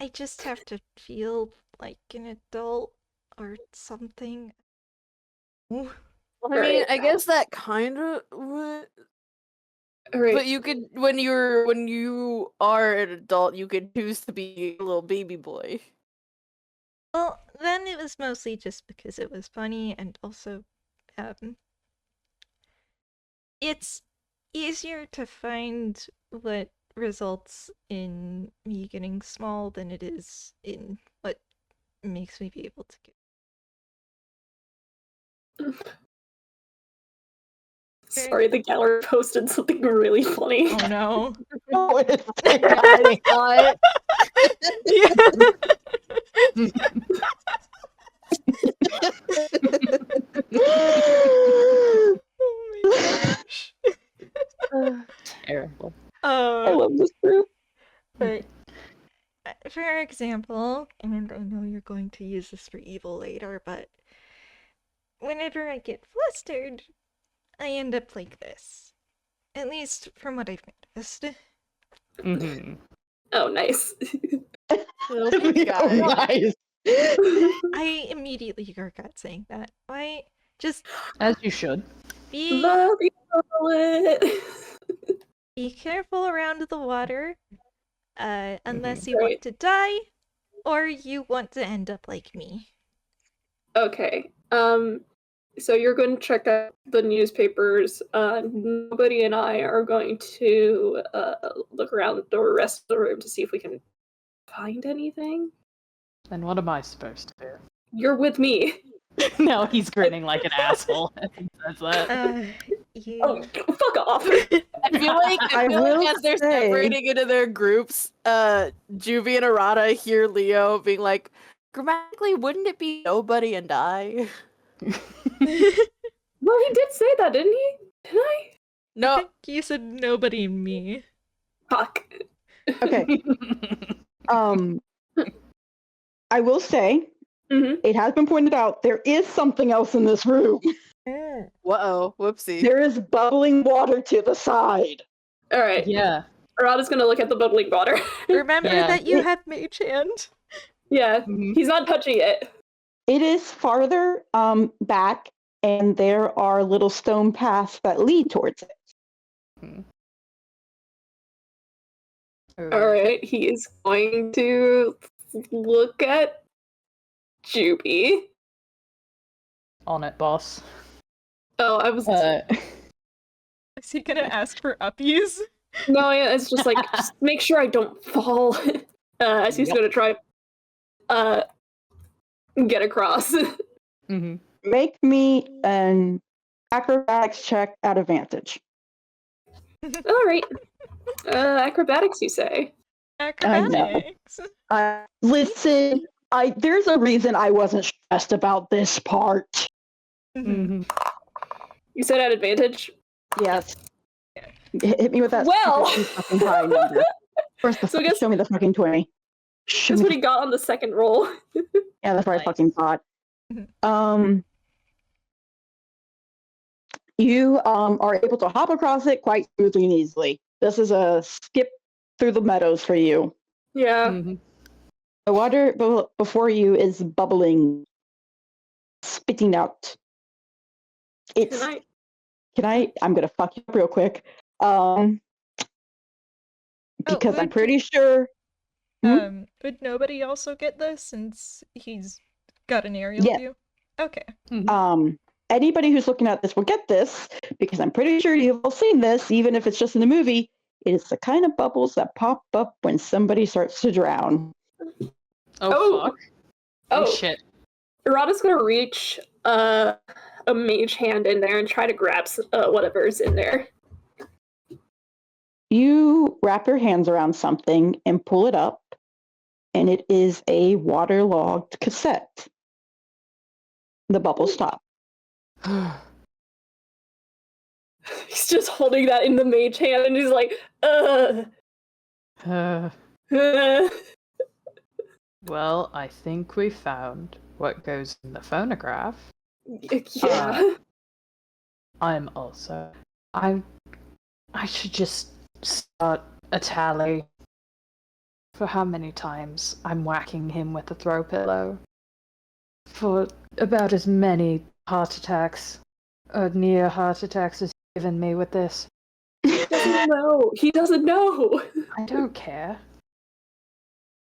I just have to feel like an adult or something. Ooh. I mean, I guess that kind of would. Alright. But you could, when you are an adult, you could choose to be a little baby boy. Well, then it was mostly just because it was funny, and also, it's easier to find what results in me getting small than it is in what makes me be able to get. Sorry, the gallery posted something really funny. Oh no. Oh, it's Oh my gosh. Terrible. I love this group. But for example, and I know you're going to use this for evil later, but whenever I get flustered, I end up like this. At least from what I've noticed. Mm-hmm. Oh, nice. Oh my God. Nice. I immediately regret saying that. Why? Just As you should. be Love you, Charlotte. be careful around the water. Unless you Right. want to die, or you want to end up like me. Okay. So you're going to check out the newspapers. Nobody and I are going to look around the rest of the room to see if we can find anything. Then what am I supposed to do? You're with me. No, he's grinning like an asshole as he says that. You... Oh, fuck off. I feel like will as they're say- separating into their groups, Juvie and Arata hear Leo being like, grammatically, wouldn't it be nobody and I? Well, he did say that, didn't he? Did I? I No, think you said nobody and me. Fuck. Okay. I will say, it has been pointed out, there is something else in this room. Uh-oh, whoopsie. There is bubbling water to the side. All right. Yeah. Arata's gonna look at the bubbling water. Remember Yeah. that you have mage hand. Yeah, Mhm. he's not touching it. It is farther back, and there are little stone paths that lead towards it. All right, he is going to look at Juby. On it, boss. Oh, I was Is he gonna ask for uppies? no. Yeah, it's just like just make sure I don't fall. As he's gonna try, get across. Mm-hmm. Make me an acrobatics check at advantage. All right, acrobatics, you say? Acrobatics. Listen, there's a reason I wasn't stressed about this part. Mm-hmm. You said at advantage. Yes. Hit me with that Well. stupid fucking high number. First, So I guess- show me the fucking 20. Show That's me what he got on the second roll. Yeah, that's what I Nice. fucking thought. Mhm. You are able to hop across it quite smoothly and easily. This is a skip through the meadows for you. Yeah. Mm-hmm. The water before you is bubbling, spitting out. It's. Can I? I'm gonna fuck you up real quick. Because I'm would pretty sure. Would nobody also get this since he's got an aerial Yeah. view? Okay. Anybody who's looking at this will get this because I'm pretty sure you've all seen this, even if it's just in the movie. It's the kind of bubbles that pop up when somebody starts to drown. Oh. Fuck. Oh, Shit. Arata's gonna reach a mage hand in there and try to grab whatever's in there. You wrap your hands around something and pull it up, and it is a waterlogged cassette. The bubbles stop. He's just holding that in the mage hand and he's like, Well, I think we found what goes in the phonograph. Yeah. I should just start a tally for how many times I'm whacking him with a throw pillow. For about as many heart attacks, or near heart attacks, as he's given me with this. He doesn't know. He doesn't know. I don't care.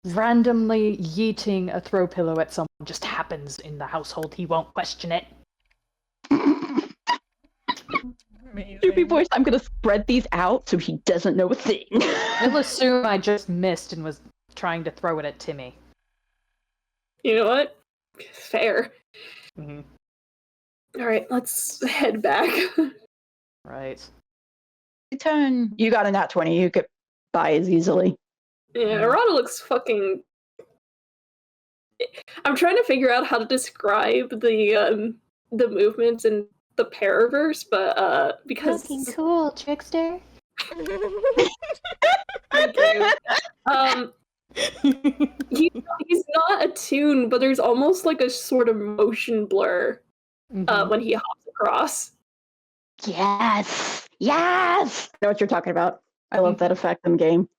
Randomly yeeting a throw pillow at someone just happens in the household. He won't question it. Amazing. Droopy voice, I'm gonna spread these out so he doesn't know a thing. He'll assume I just missed and was trying to throw it at Timmy. You know what? Fair. Mm-hmm. All right, let's head back. Right. Turn. You got a nat 20. You could buy as easily. Yeah, Arata looks fucking. I'm trying to figure out how to describe the movements in the Paraverse, but because Looking cool, trickster. he's not a tune, but there's almost like a sort of motion blur when he hops across. Yes! Yes! I know what you're talking about. I love that effect in game.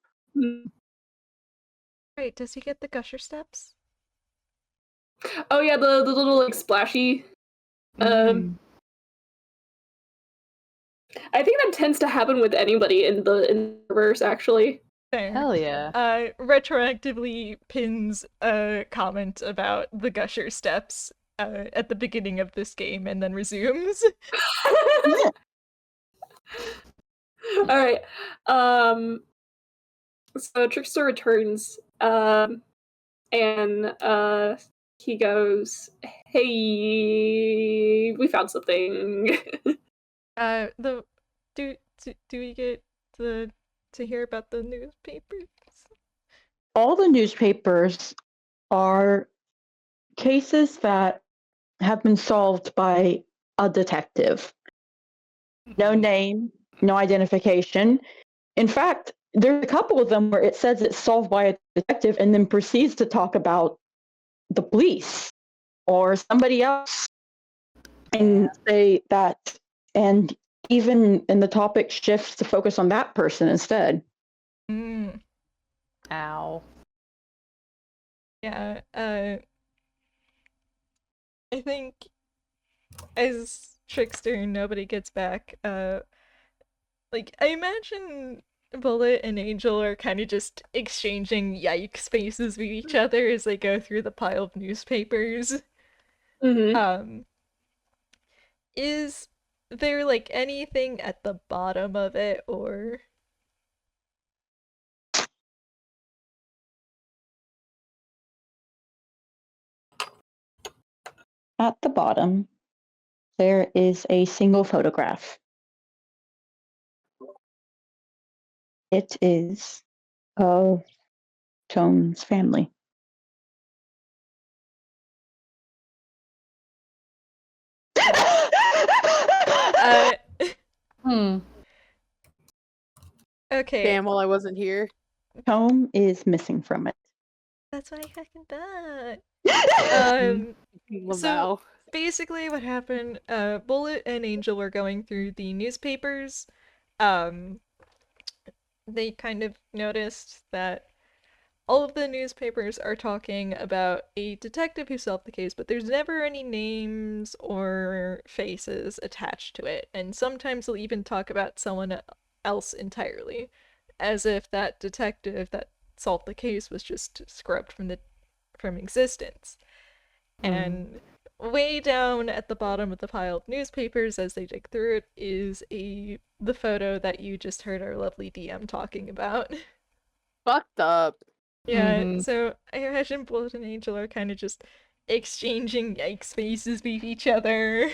Wait, does he get the gusher steps? Oh yeah, the little like splashy. I think that tends to happen with anybody in the verse, actually. Fair. Hell yeah. Retroactively pins a comment about the gusher steps at the beginning of this game and then resumes. All right. So Trickster returns, and he goes, "Hey, we found something." Do we get to hear about the newspapers? All the newspapers are cases that have been solved by a detective. No name, no identification. In fact, there's a couple of them where it says it's solved by a detective and then proceeds to talk about the police or somebody else and say that, and even in the topic shifts to focus on that person instead. Ow. Yeah, I think as Trickster Nobody Gets Back, like, I imagine Bullet and Angel are kind of just exchanging yikes faces with each other as they go through the pile of newspapers. Is there, like, anything at the bottom of it, or... At the bottom, there is a single photograph. It is of Tome's family. Okay. Damn, while I wasn't here. Tome is missing from it. That's what I fucking thought. So basically what happened, Bullet and Angel were going through the newspapers. They kind of noticed that all of the newspapers are talking about a detective who solved the case, but there's never any names or faces attached to it. And sometimes they'll even talk about someone else entirely, as if that detective that solved the case was just scrubbed from existence. And way down at the bottom of the pile of newspapers as they dig through it is the photo that you just heard our lovely DM talking about. Fucked up. Yeah, so I imagine Bullet and Angel are kind of just exchanging yikes faces with each other.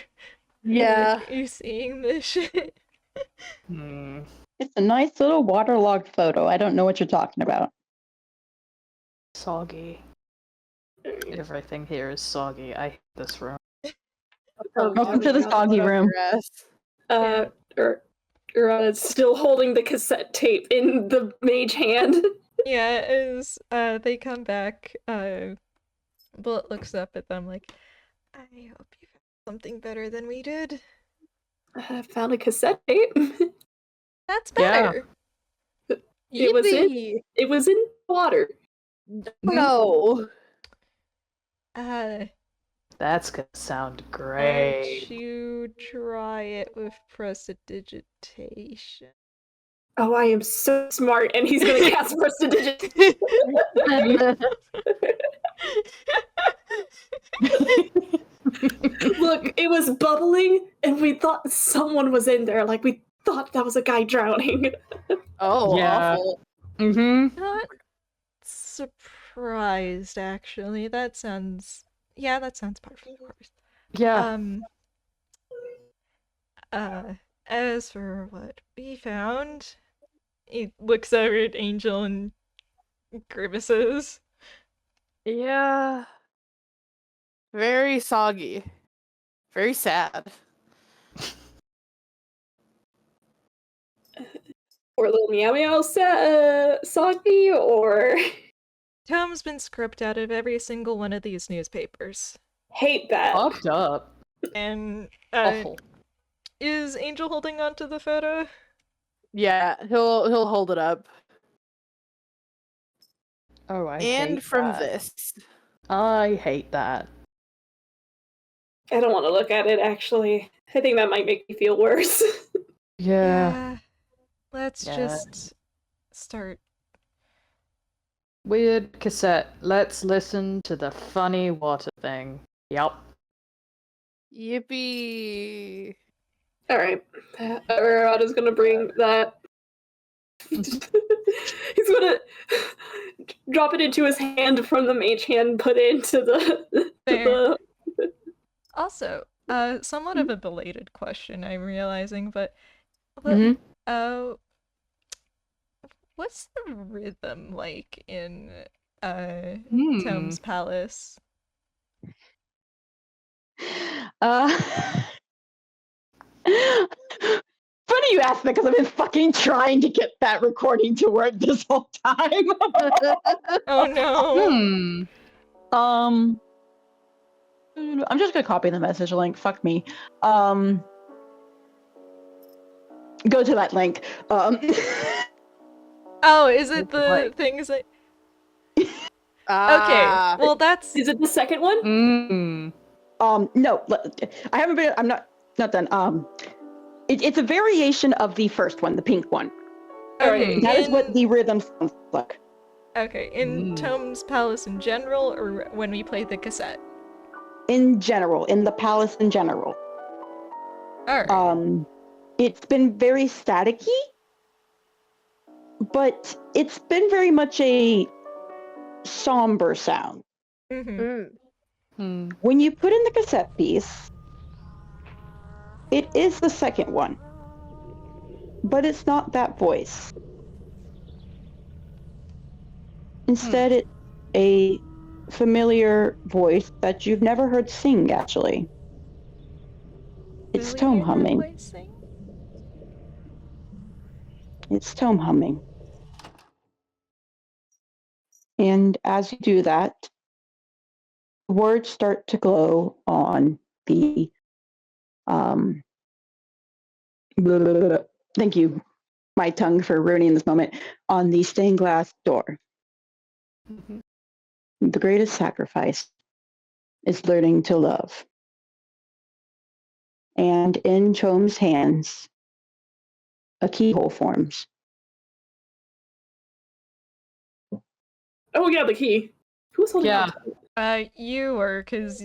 Yeah. Like, you seeing this shit? It's a nice little waterlogged photo. I don't know what you're talking about. Soggy. Everything here is soggy. I hate this room. Welcome to the soggy room. Arata's still holding the cassette tape in the mage hand. Yeah, as they come back, Bullet looks up at them like, I hope you found something better than we did. I found a cassette tape. That's better. It was in water. No. That's gonna sound Why great. don't you try it with prestidigitation? Oh, I am so smart, and he's gonna cast prestidigitation. Look, it was bubbling, and we thought someone was in there. Like, we thought that was a guy drowning. Oh, Yeah. awful. Not surprised, actually. That sounds par for the course. Yeah. As for what we found, he looks over at Angel and grimaces. Yeah. Very soggy. Very sad. Or little meow meow soggy, or Tome's been scrubbed out of every single one of these newspapers. hate that. Fucked up. And Awful. is Angel holding on to the photo? Yeah, he'll hold it up. Oh, I And hate from that. this. I hate that. I don't want to look at it, actually. I think that might make me feel worse. Yeah. Let's just start. Weird cassette. Let's listen to the funny water thing. Yup. Yippee. Alright. Arata's gonna bring that. He's gonna drop it into his hand from the mage hand, put it into the Also, somewhat of a belated question, I'm realizing, but what's the rhythm like in Tome's palace? Funny you ask that because I've been fucking trying to get that recording to work this whole time. Oh no. Hmm. I'm just gonna copy the message link. Fuck me. Go to that link. Oh, is it the Right. things that? Okay, Ah. well that's. Is it the second one? Mm. No, I haven't been. I'm not done. It's a variation of the first one, the pink one. Alright. That is what the rhythm sounds like. Okay, in Tome's Palace in general, or when we play the cassette? In general, in the palace in general. Alright. It's been very staticky, but it's been very much a somber sound. Mm-hmm. When you put in the cassette piece, it is the second one, but it's not that voice. Instead, it's a familiar voice that you've never heard sing, actually. It's Tome humming. It's Tome humming. And as you do that, words start to glow on the thank you, my tongue, for ruining this moment, on the stained glass door. The greatest sacrifice is learning to love. And in Tome's hands, a keyhole forms. Oh yeah, the key. Who's holding on to it? You were, because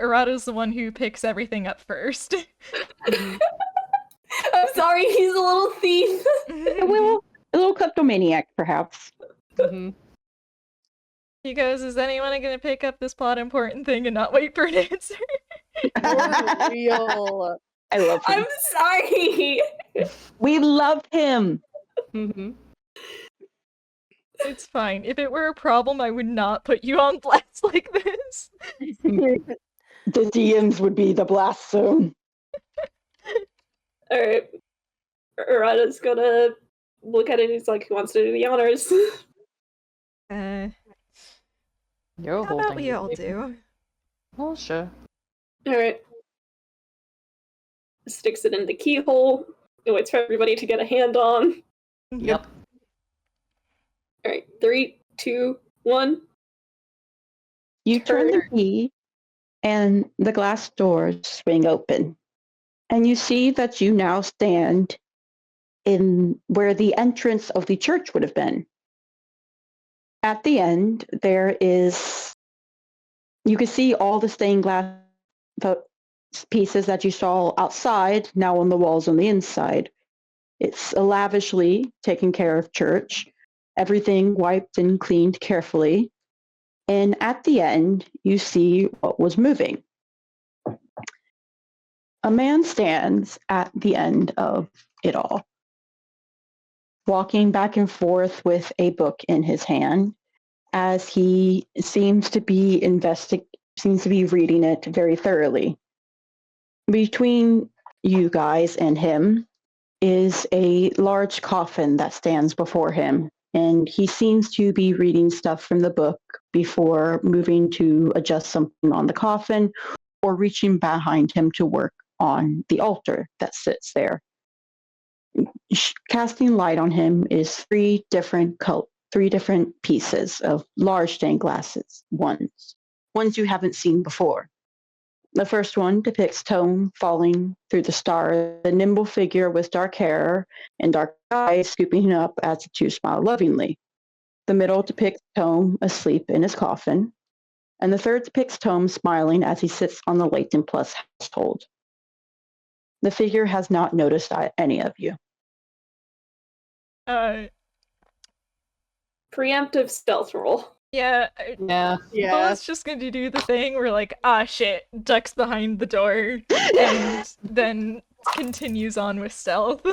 Arata's the one who picks everything up first. I'm sorry, he's a little thief. A little kleptomaniac, perhaps. He goes, is anyone gonna pick up this plot important thing and not wait for an answer? For real. I love him. I'm sorry. We love him. It's fine. If it were a problem, I would not put you on blast like this. The DMs would be the blast zone. Alright. Arata's gonna look at it and he's like, he wants to do the honors. You're How about we all do? Well, sure. Alright. Sticks it in the keyhole. It waits for everybody to get a hand on. Yep. Alright, 3, 2, 1. You turn the key, and the glass doors swing open. And you see that you now stand in where the entrance of the church would have been. At the end, there is, you can see all the stained glass pieces that you saw outside, now on the walls on the inside. It's a lavishly taken care of church, everything wiped and cleaned carefully. And at the end, you see what was moving. A man stands at the end of it all, walking back and forth with a book in his hand, as he seems to be reading it very thoroughly. Between you guys and him is a large coffin that stands before him, and he seems to be reading stuff from the book before moving to adjust something on the coffin or reaching behind him to work on the altar that sits there. Casting light on him is three different pieces of large stained glasses, ones you haven't seen before. The first one depicts Tome falling through the stars, a nimble figure with dark hair and dark eyes scooping him up as the two smile lovingly. The middle depicts Tome asleep in his coffin, and the third depicts Tome smiling as he sits on the Layton Plus household. The figure has not noticed any of you. Preemptive stealth roll. Yeah. Yeah. Bella's just gonna do the thing where, like, shit, ducks behind the door, and then continues on with stealth.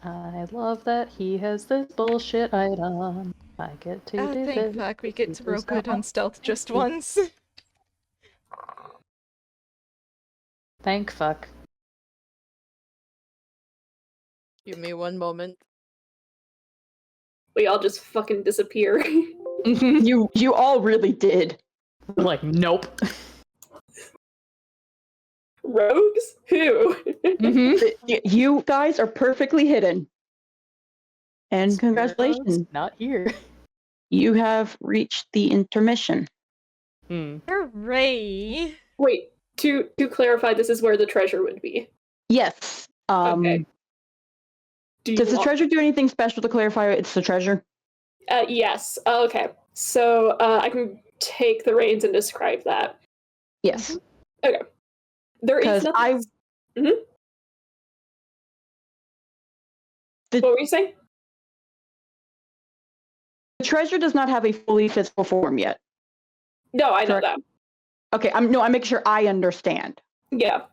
I love that he has this bullshit item. I get to do Thank this. fuck, we get to roll good on stealth just once. Thank fuck. Give me one moment. We all just fucking disappear. You all really did. Like, nope. Rogues? Who? You guys are perfectly hidden. And congratulations. Not here. You have reached the intermission. Hooray! Wait, to clarify, this is where the treasure would be. Yes. Okay. Does the treasure do anything special to clarify it's the treasure? Yes. Okay. So I can take the reins and describe that. Yes. Okay. There is 'Cause nothing. What were you saying? The treasure does not have a fully physical form yet. No, I know Correct. that. Okay, I'm making sure I understand. Yeah.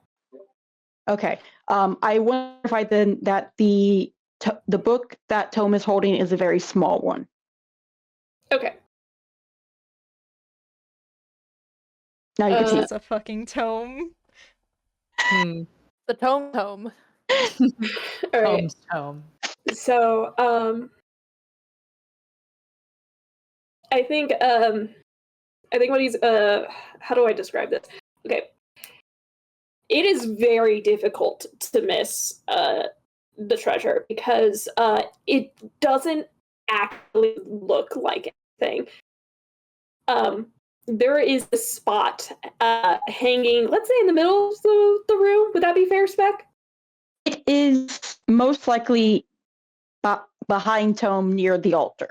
Okay. I want to clarify then that the book that Tome is holding is a very small one. Okay. Now you can see. It's a fucking tome. The tome. All right. Tome's tome. So, I think what he's how do I describe this? Okay. It is very difficult to miss the treasure because it doesn't actually look like anything. There is a spot hanging, let's say in the middle of the room. Would that be fair, Spec? It is most likely behind Tome near the altar.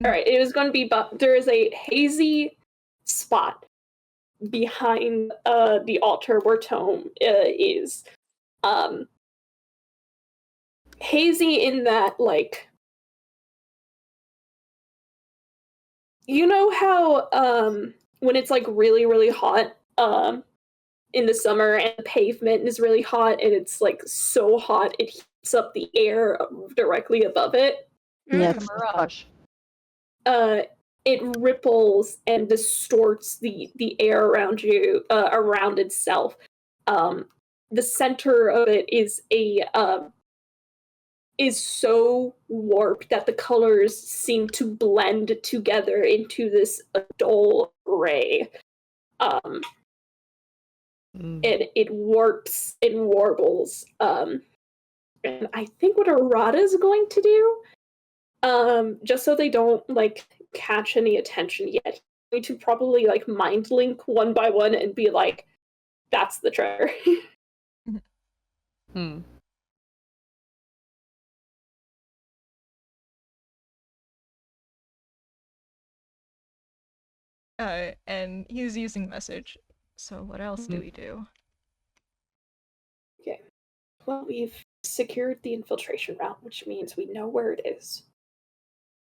All right, it is going to be, there is a hazy spot behind the altar where Tome is. Hazy in that, like, you know how when it's like really, really hot in the summer and the pavement is really hot and it's like so hot it heats up the air directly above it? Yes. Mirage. It ripples and distorts the air around you, around itself. The center of it is so warped that the colors seem to blend together into this dull gray. It warps and warbles. And I think what Arata is going to do, just so they don't like catch any attention yet, he's going to probably like mind link one by one and be like, "That's the treasure." And he's using message. So what else do we do? Okay. Well, we've secured the infiltration route, which means we know where it is.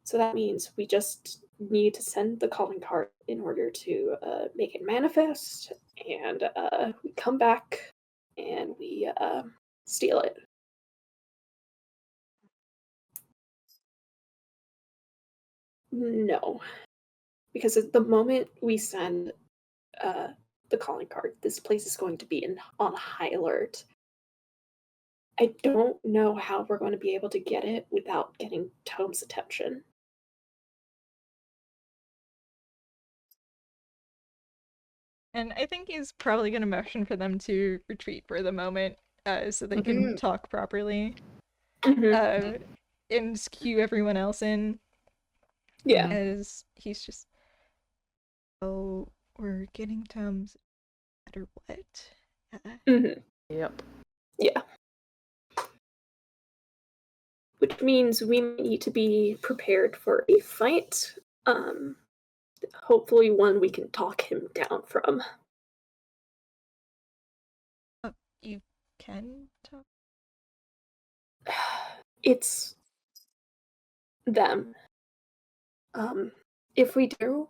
So that means we just need to send the calling card in order to make it manifest, and we come back and we steal it. No. Because at the moment we send the calling card, this place is going to be on high alert. I don't know how we're going to be able to get it without getting Tome's attention. And I think he's probably going to motion for them to retreat for the moment, so they can talk properly. And cue everyone else in. Yeah. As he's just, oh, we're getting Tome's no matter what. Yep. Yeah. Which means we need to be prepared for a fight. Hopefully one we can talk him down from. You can talk? It's them. If we do,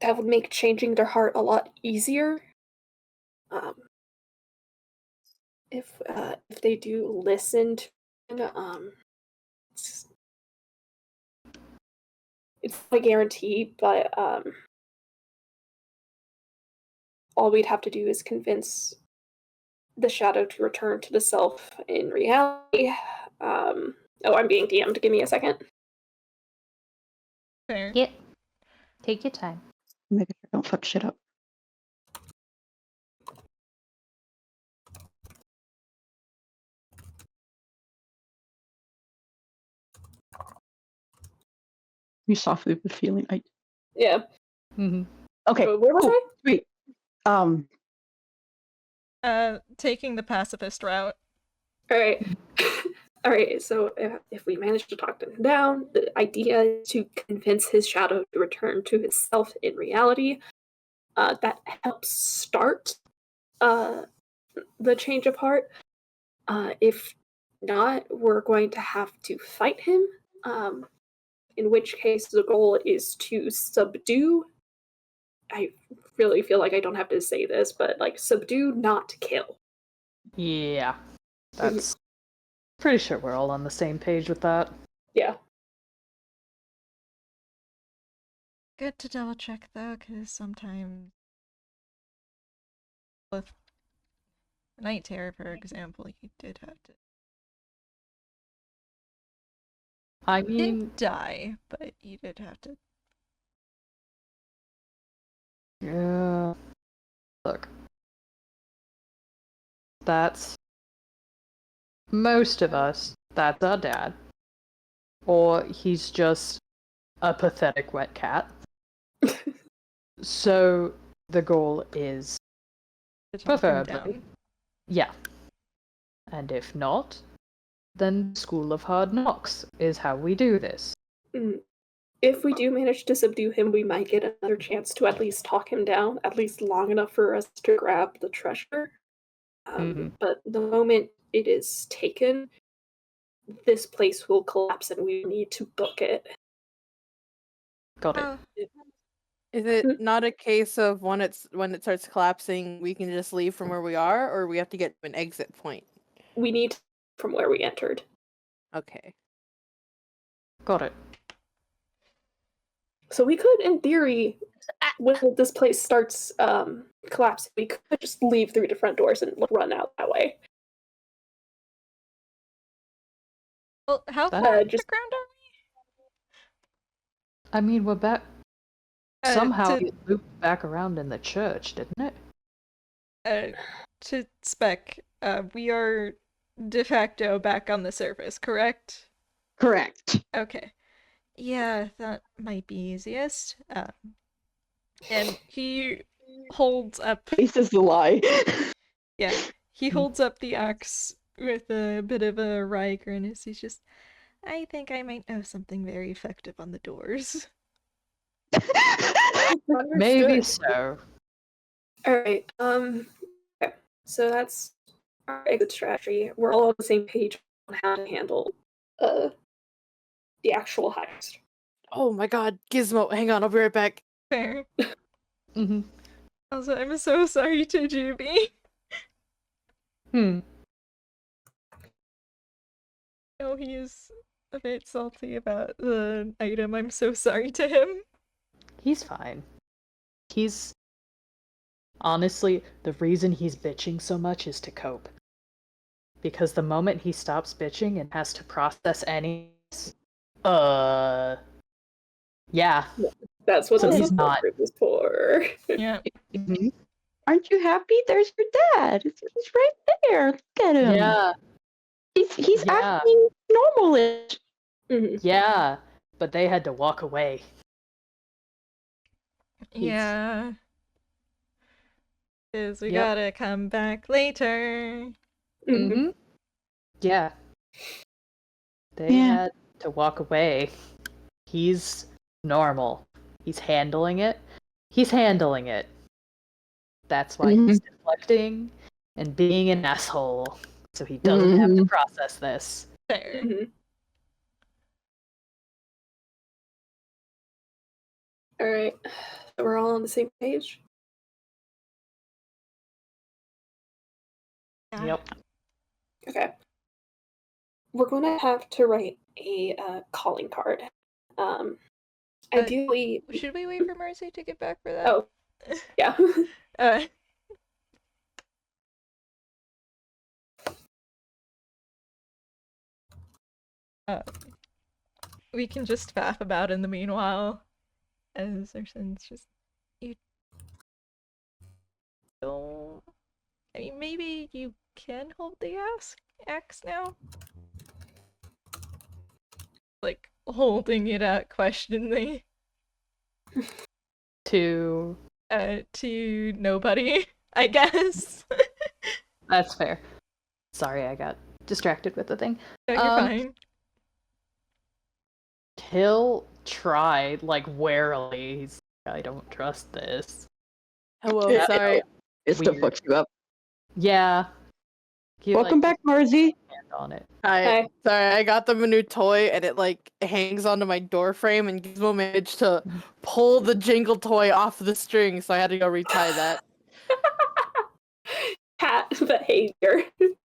that would make changing their heart a lot easier. If they do listen to it's not a guarantee, but all we'd have to do is convince the shadow to return to the self in reality, Oh, I'm being DM'd. Give me a second. Fair. Yep. Take your time. Make sure I don't fuck shit up. You softly but feeling. Yeah. Mm-hmm. Okay. Where was cool. I? Wait. Taking the pacifist route. All right. All right. So if we manage to talk him down, the idea is to convince his shadow to return to his self in reality. That helps start the change of heart. If not, we're going to have to fight him. In which case, the goal is to subdue. I really feel like I don't have to say this, but like subdue, not kill. Yeah. That's pretty sure we're all on the same page with that. Yeah. Good to double check though, because sometimes with Night Terror, for example, you did have to I mean, didn't die, but you did have to. yeah. Look. That's most of us. That's our dad. Or he's just a pathetic wet cat. So the goal is to talk him preferably, down. yeah. And if not, then School of Hard Knocks is how we do this. If we do manage to subdue him, we might get another chance to at least talk him down, at least long enough for us to grab the treasure. But the moment it is taken, this place will collapse and we need to book it. Got it. Oh, Is it not a case of when it starts collapsing, we can just leave from where we are, or we have to get to an exit point? We need from where we entered. Okay. Got it. So we could, in theory, when this place starts collapsing, we could just leave through the front doors and run out that way. well, how That- far just- underground are I mean, we're back. we? Somehow it looped back around in the church, didn't it? To spec, we are de facto back on the surface, correct? Correct. Okay. Yeah, that might be easiest. And he holds up. Face is the lie. Yeah, he holds up the axe with a bit of a wry grin as he's just, I think I might know something very effective on the doors. Maybe Understood. so. All right. Okay. So that's our exit strategy. We're all on the same page on how to handle the actual heist. Oh my god, Gizmo, hang on, I'll be right back. Fair. Mm-hmm. Also, I'm so sorry to Juby. Oh, he is a bit salty about the item. I'm so sorry to him. He's fine. He's... Honestly, the reason he's bitching so much is to cope. Because the moment he stops bitching and has to process any... Yeah. That's what So the he's support not- group is for. Yeah. Aren't you happy? There's your dad. He's right there. Look at him. Yeah. He's Yeah. acting normal-ish. Yeah. But they had to walk away. Yeah. Because we Yep. gotta come back later. Mm-hmm. Yeah. They had to walk away. He's normal. He's handling it. He's handling it. That's why he's deflecting and being an asshole. So he doesn't have to process this. Fair. All right. So we're all on the same page. Yeah. Yep. Okay. We're going to have to write a calling card. Ideally, Should we wait for Mercy to get back for that? oh, yeah. Uh, We can just faff about in the meanwhile. As Urson's just... You don't... I mean, maybe you can hold the axe now? Like, holding it out questioningly. To To nobody, I guess. That's fair. Sorry, I got distracted with the thing. No, you're fine. He'll try, like, warily. He's like, I don't trust this. Hello, Yeah, sorry. It still Weird. fucks you up. Yeah. He, Welcome back, Marzi. hand on it. Hi. Sorry, I got them a new toy and it like hangs onto my door frame and Gizmo managed to pull the jingle toy off the string, so I had to go retie that. Cat behavior.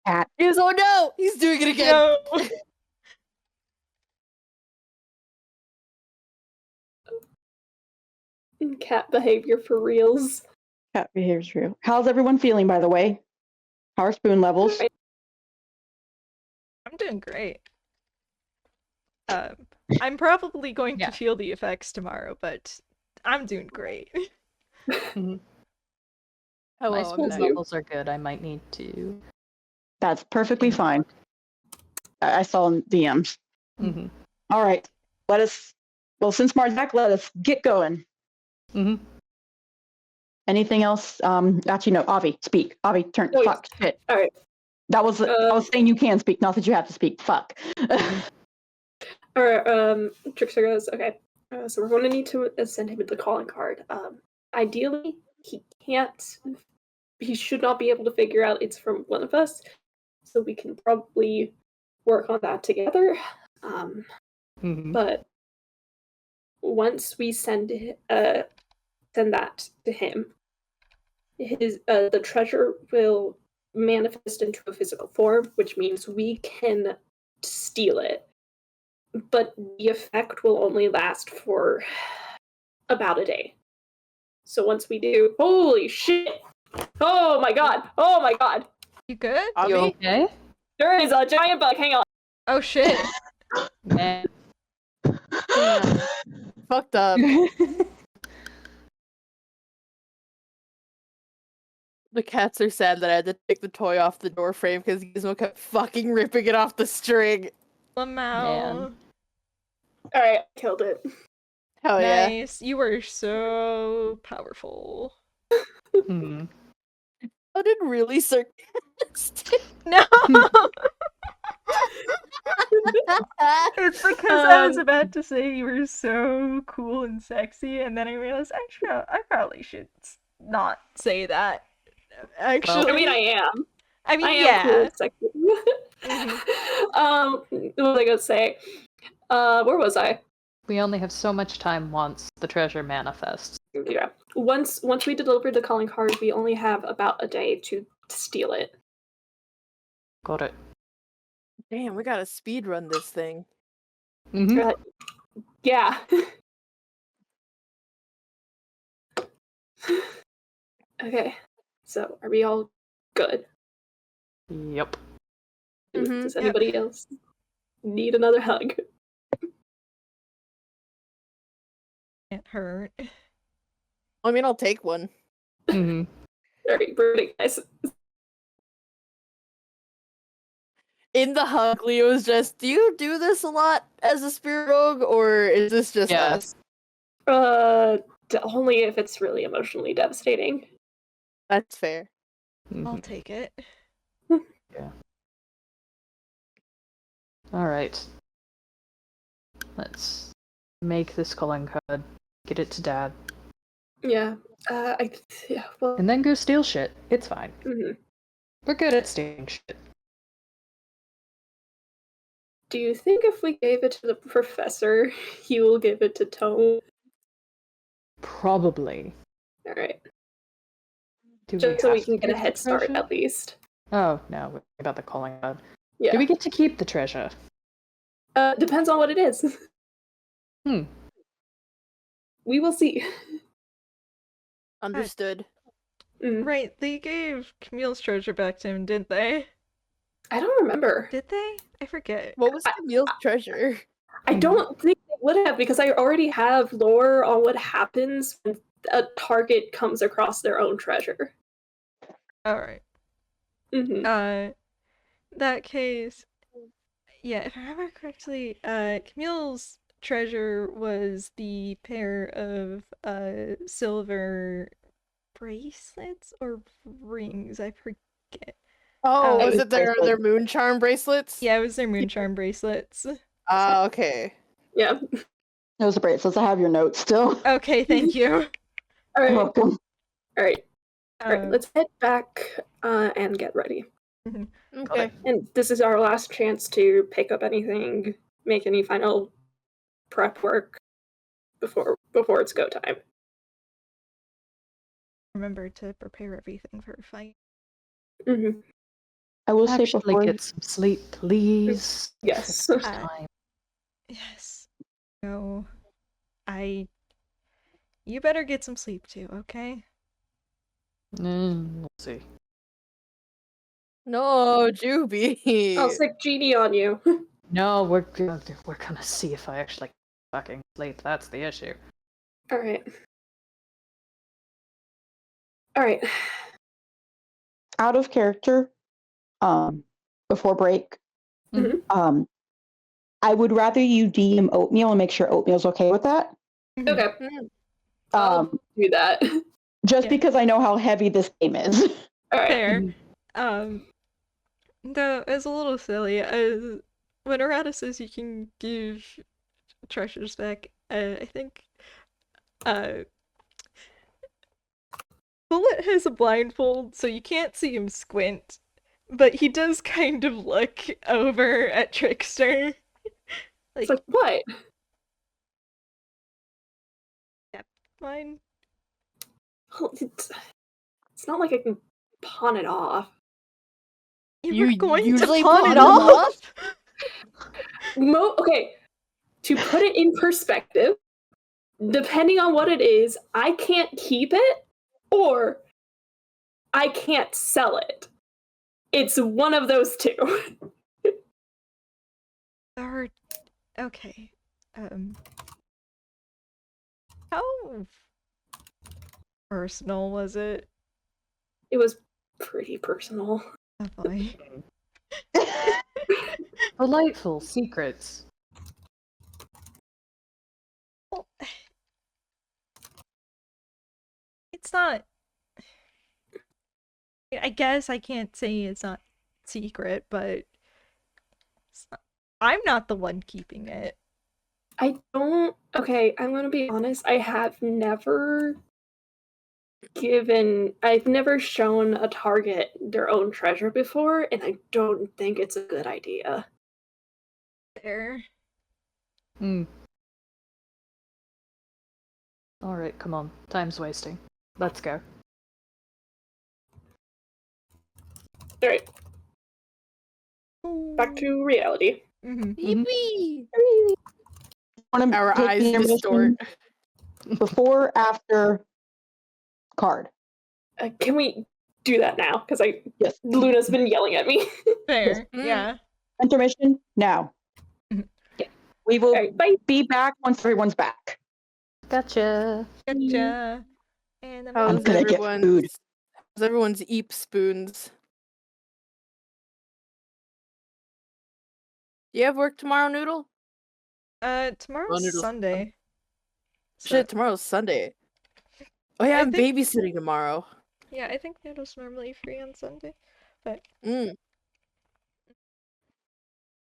Oh no! He's doing it again! No! Cat behavior for reals. Cat behaviors for you. How's everyone feeling, by the way? How are spoon levels? I'm doing great. I'm probably going Yeah. to feel the effects tomorrow, but I'm doing great. My Hello, spoon back. levels are good. I might need to. That's perfectly fine. I saw in DMs. Mm-hmm. All right. Well, since Mar's back, let us get going. Mm-hmm. Anything else? Actually, no. Avi, speak. Avi, turn. Oh, Fuck. Shit. All right. I was saying you can speak, not that you have to speak. Fuck. All right. Trickster goes. Okay. So we're going to need to send him the calling card. Ideally, he can't. He should not be able to figure out it's from one of us. So we can probably work on that together. But once we send that to him, the treasure will manifest into a physical form, which means we can steal it. But the effect will only last for about a day. So once we do, holy shit! Oh my god! Oh my god! You good? Avi? You okay? There is a giant bug. Hang on. Oh shit. Man. Damn. Fucked up. The cats are sad that I had to take the toy off the door frame because Gizmo kept fucking ripping it off the string. Lamau. Man. All right, killed it. Hell yeah. Nice. You were so powerful. Hmm. Sounded really sarcastic. No! It's because I was about to say you were so cool and sexy, and then I realized I probably should not say that. Actually, I mean, I am. I mean, I am yeah. cool and sexy. What was I gonna say? Where was I? We only have so much time once the treasure manifests. Yeah. Once we deliver the calling card, we only have about a day to steal it. Got it. Damn, we gotta speed run this thing. Mm-hmm. Yeah. Okay. So, are we all good? Yep. Does anybody else need another hug? It hurt. I mean, I'll take one. Mm-hmm. Alright, pretty nice. In the hug, Leo's just, do you do this a lot as a spirit rogue, or is this just Yes. us? Only if it's really emotionally devastating. That's fair. I'll take it. Yeah. All right. Let's make this calling card. Get it to Dad, Yeah. Well. and then go steal shit. It's fine. Mhm. We're good at stealing shit. Do you think if we gave it to the professor, he will give it to Tome? Probably. Alright. Just So we can get a head start at least. Oh no, we're about the calling card. Yeah. Do we get to keep the treasure? Depends on what it is. We will see. Understood. Mm. Right, they gave Camille's treasure back to him, didn't they? I don't remember. Did they? I forget. What was Camille's treasure? I don't think they would have, because I already have lore on what happens when a target comes across their own treasure. Alright. Mm-hmm. That case, yeah, if I remember correctly, Camille's treasure was the pair of silver bracelets or rings. I forget. Oh, It was was it their moon charm bracelets? Yeah, it was their moon charm bracelets. Ah, okay. Yeah. Those are bracelets. I have your notes still. Okay, thank you. All You're right. welcome. All right. Let's head back and get ready. Okay. And this is our last chance to pick up anything, make any final prep work before it's go time. Remember to prepare everything for a fight. Mm-hmm. I will say Actually, before get some sleep, please. Yes. There's time. Yes. No. You better get some sleep too, okay? We'll see. No, Juby. I'll sick genie on you. No, we're gonna see if I actually fucking sleep. That's the issue. All right. All right. out of character, before break, Mhm. I would rather you DM Oatmeal and make sure Oatmeal's okay with that. Okay. I'll do that. Just Yeah. because I know how heavy this game is. All right. Fair. Though it's a little silly. When Arata says you can give treasures back, I think Bullet has a blindfold, so you can't see him squint, but he does kind of look over at Trickster. It's like, what? Fine. Well, it's not like I can pawn it off. You were going to usually pawn pawn it them off? Okay, to put it in perspective, depending on what it is, I can't keep it or I can't sell it. It's one of those two. Or, okay. How personal was it? It was pretty personal. Oh boy. Delightful secrets. Well, it's not. I guess I can't say it's not secret, but I'm not the one keeping it. Okay, I'm gonna be honest, I've never shown a target their own treasure before, and I don't think it's a good idea. There. Alright, come on. Time's wasting. Let's go. Alright. Back to reality. Yippee! Our eyes distort. Before, after, card. Can we do that now? Because Yes. Luna's been yelling at me. Fair. Yes. Yeah. Intermission now. Yeah. We will Bye. be back once everyone's back. Gotcha. Gotcha. And I'm gonna get food. How's everyone's eep spoons? Do you have work tomorrow, Noodle? Tomorrow's Noodle's- Sunday. Shit, tomorrow's Sunday. Oh yeah, I'm babysitting tomorrow. Yeah, I think Noodle's normally free on Sunday, but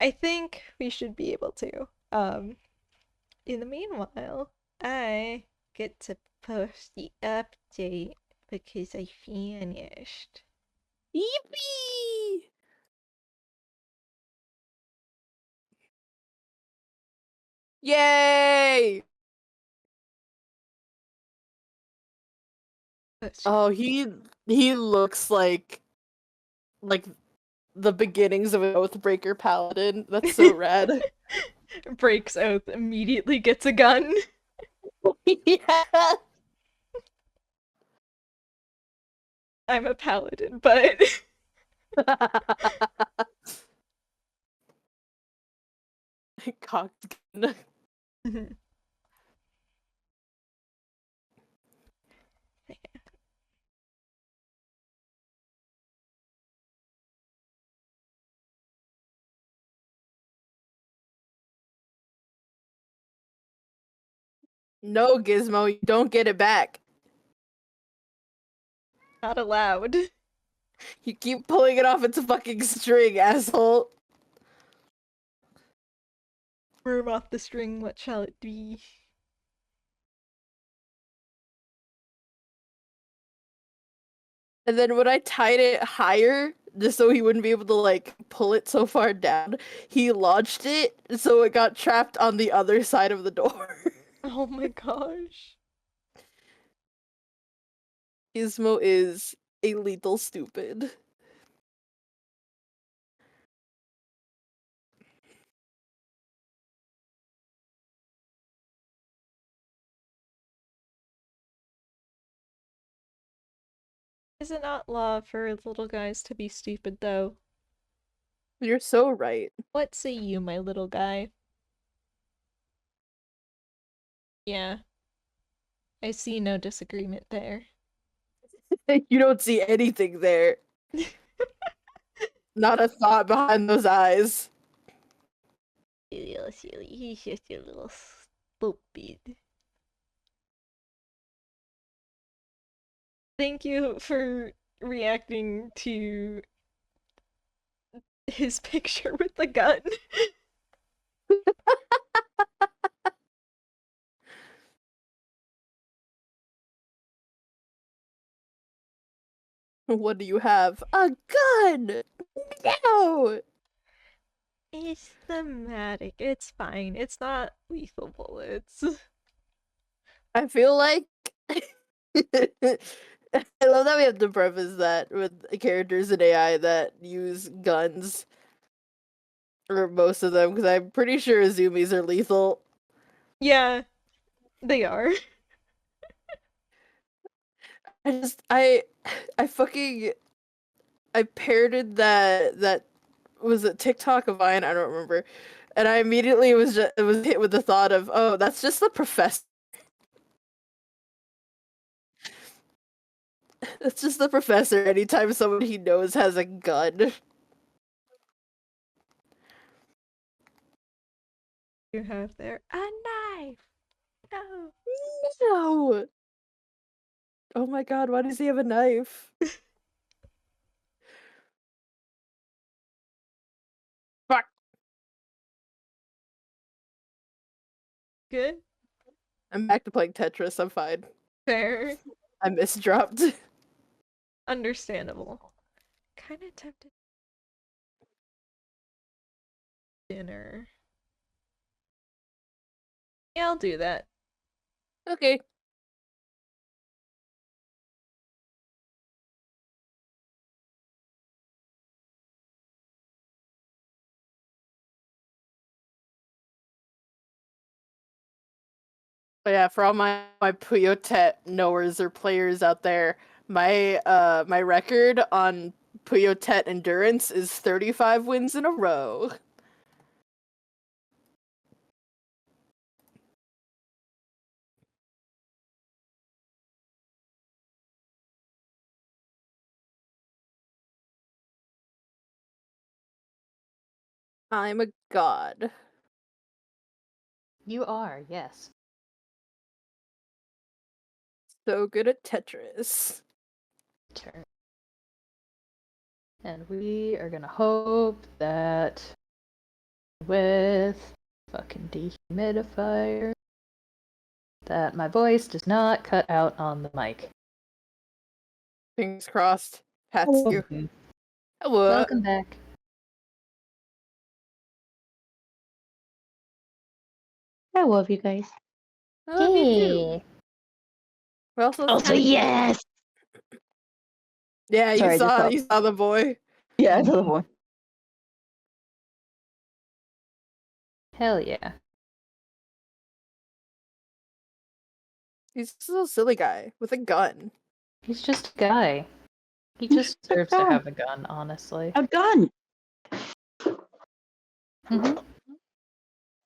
I think we should be able to. In the meanwhile, I get to post the update because I finished. Yippee! Yay! Oh, he looks like the beginnings of an Oathbreaker paladin. That's so rad. Breaks oath, immediately gets a gun. Yeah. I'm a paladin, but Cocked gun. No, Gizmo, you don't get it back. Not allowed. You keep pulling it off its fucking string, asshole. Worm off the string, what shall it be? And then when I tied it higher, just so he wouldn't be able to, like, pull it so far down, he launched it, so it got trapped on the other side of the door. Oh my gosh. Gizmo is a lethal stupid. Is it not law for little guys to be stupid, though? You're so right. What say you, my little guy? Yeah. I see no disagreement there. You don't see anything there. Not a thought behind those eyes. Silly. He's just a little stupid. Thank you for reacting to his picture with the gun. What do you have? A gun! No! It's thematic. It's fine. It's not lethal bullets. I feel like I love that we have to preface that with characters in AI that use guns, or most of them, because I'm pretty sure Azumis are lethal. Yeah, they are. I fucking parroted that was it TikTok of Vine? I don't remember, and I immediately was hit with the thought of, oh, that's just the professor. That's just the professor anytime someone he knows has a gun. You have there a knife. No. No! Oh my god, why does he have a knife? Fuck! Good. I'm back to playing Tetris, I'm fine. Fair. I misdropped. Understandable. Kind of tempted. Dinner. Yeah, I'll do that. Okay. But yeah, for all my Puyotet knowers or players out there, my my record on Puyotet endurance is 35 wins in a row. I'm a god. You are, yes. So good at Tetris. Turn. And we are gonna hope that with fucking dehumidifier that my voice does not cut out on the mic. Fingers crossed. Pats you. Mhm. Hello. Welcome back. I love you guys. I love you too. We're also Also, yes. Yeah, Sorry, you saw the boy. Yeah, I saw the boy. Hell yeah. He's just a little silly guy with a gun. He's just a guy. He just deserves to have a gun, honestly. A gun. Mm-hmm.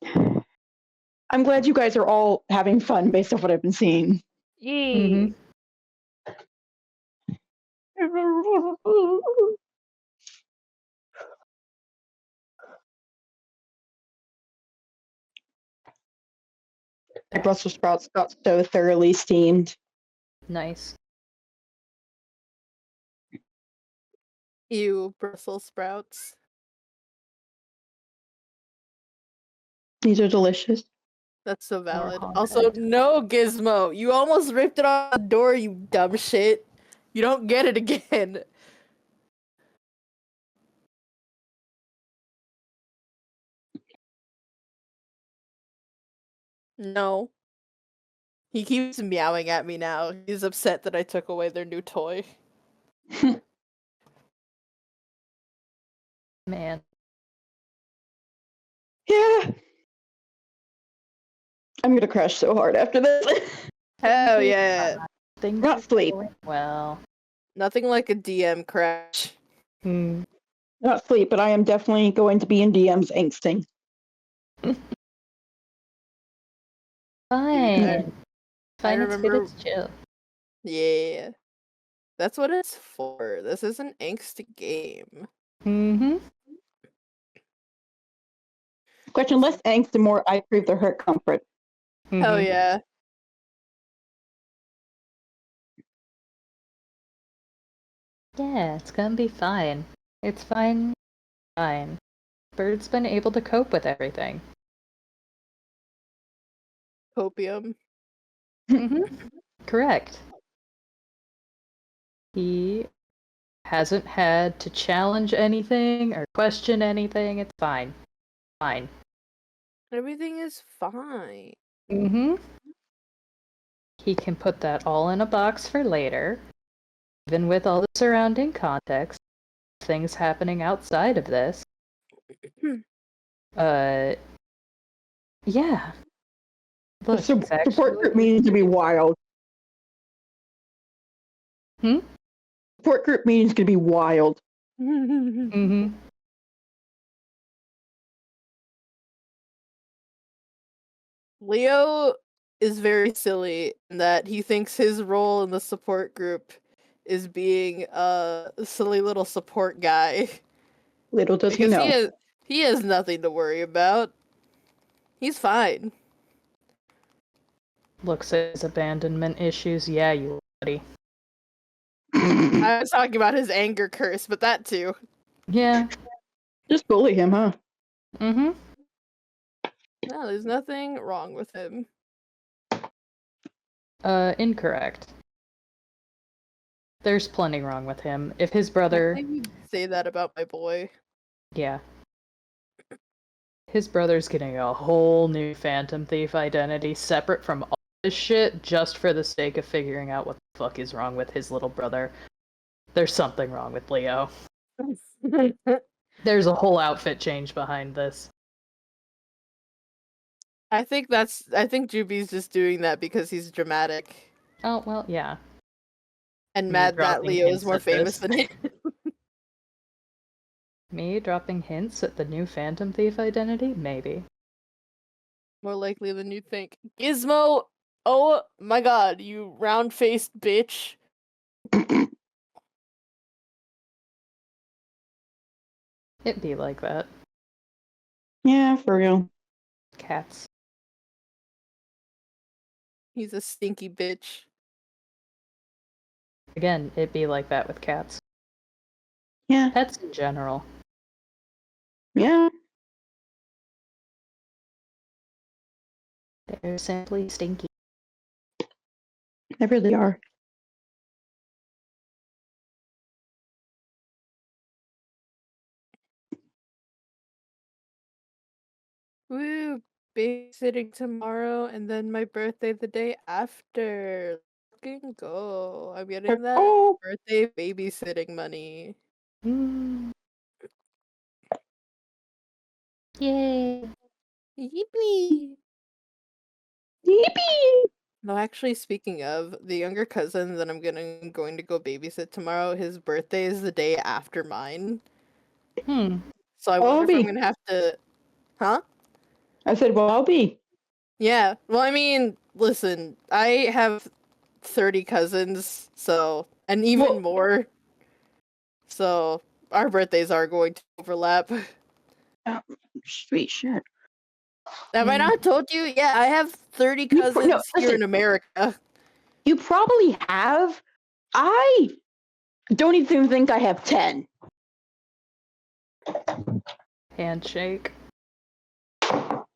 I'm glad you guys are all having fun based off what I've been seeing. Yay! My Brussels sprouts got so thoroughly steamed. Nice. Ew, Brussels sprouts. These are delicious. That's so valid. hot Also, eggs. no, Gizmo. You almost ripped it off the door, you dumb shit. You don't get it again. No. He keeps meowing at me now. He's upset that I took away their new toy. Man. Yeah. I'm gonna crash so hard after this. Hell yeah. Things Not are sleep. going well. Nothing like a DM crash. Not sleep, but I am definitely going to be in DM's angsting. Fine. Fine, it's remember- good, it's chill. Yeah. That's what it's for. This is an angst game. Mm-hmm. Question: less angst, the more I prove the hurt comfort. Hell yeah. Yeah, it's gonna be fine. It's fine. Fine. Bird's been able to cope with everything. Copium. Correct. He hasn't had to challenge anything or question anything. It's fine. Fine. Everything is fine. Mm-hmm. He can put that all in a box for later, even with all the surrounding context, things happening outside of this. Yeah. The Look, it's actually support group meetings to be wild. Support group meetings could be wild. Mm-hmm. Leo is very silly in that he thinks his role in the support group is being a silly little support guy. Little does he Because know. he has nothing to worry about. He's fine. Looks at his abandonment issues. Yeah, you buddy. I was talking about his anger curse, but that too. Yeah. Just bully him, huh? Mm-hmm. No, there's nothing wrong with him. Incorrect. There's plenty wrong with him. If his brother... I would say that about my boy. Yeah. His brother's getting a whole new Phantom Thief identity separate from all this shit just for the sake of figuring out what the fuck is wrong with his little brother. There's something wrong with Leo. There's a whole outfit change behind this. I think Juby's just doing that because he's dramatic. Oh, well, yeah. And Me mad that dropping Leo is hints more at famous this. than him. Me dropping hints at the new Phantom Thief identity? Maybe. More likely than you think. Gizmo! Oh my god, you round-faced bitch. It'd be like that. Yeah, for real. Cats. He's a stinky bitch. Again, it'd be like that with cats. Yeah. Pets in general. Yeah. They're simply stinky. They really are. Woo! Babysitting tomorrow and then my birthday the day after. Fucking go. I'm getting that Oh, birthday babysitting money. Mm. Yay! Yippee! yippee! No, actually, speaking of, the younger cousin that I'm going to go babysit tomorrow, his birthday is the day after mine. So I wonder if I'm Obi. gonna have to... Huh? I said, well, I'll be. Yeah. Well, I mean, listen, I have 30 cousins, so, and even Well- more. So, our birthdays are going to overlap. Sweet shit. Have I not told you? Yeah, I have 30 cousins here in America. You probably have. I don't even think I have 10. Handshake.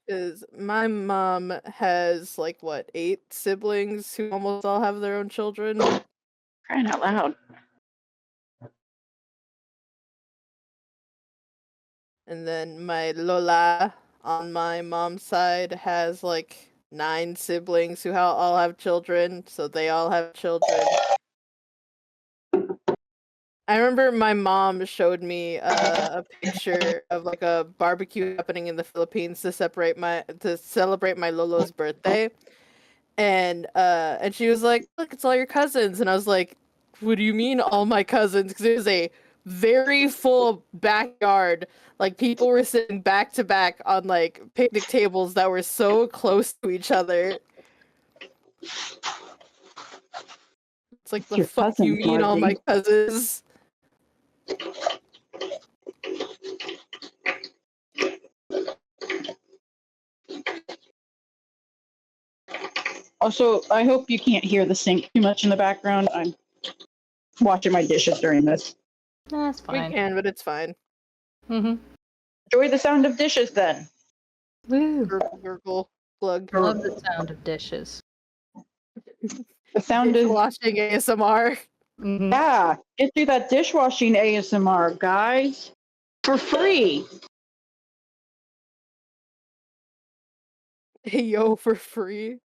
Because my mom has, like, what, 8 siblings who almost all have their own children? Crying out loud. And then my Lola on my mom's side has, like, 9 siblings who all have children, so they all have children. I remember my mom showed me a picture of like a barbecue happening in the Philippines to celebrate my Lolo's birthday, and she was like, "Look, it's all your cousins," and I was like, "What do you mean all my cousins?" Because it was a very full backyard. Like people were sitting back to back on like picnic tables that were so close to each other. It's like, the fuck you mean all my cousins? Also, I hope you can't hear the sink too much in the background. I'm washing my dishes during this. That's We fine. can, but it's fine. Mm-hmm. Enjoy the sound of dishes then. Woo. Gurgle, gurgle, glug. Love the sound of dishes. The sound of Washing ASMR. Mm-hmm. yeah. Get through that dishwashing ASMR, guys, for free. Hey yo, for free.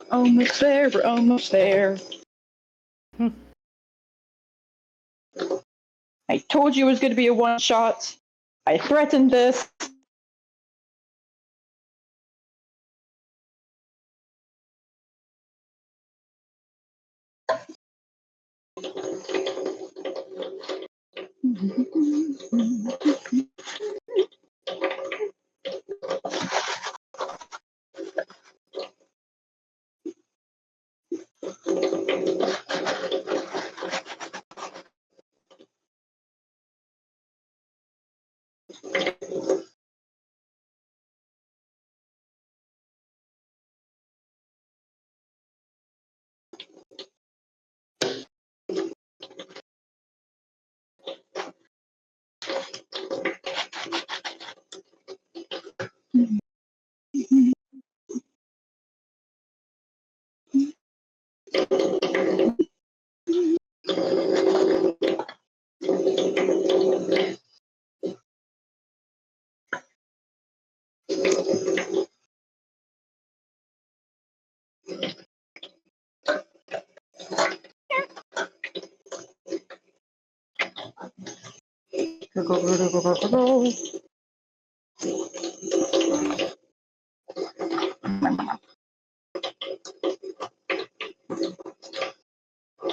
Almost there. We're almost there. I told you it was going to be a one shot. I threatened this.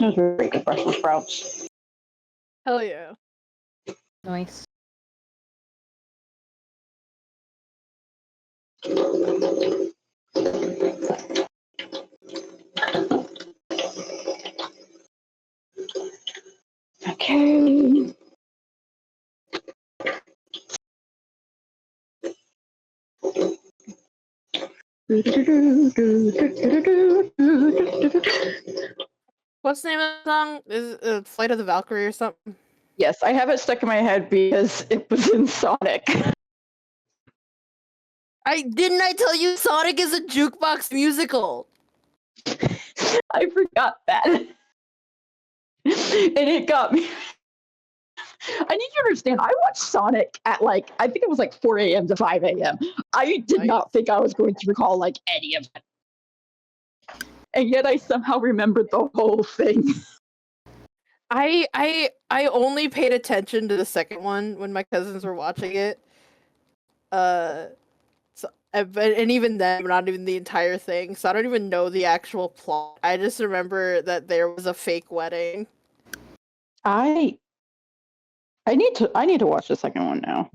Those are very good Brussels sprouts. Hell yeah. Nice. Okay. What's the name of the song? Is it Flight of the Valkyrie or something? Yes, I have it stuck in my head because it was in Sonic. I tell you Sonic is a jukebox musical. I forgot that. And it got me. I need you to understand, I watched Sonic at like, I think it was like 4 a.m. to 5 a.m. I did Nice. not think I was going to recall like any of it. and yet I somehow remembered the whole thing. I only paid attention to the second one when my cousins were watching it. And even then, not even the entire thing. So I don't even know the actual plot. I just remember that there was a fake wedding. I need to watch the second one now.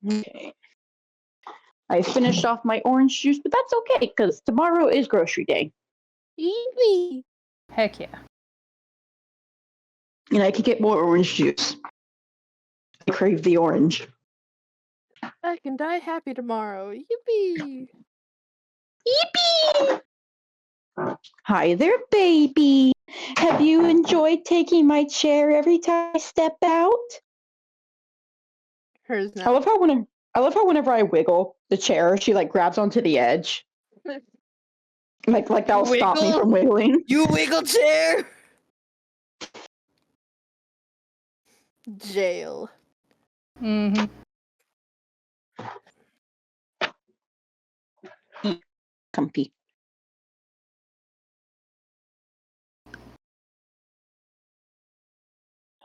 Okay. I finished off my orange juice, but that's okay because tomorrow is grocery day. Eevee. Heck yeah. And I could get more orange juice. I crave the orange. I can die happy tomorrow. Yippee! Yippee! Hi there, baby. Have you enjoyed taking my chair every time I step out? Hers I now. love how whenever I wiggle the chair, she like grabs onto the edge. Like that'll stop me Wiggle? from wiggling. You wiggle chair! Jail. Mm-hmm. Comfy.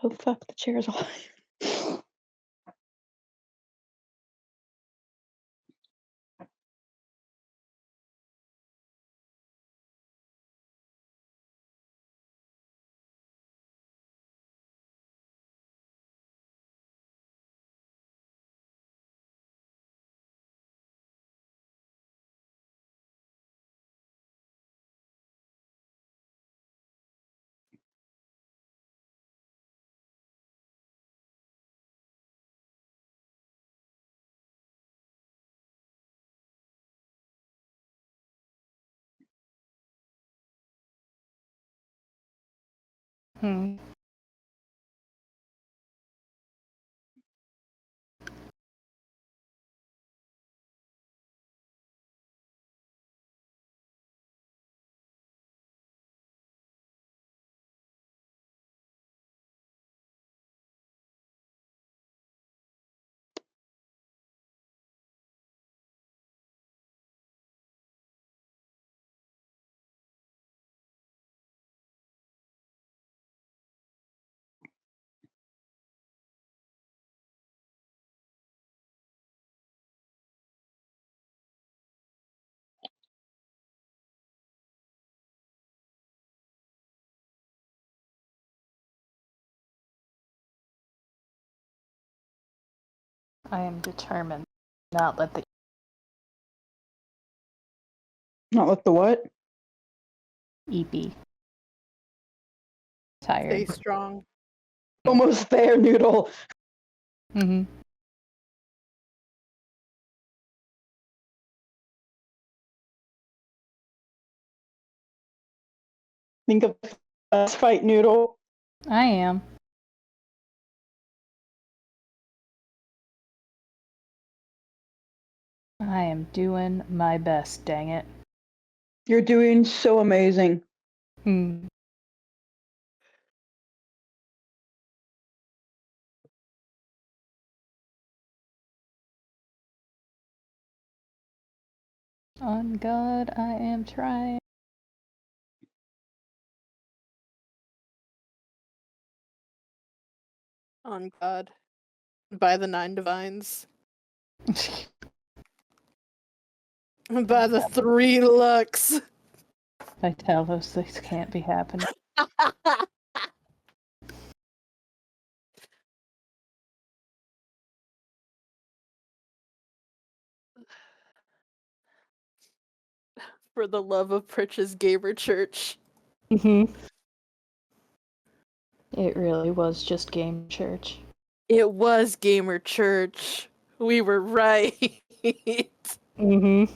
Oh fuck, the chair's off. Hmm. I am determined to not let the Not with the what? EP Stay tired. strong. Almost there, Noodle. Mm-hmm. Think of the best fight, Noodle. I am. I am doing my best, dang it. You're doing so amazing. Hmm. On God, I am trying. On God. By the 9 divines. By the 3 Lux. I tell those things can't be happening. For the love of Pritch's Gamer Church. Mm-hmm. It really was just game church. It was Gamer Church. We were right. Mm-hmm.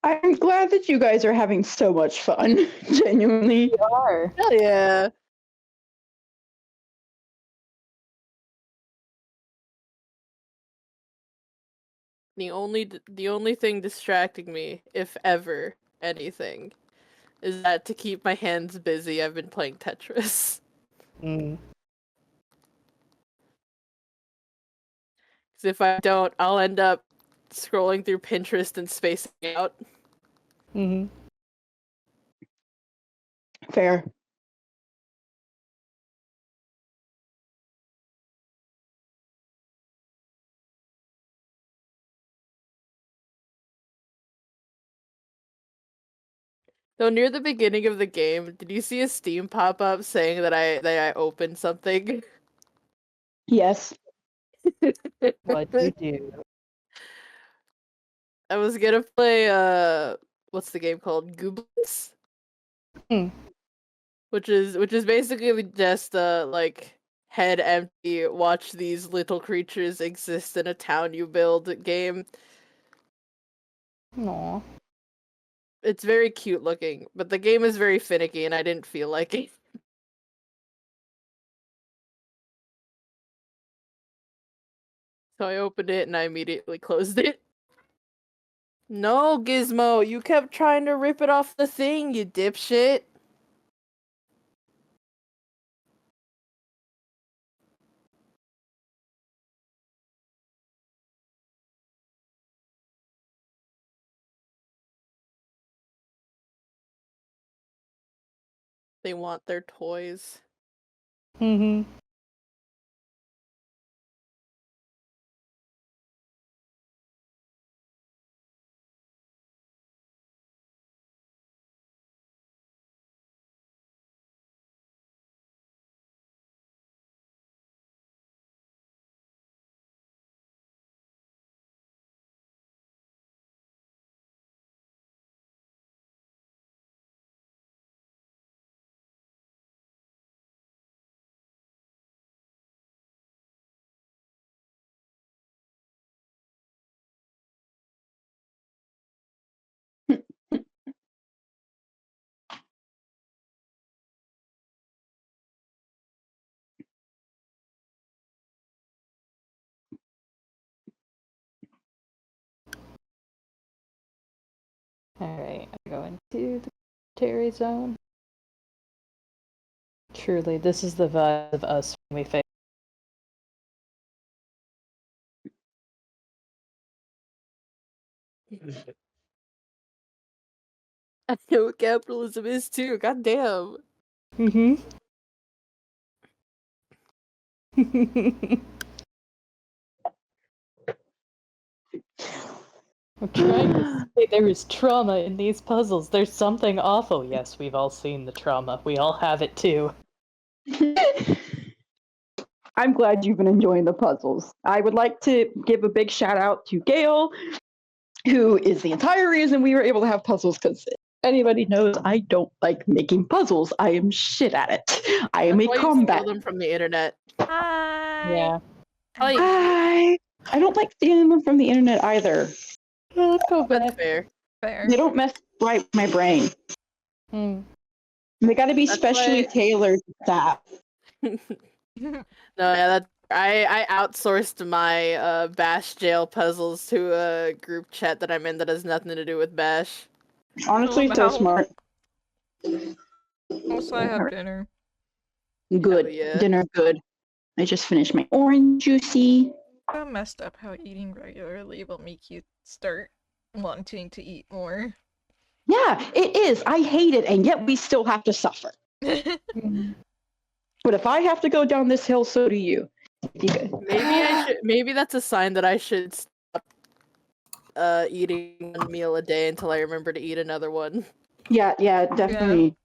I'm glad that you guys are having so much fun. Genuinely. We are. Hell yeah. The only thing distracting me, if ever anything, is that to keep my hands busy, I've been playing Tetris. Mm. Because if I don't, I'll end up scrolling through Pinterest and spacing out. Mm-hmm. Fair. So near the beginning of the game, did you see a Steam pop up saying that I opened something? Yes. What'd you do? I was gonna play what's the game called? Gooblets? Hmm. Which is basically just like head empty, watch these little creatures exist in a town you build game. Aw. It's very cute looking, but the game is very finicky and I didn't feel like it. So I opened it and I immediately closed it. No, Gizmo, you kept trying to rip it off the thing, you dipshit. They want their toys. Mm-hmm. Alright, I go into the Terry zone. Truly, this is the vibe of us when we face. I know what capitalism is too, goddamn. Mm-hmm. I'm trying to say there is trauma in these puzzles. There's something awful. Yes, we've all seen the trauma. We all have it too. I'm glad you've been enjoying the puzzles. I would like to give a big shout out to Gail, who is the entire reason we were able to have puzzles, because anybody knows I don't like making puzzles. I am shit at it. I am That's a why you combat. steal them from the internet. Hi. Yeah. I don't like stealing them from the internet either. Well, let's go That's back. fair. Fair. They don't mess right with my brain. Hmm. They got to be That's specially why- tailored to that. No, yeah, that I outsourced my Bash jail puzzles to a group chat that I'm in that has nothing to do with Bash. Honestly, Oh, so wow. smart. Also, I have dinner. Good. Hell yeah. Dinner good. I just finished my orange juicy. So messed up how eating regularly will make you start wanting to eat more. Yeah, it is. I hate it, and yet we still have to suffer. Hmm. But if I have to go down this hill, so do you. Maybe that's a sign that I should stop eating one meal a day until I remember to eat another one. Yeah, definitely.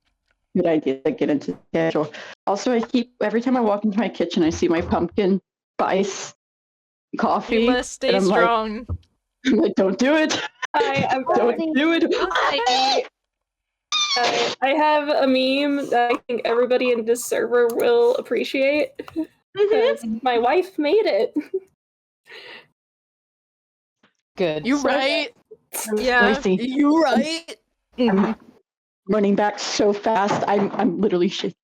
Good idea to get into the schedule. Also, every time I walk into my kitchen, I see my pumpkin spice coffee. You must stay and I'm strong. I'm like, don't do it. Don't do it. I have a meme that I think everybody in this server will appreciate. Because my wife made it. Good. You So- right? Yeah. Spicy. You right? I'm running back so fast. I'm literally shaking.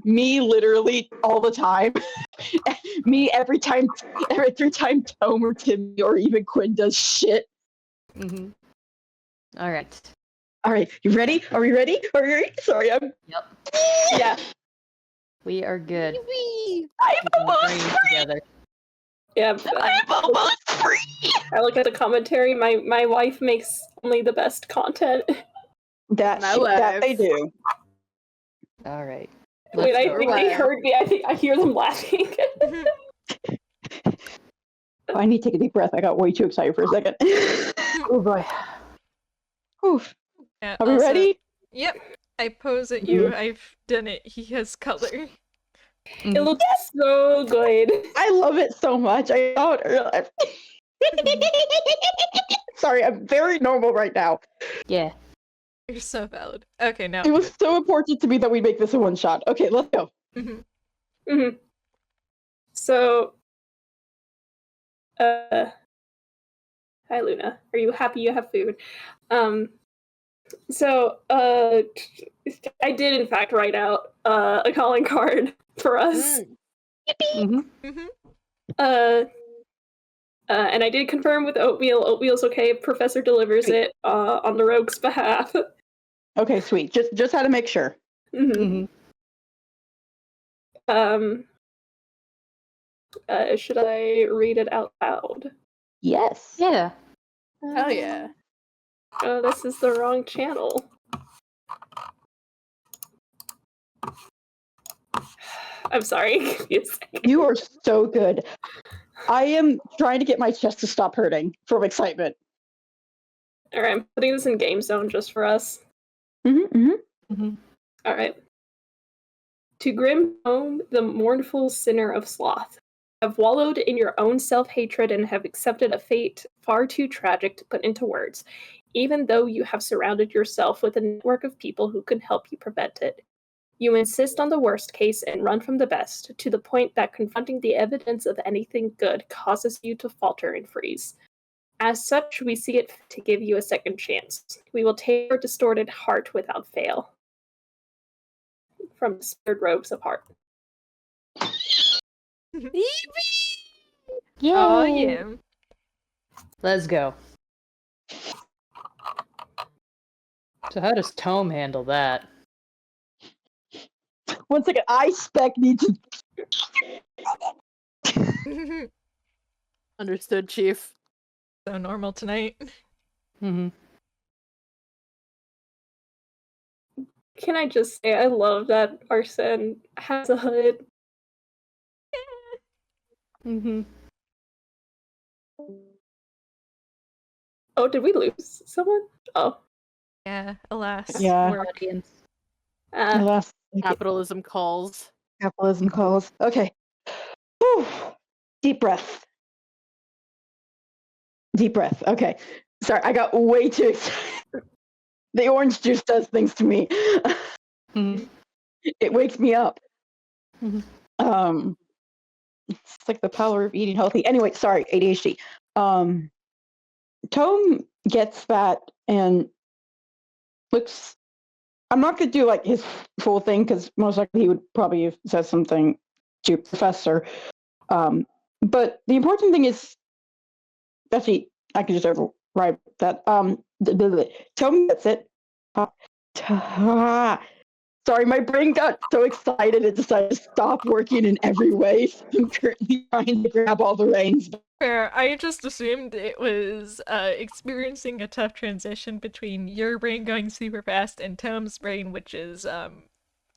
Me literally all the time. Me every time Tome or Timmy or even Quinn does shit. Mm-hmm. All right. All right, you ready? Are we ready? Are we ready? Sorry, I'm. Yep. Yeah. We are good. I'm We can almost brain together. Yeah, I'm almost free. I look at the commentary. My wife makes only the best content. That they do. All right. Wait, I go. think they heard me. I think I hear them laughing. I need to take a deep breath. I got way too excited for a second. Oh boy. Oof. Yeah, Are we also- ready? Yep. I pose at you. I've done it. He has color. It looks so good. I love it so much. I saw it earlier. Sorry, I'm very normal right now. Yeah. You're so valid. Okay, now. It was so important to me that we make this a one shot. Okay, let's go. So, hi Luna. Are you happy you have food? So, I did in fact write out a calling card for us. And I did confirm with Oatmeal. Oatmeal's okay if Professor delivers it on the rogue's behalf. Okay, sweet. Just had to make sure. Should I read it out loud? Yes. Yeah. Hell yeah. Oh, this is the wrong channel. I'm sorry. You are so good. I am trying to get my chest to stop hurting from excitement. Alright, I'm putting this in Game Zone just for us. Alright. To grim Tome, the mournful sinner of sloth, have wallowed in your own self-hatred and have accepted a fate far too tragic to put into words, even though you have surrounded yourself with a network of people who can help you prevent it. You insist on the worst case and run from the best, to the point that confronting the evidence of anything good causes you to falter and freeze. As such, we see it to give you a second chance. We will take your distorted heart without fail. From the Spirit Robes of Heart. Yay! Oh yeah. Let's go. So how does Tome handle that? One second, I spec need to. Understood, Chief. So normal tonight. Can I just say I love that Arsene has a hood. Oh, did we lose someone? Oh. Yeah, alas. Yeah. Audience. Capitalism calls. Capitalism calls. Okay. Whew. Deep breath. Deep breath. Okay. Sorry, I got way too excited. The orange juice does things to me. It wakes me up. It's like the power of eating healthy. Anyway, sorry, ADHD. Tome gets that and looks. I'm not going to do like his full thing because most likely he would probably have said something to Professor. But the important thing is, actually, I can just override that. Tome gets it. Sorry, my brain got so excited it decided to stop working in every way. So I'm currently trying to grab all the reins. Fair. I just assumed it was experiencing a tough transition between your brain going super fast and Tome's brain, which is on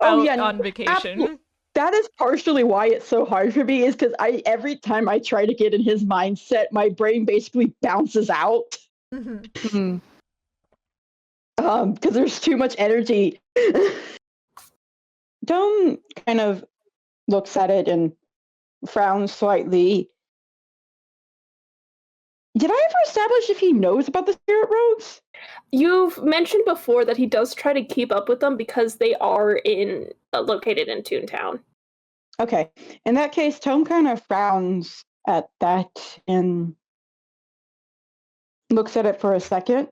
vacation. That is partially why it's so hard for me, is because every time I try to get in his mindset, my brain basically bounces out. Because there's too much energy. Tome kind of looks at it and frowns slightly. Did I ever establish if he knows about the Spirit Rogues? You've mentioned before that he does try to keep up with them because they are located in Toontown. Okay. In that case, Tome kind of frowns at that and looks at it for a second.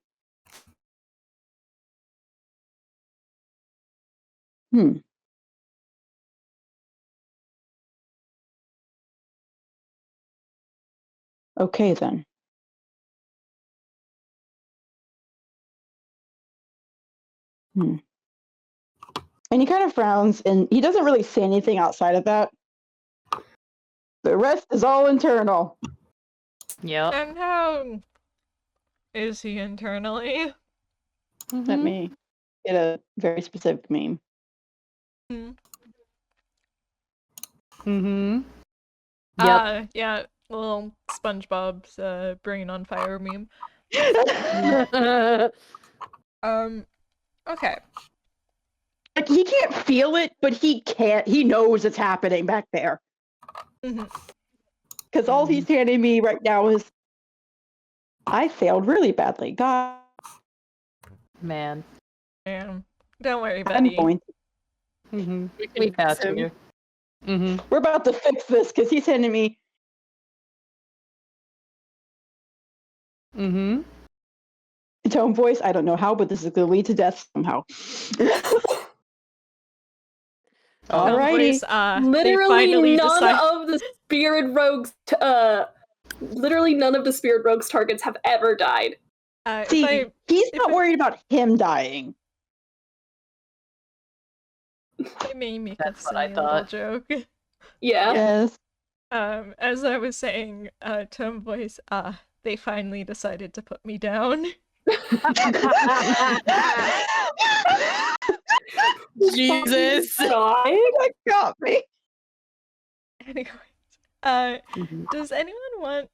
Okay, then. And he kind of frowns, and he doesn't really say anything outside of that. The rest is all internal. Yep. And how is he internally? Let me get a very specific meme. Mm-hmm. Yep. Yeah, little SpongeBob's brain on fire meme. Okay. Like, he can't feel it, but he can't. He knows it's happening back there. Because all he's handing me right now is, I failed really badly. God. Man. Yeah. Don't worry, I'm buddy. going to. Mm-hmm. We got you. Mm-hmm. We're about to fix this because he's handing me. Mm-hmm. Tome voice. I don't know how, but this is going to lead to death somehow. Alrighty. Literally none of the spirit rogues. Literally none of the spirit rogues targets have ever died. See, he's not worried about him dying. It made me That's what I silly little thought. joke. Yeah. Yes. As I was saying, Tome voice, they finally decided to put me down. Jesus. God. That got me. Anyways, Mm-hmm. does anyone want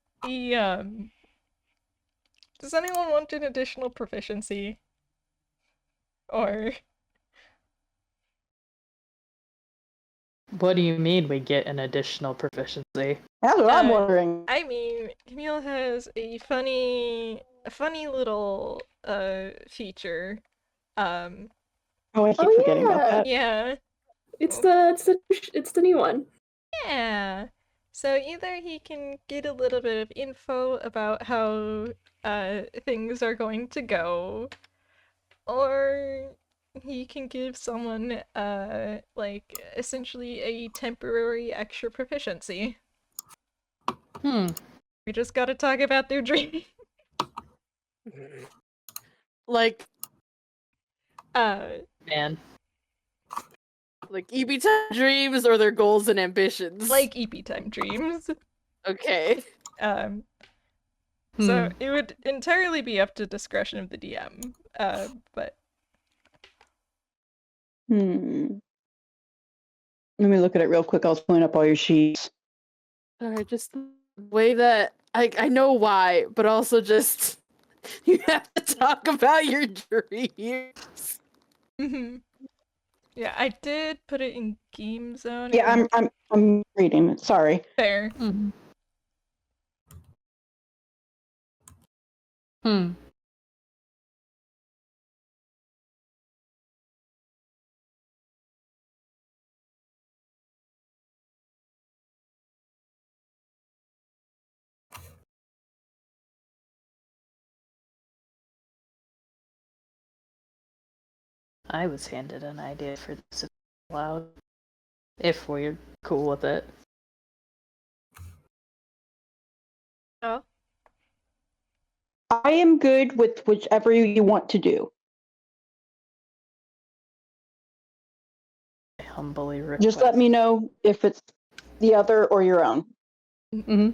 does anyone want an additional proficiency? Or What do you mean we get an additional proficiency? That's what I'm wondering. I mean, Camille has a funny little feature. Oh, I keep forgetting about that. Yeah. It's the new one. Yeah. So either he can get a little bit of info about how things are going to go, or he can give someone like essentially a temporary extra proficiency. We just gotta talk about their dream. Like, Man. like EB time dreams or their goals and ambitions. like EP time dreams. Okay. So it would entirely be up to discretion of the DM. But Let me look at it real quick. I'll point up all your sheets. Alright, just the way that I know why, but also just you have to talk about your dreams. yeah, I did put it in game zone. Yeah, I'm reading it. Sorry. Fair. I was handed an idea for this aloud. If we're cool with it. Oh. I am good with whichever you want to do. I humbly request. Just let me know if it's the other or your own. Mm-hmm.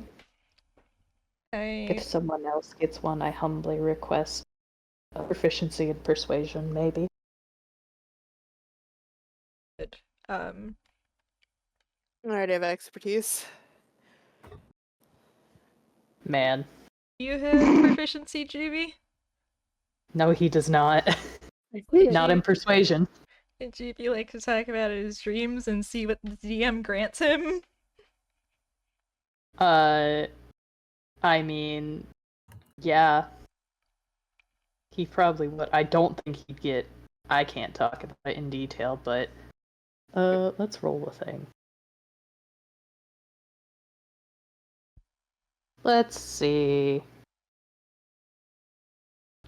I If someone else gets one, I humbly request a proficiency in persuasion, maybe. did. Alright, I have expertise. Man. You have proficiency, GB? No, he does not. Not in persuasion. Did GB like to talk about his dreams and see what the DM grants him? I mean, yeah. He probably would. I don't think he'd get. I can't talk about it in detail, but let's roll the thing. Let's see.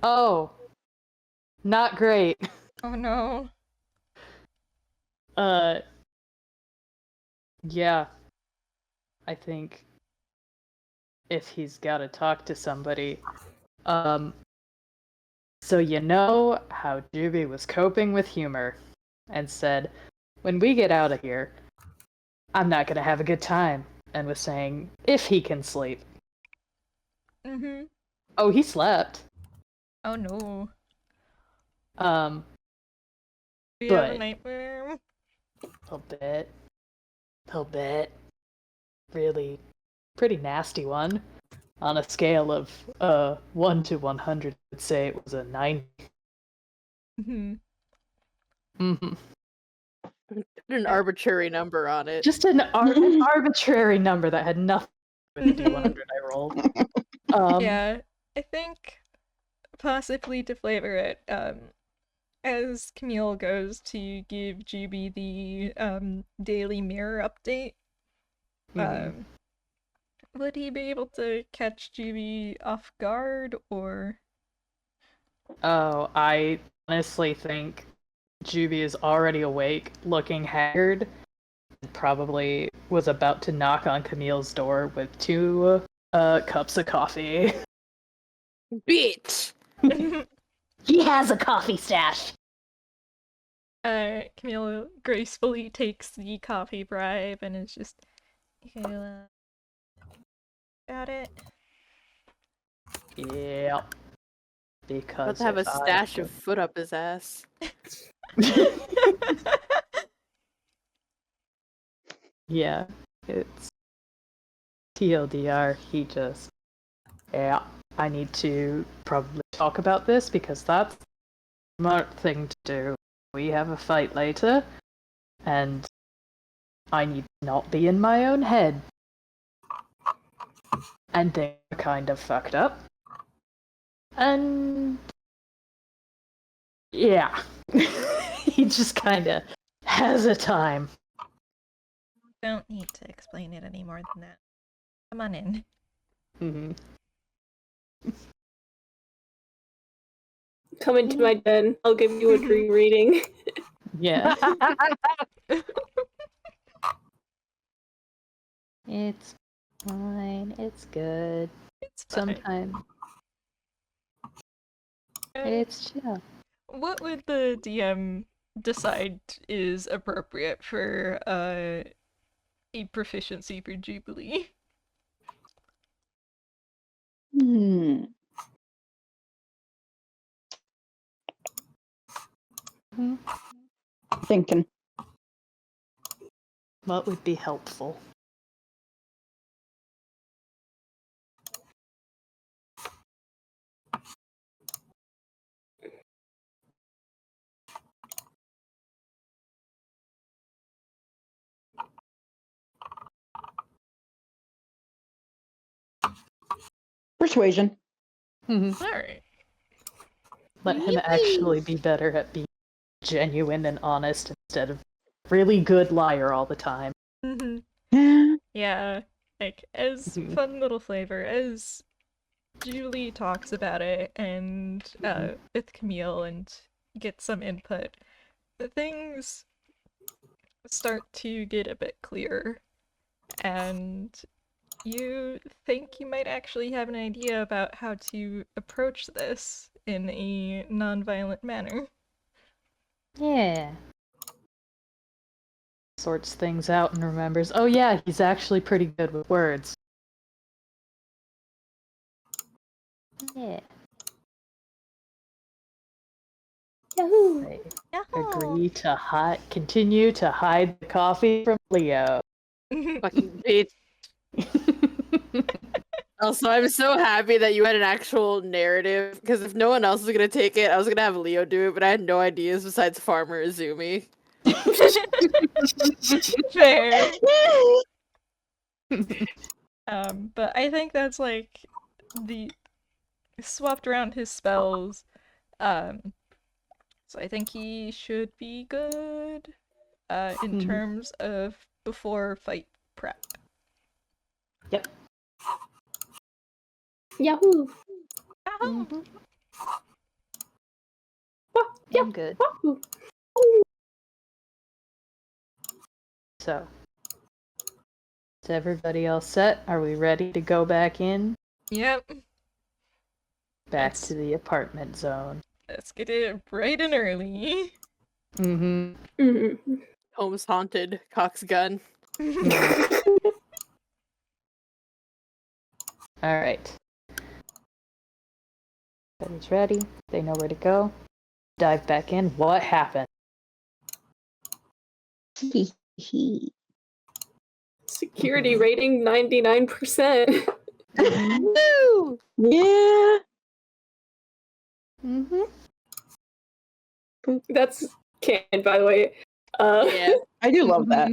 Oh, not great. Oh no. Yeah. I think if he's got to talk to somebody, so you know how Juby was coping with humor and said, when we get out of here, I'm not going to have a good time. and was saying if he can sleep. Mm-hmm. Oh, he slept. Oh no. Do you have a But nightmare? a little bit, really pretty nasty one. On a scale of 1 to 100, I'd say it was a 90. Mm-hmm. Mm-hmm. Put an arbitrary number on it. Just an arbitrary number that had nothing to do with the D100 I rolled. Yeah, I think possibly to flavor it, as Camille goes to give Juby the Daily Mirror update, Mhm. would he be able to catch Juby off guard, or? Oh, I honestly think Juby is already awake, looking haggard, and probably was about to knock on Camille's door with 2 cups of coffee. Bitch! He has a coffee stash! Camille gracefully takes the coffee bribe and is just, got it. Yeah. Because About to have a if I stash could- of foot up his ass. Yeah, it's TLDR. He just, yeah, I need to probably talk about this because that's the smart thing to do. We have a fight later, and I need to not be in my own head. And they're kind of fucked up. And yeah, he just kind of has a time. Don't need to explain it any more than that. Come on in. Mm-hmm. Come into my den. I'll give you a dream reading. Yeah. It's fine. It's good. It's fine. Sometimes Uh, it's chill. What would the DM decide is appropriate for a proficiency for Jubilee? Hmm. Thinking. What would be helpful? Persuasion. Mm-hmm. Alright. Let him actually be better at being genuine and honest instead of really good liar all the time. Mm-hmm. Yeah. Like, as Mhm. fun little flavor, as Julie talks about it and with Camille and gets some input, the things start to get a bit clearer, and you think you might actually have an idea about how to approach this in a non-violent manner. Yeah. Sorts things out and remembers, oh yeah, he's actually pretty good with words. Yeah. Yahoo! They Yahoo! agree to continue to hide the coffee from Leo. Fucking bitch. Also, I'm so happy that you had an actual narrative, because if no one else was gonna take it, I was gonna have Leo do it, but I had no ideas besides Farmer Izumi. Fair. But I think that's like the swapped around his spells. So I think he should be good in terms of before fight prep. Yep. Yahoo! Mm-hmm. Yeah. I'm good. Wahoo! So, is everybody all set? Are we ready to go back in? Yep. Back Yes. to the apartment zone. Let's get it bright and early. Mm-hmm. Mm-hmm. Home's haunted, Cock's gun. Alright. Everybody's ready. They know where to go. Dive back in. What happened? Security rating 99%. Woo! Yeah. Mm-hmm. That's canon, by the way. Yeah. I do love that.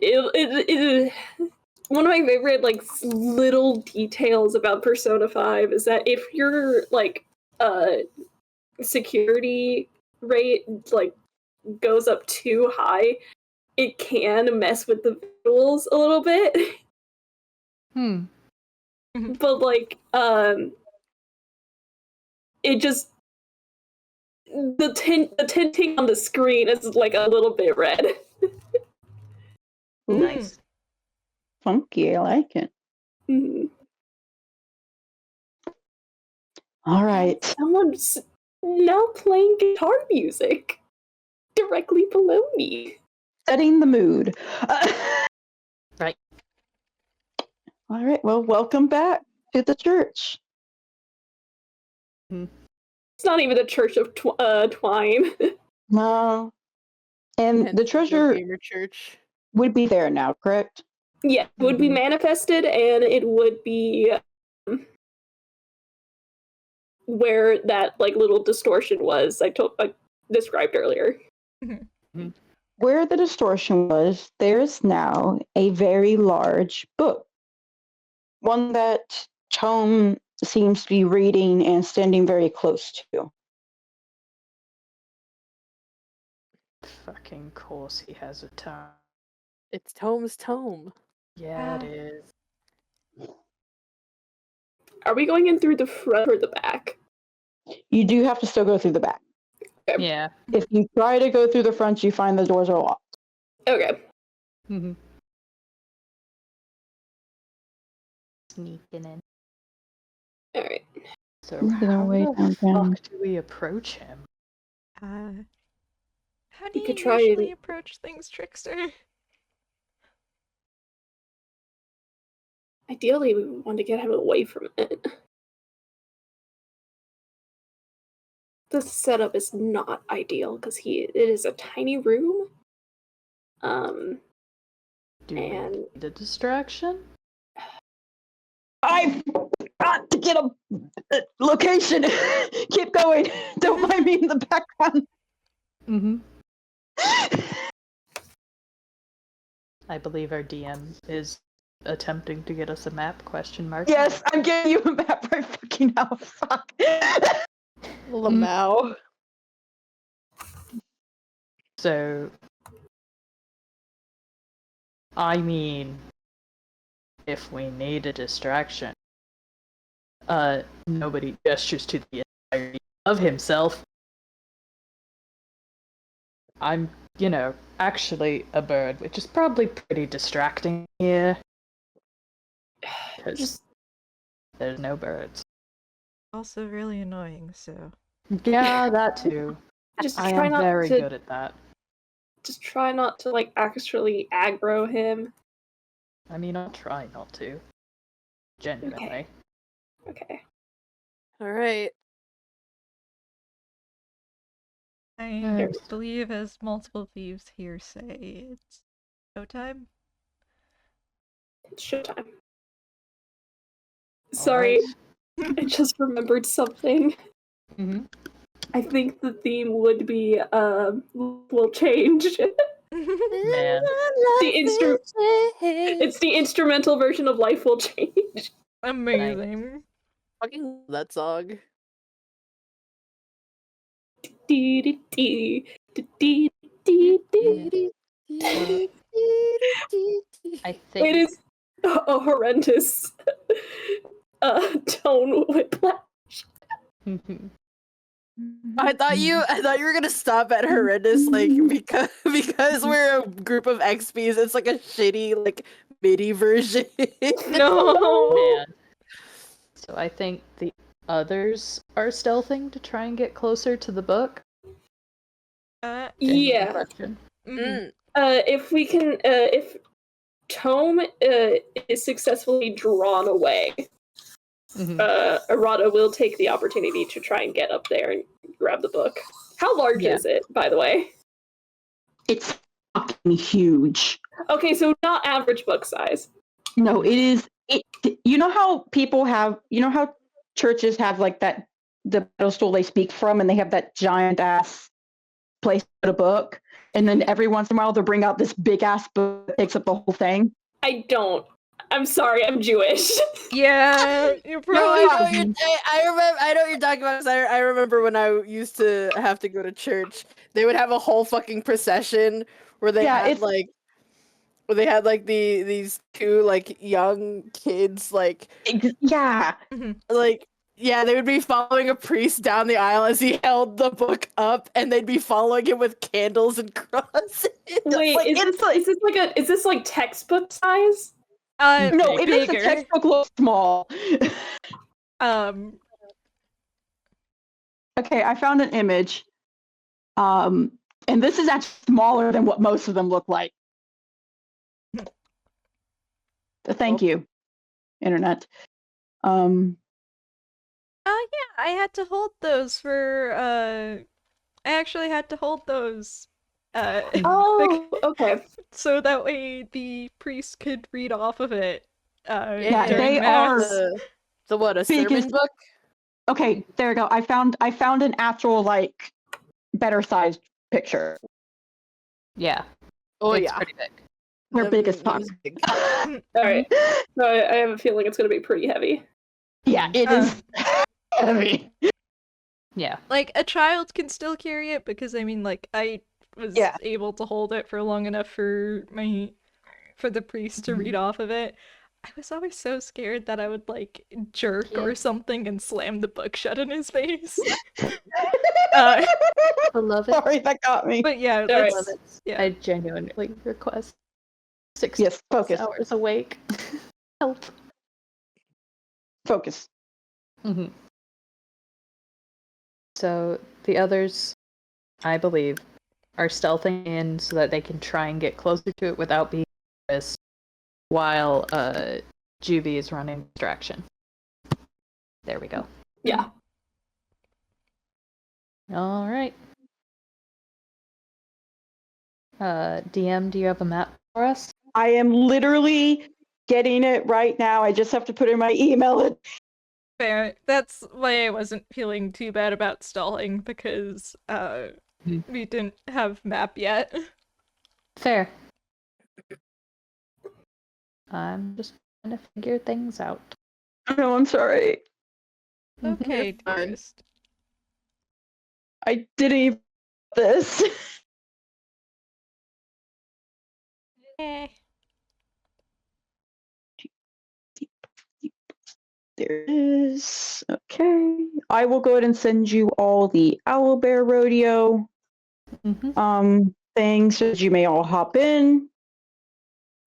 It one of my favorite like little details about Persona 5 is that if your like security rate like goes up too high, it can mess with the visuals a little bit. But like it just the tinting on the screen is like a little bit red. Nice. Funky, I like it. Mhm. All right. Someone's now playing guitar music directly below me. Setting the mood. Right. All right. Well, welcome back to the church. It's not even the Church of Twine. No. And the Hence treasure gamer church. would be there now, correct? Yeah, it would be manifested, and it would be where that like little distortion was. I described earlier. Where the distortion was, there's now a very large book. One that Tome seems to be reading and standing very close to. Fucking course he has a tome. It's Tome's tome. Yeah, it is. Are we going in through the front or the back? You do have to still go through the back. Okay. Yeah. If you try to go through the front, you find the doors are locked. Okay. Sneaking in. All right. So Sneaking how away the downtown. fuck do we approach him? How do You you could try usually and- approach things, Trickster? Ideally, we want to get him away from it. The setup is not ideal because it is a tiny room. Do we And need a distraction? I've got to get a location. Keep going. Don't mind me in the background. I believe our DM is attempting to get us a map, question mark. Yes, I'm getting you a map right fucking now. Fuck. Lamau. So, I mean, if we need a distraction, nobody gestures to the entirety of himself. I'm, actually a bird, which is probably pretty distracting here. Because there's no birds. Also really annoying, so. Yeah, that too. just I try am not very to good at that. just try not to like actually aggro him. I mean, I'll try not to. Genuinely. Okay. Alright. I believe, as multiple thieves here say, it's showtime. It's showtime. Sorry, I just remembered something. I think the theme would be will change. Man. It's the instrumental version of Life Will Change. Amazing. Fucking love that song. I think It is a horrendous tone whiplash. I thought you were gonna stop at horrendous, like because we're a group of XPs. It's like a shitty like MIDI version. No. Man. So I think the others are stealthing to try and get closer to the book. Yeah. Question. If we can, if Tome is successfully drawn away, Arata will take the opportunity to try and get up there and grab the book. How large is it, by the way? It's fucking huge. Okay, so not average book size. No, it is. You know how people have, you know how churches have like that, the pedestal they speak from, and they have that giant ass place to put a book, and then every once in a while they'll bring out this big ass book that takes up the whole thing. I don't. I'm sorry, I'm Jewish. Yeah, you're No, probably. I remember. I know what you're talking about. 'Cause I remember when I used to have to go to church. They would have a whole fucking procession where they had like, these two like young kids like yeah, they would be following a priest down the aisle as he held the book up, and they'd be following him with candles and crosses. Wait, Like, is this like textbook size? No, it makes the bigger. textbook look small. Okay, I found an image. And this is actually smaller than what most of them look like. Thank you, Internet. Yeah, I had to hold those for I actually had to hold those Oh, okay. so that way the priest could read off of it. Yeah, during they mass. are so what, a sermon biggest- book? Okay, there we go. I found an actual like better sized picture. Yeah. Oh it's yeah, pretty big. Their biggest them font. big. Alright. So I have a feeling it's gonna be pretty heavy. Yeah, it is heavy. Yeah. Like a child can still carry it because I mean like I was able to hold it for long enough for the priest to read off of it. I was always so scared that I would like jerk or something and slam the book shut in his face. Beloved. Sorry, that got me. But yeah, Alright. that's I genuinely request 6 Focus. hours awake. Help. Focus. So the others, I believe, are stealthing in so that they can try and get closer to it without being noticed, while Juvie is running distraction. There we go. Yeah. All right. DM, do you have a map for us? I am literally getting it right now. I just have to put in my email. fair. That's why I wasn't feeling too bad about stalling because we didn't have map yet. Fair. I'm just trying to figure things out. No, I'm sorry. Okay, dearest. I didn't even this. Eh. There it is. Okay. I will go ahead and send you all the Owlbear Rodeo things so that you may all hop in.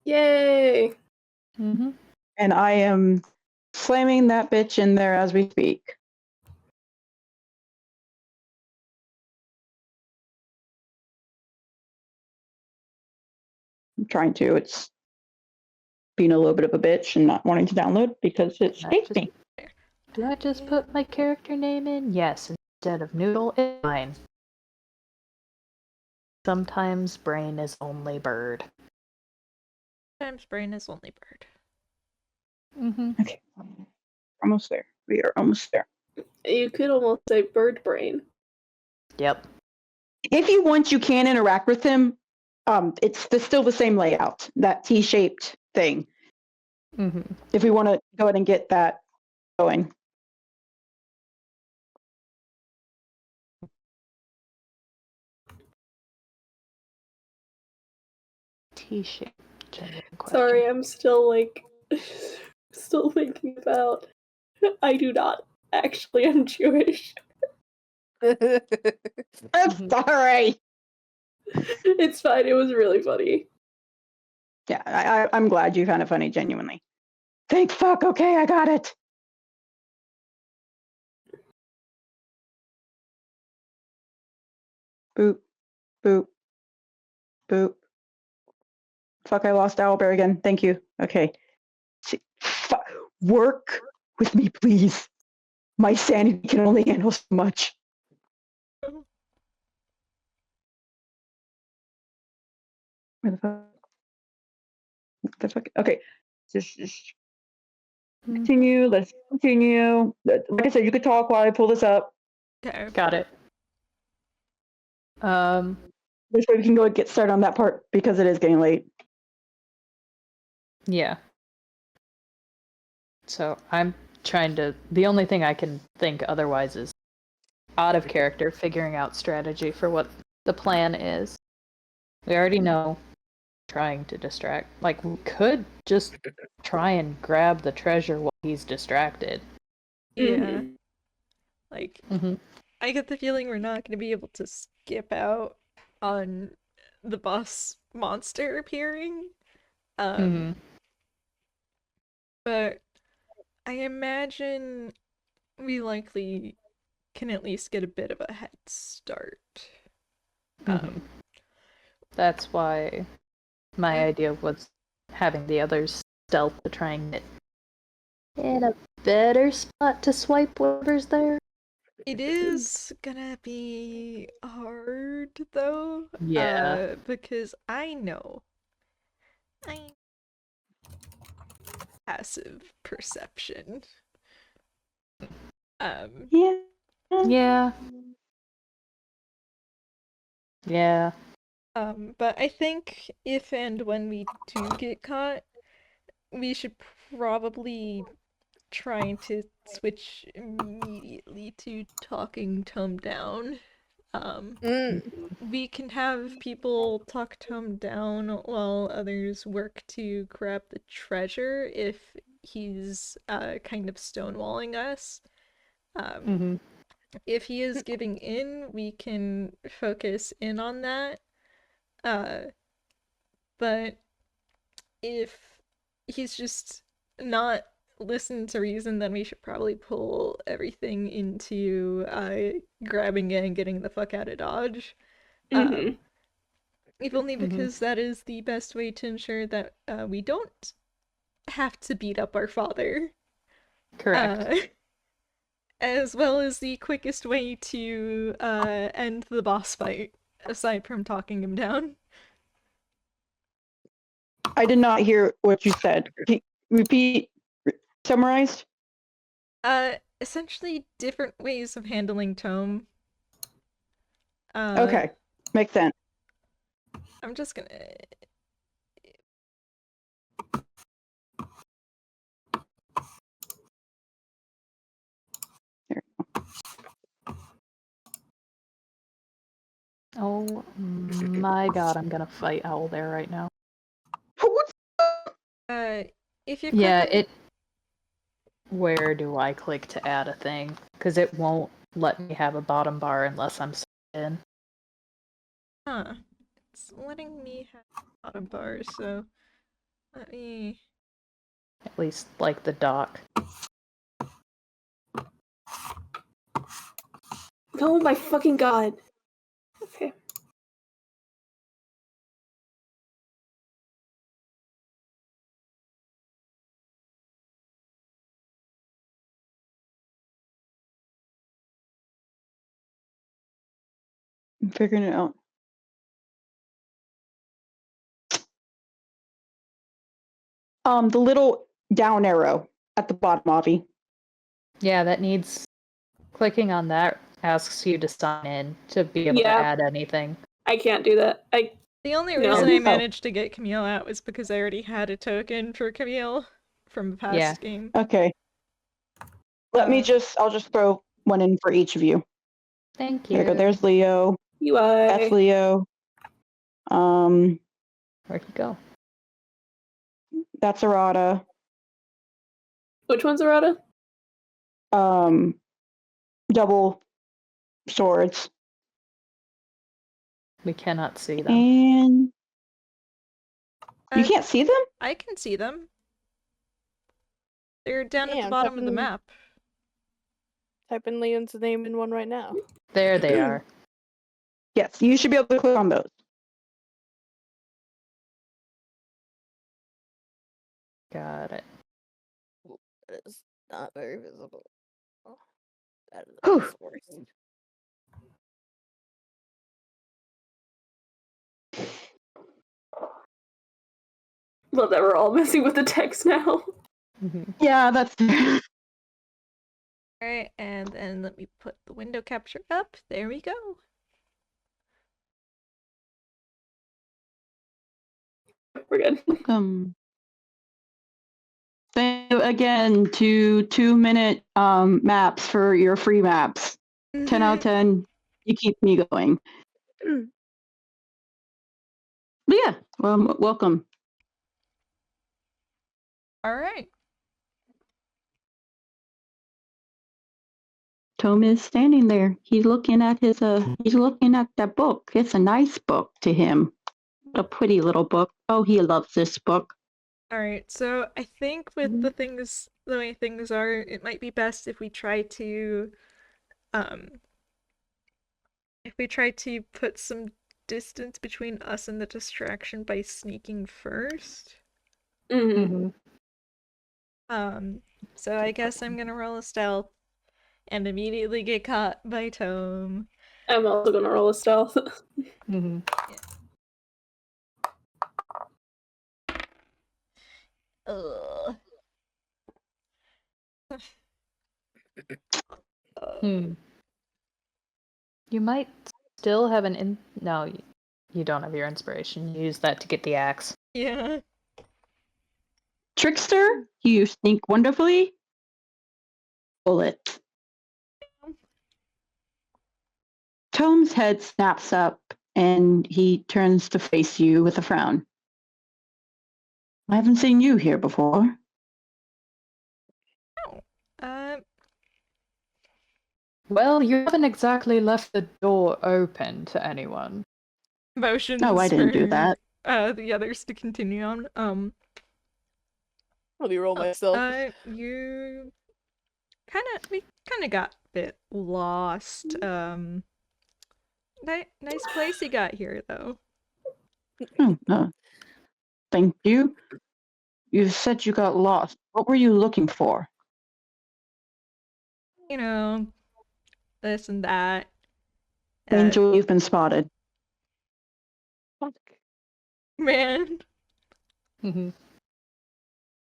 Yay! And I am slamming that bitch in there as we speak. I'm trying to. It's being a little bit of a bitch and not wanting to download because it hates me. Do I just put my character name in? Yes, instead of Noodle, it's mine. Sometimes brain is only bird. Sometimes brain is only bird. Okay. Almost there. We are almost there. You could almost say bird brain. Yep. If you want, you can interact with him. It's still the same layout, that T-shaped thing. If we want to go ahead and get that going. T-shape. Sorry, I'm still like still thinking about I do not actually am Jewish. I'm sorry. It's fine, it was really funny. Yeah, I'm glad you found it funny, genuinely. Thank fuck, okay, I got it. Boop, boop, boop. Fuck, I lost Owlbear again. Thank you. Okay. Work with me, please. My sanity can only handle so much. Where the fuck? What the fuck? Okay. Just continue. Let's continue. Like I said, you could talk while I pull this up. Okay. Got it. This way we can go and get started on that part because it is getting late. Yeah. So I'm trying to. The only thing I can think otherwise is out of character, figuring out strategy for what the plan is. We already know trying to distract. Like, we could just try and grab the treasure while he's distracted. Yeah. Mhm. Like, Mm-hmm. I get the feeling we're not going to be able to skip out on the boss monster appearing. Mm-hmm. But I imagine we likely can at least get a bit of a head start. Mm-hmm. That's why my idea was having the others stealth to try and get in a better spot to swipe whatever's there. It is gonna be hard though. Yeah. Because I know passive perception. Yeah. Yeah. Yeah. But I think if and when we do get caught, we should probably try to switch immediately to talking Tome down. We can have people talk Tome down while others work to grab the treasure if he's kind of stonewalling us. Mm-hmm. If he is giving in, we can focus in on that. But if he's just not listening to reason, then we should probably pull everything into grabbing it and getting the fuck out of Dodge. Mhm. If only because that is the best way to ensure that we don't have to beat up our father. Correct. As well as the quickest way to end the boss fight, aside from talking him down. I did not hear what you said. Repeat. Summarized. Essentially different ways of handling Tome. Okay, makes sense. I'm just gonna. Oh my god, I'm gonna fight Owl there right now. If you Yeah, click where do I click to add a thing? Because it won't let me have a bottom bar unless I'm signed in. Huh. It's letting me have bottom bars, so let me. At least, like, the dock. Oh my fucking god. Okay. I'm figuring it out. The little down arrow at the bottom, Avi. Yeah, that needs... Clicking on that asks you to sign in to be able to add anything. I can't do that. The only No. reason I Oh. managed to get Camille out was because I already had a token for Camille from the past game. Okay. I'll just throw one in for each of you. Thank you. There you go. There's Leo. UI. That's Leo. Where'd he go? That's Arata. Which one's Arata? Double swords. We cannot see them. And you Uh, can't see them? I can see them. They're down at Yeah, the I'm bottom of the typing- map. Type in Leon's name in one right now. There they are. Yes, you should be able to click on those. Got it. It is not very visible. Oh, that is Whew. the worst. Love that we're all messing with the text now. Yeah, that's Alright, and then let me put the window capture up. There we go. We're good. welcome. Thank you again to 2-minute maps for your free maps. 10 out of 10. You keep me going. But yeah, welcome. Alright. Tome is standing there. He's looking at his he's looking at that book. It's a nice book to him. What a pretty little book. Oh, he loves this book. Alright, so I think with Mhm. the way things are, it might be best if we try to put some distance between us and the distraction by sneaking first. Mm-hmm. So I guess I'm gonna roll a stealth and immediately get caught by Tome. I'm also gonna roll a stealth. Ugh. You might still have no, you don't have your inspiration. You use that to get the axe. Yeah. Trickster, you sneak wonderfully. Bullet. Tome's head snaps up and he turns to face you with a frown. I haven't seen you here before. Well, you haven't exactly left the door open to anyone. Motions No, I didn't do for, that. the others to continue on. Let me roll myself. We kind of got a bit lost. Nice place you got here, though. Thank you. You said you got lost. What were you looking for? You know, this and that. Angel, you've been spotted. Man.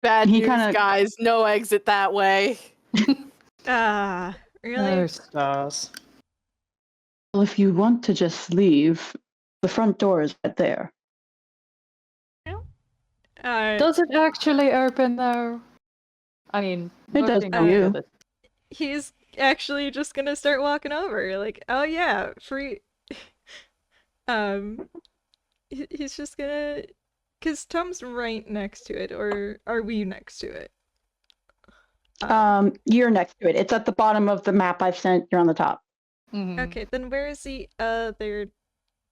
Bad He news, kinda- guys. No exit that way. Really? Oh, stars. Well, if you want to just leave, the front door is right there. Does it actually open though? I mean, It does looking for over you. the- He's actually just gonna start walking over. Like, oh yeah, free. He's just gonna, cause Tom's right next to it, or are we next to it? You're next to it. It's at the bottom of the map I've sent. You're on the top. Okay, then where is the other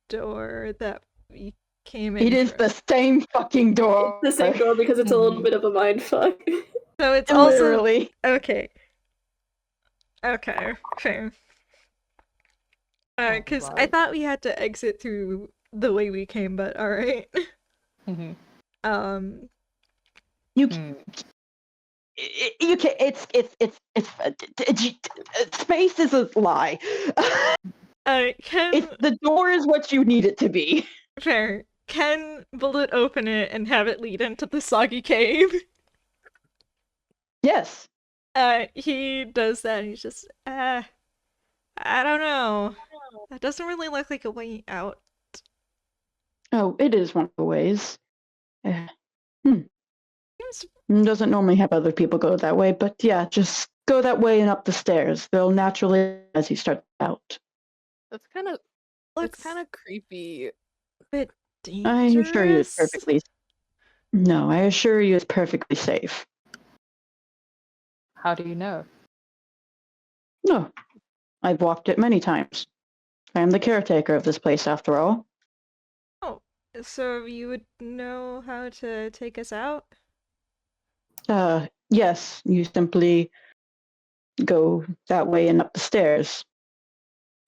door that we came in? It is the same fucking door. The same door because it's a little bit of a mindfuck. So it's also Literally. okay. Okay, fair. Because I thought we had to exit through the way we came, but all right. You can. It's space is a lie. The door is what you need it to be. Fair. Can Bullet open it and have it lead into the soggy cave? Yes. He does that. And he's just, I don't know. That doesn't really look like a way out. Oh, it is one of the ways. Seems Doesn't normally have other people go that way, but yeah, just go that way and up the stairs. They'll naturally as you start out. That's kind of. looks It's kind of creepy. a bit I assure you it's dangerous. perfectly. No, I assure you it's perfectly safe. How do you know? No, I've walked it many times. I am the caretaker of this place, after all. Oh, so you would know how to take us out? Yes, you simply go that way and up the stairs.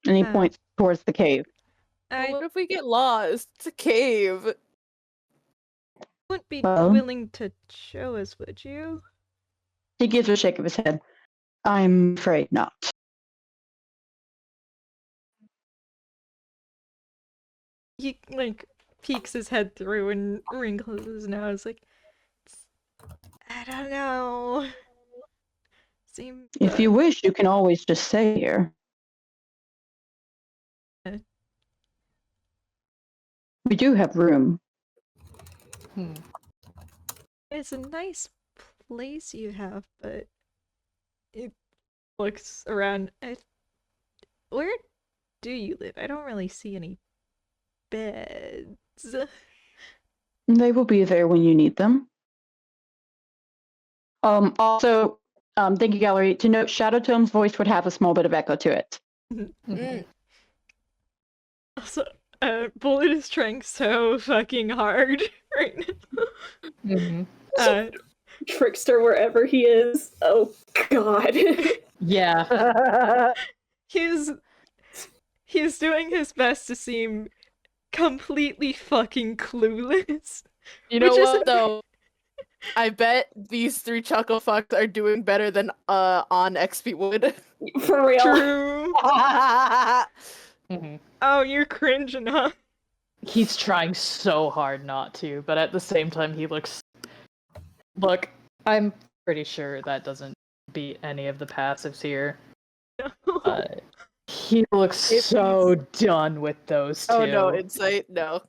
And he points towards the cave. What if we get lost? It's a cave. wouldn't be Well? willing to show us, would you? He gives a shake of his head. I'm afraid not. He like peeks his head through and wrinkles his nose, like, I don't know. Seems. If you wish, you can always just stay here. We do have room. It's a nice place you have, but it looks around. Where do you live? I don't really see any beds. They will be there when you need them. Also, thank you, Gallery. To note, Shadow Tome's voice would have a small bit of echo to it. Also, Bullet is trying so fucking hard right now. Trickster wherever he is. Oh god. Yeah. He's doing his best to seem completely fucking clueless. You know Which is- what though? I bet these 3 chuckle fucks are doing better than on XP would. For real. True. Mhm. Oh, you're cringing, huh? He's trying so hard not to, but at the same time, he looks. Look, I'm pretty sure that doesn't beat any of the passives here. He looks so done with those two. Oh no, insight, no.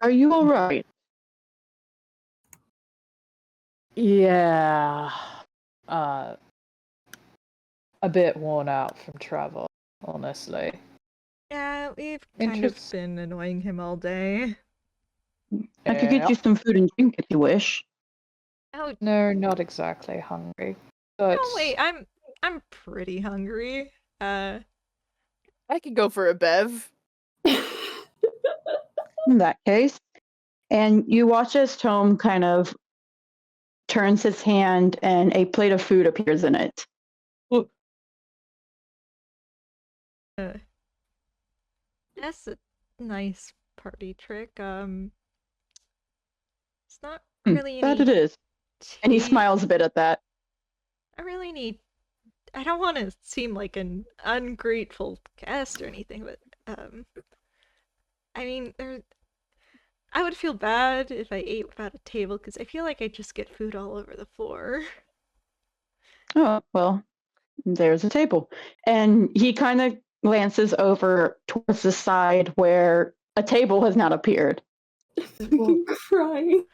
Are you all right? Yeah. A bit worn out from travel, honestly. Yeah, we've kind of been annoying him all day. I could get you some food and drink if you wish. Oh, No, not exactly hungry. But oh wait, I'm pretty hungry. I could go for a bev. In that case. And you watch as Tome kind of turns his hand and a plate of food appears in it. That's a nice party trick. It's not Hmm, really that any it is. And he tea. smiles a bit at that. I don't want to seem like an ungrateful guest or anything, but I mean, I would feel bad if I ate without a table because I feel like I just get food all over the floor. Oh, well, there's a table. And he kind of glances over towards the side where a table has not appeared. Crying.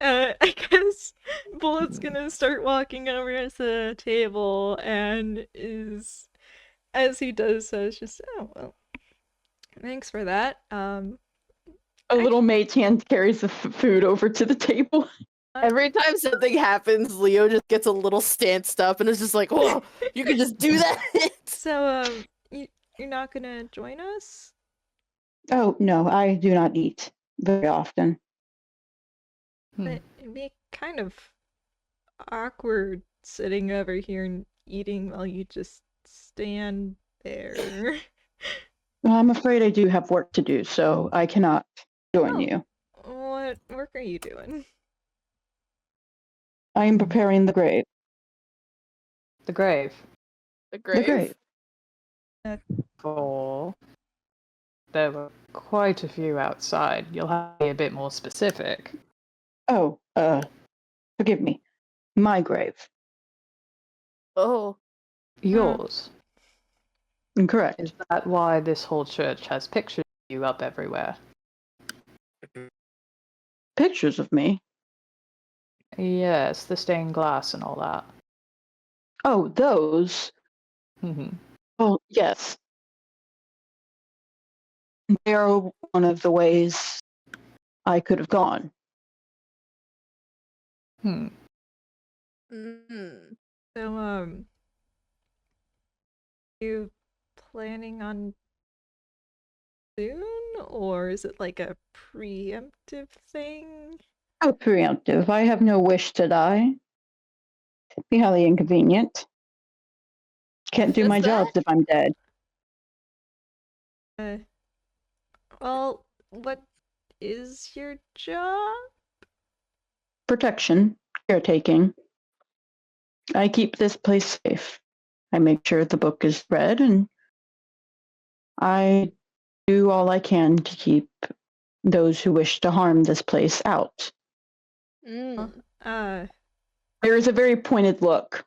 I guess Bullet's gonna start walking over to the table and as he does so, it's just, oh, well, thanks for that. A little maid's hand carries the food over to the table. Every time something happens, Leo just gets a little stanced up and is just like, "Oh, you can just do that." So, you're not gonna join us? Oh, no, I do not eat very often. But it'd be kind of awkward sitting over here and eating while you just stand there. Well, I'm afraid I do have work to do, so I cannot join Oh. you. What work are you doing? I am preparing the grave. the grave. The The grave. grave. For there were quite a few outside. You'll have to be a bit more specific. Oh, forgive me. My grave. Oh, Yours. Correct. Is that why this whole church has pictures of you up everywhere? Pictures of me? Yes, the stained glass and all that. Oh, those? Oh, yes. They are one of the ways I could have gone. Hmm. So, you planning on soon, or is it like a preemptive thing? Oh, preemptive. I have no wish to die. It'd be highly inconvenient. Can't do Just my jobs if I'm dead. Well, what is your job? Protection, caretaking. I keep this place safe. I make sure the book is read, and I do all I can to keep those who wish to harm this place out. Mm. There is a very pointed look.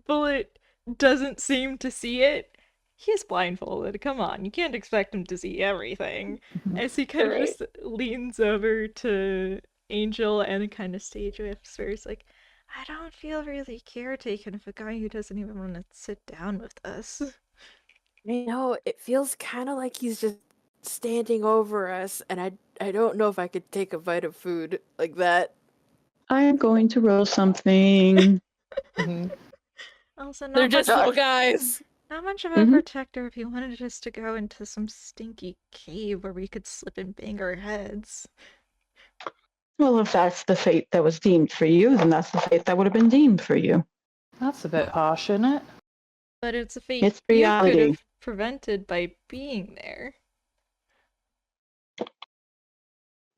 Bullet doesn't seem to see it. He's blindfolded. Come on, you can't expect him to see everything. As he kind of Right. just leans over to Angel and kind of stage whiffs where he's like, I don't feel really caretaken of a guy who doesn't even want to sit down with us. You know, it feels kind of like he's just standing over us, and I don't know if I could take a bite of food like that. I am going to roll something. Also, They're not just much, little guys. not much of a protector if you wanted us to go into some stinky cave where we could slip and bang our heads. Well, if that's the fate that was deemed for you, then that's the fate that would have been deemed for you. That's a bit harsh, isn't it? But it's a fate It's you could reality. have prevented by being there.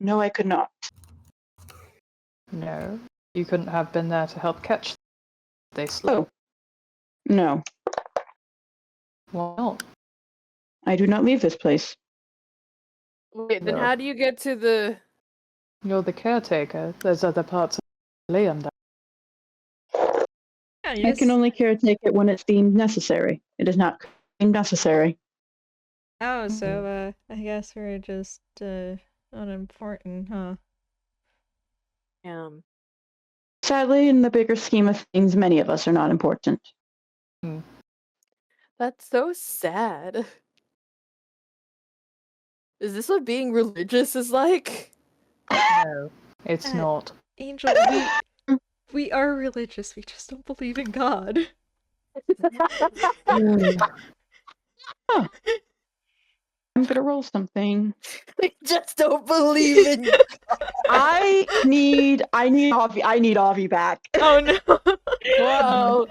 No, I could not. No. You couldn't have been there to help catch them. They sleep. Oh. No, Why not? I do not leave this place. Wait, then No. how do you get to the... You're the caretaker. There's other parts of Liam there. Yeah, you I can just- only caretake it when it's deemed necessary. It is not deemed necessary. Oh, so, I guess we're just, unimportant, huh? Sadly, in the bigger scheme of things, many of us are not important. That's so sad. Is this what being religious is like? No, it's not. Angel, we are religious, we just don't believe in God. I'm gonna roll something. I just don't believe in I need Avi back. Oh no! Whoa.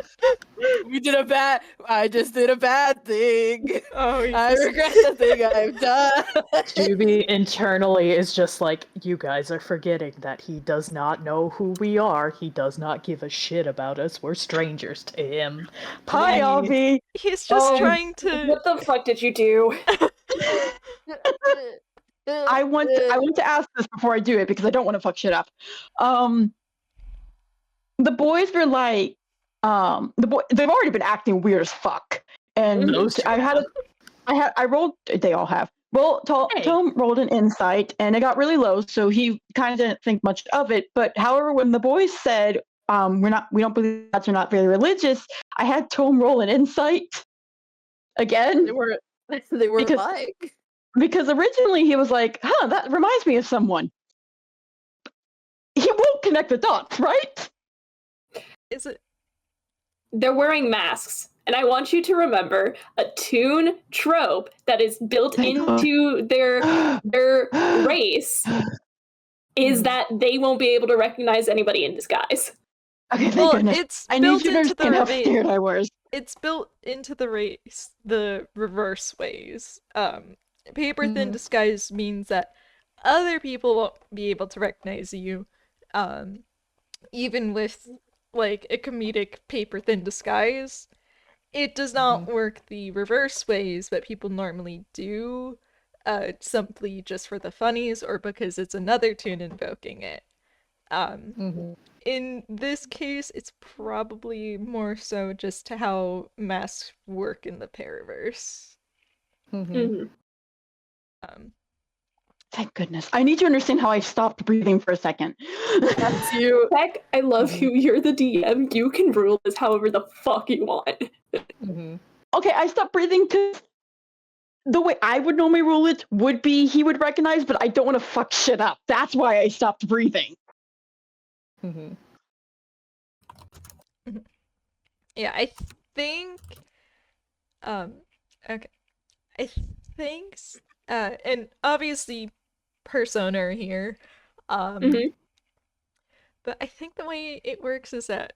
I just did a bad thing. Oh, he's I just- regret the thing I've done. Juby internally is just like, you guys are forgetting that he does not know who we are. He does not give a shit about us. We're strangers to him. Hi, Please. Avi. He's just Oh, trying to. What the fuck did you do? I want to ask this before I do it because I don't want to fuck shit up. The boys were like, they've already been acting weird as fuck, and Those two I rolled. They all have. Well, Tome rolled an insight, and it got really low, so he kind of didn't think much of it. But however, when the boys said, we don't believe gods are not very religious, I had Tome roll an insight again. They were Because- like. Because originally he was like, that reminds me of someone. He won't connect the dots, right? Is it? They're wearing masks. And I want you to remember a Toon trope that is built into their race is that they won't be able to recognize anybody in disguise. Okay, thank Well, goodness. it's I need built you to into the understand how race. scared I was. It's built into the race, the reverse ways. Paper thin disguise means that other people won't be able to recognize you, even with like a comedic paper thin disguise. It does not work the reverse ways that people normally do, simply just for the funnies or because it's another tune invoking it. In this case, it's probably more so just how masks work in the Paraverse. Thank goodness. I need you to understand how I stopped breathing for a second. That's you. Heck, I love you. You're the DM. You can rule this however the fuck you want. Okay, I stopped breathing because the way I would normally rule it would be he would recognize, but I don't want to fuck shit up. That's why I stopped breathing. Yeah, I think okay. I think and obviously persona here. But I think the way it works is that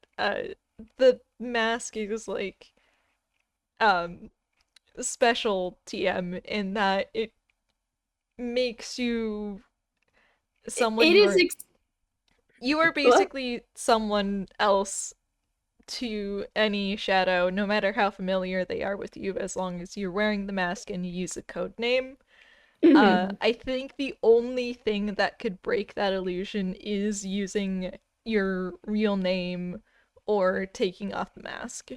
the mask is like special TM in that it makes you someone It you is. are. You are basically someone else to any shadow, no matter how familiar they are with you, as long as you're wearing the mask and you use a code name. I think the only thing that could break that illusion is using your real name or taking off the mask.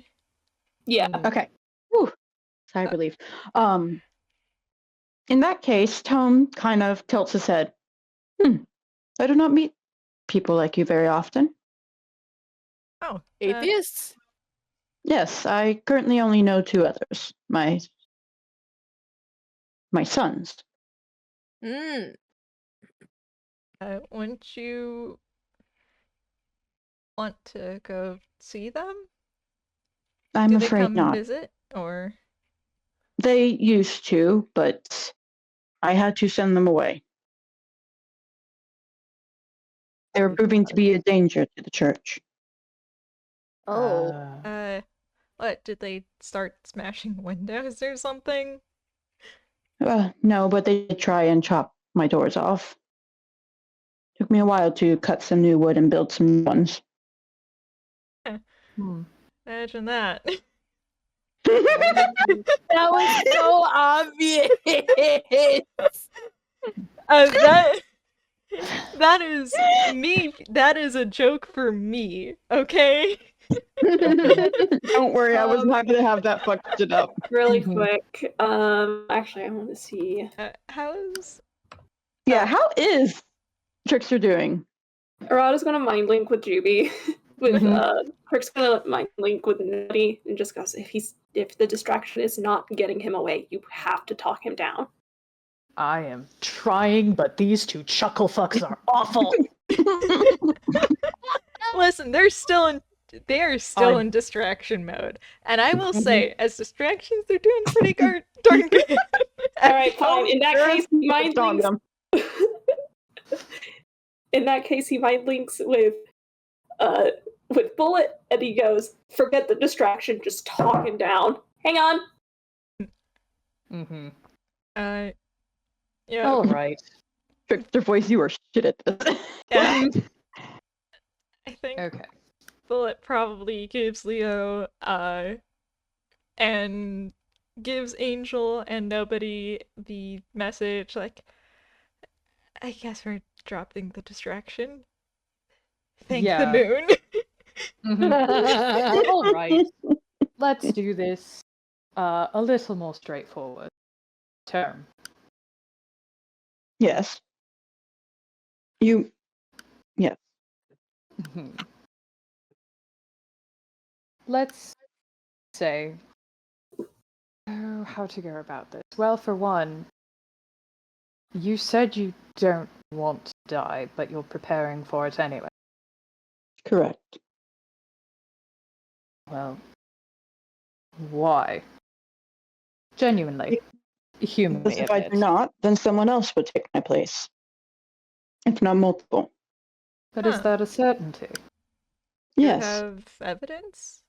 Yeah. Okay. Whew. Sigh of relief. In that case, Tome kind of tilts his head. I do not meet people like you very often. Oh, Atheists? Yes, I currently only know 2 others. My sons. Mm. Wouldn't you want to go see them? I'm Do they afraid come not. visit, or? They used to, but I had to send them away. They were proving to be a danger to the church. Oh. What, did they start smashing windows or something? No, but they did try and chop my doors off. Took me a while to cut some new wood and build some new ones. Imagine that. That was so obvious. That is me. That is a joke for me, okay? Don't worry, I was not going to have that fucked it up. Really quick. Actually, I want to see. How's... Yeah, how is Trickster doing? Arata's gonna mind link with Juby. With Crick's gonna mind link with Nutty and just goes, if the distraction is not getting him away, you have to talk him down. I am trying, but these 2 chuckle fucks are awful. Listen, they are still in distraction mode. And I will say, as distractions, they're doing pretty darn good. Alright, fine. In that case, he mind links. In that case, he mind links with Bullet, and he goes, forget the distraction, just talk him down. Hang on. Yeah. All right. Trickster voice, you are shit at this. Yeah. I think Okay. Bullet probably gives Leo and gives Angel and Nobody the message, like, I guess we're dropping the distraction. Thank the moon. All right. Let's do this a little more straightforward. Term. Yes. Yes. Let's say, how to go about this. Well, for one, you said you don't want to die, but you're preparing for it anyway. Correct. Well, why? Genuinely. Humanly. Because if I do not, then someone else would take my place. If not multiple. But is that a certainty? Yes. You have evidence?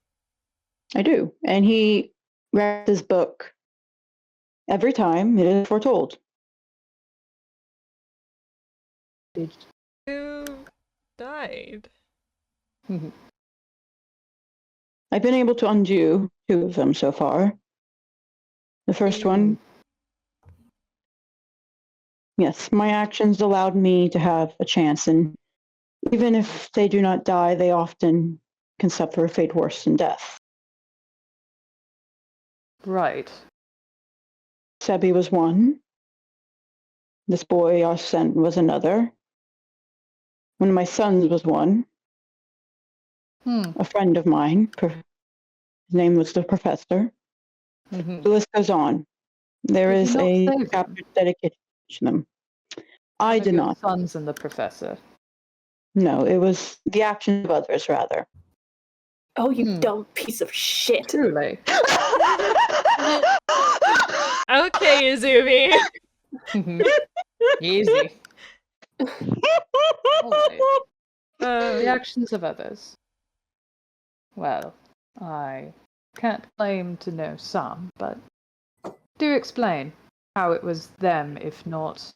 I do. And he read his book. Every time it is foretold. Who died? I've been able to undo 2 of them so far. The first one, yes, my actions allowed me to have a chance, and even if they do not die, they often can suffer a fate worse than death. Right. Sebi was one. This boy, Arsene, was another. One of my sons was one. A friend of mine, his name was the Professor. The list goes on. There is a chapter dedicated to them. I did not. Sons and the Professor. No, it was the actions of others, rather. Oh, you dumb piece of shit. Truly. Okay, Izumi. Easy. The actions of others. Well, I can't claim to know some, but do explain how it was them, if not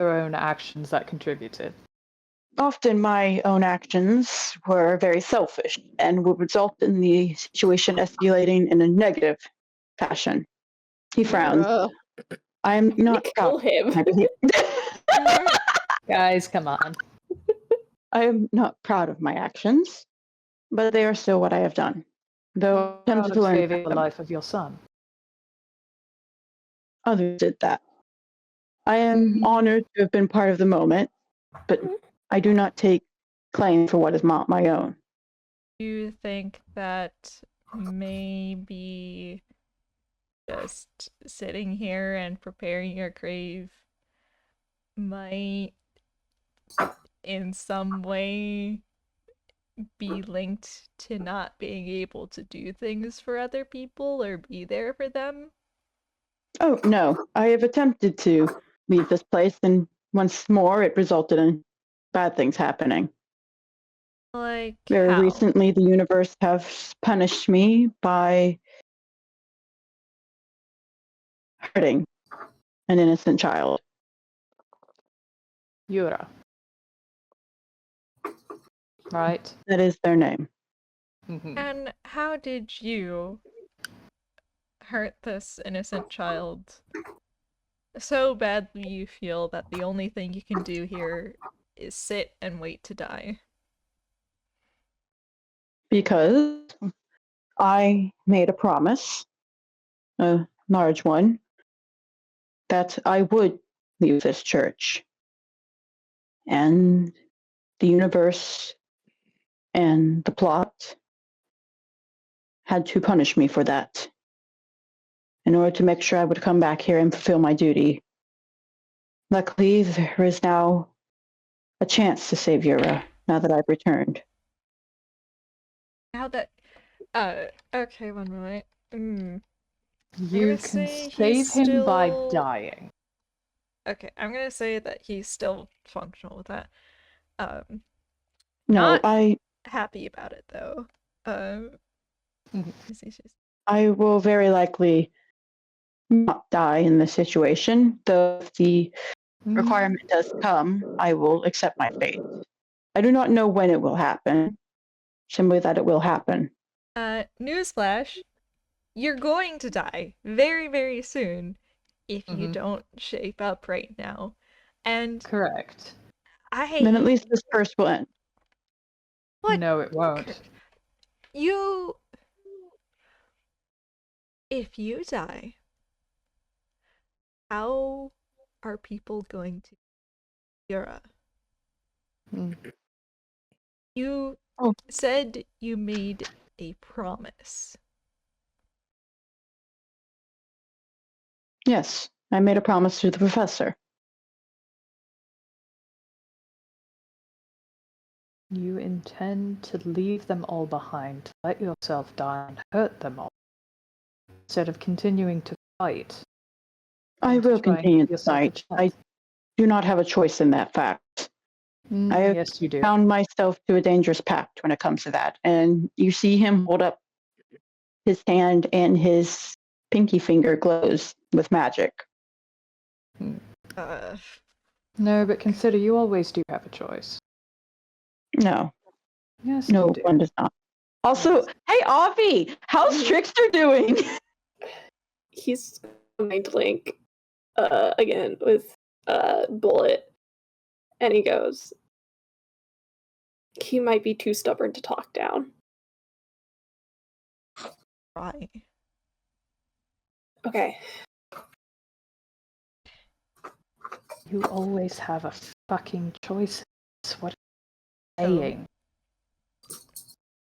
your own actions that contributed? Often my own actions were very selfish and would result in the situation escalating in a negative fashion. He frowns. I am not Kill proud. him. Guys, come on. I am not proud of my actions, but they are still what I have done. Though I Proud attempted of to learn saving from the them. life of your son. Others did that. I am honored to have been part of the moment, but I do not take claim for what is not my own. Do you think that maybe just sitting here and preparing your grave might in some way be linked to not being able to do things for other people or be there for them? Oh, no. I have attempted to leave this place, and once more it resulted in bad things happening. Like Very how? recently, the universe has punished me by hurting an innocent child. Yura. Right? That is their name. Mm-hmm. And how did you hurt this innocent child so badly you feel that the only thing you can do here is sit and wait to die? Because I made a promise, a large one, that I would leave this church. And the universe and the plot had to punish me for that in order to make sure I would come back here and fulfill my duty. Luckily, there is now a chance to save Yura now that I've returned. Now that okay, one moment. You gonna can say save he's him by still- dying. Okay, I'm gonna say that he's still functional with that. No, Not- happy about it though. I will very likely not die in this situation, though if the requirement does come, I will accept my fate. I do not know when it will happen, simply that it will happen. Newsflash, you're going to die very, very soon if you don't shape up right now. And Correct. Then at least this curse will end. What? No, it won't. If you die, how are people going to Yura? You said you made a promise. Yes, I made a promise to the professor. You intend to leave them all behind, to let yourself die and hurt them all, instead of continuing to fight. I will try and continue give to yourself a fight. I chance. do not have a choice in that fact. I have Yes, you do. found myself to a dangerous pact when it comes to that. And you see him hold up his hand and his pinky finger glows with magic. No, but consider you always do have a choice. No. Yes, No, you do. one does not. Also, hey, Avi, how's Trickster doing? He's mind link again with Bullet, and he goes, he might be too stubborn to talk down. Right. Okay. You always have a fucking choice. What are you saying?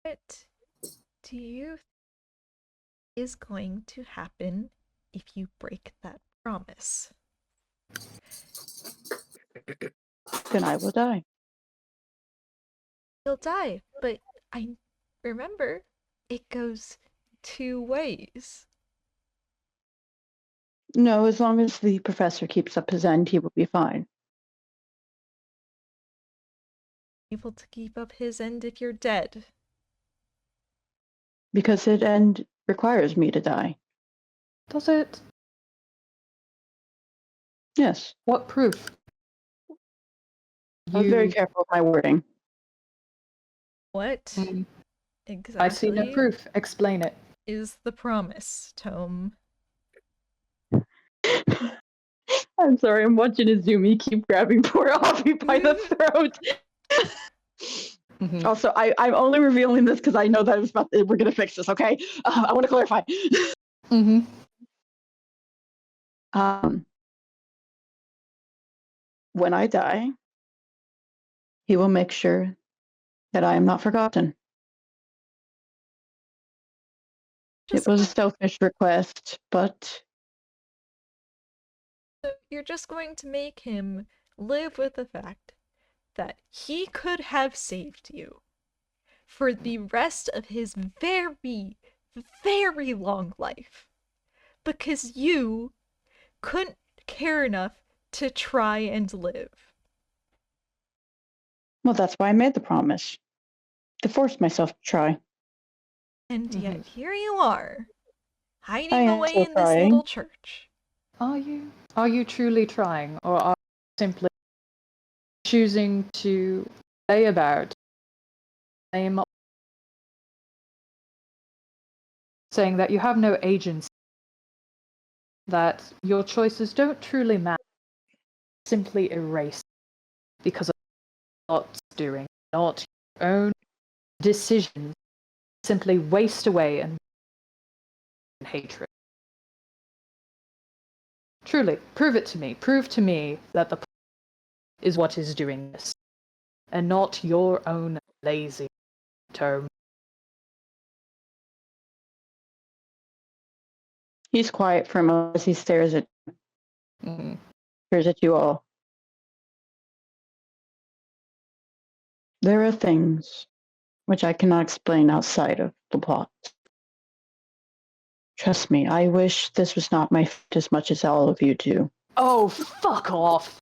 What do you think is going to happen if you break that promise? Then I will die. You'll die, but I remember it goes two ways. No, as long as the professor keeps up his end, he will be fine. Able to keep up his end if you're dead. Because his end requires me to die. Does it? Yes. What proof? I was very careful with my wording. What Mm. exactly I see no proof. Explain it. is the promise, Tome? I'm sorry, I'm watching Izumi keep grabbing poor Avi by the throat. Mhm. Also, I'm only revealing this because I know that we're going to fix this, okay? I want to clarify. Mm-hmm. When I die, he will make sure that I am not forgotten. It was a selfish request, but You're just going to make him live with the fact that he could have saved you for the rest of his very, very long life because you couldn't care enough to try and live. well, that's why I made the promise. To force myself to try. And yet here you are, hiding I am away still in this trying. little church. Are you truly trying, or are you simply choosing to lay about, saying that you have no agency, that your choices don't truly matter, simply erase because of not doing, not your own decisions, simply waste away and hatred? Truly, prove it to me. Prove to me that the is what is doing this, and not your own lazy Tome. He's quiet for a moment as he stares at you all. There are things which I cannot explain outside of the plot. Trust me, I wish this was not my fault as much as all of you do. Oh, fuck off!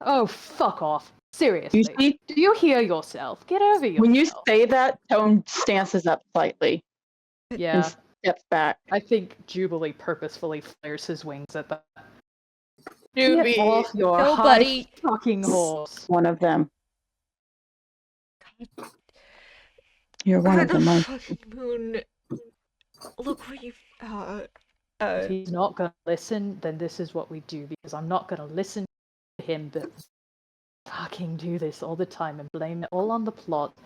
Oh, fuck off! Seriously, You see, do you hear yourself? Get over yourself. when you say that, Tone stances up slightly Yeah, and steps back. I think Jubilee purposefully flares his wings at that. Juby. Get off your Nobody- high fucking horse. One of them. You're one of them, aren't you? Fucking moon. Look what you've. If he's not gonna listen, then this is what we do, because I'm not gonna listen to him, but fucking do this all the time and blame it all on the plot.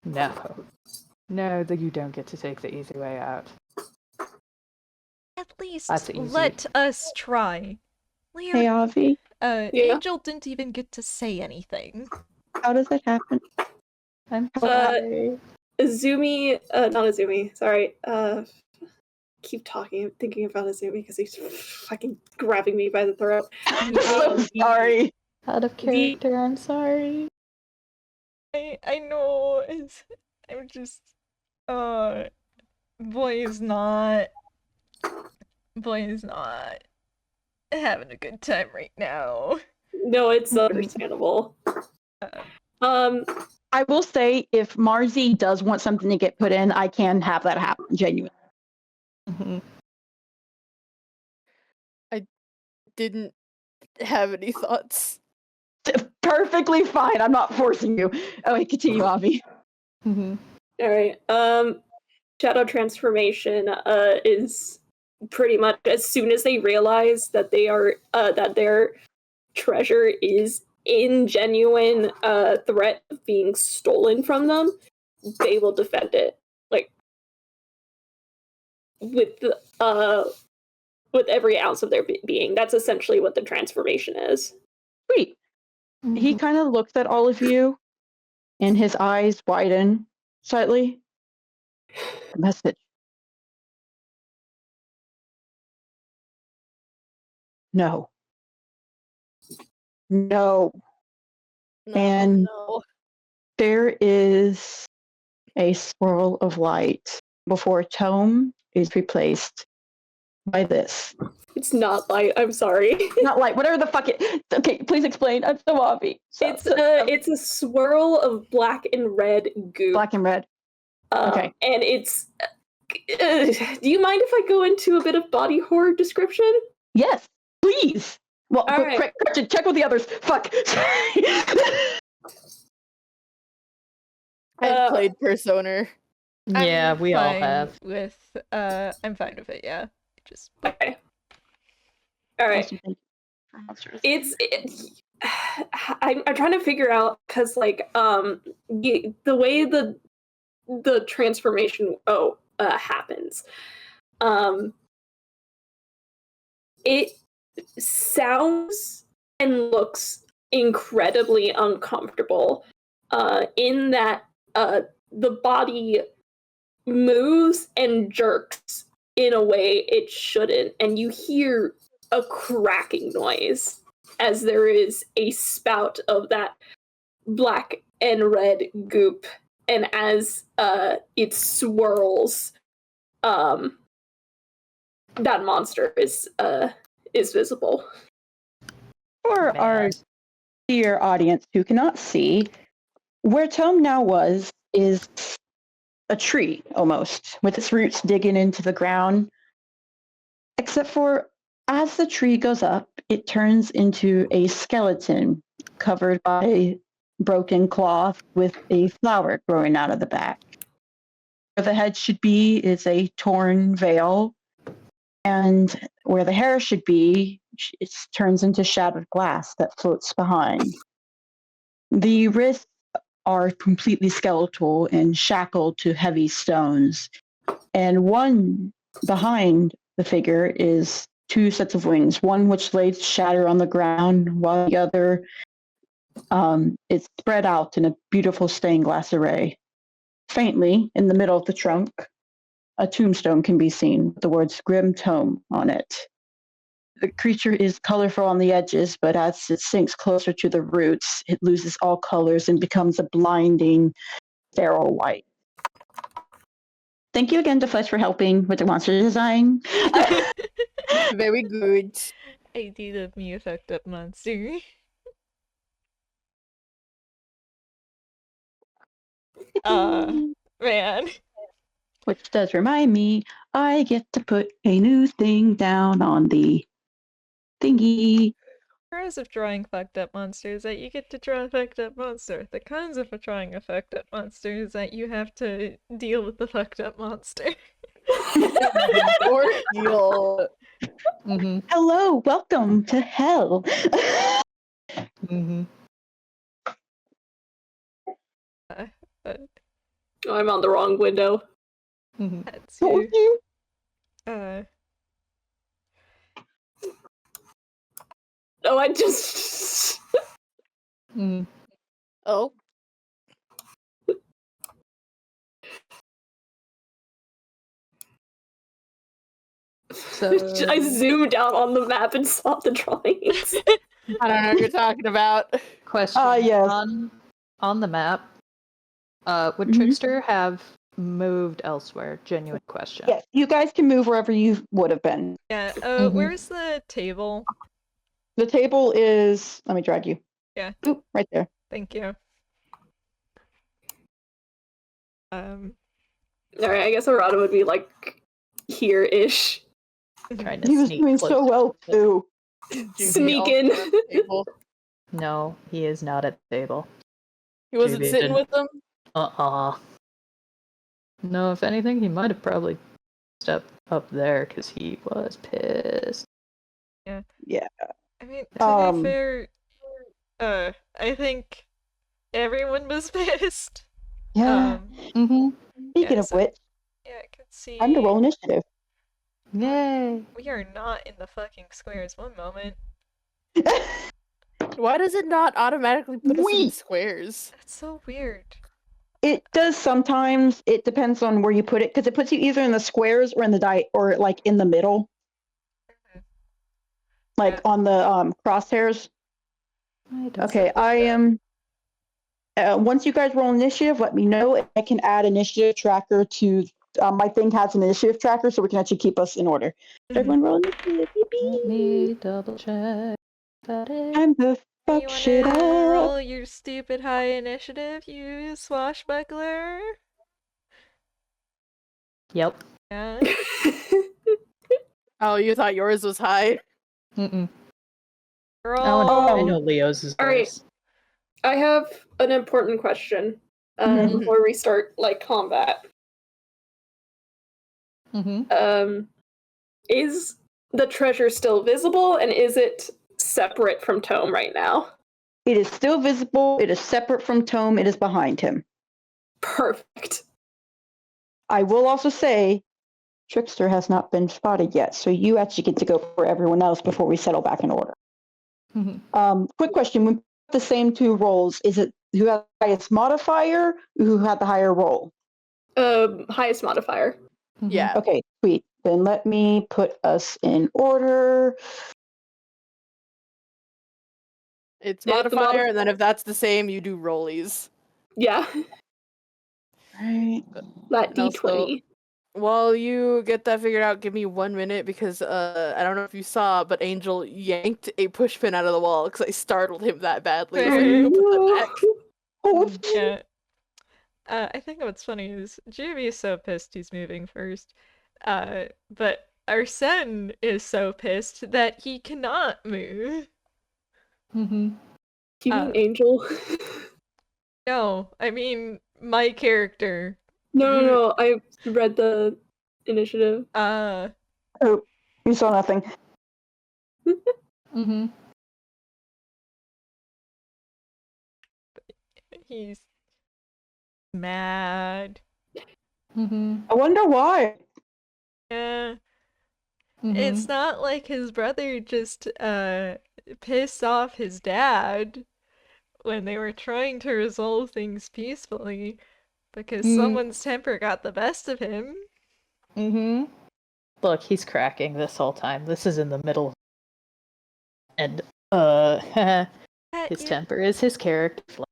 No, that you don't get to take the easy way out. At least That's easy. let us try. Hey, Avi, Yeah. Angel didn't even get to say anything. how does that happen? I'm Izumi, not Izumi, sorry. Keep talking, thinking about Izumi because he's fucking grabbing me by the throat. I'm so sorry. out of character, I'm sorry. I know. I'm just. Boy is not having a good time right now. No, it's understandable. I will say, if Marzi does want something to get put in, I can have that happen, genuinely. I didn't have any thoughts. Perfectly fine. I'm not forcing you. Oh, wait, continue, Avi. Alright, Shadow Transformation is pretty much as soon as they realize that they are that their treasure is in genuine threat of being stolen from them, they will defend it. Like with every ounce of their being. That's essentially what the transformation is. Sweet. He kind of looks at all of you, and his eyes widen slightly. The message. No. No, And no. there is a swirl of light before Tome is replaced by this. It's not light, I'm sorry. Not light, whatever the fuck it. Okay, please explain. I'm so Avi. It's a swirl of black and red goo. Black and red. Okay. And it's... do you mind if I go into a bit of body horror description? Yes, please. Well, All right. Gretchen, check with the others. Fuck. I've played Persona. Yeah, we all have. I'm fine with it. Yeah, just Okay. All right. Awesome, thank you for monsters. It's I'm trying to figure out because like the way the transformation happens, it sounds and looks incredibly uncomfortable, in that the body moves and jerks in a way it shouldn't, and you hear a cracking noise as there is a spout of that black and red goop, and as it swirls, that monster is visible. For our dear audience who cannot see, where Tome now was is a tree almost, with its roots digging into the ground. Except for as the tree goes up, it turns into a skeleton covered by broken cloth with a flower growing out of the back. Where the head should be is a torn veil, and where the hair should be, it turns into shattered glass that floats behind. The wrists are completely skeletal and shackled to heavy stones, and one behind the figure is two sets of wings, one which lays shatter on the ground, while the other is spread out in a beautiful stained glass array. Faintly, in the middle of the trunk, a tombstone can be seen with the words Grim Tome on it. The creature is colorful on the edges, but as it sinks closer to the roots, it loses all colors and becomes a blinding, feral white. Thank you again to Flesh for helping with the monster design. Very good. I do love me a fucked up monster. Man. Which does remind me, I get to put a new thing down on the thingy. Pros of drawing fucked up monsters that you get to draw a fucked up monster. The cons of drawing a fucked up monster is that you have to deal with the fucked up monster. Or heal. Mm-hmm. Hello, welcome to hell. Mm-hmm. Oh, I'm on the wrong window. Mm-hmm. That's Told you. you. Oh, I just Mm-hmm. Oh. So I zoomed out on the map and saw the drawings. I don't know what you're talking about. question Yes. on the map. Would Mhm. Trickster have moved elsewhere? Genuine question. Yes, you guys can move wherever you would have been. Yeah, Mhm. where's the table? The table is, let me drag you. Yeah. Oop, right there. Thank you. Alright, I guess Arata would be like here-ish. Trying to He was sneak doing closer so well to the- too. Sneak in. No, he is not at the table. He wasn't Maybe it sitting didn't- with them? No, if anything, he might have probably stepped up there because he was pissed. Yeah. Yeah. I mean, to be Um, fair, I think everyone was pissed. Yeah. Mm-hmm. Speaking yeah, of so- which, Yeah, I could see. time to roll initiative. Yay. We are not in the fucking squares. One moment. Why does it not automatically put us in Wait. squares? That's so weird. It does sometimes. It depends on where you put it, because it puts you either in the squares or in the or like in the middle, like Yeah. on the crosshairs. I don't Okay, I am. Once you guys roll initiative, let me know. And I can add initiative tracker to. My thing has an initiative tracker, so we can actually keep us in order. Everyone roll initiative. Let Yippee. me double check. That is. Time to You fuck wanna shit up. roll your stupid high initiative, you swashbuckler? Yep. Yeah. Oh, you thought yours was high? Mm-mm. I know Leo's is All right. worse. I have an important question Mhm. before we start combat. Mm-hmm. Is the treasure still visible, and is it separate from Tome right now? It is still visible. It is separate from Tome. It is behind him. Perfect. I will also say, Trickster has not been spotted yet, so you actually get to go for everyone else before we settle back in order. Mm-hmm. Quick question: when we put the same two rolls, is it who had the highest modifier, or who had the higher roll? Highest modifier. Mm-hmm. Yeah. Okay, sweet. Then let me put us in order. It's Yeah, the modifier, and then if that's the same, you do rollies. Yeah, Right. that And also, D20. while you get that figured out, give me 1 minute because I don't know if you saw, but Angel yanked a pushpin out of the wall because I startled him that badly. So I had to go put them back. Oh, Yeah. I think what's funny is Jimmy is so pissed he's moving first. But Arsene is so pissed that he cannot move. Mm-hmm. You mean Angel? No, I mean my character. No. I read the initiative. oh, you saw nothing. Mm-hmm. He's mad. Mm-hmm. I wonder why. Yeah. Mm-hmm. It's not like his brother just pissed off his dad when they were trying to resolve things peacefully because someone's temper got the best of him. Mm-hmm. Look, he's cracking this whole time. This is in the middle. And his temper is his character.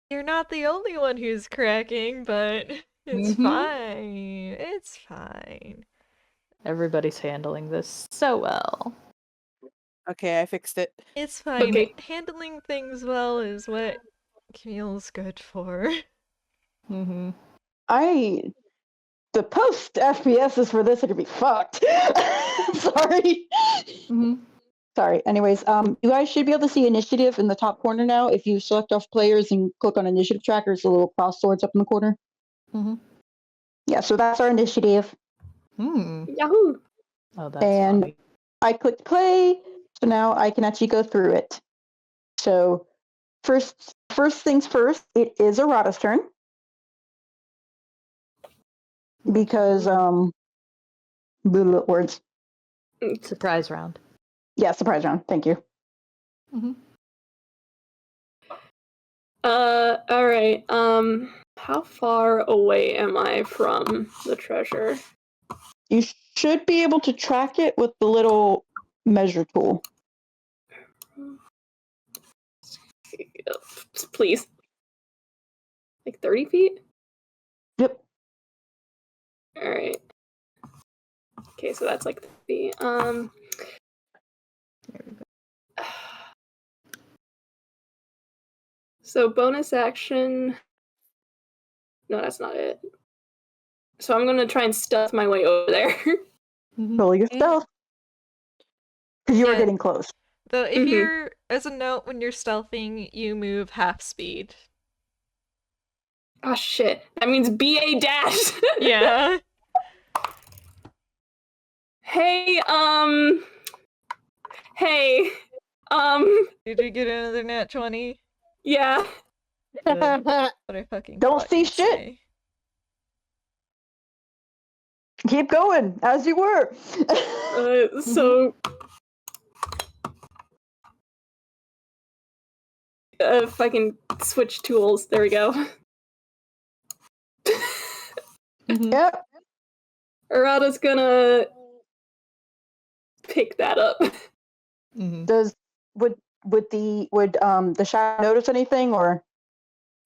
You're not the only one who's cracking, but it's fine. It's fine. Everybody's handling this so well. Okay, I fixed it. It's fine. Okay. Handling things well is what Camille's good for. Mm-hmm. The post FPSs for this are gonna be fucked. Sorry. Mm-hmm. Sorry. Anyways, you guys should be able to see initiative in the top corner now. If you select off players and click on initiative tracker, it's a little cross swords up in the corner. Mm-hmm. Yeah, so that's our initiative. Yahoo! Oh, that's And funny. I clicked play, so now I can actually go through it. So first things first, it is Arata's turn. Because words. Surprise round. Yeah, surprise round. Thank you. Mm-hmm. All right. How far away am I from the treasure? You should be able to track it with the little measure tool. Please. Like 30 feet? Yep. All right. Okay, so that's like the So bonus action. No, that's not it. So I'm gonna try and stealth my way over there. Roll your stealth. Because you are getting close. Though, if you're, as a note, when you're stealthing, you move half speed. Oh shit! That means BA dash. Yeah. Hey, Did you get another nat 20? yeah. What I fucking Don't thought see you'd shit. say. Keep going as you were. So. If I can switch tools, there we go. Yep. Arata's gonna pick that up. Would the shadow notice anything or?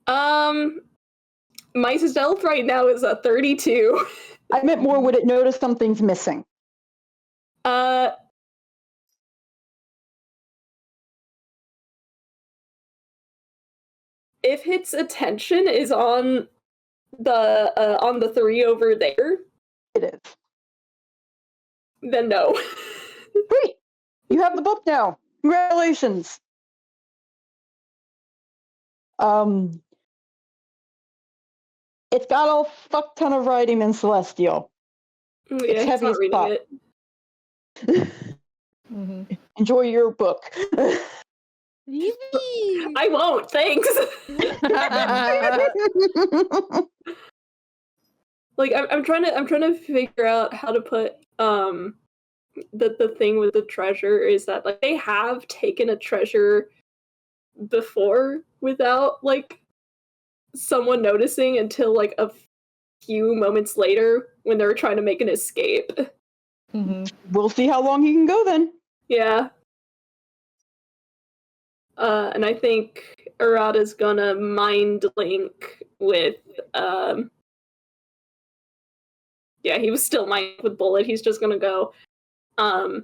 My stealth right now is a 32. I meant more. Would it notice something's missing? If its attention is on the 3 over there, it is. Then no. Great. You have the book now. Congratulations. It's got a fuck ton of writing in Celestial. Yeah, It's he's heavy not as reading fuck. it. Enjoy your book. I won't, thanks. Like I'm trying to figure out how to put the thing with the treasure is that like they have taken a treasure before without like someone noticing until like a few moments later when they're trying to make an escape. We'll see how long he can go then. Yeah. And I think Arata's gonna mind link with yeah, he was still minding with Bullet. He's just gonna go, I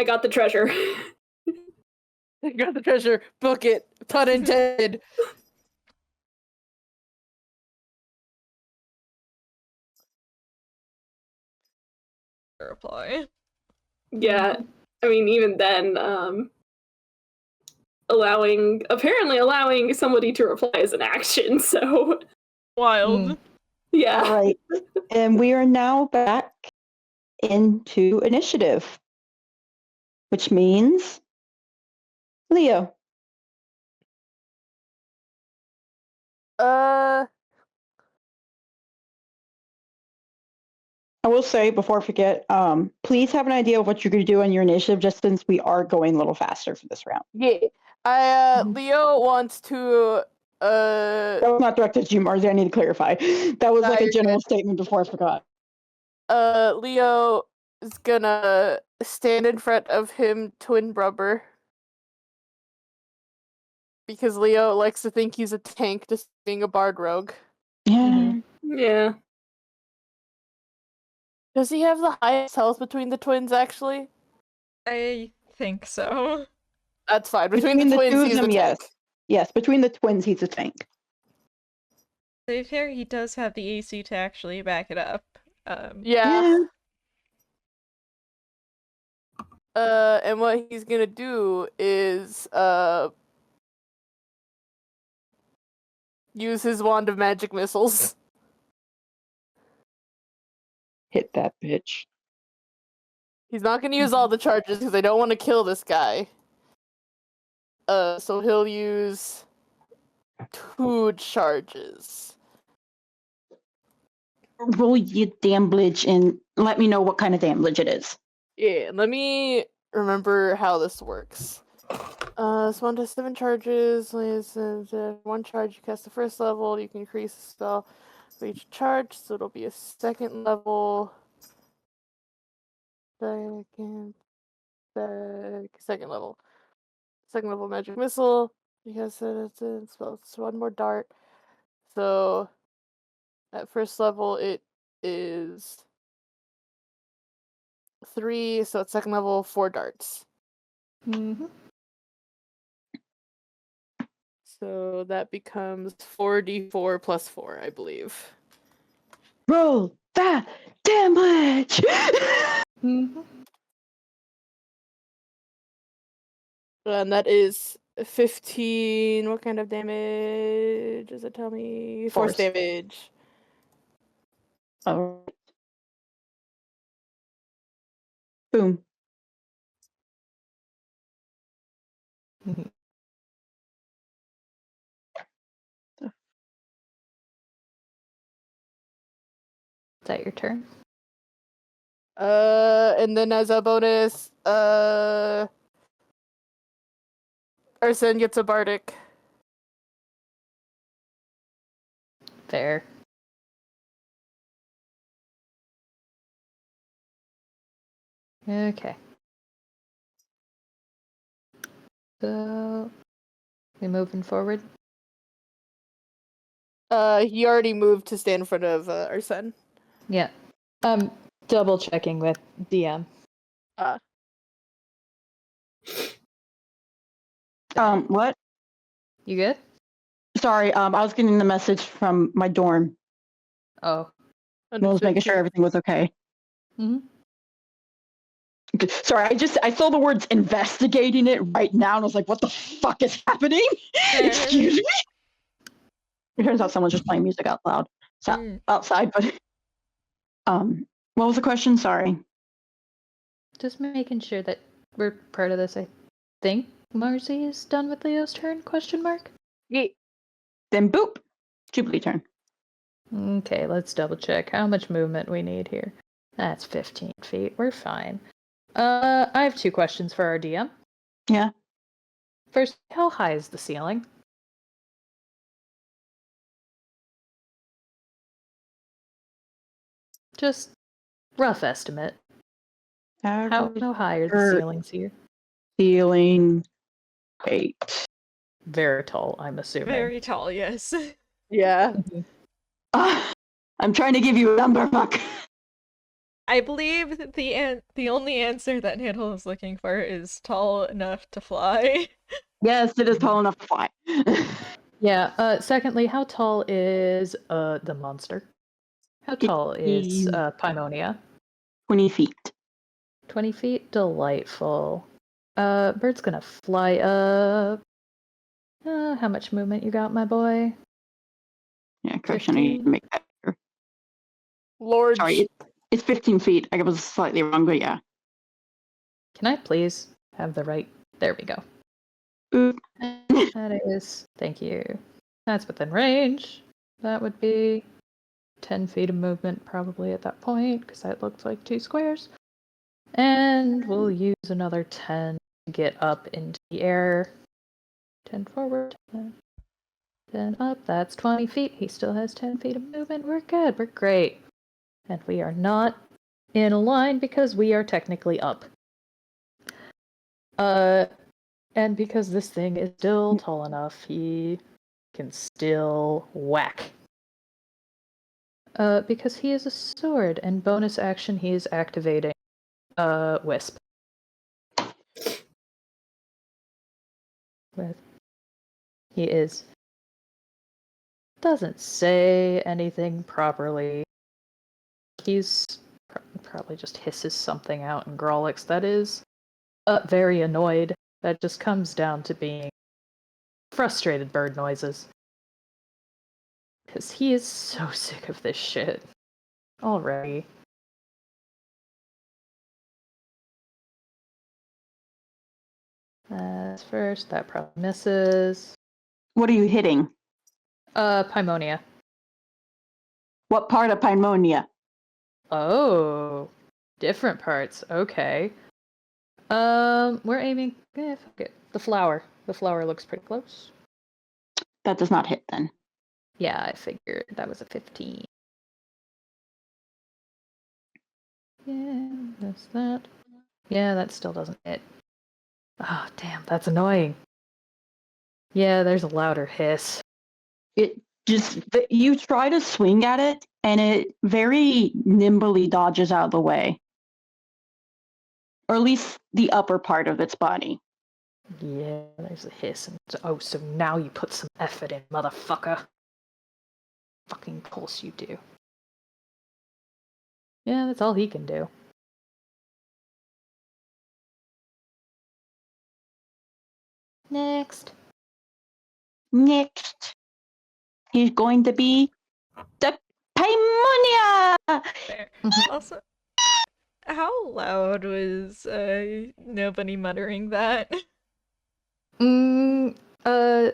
got the treasure. I got the treasure. Book it. Pun intended. Reply. Yeah, I mean, even then, apparently allowing somebody to reply is an action, so. Wild. Yeah. All right. And we are now back into initiative, which means Leo. I will say before I forget, please have an idea of what you're going to do on your initiative, just since we are going a little faster for this round. Yeah. Leo wants to That was not directed to you, Marzi. I need to clarify. That was like a general statement before I forgot. Leo is gonna stand in front of him twin brother. Because Leo likes to think he's a tank just being a bard rogue. Yeah. Yeah. Does he have the highest health between the twins, actually? I think so. That's fine. Between the twins, two of he's them, the yes. tank. Yes, between the twins, he's a tank. To be fair, he does have the AC to actually back it up. Yeah. And what he's gonna do is, use his wand of magic missiles. Hit that bitch. He's not gonna use all the charges because I don't want to kill this guy. So he'll use 2 charges. Roll your damage and let me know what kind of damage it is. Yeah, let me remember how this works. It's 1 to 7 charges. 1 charge you cast the first level. You can increase the spell for each charge, so it'll be a 2nd level. Second level. 2nd level magic missile. Because it's 1 more dart. So at first level it is 3, so at 2nd level 4 darts. So that becomes 4d4 plus 4, I believe. Roll that damage! And that is 15. What kind of damage does it tell me? Force damage. All right. Boom. Is that your turn? And then as a bonus, Arsene gets a bardic. Fair. Okay. So, we moving forward? He already moved to stand in front of Arsene. Yeah. Double checking with DM. What? You good? Sorry, I was getting the message from my dorm. Oh. I was making sure everything was okay. Sorry, I saw the words investigating it right now, and I was like, "What the fuck is happening?" Excuse me. It turns out someone's just playing music out loud, outside. But what was the question? Sorry. Just making sure that we're part of this. I think Marcy is done with Leo's turn? Question mark. Yeah. Then boop, Jubilee turn. Okay, let's double check how much movement we need here. That's 15 feet. We're fine. I have 2 questions for our DM. Yeah. First, how high is the ceiling? Just rough estimate. How high are the ceilings here? Ceiling 8. Very tall, I'm assuming. Very tall, yes. Yeah. I'm trying to give you a number, fuck. I believe that the only answer that Nidal is looking for is tall enough to fly. Yes, it is tall enough to fly. Yeah, secondly, how tall is the monster? How tall is Paimonia? 20 feet. 20 feet? Delightful. Bird's gonna fly up. How much movement you got, my boy? Yeah, correction, I need to make that bigger. Lord. Sorry, it's 15 feet. I was slightly wrong, but yeah. Can I please have the right... There we go. Oop. That is... Thank you. That's within range. That would be 10 feet of movement probably at that point, because that looks like 2 squares. And we'll use another 10 to get up into the air. 10 forward, 10 up. That's 20 feet. He still has 10 feet of movement. We're good. We're great. And we are not in a line because we are technically up. And because this thing is still tall enough, he can still whack. Because he is a sword, and bonus action he is activating Wisp. He is... doesn't say anything properly. He's probably just hisses something out in Grolix that is very annoyed. That just comes down to being frustrated bird noises. Because he is so sick of this shit already. That's first. That probably misses. What are you hitting? Paimonia. What part of Paimonia? Oh, different parts. Okay. We're aiming. Fuck it. The flower. The flower looks pretty close. That does not hit then. Yeah, I figured that was a 15. Yeah, that's that. Yeah, that still doesn't hit. Oh, damn, that's annoying. Yeah, there's a louder hiss. It just, you try to swing at it, and it very nimbly dodges out of the way. Or at least the upper part of its body. Yeah, there's a hiss. And oh, so now you put some effort in, motherfucker. Fucking course you do. Yeah, that's all he can do. Next is going to be the Paimonia! There. Also, how loud was nobody muttering that? The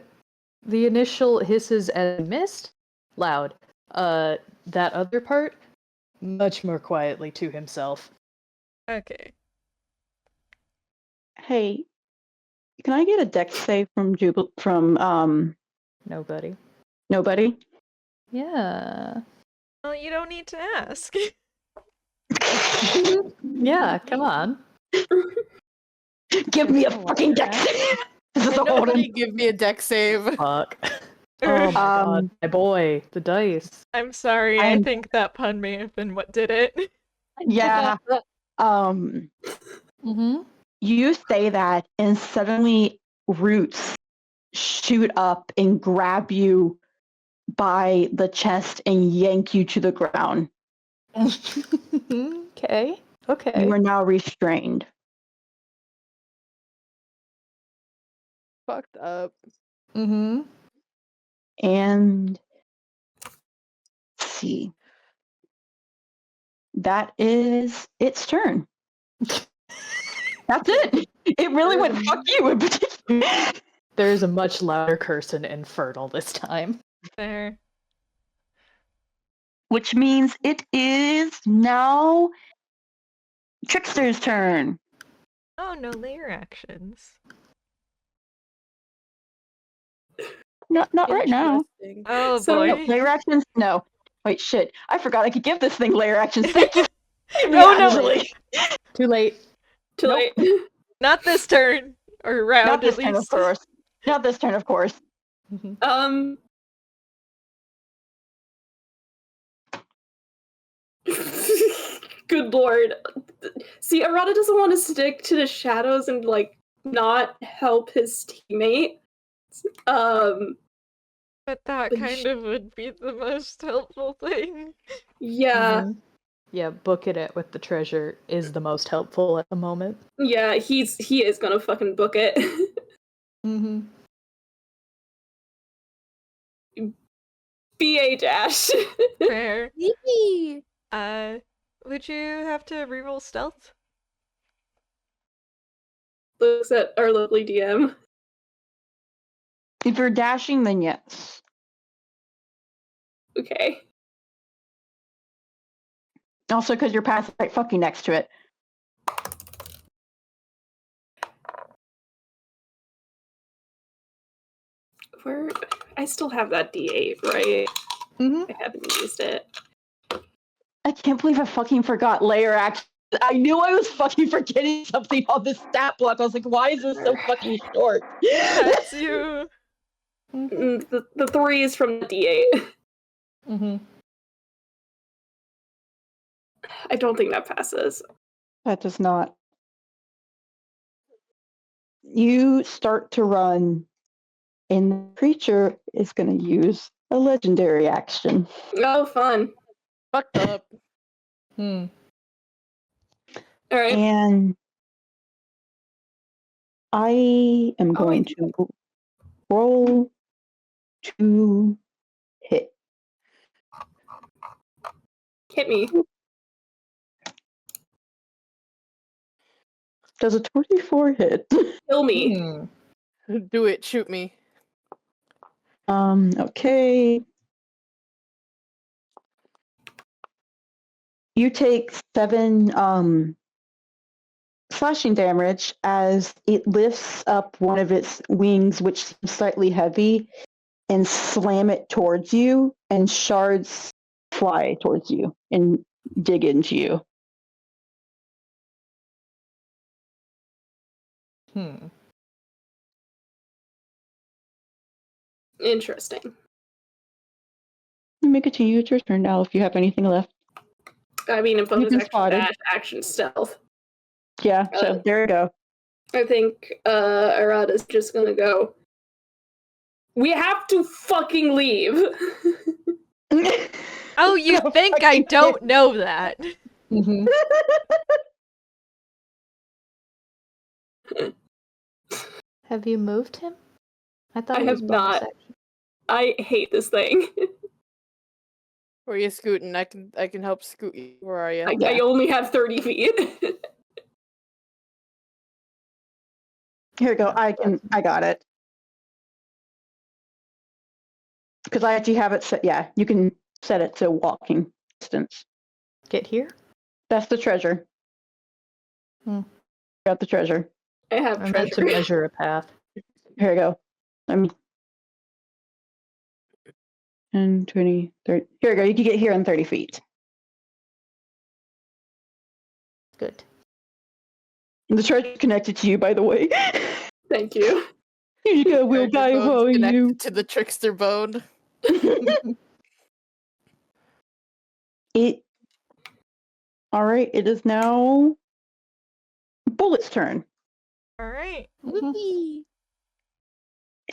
initial hisses and missed, loud. That other part, much more quietly to himself. Okay. Hey, can I get a dex save from Nobody. Nobody? Yeah. Well, you don't need to ask. Yeah, come on. Give me a fucking dex save! This is a Nobody Holden. give me a deck save. Fuck. Oh my god, my boy, the dice. I'm sorry, I think that pun may have been what did it. Yeah. You say that, and suddenly roots shoot up and grab you by the chest and yank you to the ground. Okay. Okay. You are now restrained. Fucked up. Mm-hmm. And let's see. That is its turn. That's it. It really went fuck you in particular. There's a much louder curse in Infernal this time. Fair. Which means it is now Trickster's turn. Oh, no layer actions. Not right now. Interesting. Oh So, boy. No, layer actions? No. Wait, shit. I forgot I could give this thing layer actions. Thank you. Oh, no. Actually. Too late. too Nope. late. Not this turn. Or round, Not this at turn, of least. course. Not this turn, of course. Mhm. Good lord. See, Arata doesn't want to stick to the shadows and like not help his teammate. But that But kind of would be the most helpful thing. yeah, Mhm. Yeah, booking it with the treasure is the most helpful at the moment. yeah, he is gonna fucking book it. Mm-hmm. BA dash. Fair. Yippee! Would you have to reroll stealth? Looks at our lovely DM. If you're dashing, then yes. Okay. Also, because you're passing right fucking next to it. Where I still have that D8, right? Mm-hmm. I haven't used it. I can't believe I fucking forgot layer action. I knew I was fucking forgetting something on this stat block. I was like, why is this so fucking short? That's you. Mm-hmm. The 3 is from the D8. Mm-hmm. I don't think that passes. That does not. You start to run, and the creature is going to use a legendary action. Oh, fun. Fucked up. Hmm. All right. And I am Oh, going wait. to roll to hit. Hit me. Does a 24 hit? Kill me. Hmm. Do it. Shoot me. Okay. You take 7 slashing damage as it lifts up one of its wings, which seems slightly heavy, and slam it towards you, and shards fly towards you and dig into you. Hmm. Interesting. You may continue. It's your turn now if you have anything left. I mean, in bonus been action spotted. dash, action stealth. Yeah, so there you go. I think Arata's just gonna go. We have to fucking leave. Oh, you No think I fucking don't kidding. know that? Mm-hmm. Have you moved him? I thought I it was have bonus not. action. I hate this thing. Where are you scooting? I can help scoot you. Where are you? I only have 30 feet. Here we go. I got it. Because I actually have it set. Yeah, you can set it to walking distance. Get here? That's the treasure. Got the treasure. I have I meant to treasure. measure a path. Here we go. 10, 20, 30. Here we go. You can get here in 30 feet. Good. And the treasure connected to you, by the way. Thank you. Here you go. We'll Treasure die bone's for connected you. to the trickster bone. It. All right. It is now Bullet's turn. All right. Whoopee.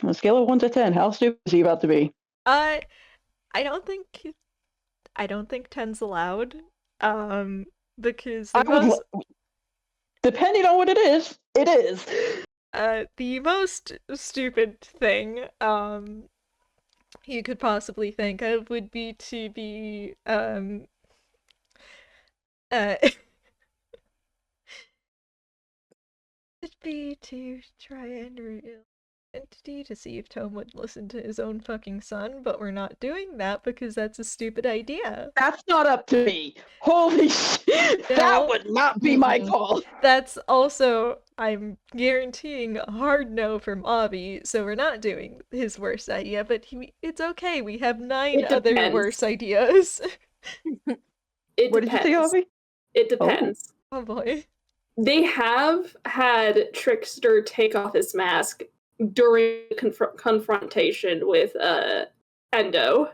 On a scale of 1 to 10, how stupid is he about to be? I don't think 10's allowed. because I the would, most depending on what it is, it is. the most stupid thing you could possibly think of would be to be it'd be to try and reveal entity to see if Tome would listen to his own fucking son, but we're not doing that because that's a stupid idea. That's not up to me. Holy shit. That No. would not be my call. That's also, I'm guaranteeing, a hard no from Avi, so we're not doing his worst idea, but it's okay, we have 9 It other depends. worse ideas. It What did you say, depends. Avi? It depends. Oh boy. They have had Trickster take off his mask during confrontation with Endo,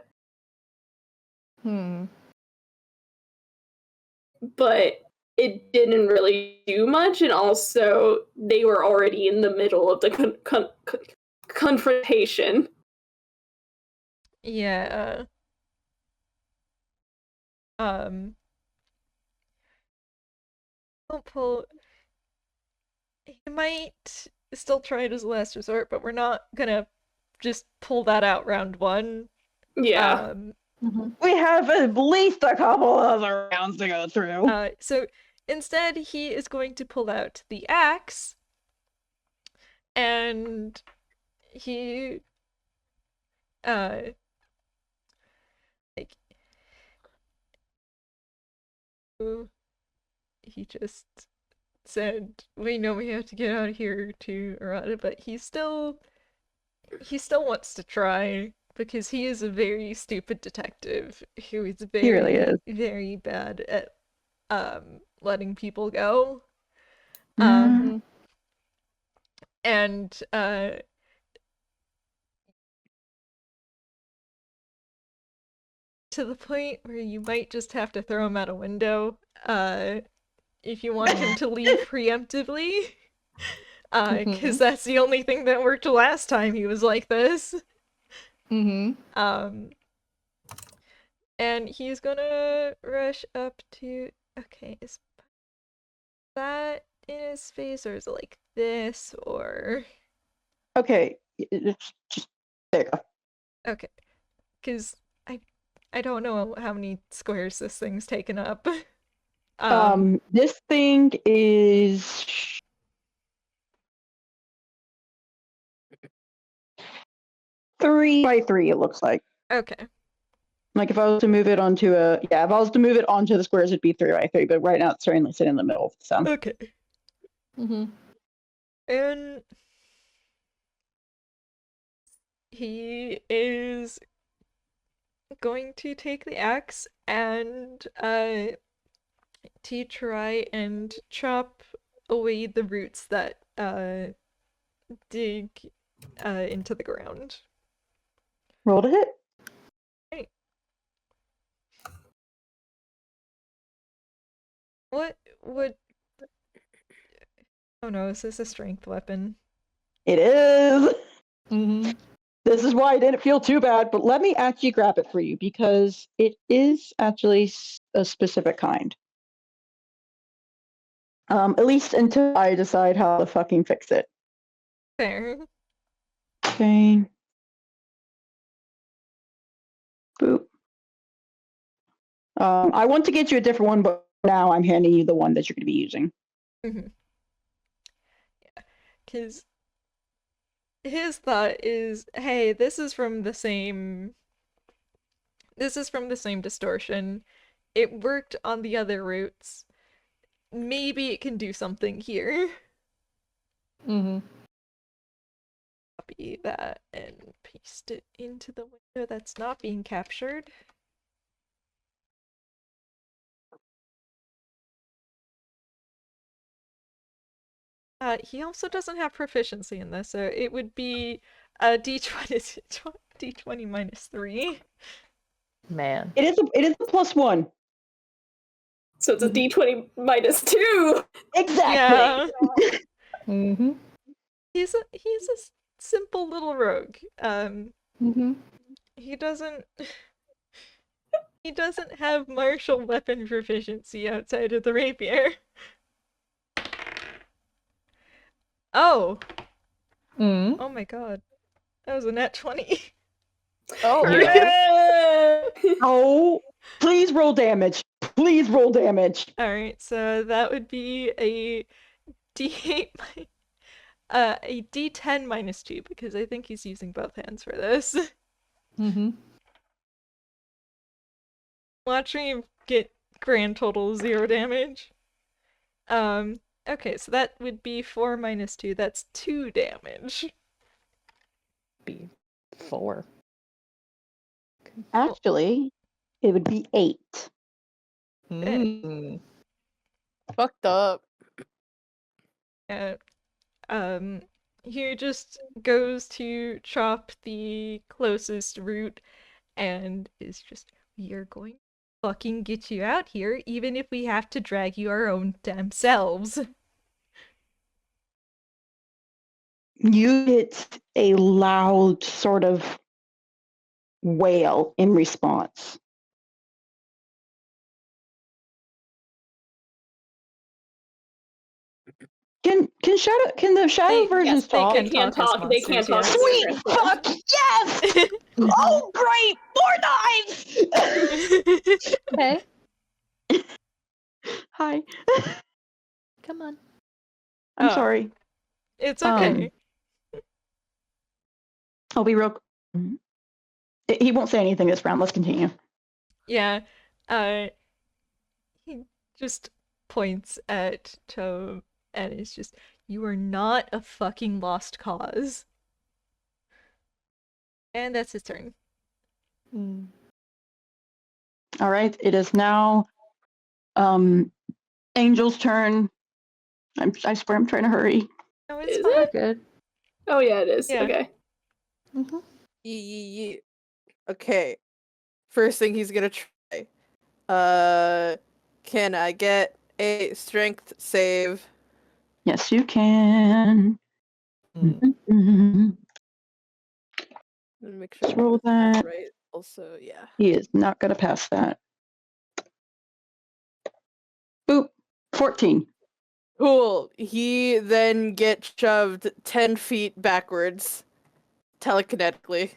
but it didn't really do much, and also they were already in the middle of the confrontation. Yeah, don't pull. He might still try it as a last resort, but we're not gonna just pull that out round 1. Yeah. We have at least a couple other rounds to go through. So instead, he is going to pull out the axe, and he, like, he just said, "We know we have to get out of here to Arata," but he still wants to try because he is a very stupid detective who is very, He really is. very bad at letting people go. And to the point where you might just have to throw him out a window if you want him to leave preemptively. Because that's the only thing that worked last time he was like this. And he's gonna rush up to... Okay, is that in his face, or is it like this, or... Okay, it's just there you go. Okay, because I don't know how many squares this thing's taken up. This thing is 3 by 3. It looks like. Okay. Like if I was to move it onto if I was to move it onto the squares, it'd be 3 by 3. But right now, it's certainly sitting in the middle. So. Okay. And he is going to take the axe and to try and chop away the roots that dig into the ground. Roll to hit. Right. What would... Oh no, is this a strength weapon? It is. This is why I didn't feel too bad, but let me actually grab it for you because it is actually a specific kind. At least until I decide how to fucking fix it. Fair. Okay. Boop. I want to get you a different one, but now I'm handing you the one that you're going to be using. Yeah, because his thought is, hey, this is from the same distortion. It worked on the other roots. Maybe it can do something here. Copy that and paste it into the window that's not being captured. He also doesn't have proficiency in this, so it would be a d20 d20 minus 3. Man. It is a +1. So it's a d20 minus 2. Exactly. Yeah. He's a simple little rogue. He He doesn't have martial weapon proficiency outside of the rapier. Oh! Oh my god. That was a nat 20. Oh, Yeah. Oh, please roll damage. Please roll damage. Alright, so that would be a D8 a D10 minus 2, because I think he's using both hands for this. Mm-hmm. Watch me get grand total 0 damage. Okay, so that would be 4 minus 2. That's 2 damage. Be 4. Actually, it would be 8. Mm. fucked up. He just goes to chop the closest root and is just, we are going to fucking get you out here, even if we have to drag you our own damn selves. You get a loud sort of wail in response. Can the shadow versions yes, they talk? can They can't talk as talk. They can't monsters, talk. Sweet as fuck, yes! Oh, great! More knives! Okay, Hi. come on. I'm Oh. sorry. It's okay. I'll be real. He won't say anything this round. Let's continue. Yeah, he just points at Tome and is just, you are not a fucking lost cause. And that's his turn. Mm. All right. It is now Angel's turn. I swear I'm trying to hurry. Oh, it's Is fine. it? Good. Oh yeah, it is. Yeah. Okay. Mm-hmm. Okay. First thing he's gonna try. Can I get a strength save? Yes, you can. Let me make sure Let's roll that's that. right. Also, yeah. He is not going to pass that. Boop. 14. Cool. He then gets shoved 10 feet backwards telekinetically.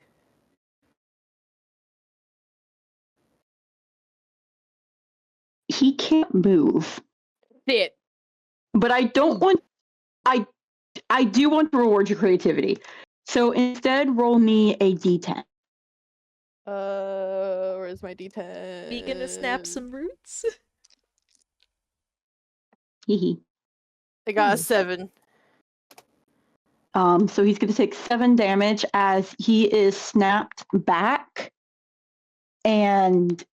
He can't move. Shit. But I don't want. I do want to reward your creativity. So instead, roll me a d10. Where's my D10? We gonna snap some roots? Hee I got a 7. So he's going to take 7 damage as he is snapped back, and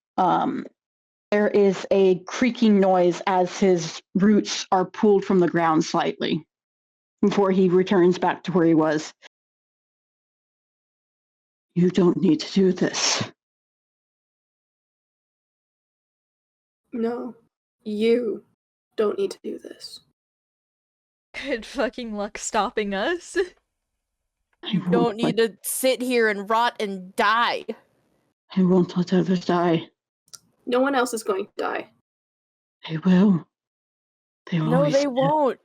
there is a creaking noise as his roots are pulled from the ground slightly before he returns back to where he was. You don't need to do this. No, you don't need to do this. Good fucking luck stopping us. You don't need to sit here and rot and die. I won't let others die. No one else is going to die. They will. They No, always they do. won't.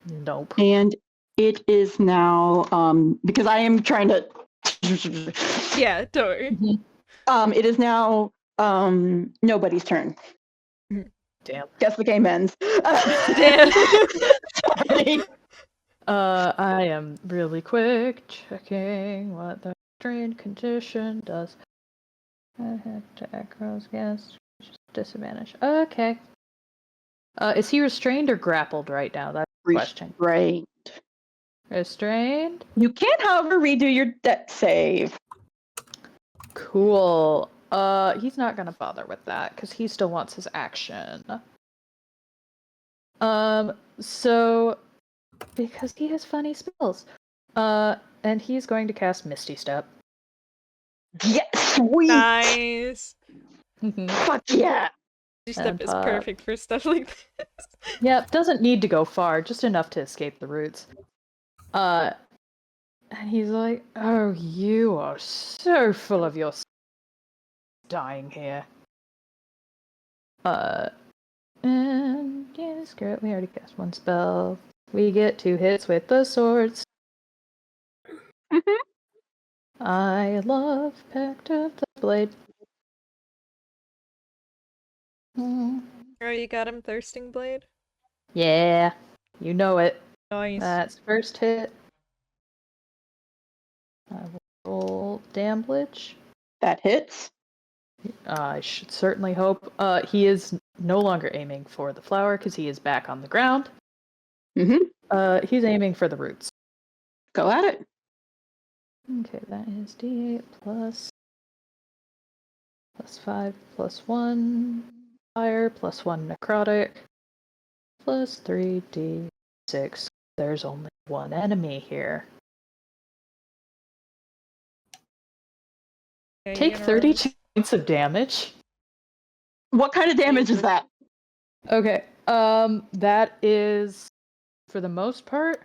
Nope. And it is now because I am trying to. Yeah, don't worry. It is now nobody's turn. Damn. Guess the game ends. Damn. Sorry. I am really quick checking what the strain condition does. Attack rolls against disadvantage. Okay. Is he restrained or grappled right now? That's the question. Right. Restrained? You can, however, redo your deck save. Cool. He's not gonna bother with that because he still wants his action. So because he has funny spells, and he's going to cast Misty Step. Yes, sweet. Nice. Fuck yeah. Step And is pop. perfect for stuff like this. Yep, doesn't need to go far, just enough to escape the roots. And he's like, "Oh, you are so full of your dying here." And yeah, screw it. We already cast one spell. We get 2 hits with the swords. I love Pact of the Blade. Mm. Oh, you got him, Thirsting Blade? Yeah, you know it. Nice. That's first hit. I will roll damage. That hits. I should certainly hope. He is no longer aiming for the flower because he is back on the ground. He's aiming for the roots. Go at it. Okay, that is D8 plus 5 plus 1 fire plus 1 necrotic plus 3d6. There's only one enemy here. Okay, Take you gonna 32 points of damage. What kind of damage is that? Okay, that is, for the most part,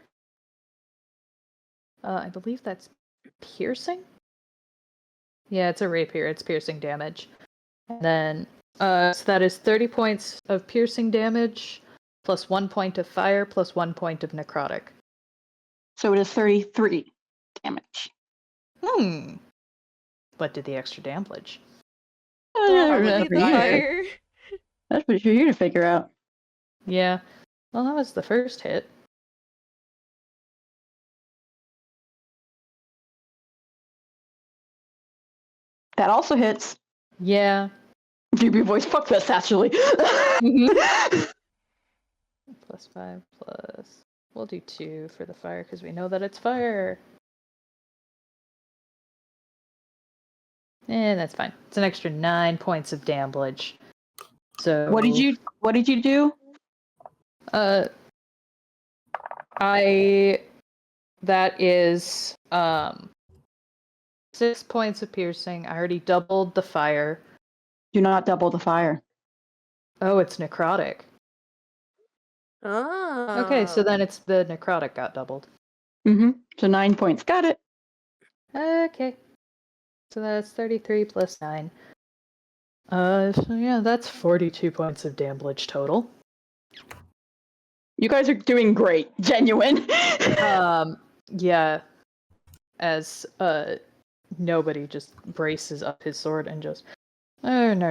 I believe that's piercing? Yeah, it's a rapier, it's piercing damage. And then, so that is 30 points of piercing damage, plus 1 point of fire, plus 1 point of necrotic. So it is 33 damage. What did the extra damage? Probably That's the fire. for you to figure out. Yeah, well, that was the first hit. That also hits. Yeah. GB voice, fuck this, actually. Plus 5 plus... We'll do 2 for the fire, because we know that it's fire. That's fine. It's an extra 9 points of damage. So... What did you do? That is, 6 points of piercing. I already doubled the fire. Do not double the fire. Oh, it's necrotic. Oh. Okay, so then it's the necrotic got doubled. So 9 points. Got it. Okay. So that's 33 plus 9. So yeah, that's 42 points of damage total. You guys are doing great. Genuine. Yeah. As, nobody just braces up his sword and just, oh, no,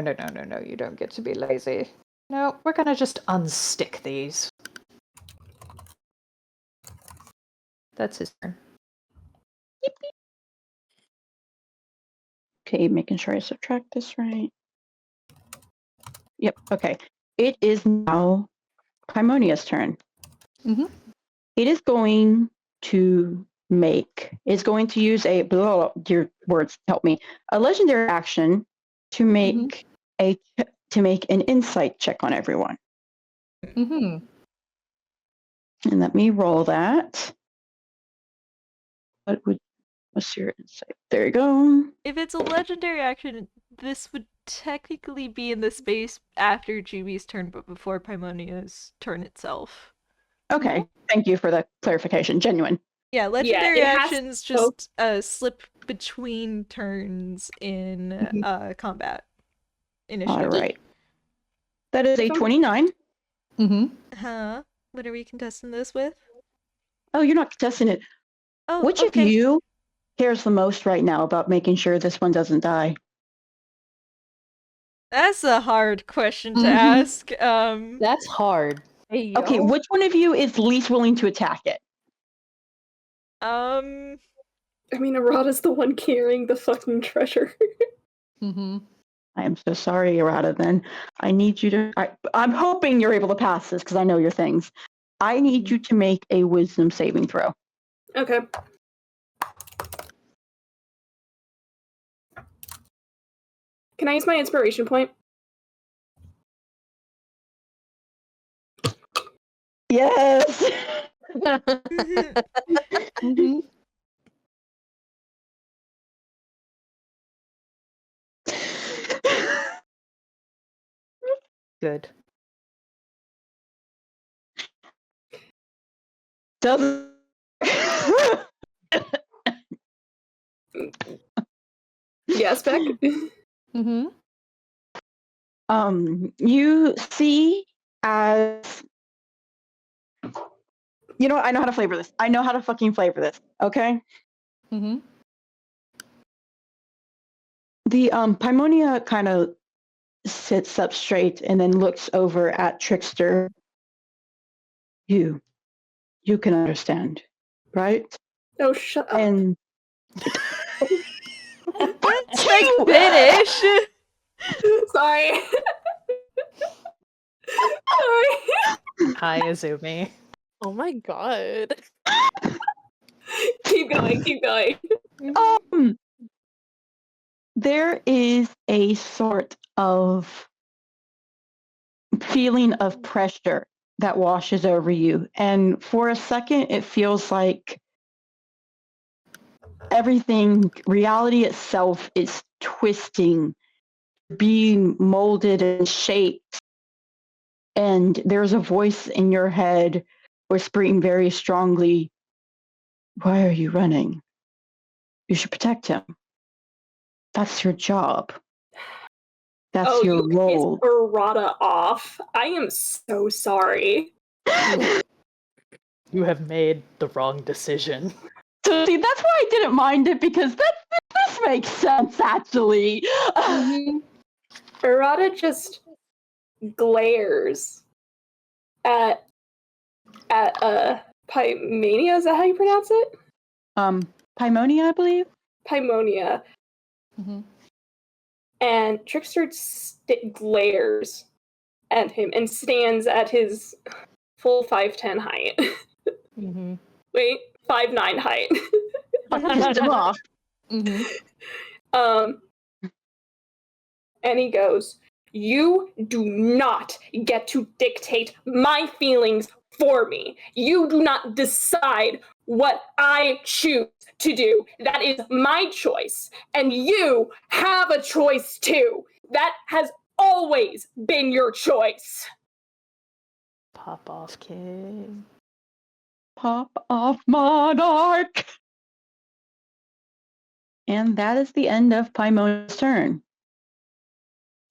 you don't get to be lazy. No, we're gonna just unstick these. That's his turn. Okay, making sure I subtract this right. Yep, okay. It is now Paimonia's turn. It is going to use a, dear words, help me, a legendary action to make an insight check on everyone. And let me roll that. What's your insight? There you go. If it's a legendary action, this would technically be in the space after Juby's turn, but before Paimonia's turn itself. Okay, thank you for the clarification. Genuine. Yeah, legendary actions just slip between turns in combat initiative. All right. That is a 29. Huh? What are we contesting this with? Oh, you're not contesting it. Oh, Which of you cares the most right now about making sure this one doesn't die? That's a hard question to ask. That's hard. Hey, Okay, which one of you is least willing to attack it? I mean, Arata's the one carrying the fucking treasure. I am so sorry, Arata, then. I need you to... I'm hoping you're able to pass this, because I know your things. I need you to make a wisdom saving throw. Okay. Can I use my inspiration point? Yes! Good. Doesn't... Yeah, Spec? You see as you know what? I know how to flavor this. I know how to fucking flavor this. Okay. Mm-hmm. The Paimonia kind of sits up straight and then looks over at Trickster. You can understand, right? Oh, shut up. And Let's finish. Sorry. Sorry. Hi, Izumi. Oh my god. Keep going. there is a sort of feeling of pressure that washes over you, and for a second, it feels like reality itself is twisting, being molded and shaped. And there's a voice in your head whispering very strongly, "Why are you running? You should protect him. That's your job. That's your you role." pissed Arata off. I am so sorry. You have made the wrong decision. So see, that's why I didn't mind it, because this makes sense, actually. Arata just glares at Paimania, is that how you pronounce it? Paimonia, I believe. Paimonia. Mm-hmm. And Trickster glares at him and stands at his full 5'10" height. Mm-hmm. Wait, 5'9" height. Pissed him off. Mm-hmm. And he goes, "You do not get to dictate my feelings for me. You do not decide what I choose to do. That is my choice. And you have a choice too. That has always been your choice." Pop off, kid. Pop off, Monarch. And that is the end of Paimonia's turn.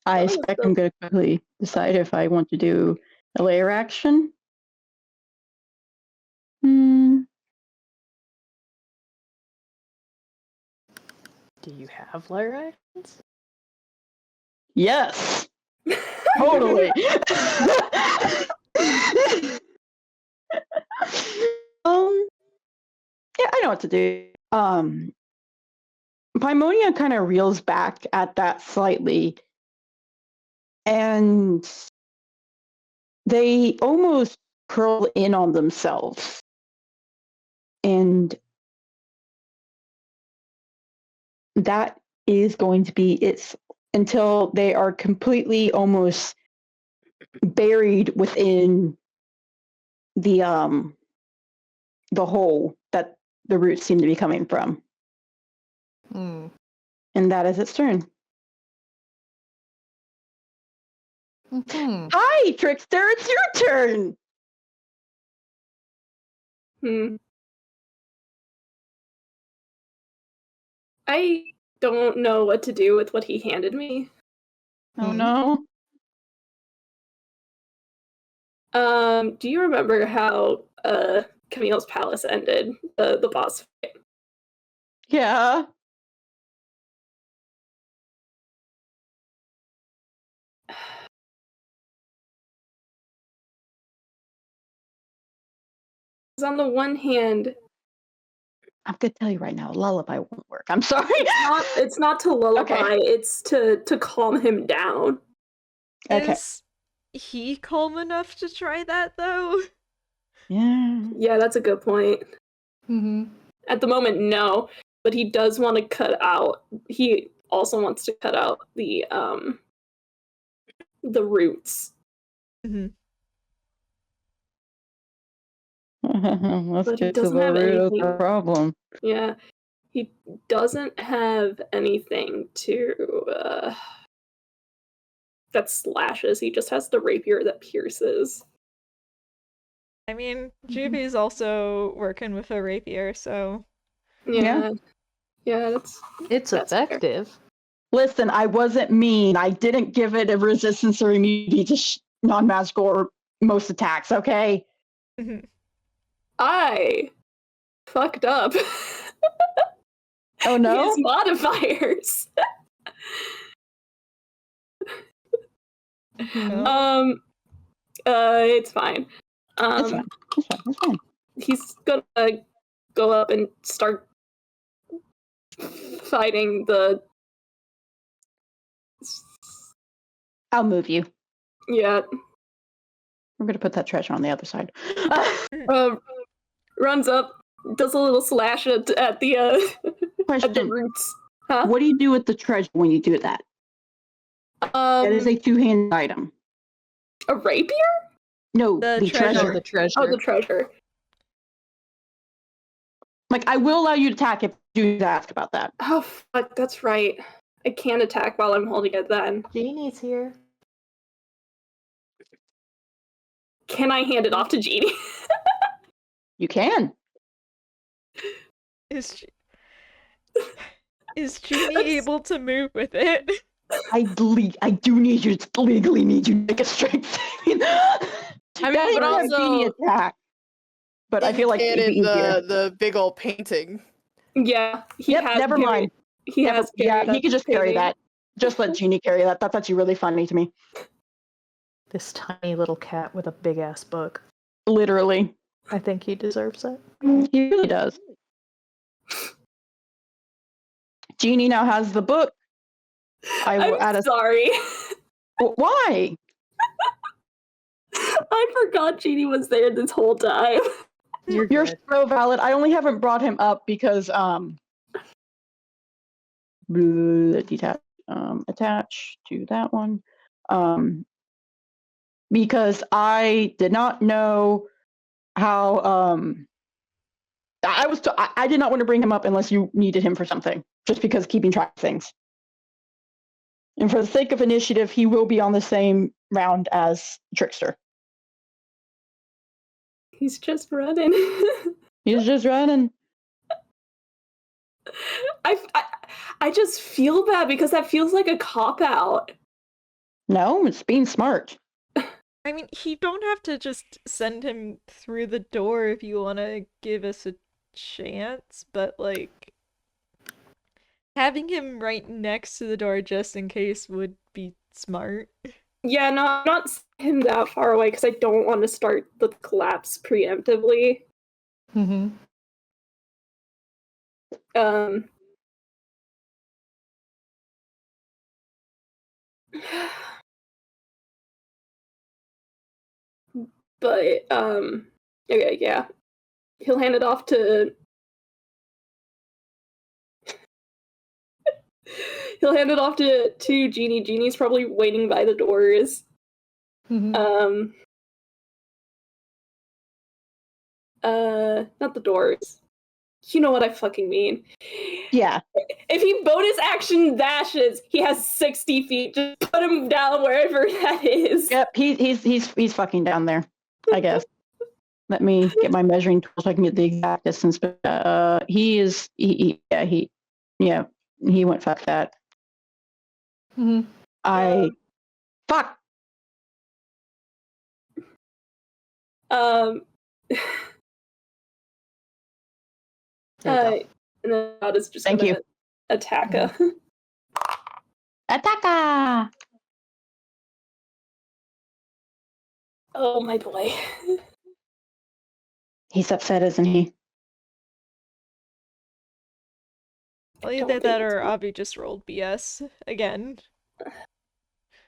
I expect I'm going to quickly decide if I want to do a layer action. Do you have layer actions? Yes. Totally. Yeah, I know what to do. Paimonia kind of reels back at that slightly, and they almost curl in on themselves. And that is going to be it until they are completely almost buried within the hole that the roots seem to be coming from. Mm. And that is its turn. Mm-hmm. Hi, Trickster, it's your turn. I don't know what to do with what he handed me. Oh no. Do you remember how Camille's Palace ended, the boss fight? Yeah. Because on the one hand, I'm gonna tell you right now, lullaby won't work. I'm sorry. it's not to lullaby, Okay. it's to calm him down. Okay. Is he calm enough to try that, though? Yeah. Yeah, that's a good point. Mm-hmm. At the moment, no, but he does want to cut out. He also wants to cut out the roots. Mm-hmm. Let's But he get to doesn't the have root of the anything. problem. Yeah, he doesn't have anything to that slashes. He just has the rapier that pierces. I mean, Juvi's also working with a rapier, so... Yeah, that's It's that's fair. effective. Listen, I wasn't mean. I didn't give it a resistance or immunity to non-magical or most attacks, okay? I fucked up. Oh, no? His modifiers. It's fine. It's fine. It's fine. He's gonna go up and start fighting the... I'll move you. Yeah. We're going to put that treasure on the other side. Runs up, does a little slash at the at the Question. roots. Huh? What do you do with the treasure when you do that? That is a two-handed item. A rapier? No, the treasure. The treasure. Oh, the treasure. Like, I will allow you to attack if you do ask about that. Oh, fuck, that's right. I can't attack while I'm holding it then. Jeannie's here. Can I hand it off to Jeannie? You can. Is Jeannie able to move with it? I do need you to legally need you to make a strength saving. I mean, That is but a also Jeannie attack. But I feel like it'd be easier. the big old painting. Yeah. He Yep, has never mind. He has Yeah, carried he could just carry painting. that. Just let Jeannie carry that. That's actually really funny to me. This tiny little cat with a big ass book. Literally. I think he deserves it. He really does. Jeannie now has the book. I will add I'm sorry. Why? I forgot Jeannie was there this whole time. You're You're good. so valid. I only haven't brought him up because detach attach to that one. Because I did not know how I did not want to bring him up unless you needed him for something, just because keeping track of things. And for the sake of initiative, he will be on the same round as Trickster. He's just running. He's just running. I just feel bad because that feels like a cop-out. No, it's being smart. I mean, you don't have to just send him through the door if you want to give us a chance, but like having him right next to the door just in case would be smart. Yeah, no, I'm not sending him that far away because I don't want to start the collapse preemptively. Mm-hmm. But okay, yeah. He'll hand it off to Jeannie. Jeannie's probably waiting by the doors. Mm-hmm. Not the doors. You know what I fucking mean. Yeah. If he bonus action dashes, he has 60 feet. Just put him down wherever that is. Yep, he's fucking down there, I guess. Let me get my measuring tool so I can get the exact distance. But he went fuck that. Mm-hmm. Fuck. And then God is just Thank gonna you. attack her. Attacka! Oh my boy. He's upset, isn't he? Well, either that or Avi just rolled BS again.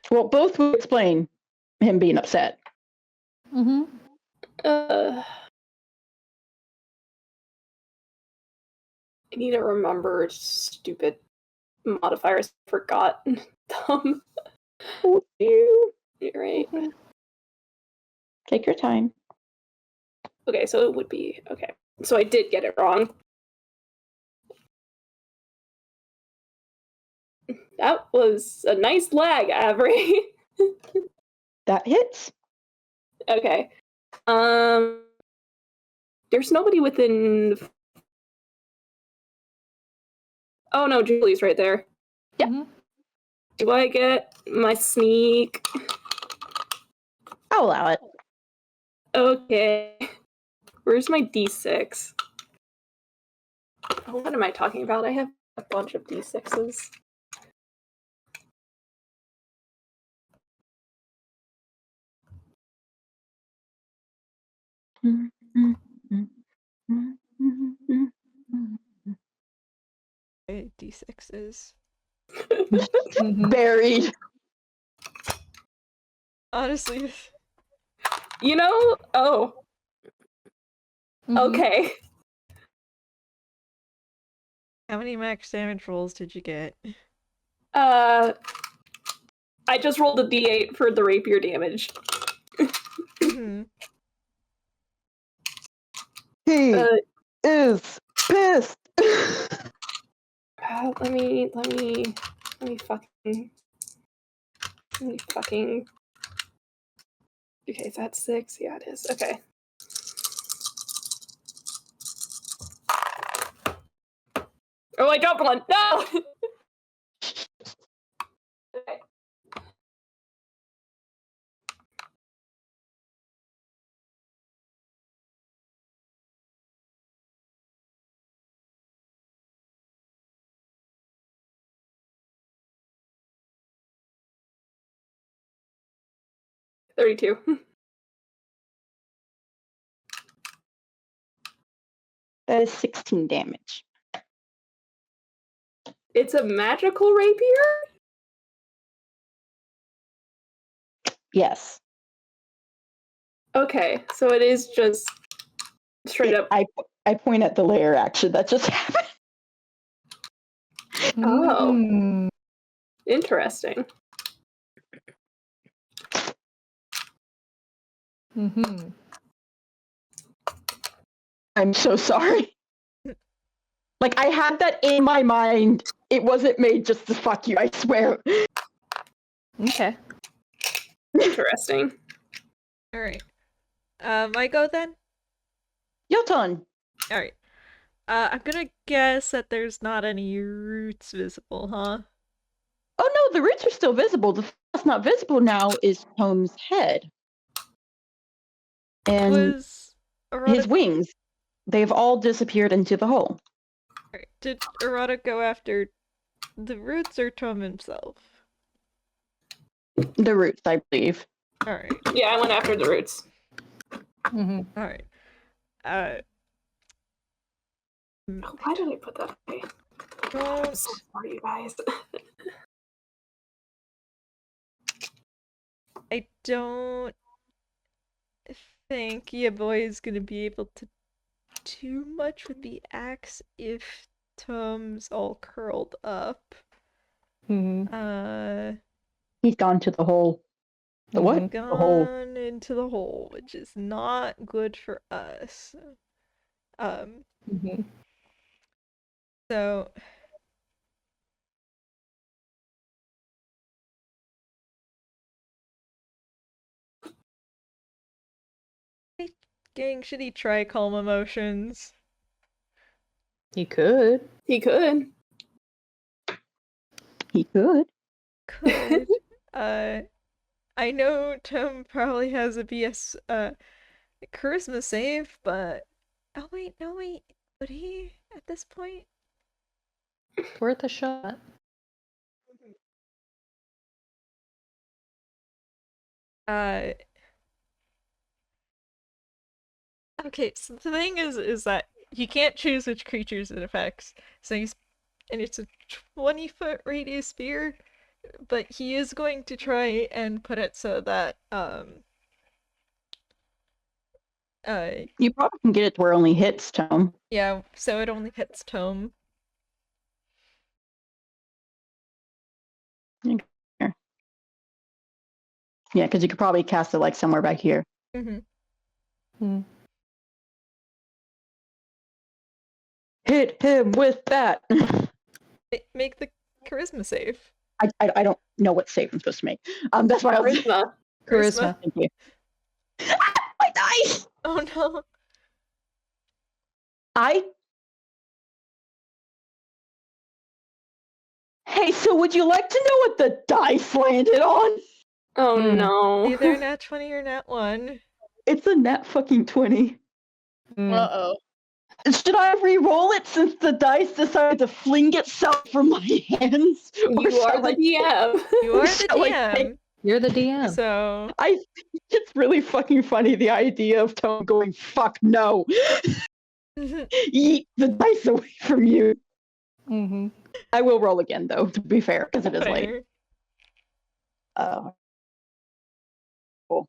Well, both will explain him being upset. Mm-hmm. I need to remember stupid modifiers. I forgot them. Oh, you. You're right. Take your time. Okay, so it would be okay. So I did get it wrong. That was a nice lag, Avery. That hits. Okay. There's nobody within. Oh no, Julie's right there. Yep. Mm-hmm. Do I get my sneak? I'll allow it. Okay. Where's my d6? Oh, what am I talking about? I have a bunch of d6s. D6s. Buried. Honestly, You know? Oh, Mhm. okay. how many max damage rolls did you get? I just rolled a d8 for the rapier damage. Mhm. He Uh, is pissed. let me fucking. Okay, that's 6. Yeah, it is. Okay. Oh, I dropped one. No. Okay. $32. That is 16 damage. It's a magical rapier? Yes. Okay, so it is just straight up. I point at the layer action that just happened. Oh. Mm. Interesting. Mhm. I'm so sorry. Like, I had that in my mind. It wasn't made just to fuck you, I swear. Okay. Interesting. Alright. My go then? Your turn. Alright. I'm gonna guess that there's not any roots visible, huh? Oh no, the roots are still visible. The thing that's not visible now is Tome's head. And Was his Arata... wings. They've all disappeared into the hole. Alright, did Arata go after the roots or Tome himself? The roots, I believe. Alright, Yeah, I went after the roots. Mhm. alright. Oh, why did I put that away? I'm Don't so sorry, you guys. I don't think your boy is gonna be able to do much with the axe if Tome's all curled up. Mhm. He's gone to the hole. The what? Mhm. The hole. Gone into the hole, which is not good for us. Mhm. So gang, should he try calm emotions? He could. He could. He could. Could. I know Tome probably has a BS charisma save, but oh wait, no wait. Would he at this point? It's worth a shot. Okay, so the thing is that you can't choose which creatures it affects. So and it's a 20-foot radius spear, but he is going to try and put it so that You probably can get it to where it only hits Tome. yeah, so it only hits Tome. Yeah, because you could probably cast it like somewhere back here. Mm-hmm. Hit him with that. Make the charisma save. I don't know what save I'm supposed to make. That's why I was. Charisma. Charisma. Thank you. My dice. Oh no. I Hey, so would you like to know what the dice landed on? Oh Hmm. no. Either nat 20 or nat 1. It's a nat fucking 20. Uh-oh. Should I re-roll it since the dice decided to fling itself from my hands? Or You are shall the I- DM. You are the Shall I take- DM. You're the DM. So, I think it's really fucking funny, the idea of Tome going, fuck no. Eat the dice away from you. Mm-hmm. I will roll again, though, to be fair, because it is late. fair. Cool.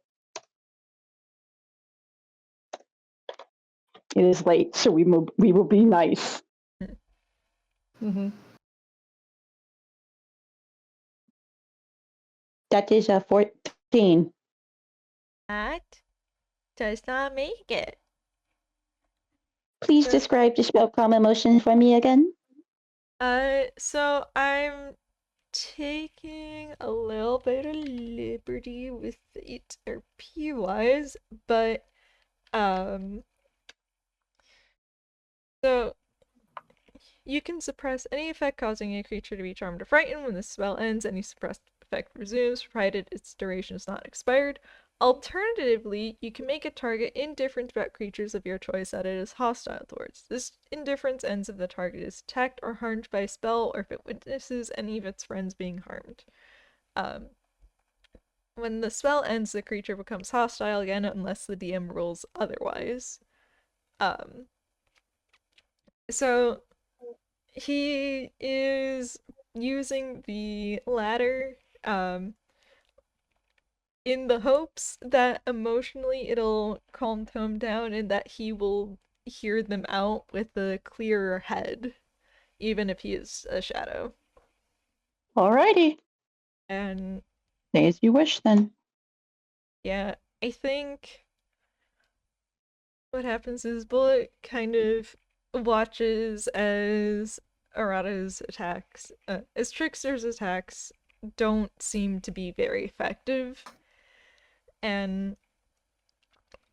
It is late, so we will be nice. Mm-hmm. That is a 14. That does not make it. Please describe the spell calm emotion for me again. So I'm taking a little bit of liberty with it RP-wise, but, so you can suppress any effect causing a creature to be charmed or frightened. When the spell ends, any suppressed effect resumes, provided its duration is not expired. Alternatively, you can make a target indifferent about creatures of your choice that it is hostile towards. This indifference ends if the target is attacked or harmed by a spell, or if it witnesses any of its friends being harmed. When the spell ends, the creature becomes hostile again unless the DM rules otherwise. So he is using the ladder in the hopes that emotionally it'll calm Tome down and that he will hear them out with a clearer head, even if he is a shadow. Alrighty. And Say as you wish, then. yeah, I think what happens is Bullet kind of watches as Arata's attacks, as Trickster's attacks don't seem to be very effective, and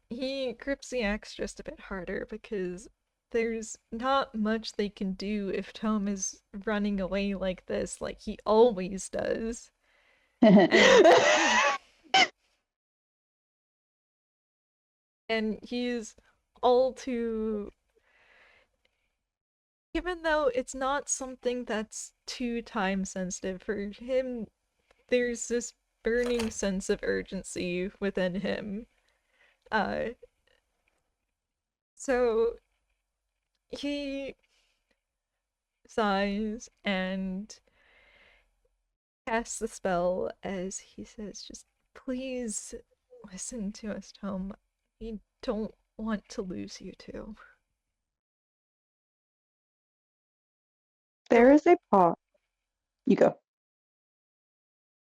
he grips the axe just a bit harder because there's not much they can do if Tome is running away like this, like he always does. And he's all too... Even though it's not something that's too time sensitive for him, there's this burning sense of urgency within him. So he sighs and casts the spell as he says, just please listen to us, Tome. We don't want to lose you two. There is a pause. You go.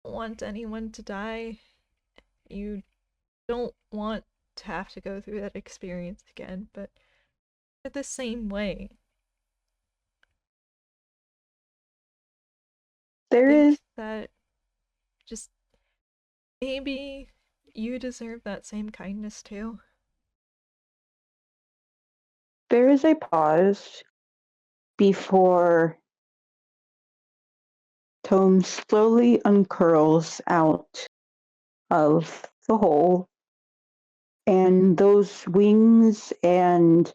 Don't want anyone to die. You don't want to have to go through that experience again, but the same way. There is Think that just maybe you deserve that same kindness too. a pause before Tome slowly uncurls out of the hole, and those wings and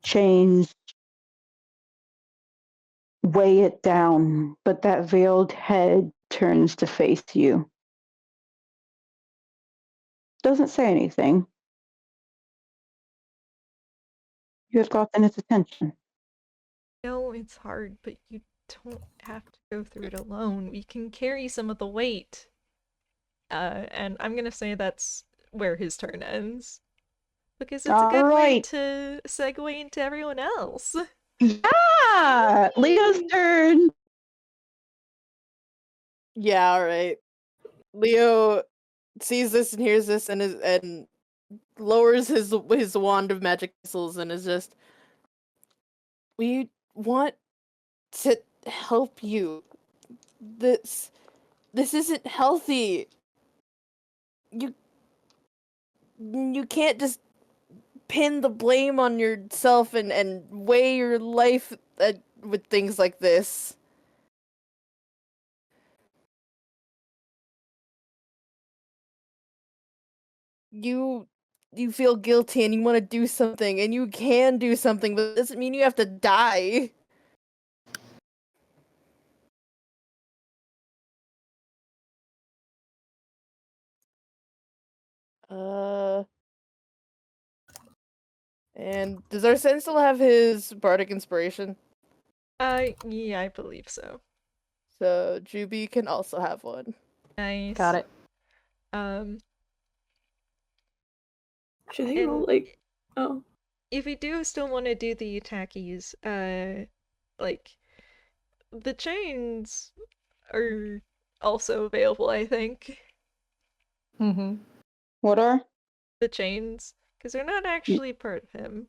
chains weigh it down, but that veiled head turns to face you. Doesn't say anything. You have gotten its attention. No, it's hard, but you don't have to go through it alone. We can carry some of the weight. And I'm gonna say that's where his turn ends. Because it's a good way Alright. to segue into everyone else. Yeah! Leo's turn! Yeah, alright. Leo sees this and hears this and lowers his wand of magic missiles and is just, we want to help you. This isn't healthy. You can't just pin the blame on yourself and weigh your life with things like this. you feel guilty and you want to do something, and you can do something, but it doesn't mean you have to die. And does Arsene still have his bardic inspiration? Yeah, I believe so. So Juby can also have one. Nice. Got it. Should they And roll like? Oh, if we do still want to do the attackies, like the chains are also available, I think. Mm-hmm. What are? The chains, because they're not actually part of him.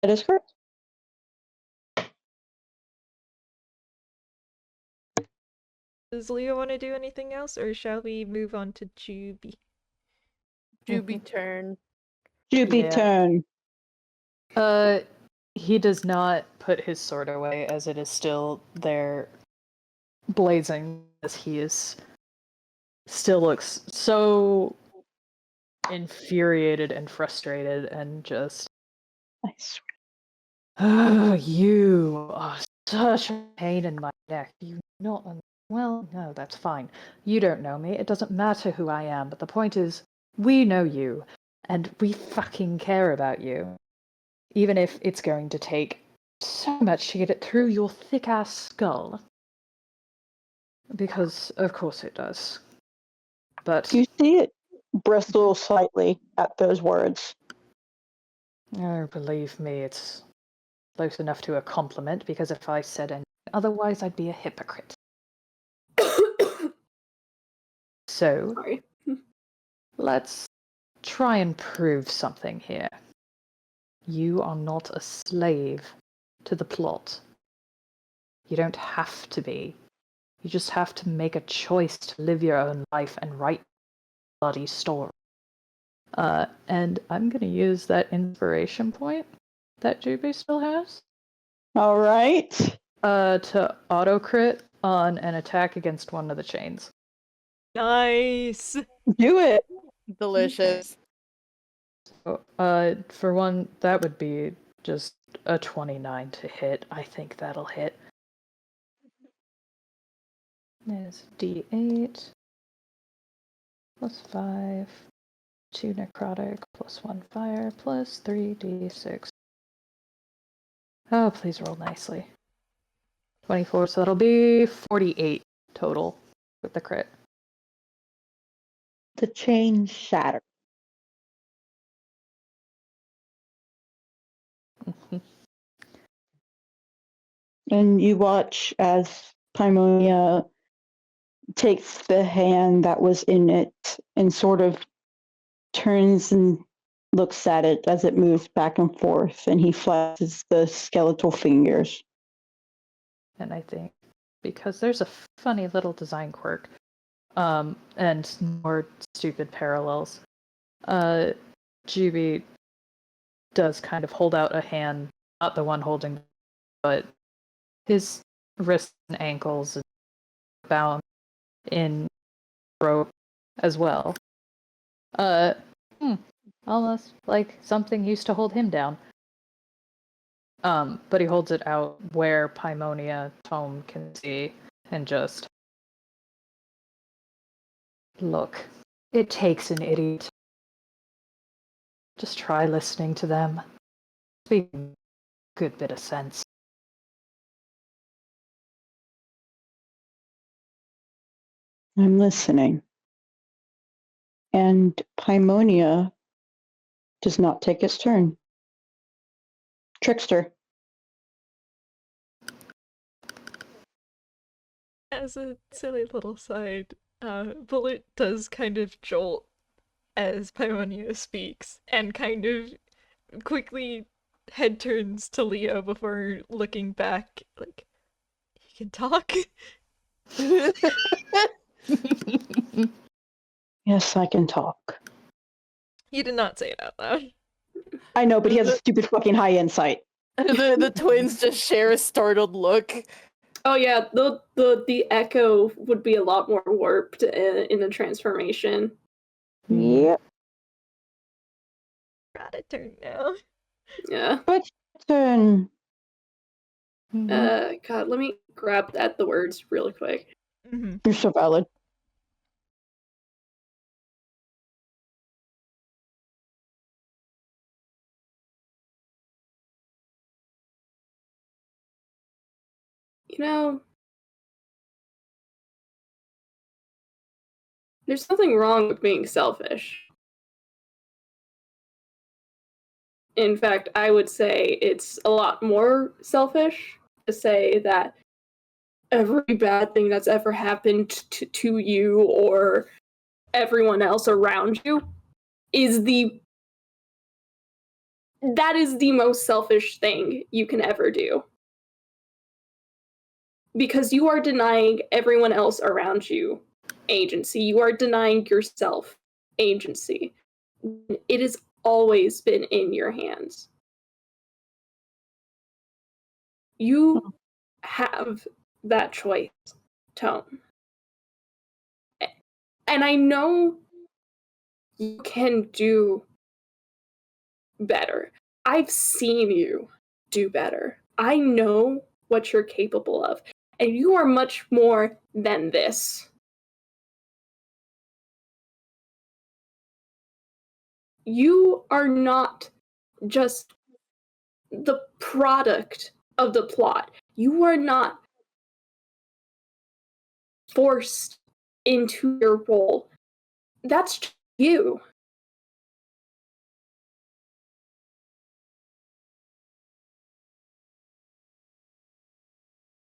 That is correct. Does Leo want to do anything else, or shall we move on to Juby? Juby turn. Juby Yeah. turn. He does not put his sword away, as it is still there, blazing, as he is still looks so infuriated and frustrated, and just, Nice. oh, you are such a pain in my neck. You not, well, no, that's fine. You don't know me. It doesn't matter who I am. But the point is, we know you, and we fucking care about you. Even if it's going to take so much to get it through your thick-ass skull. Because, of course it does. But, You see it bristle slightly at those words. oh, believe me, it's close enough to a compliment, because if I said anything otherwise, I'd be a hypocrite. So, sorry. let's try and prove something here. You are not a slave to the plot. You don't have to be. You just have to make a choice to live your own life and write a bloody story. And I'm going to use that inspiration point that Juby still has All right. to auto-crit on an attack against one of the chains. Nice! Do it. Delicious. So, for one, that would be just a 29 to hit. I think that'll hit. There's D8 plus 5, 2 necrotic, plus 1 fire, plus 3d6. Oh, please roll nicely. 24, so that'll be 48 total with the crit. The chain shatter. And you watch as Paimonia takes the hand that was in it and sort of turns and looks at it as it moves back and forth, and he flexes the skeletal fingers. And I think because there's a funny little design quirk, and more stupid parallels, Juby does kind of hold out a hand, not the one holding, but his wrists and ankles bound in rope as well. Almost like something used to hold him down. But he holds it out where Paimonia Tome can see, and just look. It takes an idiot. Just try listening to them. Speak a good bit of sense. I'm listening. And Paimonia does not take its turn. Trickster. As a silly little side, Bullet does kind of jolt as Paimonia speaks, and kind of quickly head turns to Leo before looking back, like, he can talk? Yes, I can talk. He did not say it out loud. I know, but he has a stupid fucking high insight. The twins just share a startled look. Oh yeah, the echo would be a lot more warped in the transformation. Yep. Got a turn now. Yeah. But turn. God, let me grab at the words really quick. Mm-hmm. You're so valid. You know, there's nothing wrong with being selfish. In fact, I would say it's a lot more selfish to say that every bad thing that's ever happened to you or everyone else around you is that is the most selfish thing you can ever do. Because you are denying everyone else around you agency. You are denying yourself agency. It has always been in your hands. You have that choice, Tome. And I know you can do better. I've seen you do better. I know what you're capable of. And you are much more than this. You are not just the product of the plot. You are not forced into your role. That's you.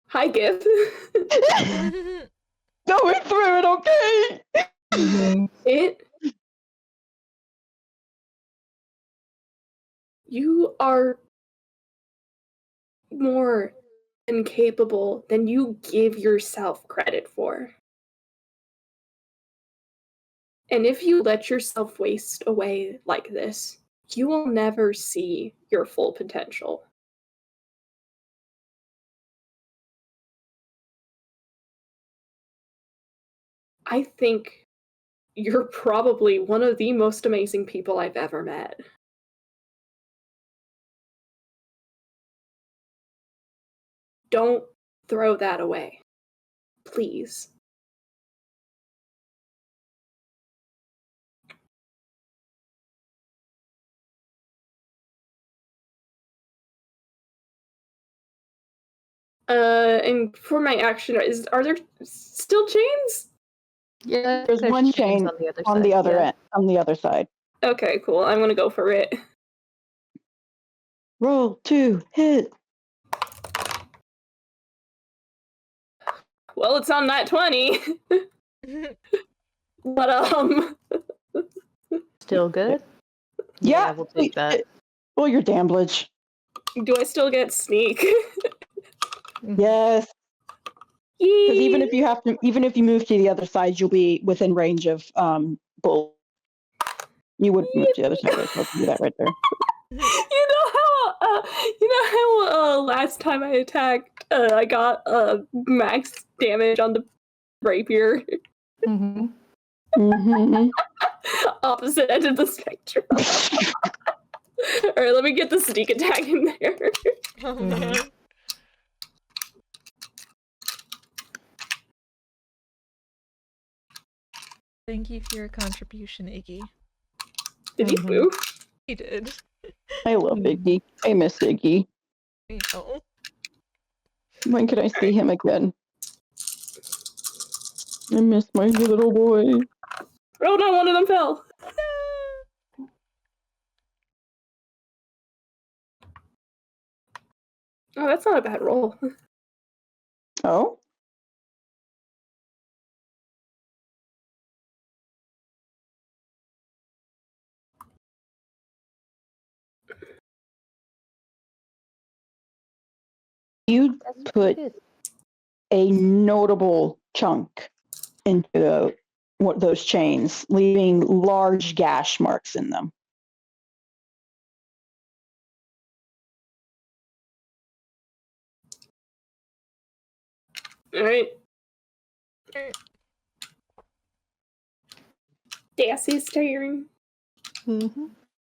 Hi, Gif. Going through it, okay? You are more than capable than you give yourself credit for. And if you let yourself waste away like this, you will never see your full potential. I think you're probably one of the most amazing people I've ever met. Don't throw that away. Please. And for my action, are there still chains? Yeah, There's one chains chain on the other side. end, on the other side. Okay, cool. I'm gonna go for it. Roll 2, hit. Well, it's on that 20. But Still good? Yeah, we'll take that. Roll your damage. do I still get sneak? Yes. Because even if you move to the other side, you'll be within range of bull. You would move to the other side, so I'll do that right there. You know how last time I attacked, I got max damage on the rapier. Mm-hmm. Mm-hmm. Opposite end of the spectrum. All right, let me get the sneak attack in there. Oh man. Thank you for your contribution, Iggy. Did he move? He did. I love Iggy. I miss Iggy. Oh. When can I see him again? I miss my little boy. Oh no, one of them fell. Oh, that's not a bad roll. Oh? You put a notable chunk into those chains, leaving large gash marks in them. Alright. Daisy's turn.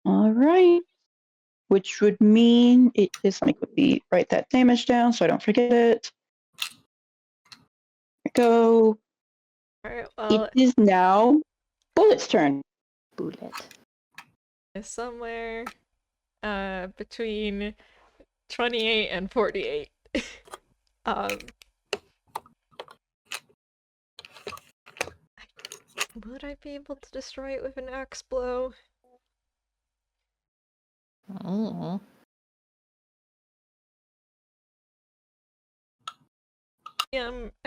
All right. Which would mean it just make me write that damage down so I don't forget it. There we go. Alright, well, It is now Bullet's turn. Bullet. somewhere between 28 and 48. Would I be able to destroy it with an axe blow? Oh.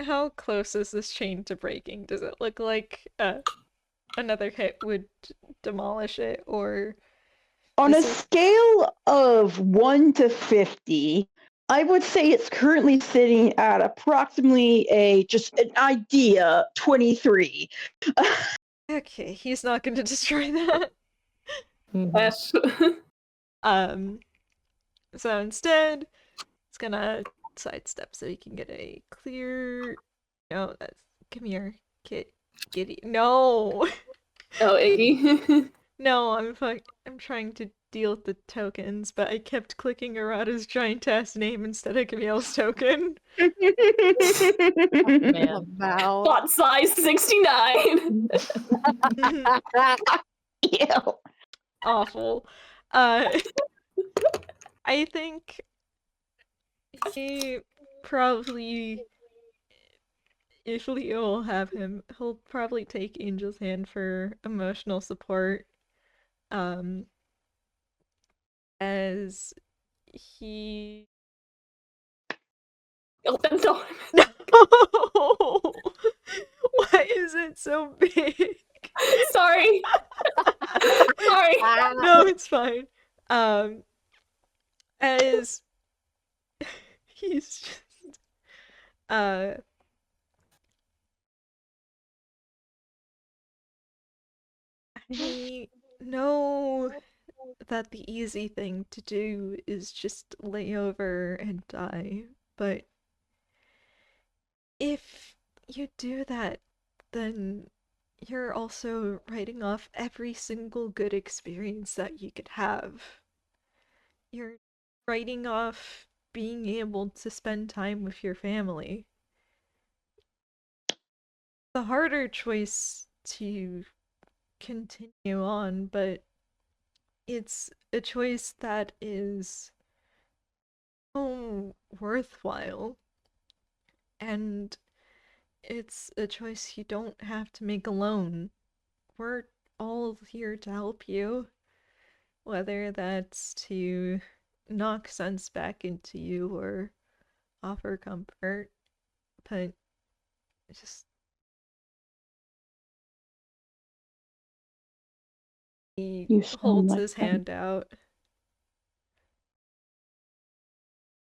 How close is this chain to breaking? Does it look like another hit would demolish it, or On a Is it- scale of 1 to 50, I would say it's currently sitting at approximately just an idea 23. okay, he's not going to destroy that. F. So instead, it's gonna sidestep so he can get a clear. No, that's come here, kid. Giddy. No, Oh, Iggy. no, I'm trying to deal with the tokens, but I kept clicking Arata's giant ass name instead of Camille's token. Man. Wow. Font size 69. Yeah. Awful. I think he probably, if Leo will have him, he'll probably take Angel's hand for emotional support. As he. Oh, that's all. No! Why is it so big? Sorry. Sorry. No, it's fine. As he's just I know that the easy thing to do is just lay over and die, but if you do that, then you're also writing off every single good experience that you could have. You're writing off being able to spend time with your family. The harder choice to continue on, but it's a choice that is so worthwhile. And it's a choice you don't have to make alone. We're all here to help you. Whether that's to knock sense back into you or offer comfort. But just he You sound holds like his them. hand out.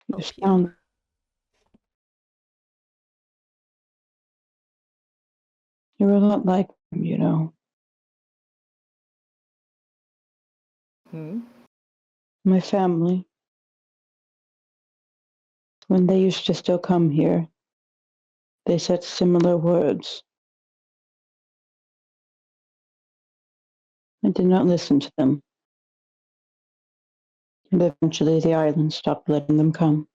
You Help you. sound. You're a lot like them, you know. My family, when they used to still come here, they said similar words. I did not listen to them. And eventually the island stopped letting them come.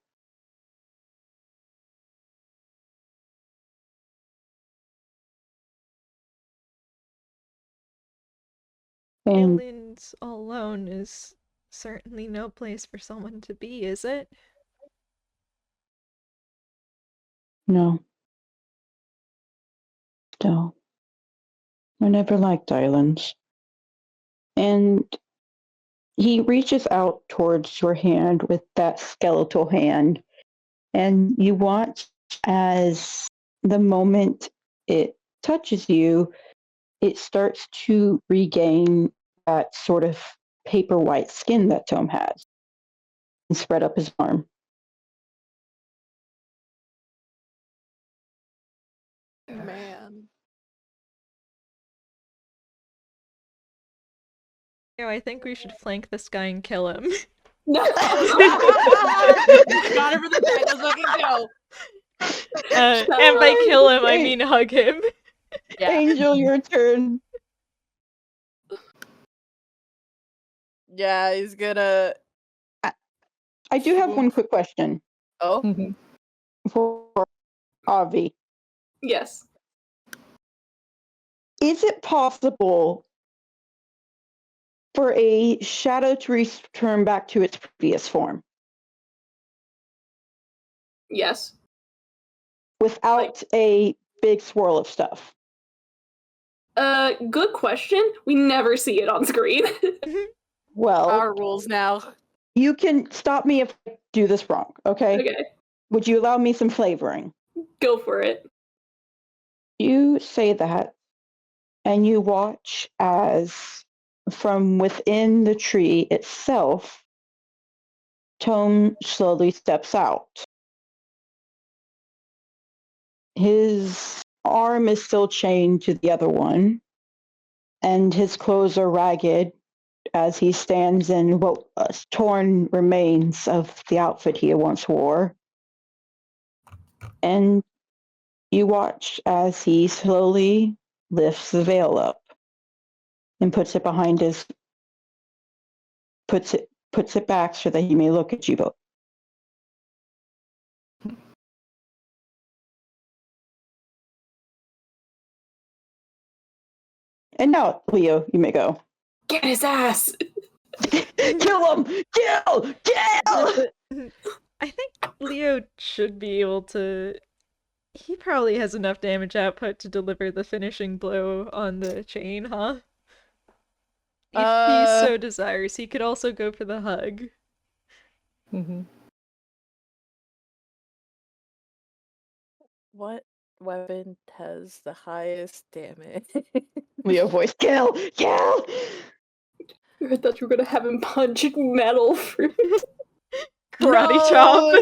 And Islands all alone is certainly no place for someone to be, is it? no. Still, I never liked islands. And he reaches out towards your hand with that skeletal hand. And you watch as the moment it touches you, it starts to regain that sort of paper white skin that Tome has and spread up his arm. Man. No, I think we should flank this guy and kill him. No. Got it for the tag. Let's fucking go. And by kill him, I Hey. mean hug him. Yeah. Angel, your turn. Yeah, he's gonna. I do have one quick question Oh, Mhm. for Avi. Yes. Is it possible for a shadow to return back to its previous form Yes. without a big swirl of stuff? Good question. We never see it on screen. Well, our rules now. you can stop me if I do this wrong, okay? Okay, Would you allow me some flavoring? go for it. You say that, and you watch as from within the tree itself, Tome slowly steps out. His arm is still chained to the other one, and his clothes are ragged as he stands in what torn remains of the outfit he once wore. And you watch as he slowly lifts the veil up and puts it behind his puts it back so that he may look at you both. And now, Leo, you may go. Get his ass. Kill him! Kill! Kill! I think Leo should be able to. He probably has enough damage output to deliver the finishing blow on the chain, huh? If he so desires, he could also go for the hug. Mhm. What weapon has the highest damage? Leo voice, kill! Kill! I thought you were gonna have him punch metal fruit. Karate No! chop.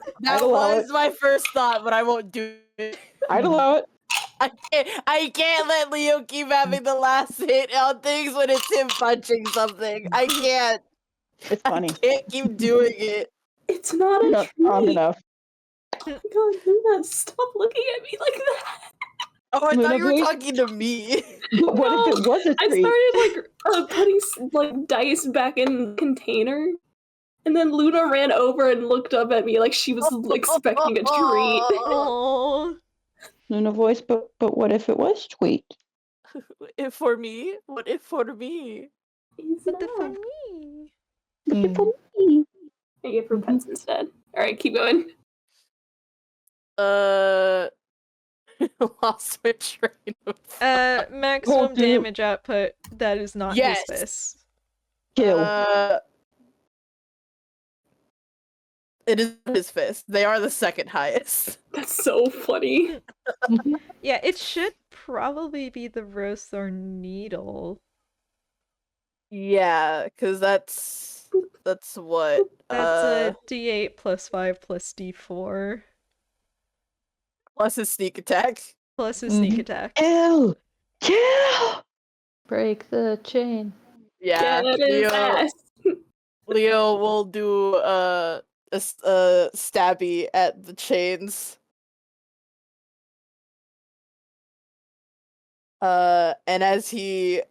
I'd That allow was my first thought, but I won't do it. I'd allow it. I can't let Leo keep having the last hit on things when it's him punching something. I can't. It's funny. I can't keep doing it. It's not You're a not strong treat. enough. Oh my god, Luna, stop looking at me like that. Oh, I Luna, thought you were please. talking to me. But what if it was a I treat? started putting like dice back in the container, and then Luna ran over and looked up at me like she was expecting a treat. Oh. Luna voice, but what if it was sweet? If for me? What if for me? It's What the for not. me? For me. I gave her pets instead. Alright, keep going. Lost my train of thought. Maximum dude. damage output. That is not Yes. his fist. Kill. It is his fist. They are the second highest. That's so funny. Yeah, it should probably be the rose thorn needle. Yeah, because that's what. That's a D8 plus 5 plus D4 Plus his sneak attack. plus his sneak attack. Kill! Kill! Break the chain. Yeah, Get his ass. Leo will do a stabby at the chains. And as he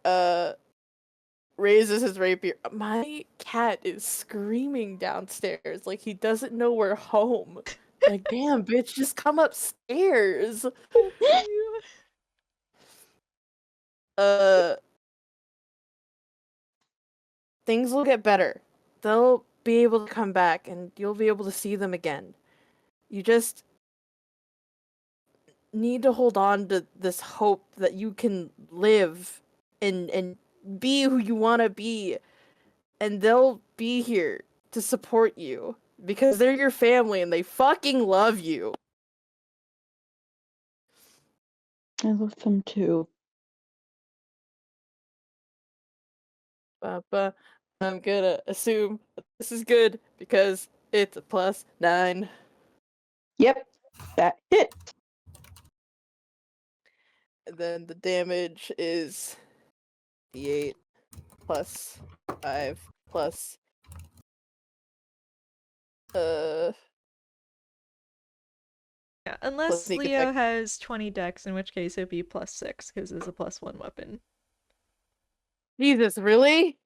raises his rapier, my cat is screaming downstairs like he doesn't know we're home. Like, damn, bitch, just come upstairs. Things will get better. They'll be able to come back and you'll be able to see them again. You just need to hold on to this hope that you can live and be who you want to be, and they'll be here to support you because they're your family and they fucking love you. I love them too. But I'm gonna assume that this is good because it's a +9. Yep, that hit. And then the damage is D8 plus 5 plus Yeah, Yeah, unless sneak Leo attack. has 20 dex, in which case it'd be +6 because it's a +1 weapon. Jesus, really?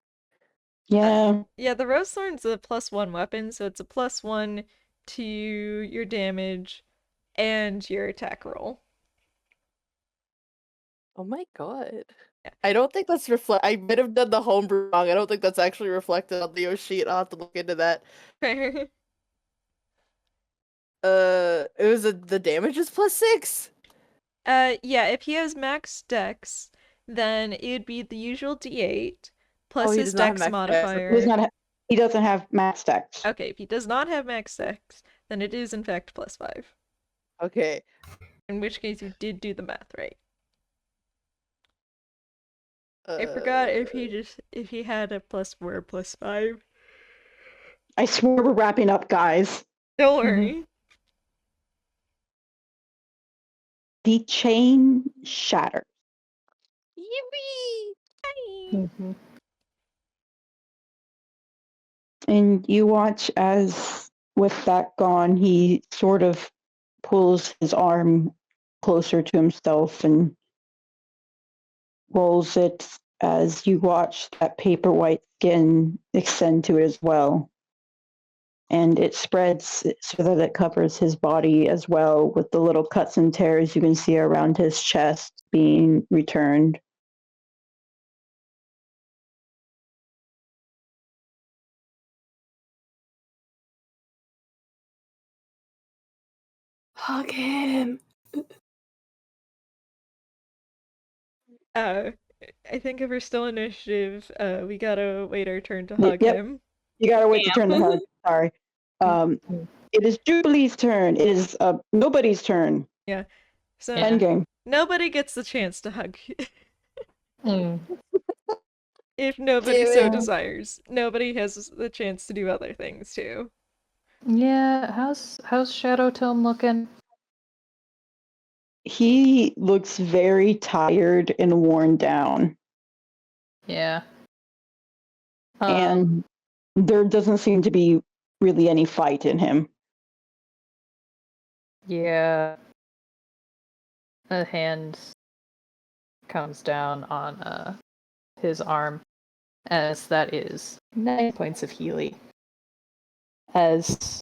Yeah. Yeah, the Rose Thorn's a +1 weapon, so it's a +1 to your damage and your attack roll. Oh my god. Yeah. I don't think that's I might have done the homebrew wrong. I don't think that's actually reflected on Leo's sheet. I'll have to look into that. Fair. It was the damage is +6. Yeah, if he has max dex, then it'd be the usual d8 plus he his does not have dex max dex. modifier. He doesn't have max dex. Okay, if he does not have max dex, then it is in fact +5. Okay. In which case you did do the math right. I forgot if he had a +4 or +5. I swear we're wrapping up, guys. Don't worry. The chain shatters. Yippee! And you watch as, with that gone, he sort of pulls his arm closer to himself and rolls it as you watch that paper white skin extend to it as well. And it spreads so that it covers his body as well, with the little cuts and tears you can see around his chest being returned. Hug him. I think if we're still initiative, we gotta wait our turn to hug Yep. him. You gotta wait to turn the hug. Sorry. It is Jubilee's turn. It is nobody's turn. Yeah. So Endgame. nobody gets the chance to hug. Mm. If nobody Damn so it. desires. Nobody has the chance to do other things too. Yeah, how's Shadow Tome looking? He looks very tired and worn down. Yeah. And there doesn't seem to be really any fight in him. Yeah. A hand comes down on his arm, as that is 9 points of healing. As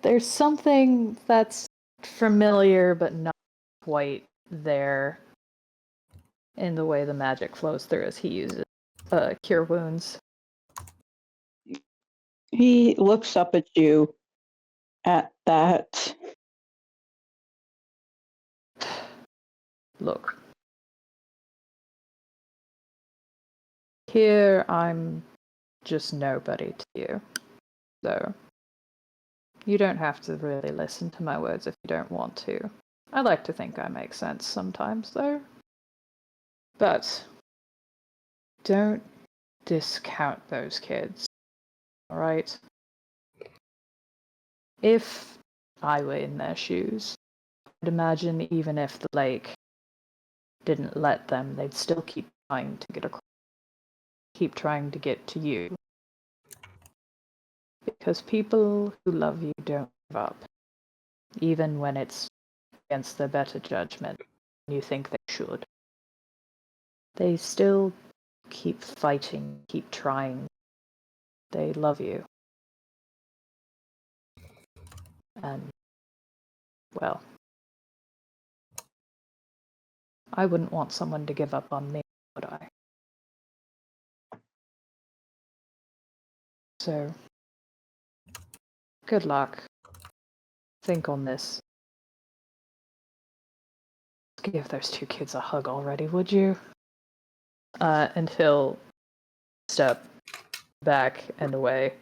there's something that's familiar but not quite there in the way the magic flows through as he uses cure wounds. He looks up at you at that. Look. Here I'm just nobody to you. So you don't have to really listen to my words if you don't want to. I like to think I make sense sometimes, though. But don't discount those kids, alright? If I were in their shoes, I'd imagine even if the lake didn't let them, they'd still keep trying to get across. Keep trying to get to you. Because people who love you don't give up. Even when it's against their better judgment, and you think they should. They still keep fighting, keep trying. They love you. And, well, I wouldn't want someone to give up on me, would I? So, good luck. Think on this. Give those two kids a hug already, would you? And he'll step back and away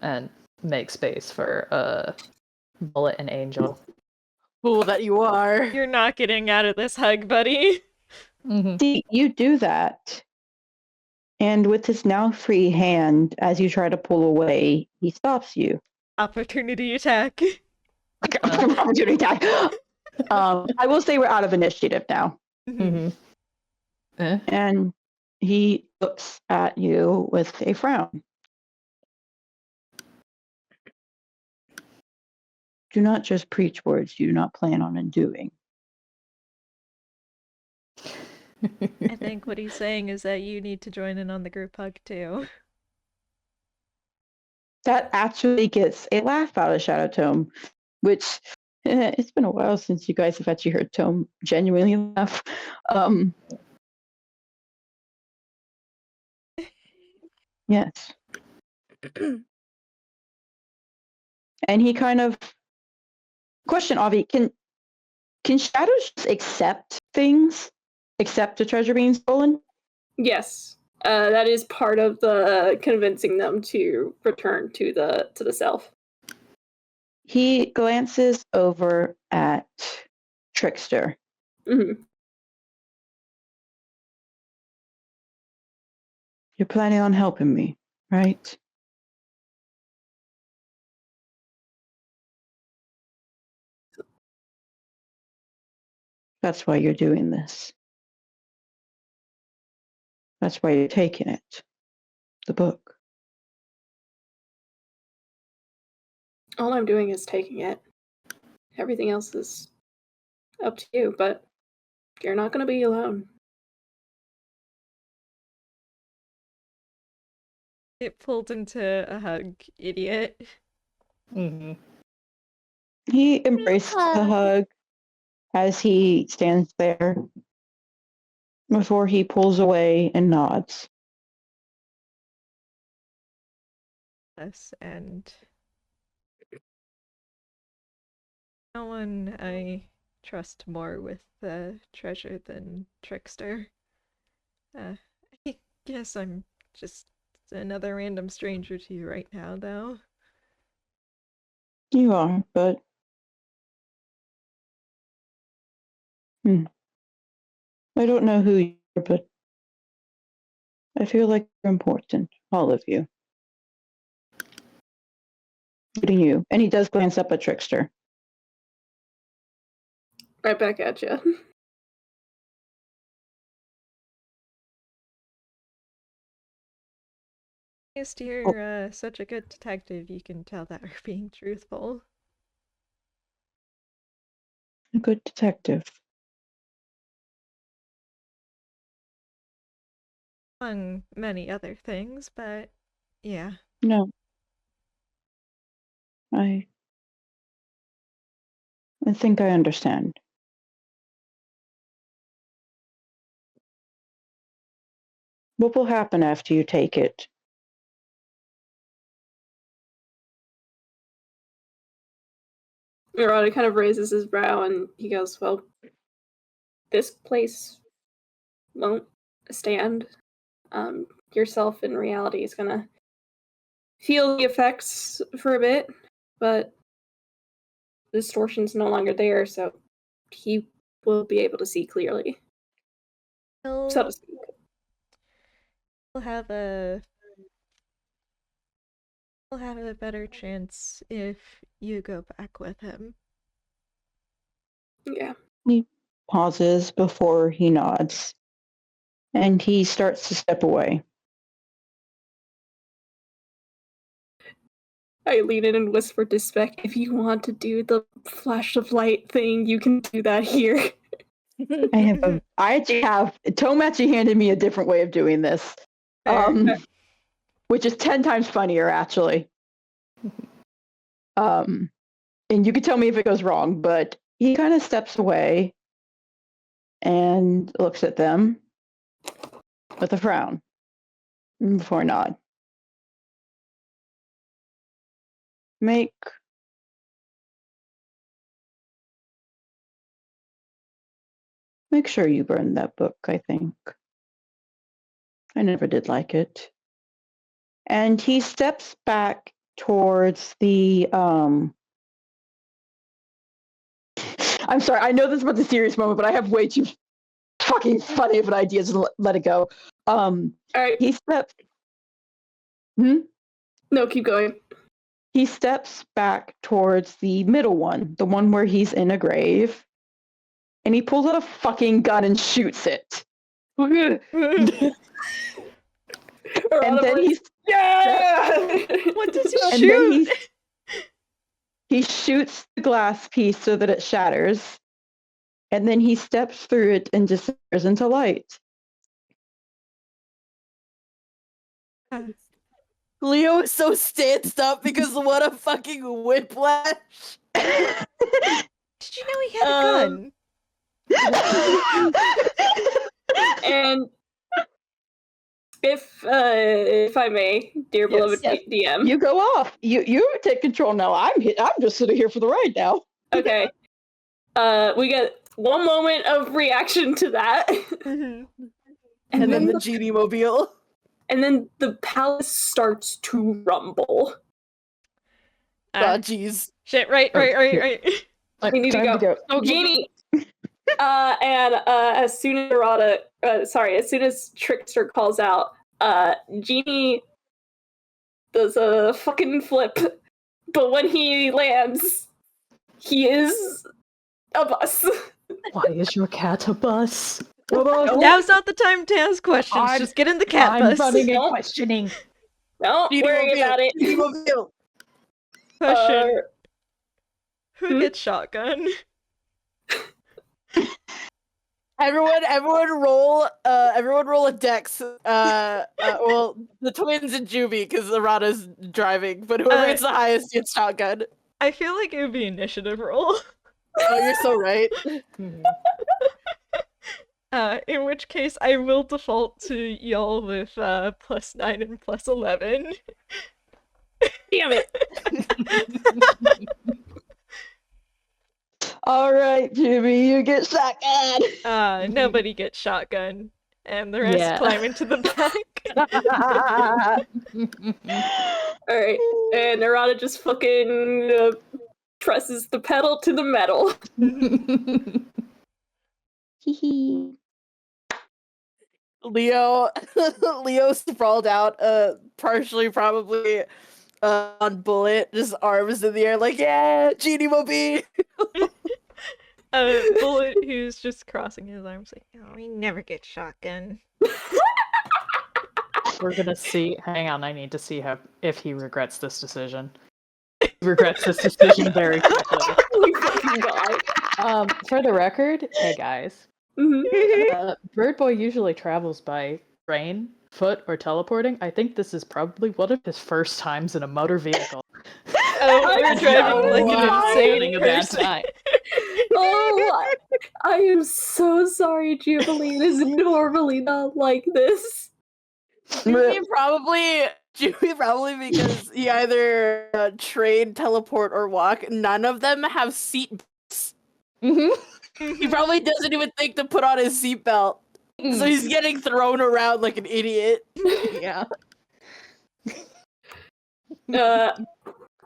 and make space for Bullet and Angel. Fool that you are. You're not getting out of this hug, buddy. Mm-hmm. See, you do that. And with his now free hand, as you try to pull away, he stops you. Opportunity attack. Opportunity attack. I will say we're out of initiative now. Mm-hmm. And he looks at you with a frown. do not just preach words you do not plan on doing. I think what he's saying is that you need to join in on the group hug too. That actually gets a laugh out of Shadow Tome, which it's been a while since you guys have actually heard Tome genuinely laugh. Yes. And he kind of question, Avi, can shadows just accept things? Accept the treasure being stolen? Yes. That is part of the convincing them to return to the self. He glances over at Trickster. Mm-hmm. You're planning on helping me, right? That's why you're doing this. That's why you're taking it. The book. All I'm doing is taking it. Everything else is up to you, but you're not going to be alone. It pulled into a hug, idiot. Mm-hmm. He embraces the hug as he stands there before he pulls away and nods. Us and no one I trust more with the treasure than Trickster. I guess I'm just another random stranger to you right now, though. You are, but I don't know who you are, but I feel like you're important, all of you. Including you. And he does glance up at Trickster. Right back at you. Yes, you're such a good detective, you can tell that we're being truthful. A good detective. Among many other things, but yeah. No. I think I understand. What will happen after you take it? Arata kind of raises his brow and he goes, well, this place won't stand. Yourself in reality is gonna feel the effects for a bit, but the distortion's no longer there, so he will be able to see clearly. So to speak. We'll have a better chance if you go back with him. Yeah. He pauses before he nods. And he starts to step away. I lean in and whisper to Spec, if you want to do the flash of light thing, you can do that here. I actually have Tome actually handed me a different way of doing this. Which is 10 times funnier actually. And you can tell me if it goes wrong, but he kind of steps away and looks at them with a frown before a nod. Make sure you burn that book, I think. I never did like it. And he steps back towards the I'm sorry, I know this was a serious moment, but I have way too fucking funny of an idea to let it go. All right. He steps No, keep going. He steps back towards the middle one, the one where he's in a grave, and he pulls out a fucking gun and shoots it. And then yeah! What does he and shoot? then He shoots the glass piece so that it shatters, and then he steps through it and disappears into light. Leo is so stanced up because what a fucking whiplash. Did you know he had a gun? And if I may, dear beloved Yes. DM. You go off. You take control now. I'm just sitting here for the ride now. Okay. We get one moment of reaction to that. Mhm. And then the genie mobile. And then the palace starts to rumble. Oh, jeez. Shit, right. We need to go. Genie! And as soon as Arata, as soon as Trickster calls out, Genie does a fucking flip. But when he lands, he is a bus. Why is your cat a bus? Now's not the time to ask questions. Just get in the cat I'm bus. running and Nope. questioning. Don't worry about it. Genie mobile. Question. Who hmm? gets shotgun? Everyone roll a dex. Well, the twins and Juby, because Arata's driving, but whoever gets the highest gets shotgun. I feel like it would be initiative roll. Oh, you're so right. In which case, I will default to y'all with +9 and +11. Damn it. All right, Jimmy, you get shotgun. Nobody gets shotgun. And the rest climb into the back. Alright. And Arata just fucking presses the pedal to the metal. Leo sprawled out, partially probably on Bullet, just arms in the air, like, yeah, Genie mobile. Bullet, who's just crossing his arms, like, oh, he never gets shotgun. We're gonna see. Hang on, I need to see if he regrets this decision. He regrets this decision very quickly. Oh fucking god. For the record, hey guys, Bird Boy usually travels by train, foot, or teleporting. I think this is probably one of his first times in a motor vehicle. Oh, we're driving like an Having insane a bad person. time. Oh, I am so sorry. Jubilee is normally not like this. Juby probably because he either train, teleport, or walk. None of them have seat belts. He probably doesn't even think to put on his seatbelt. So he's getting thrown around like an idiot. Yeah. But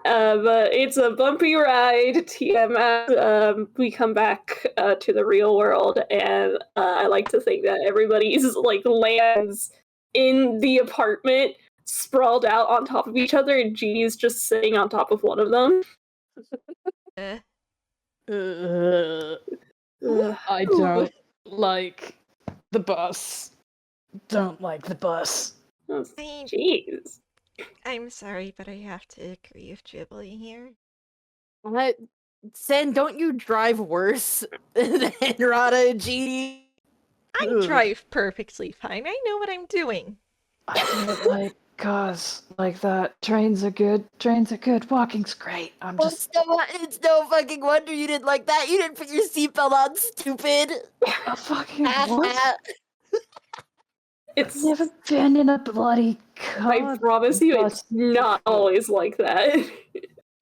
it's a bumpy ride, TM. We come back to the real world, and I like to think that everybody's like lands in the apartment, sprawled out on top of each other, and Genie's just sitting on top of one of them. I don't like the bus. Don't like the bus. Oh, jeez. I'm sorry, but I have to agree with Ghibli here. What? Sen, don't you drive worse than Arata and Genie? I drive perfectly fine. I know what I'm doing. I don't like cars like that. Trains are good. Walking's great. I'm Well, just it's no fucking wonder you didn't like that. You didn't put your seatbelt on, stupid. a fucking what? It's. Never been in a bloody car. I promise you, it's not always like that.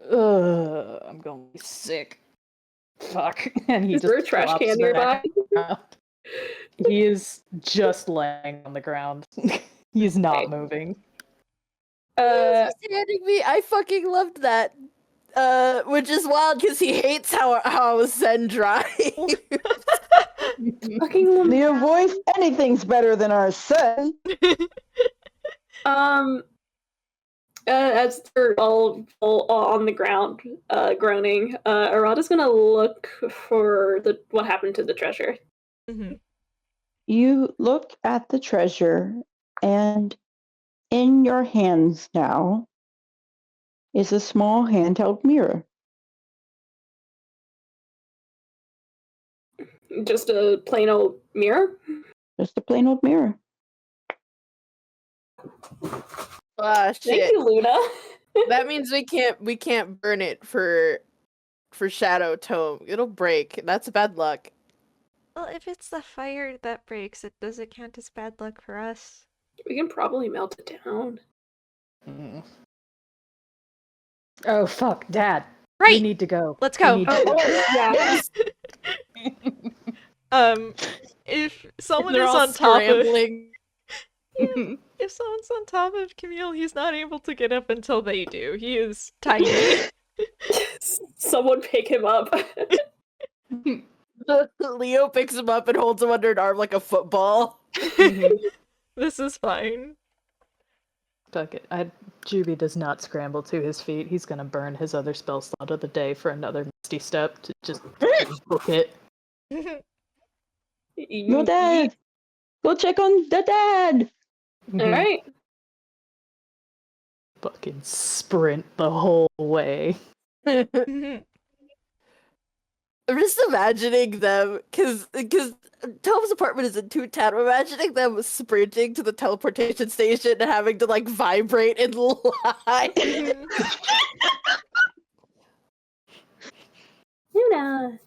I'm going to be sick. Fuck. And he Is just there a trash flops can back nearby? around. He is just laying on the ground. He's not moving. Standing me. I fucking loved that. Which is wild because he hates how Sen drives. Fucking Your voice, anything's better than our son. As they're all on the ground, groaning, Arata's gonna look for what happened to the treasure. You look at the treasure, and in your hands now is a small handheld mirror. Just a plain old mirror? Just a plain old mirror. Ah, Thank shit. you, Luna. That means we can't burn it for Shadow Tome. It'll break. That's bad luck. Well, if it's the fire that breaks, it doesn't count as bad luck for us. We can probably melt it down. Oh fuck, Dad. We Right. need to go. Let's We go. need to go. Yeah. If someone They're is all on top of scrambling. if someone's on top of Camille, he's not able to get up until they do. He is tiny. Someone pick him up. Leo picks him up and holds him under an arm like a football. This is fine. Fuck it. Juby does not scramble to his feet. He's gonna burn his other spell slot of the day for another misty step to just book it. Your dad! Go check on the dad! Alright. Fucking sprint the whole way. I'm just imagining them, because Tom's apartment is in Toontown. I'm imagining them sprinting to the teleportation station and having to, like, vibrate in line. Luna.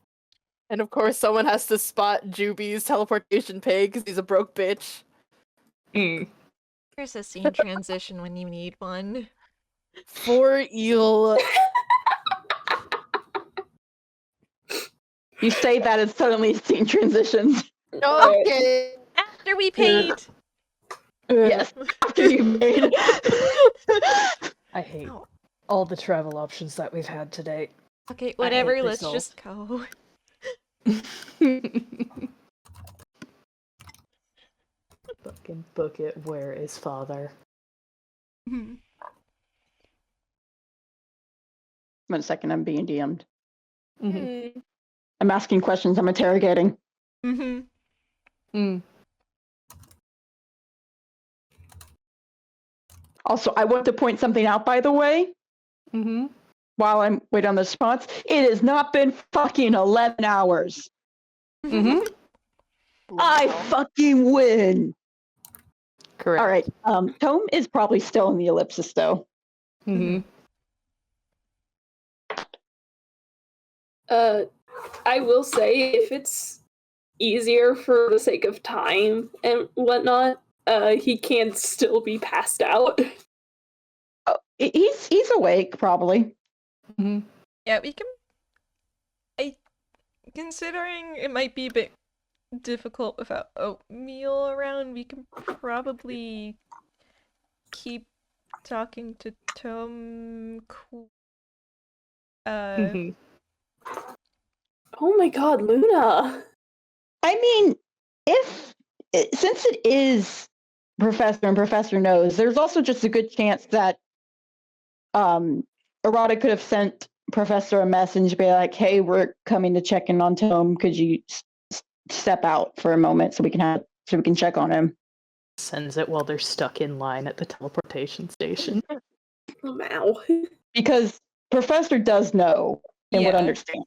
And of course, someone has to spot Juby's teleportation pig because he's a broke bitch. There's a scene transition when you need one. For eel. You say that and suddenly scene transitions. Okay. After we paid! Yes, after you paid. I hate Oh. all the travel options that we've had today. Okay, whatever, this let's all. just go. Fucking book it. Where is father? 1 second, I'm being DM'd. Mm-hmm. I'm asking questions, I'm interrogating. Also, I want to point something out, by the way, while I'm waiting on the response. It has not been fucking 11 hours. I fucking win. Correct. All right. Tome is probably still in the ellipsis, though. I will say, if it's easier for the sake of time and whatnot, he can still be passed out. Oh, he's awake, probably. Yeah, we can... Considering it might be a bit difficult without oatmeal around, we can probably keep talking to Tome. Oh my god, Luna! I mean, since it is Professor and Professor knows, there's also just a good chance that Arata could have sent Professor a message, be like, "Hey, we're coming to check in on Tome. Could you step out for a moment so we can check on him?" Sends it while they're stuck in line at the teleportation station. Wow. Because Professor does know and would Yeah. understand.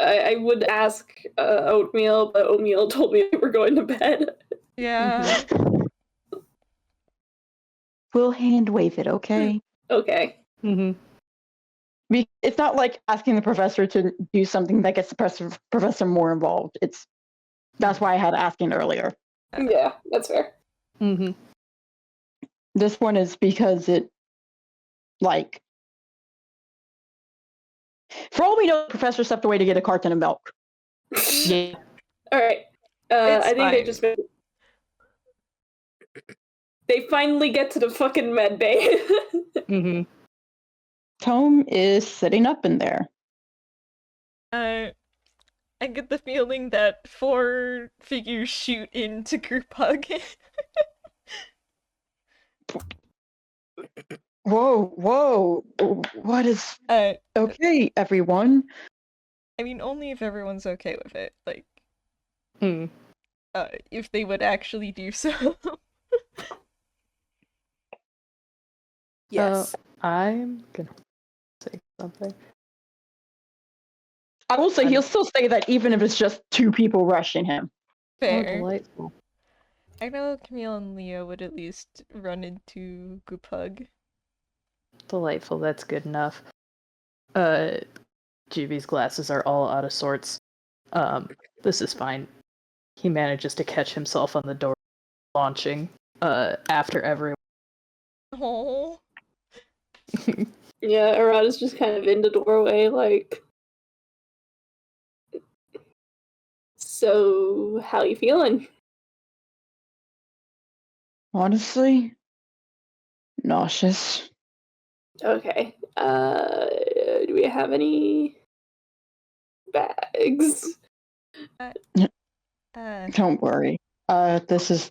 I would ask Oatmeal, but Oatmeal told me we were going to bed. Yeah. We'll hand wave it, okay? Okay. It's not like asking the professor to do something that gets the professor more involved. That's why I had asking earlier. Yeah, that's fair. This one is because it, like, for all we know, the professor stepped away to get a carton of milk. Yeah. Alright. It's I think they fine. just... They finally get to the fucking med bay. Tome is sitting up in there. I get the feeling that 4 figures shoot into group hug. Whoa. What is... I Okay, everyone. mean, only if everyone's okay with it. Like, Mm. if they would actually do so. Yes. I'm gonna say something. I will say he'll still say that even if it's just two people rushing him. Fair. Delightful. I know Camille and Leo would at least run into Goopug. Delightful, that's good enough. GB's glasses are all out of sorts. This is fine. He manages to catch himself on the door, launching, after everyone. Oh. Yeah, Arata's just kind of in the doorway, like... So, how you feeling? Honestly, nauseous. Okay. Do we have any bags? Don't worry. This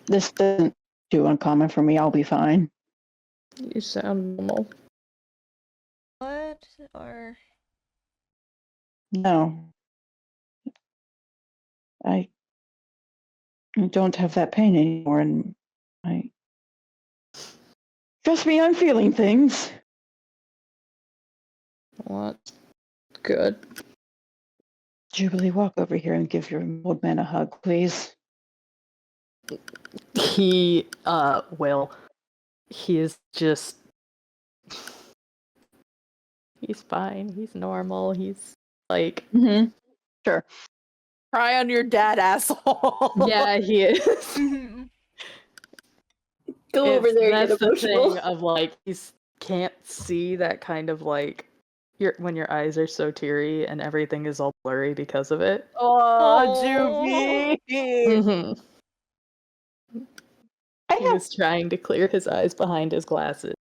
doesn't do uncommon for me. I'll be fine. You sound normal. What? Or... No. I don't have that pain anymore, and trust me, I'm feeling things. What? Good. Jubilee, walk over here and give your old man a hug, please. He, will. He is just... He's fine. He's normal. He's, like... Mm-hmm. Sure. Cry on your dad, asshole. Yeah, he is. Go over there and That's get the emotional. thing of, like, he can't see that kind of, like... when your eyes are so teary and everything is all blurry because of it. Oh, Oh. Juvie. He was trying to clear his eyes behind his glasses,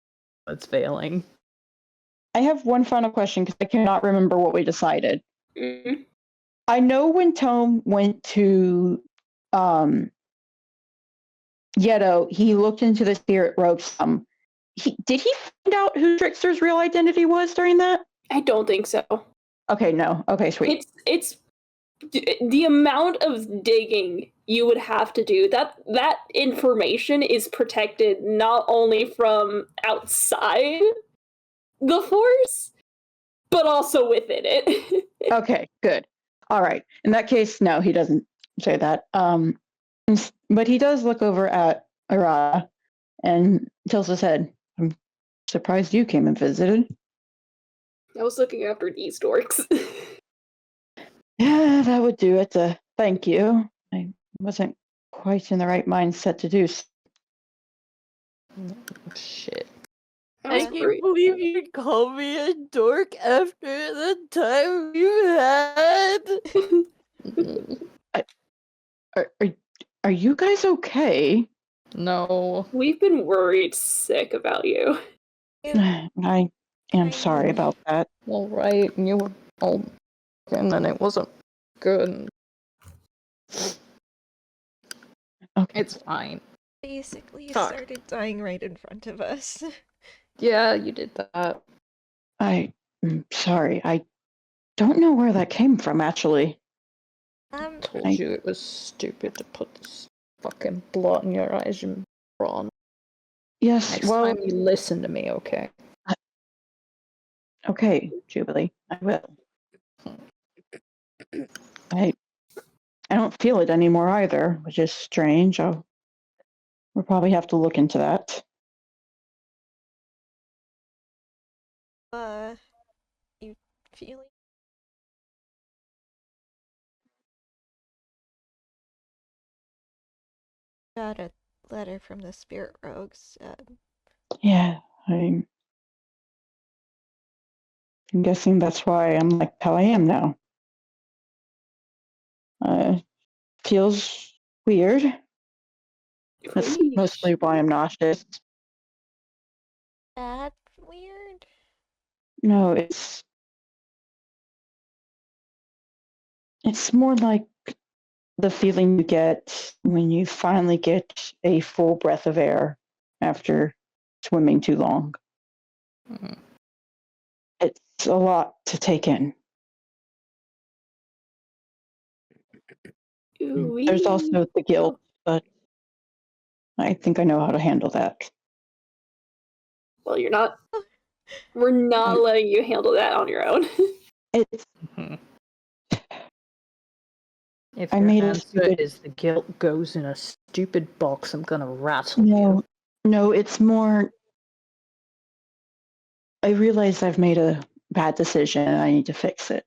but it's failing. I have one final question because I cannot remember what we decided. Mm. I know when Tome went to Yeto, he looked into the spirit robe some. Did he find out who Trickster's real identity was during that? I don't think so. Okay, no. Okay, sweet. It's the amount of digging you would have to do. That information is protected not only from outside the Force, but also within it. Okay, good. All right. In that case, no, he doesn't say that. But he does look over at Arata and tilts his head. I'm surprised you came and visited. I was looking after these dorks. Yeah, that would do it. Thank you. I wasn't quite in the right mindset to do so. Shit. I can't believe you'd call me a dork after the time you had. Are you guys okay? No. We've been worried sick about you. I am sorry about that. All right, and you were all, and then it wasn't good. Okay. It's fine. Basically, you Fuck. started dying right in front of us. Yeah, you did that. I'm sorry. I don't know where that came from, actually. Told you it was stupid to put this fucking blot in your eyes, you moron. Yes, Next well, time you listen to me, okay? okay, Jubilee, I will. I don't feel it anymore either, which is strange. We'll probably have to look into that. You feeling? Got a letter from the spirit rogues. Yeah, I'm guessing that's why I'm like how I am now. Feels weird. That's mostly why I'm nauseous. That's weird. No, it's more like the feeling you get when you finally get a full breath of air after swimming too long. Mm. It's a lot to take in. There's also the guilt, but I think I know how to handle that. Well, we're not letting you handle that on your own. It's If I your made a answer stupid- is the guilt goes in a stupid box, I'm gonna rattle no, you. no. It's more. I realize I've made a bad decision and I need to fix it.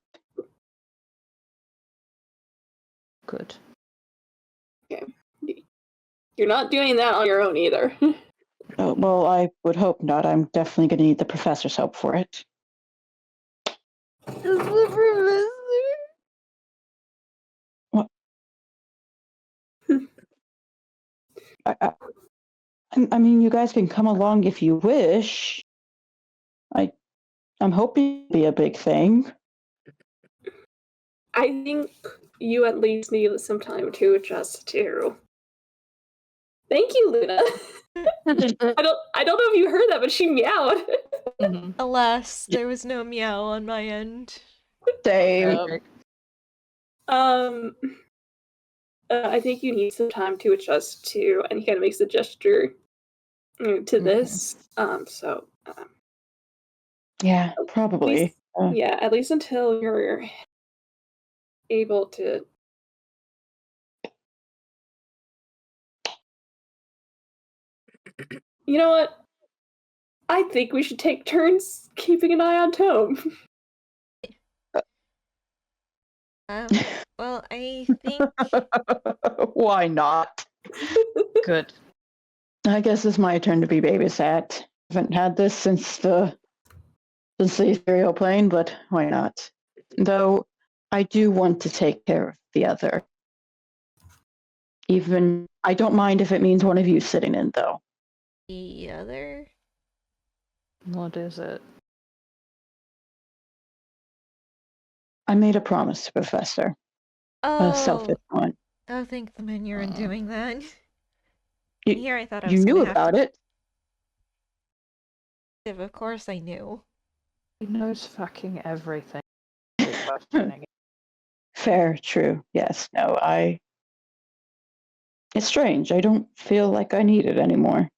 Good. You're not doing that on your own either. Well, I would hope not. I'm definitely going to need the professor's help for it. What? I mean, you guys can come along if you wish. I'm hoping it'll be a big thing. I think you at least need some time to adjust to. Thank you, Luna. I don't know if you heard that, but she meowed. Alas, there was no meow on my end. Same. I think you need some time to adjust to, and he kind of makes a gesture to this. Yeah, probably. At least until you're able to. You know what? I think we should take turns keeping an eye on Tome. Well, I think Why not? Good. I guess it's my turn to be babysat. Haven't had this since the ethereal plane, but why not? Though I do want to take care of the other. Even I don't mind if it means one of you sitting in, though. the other. What is it? I made a promise to Professor. A selfish one. Oh, thank the men you're doing that. You, Here, I thought I you was knew gonna have about it. Of course, I knew. He knows fucking everything. Questioning it. Fair, true. Yes, no, It's strange. I don't feel like I need it anymore.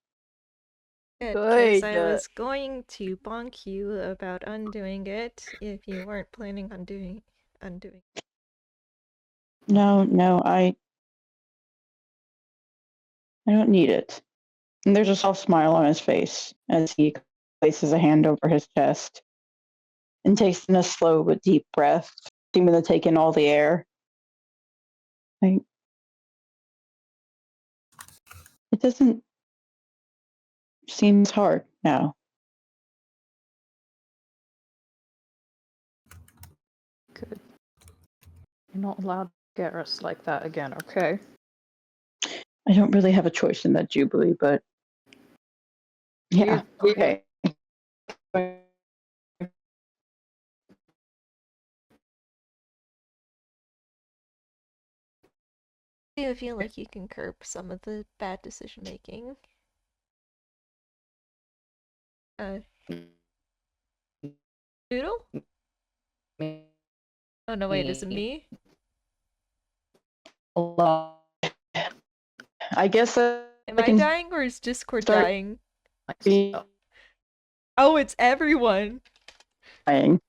Good, 'cause I Good. was going to bonk you about undoing it if you weren't planning on undoing. No, I don't need it. And there's a soft smile on his face as he places a hand over his chest and takes in a slow but deep breath, seeming to take in all the air. It doesn't seem as hard now. Good. You're not allowed to get us like that again, okay? I don't really have a choice in that Jubilee, but yeah, okay. Do you feel like you can curb some of the bad decision making? Doodle? Oh no, wait, is it me? I guess Am I dying or is Discord start- dying? Oh, it's everyone. dying.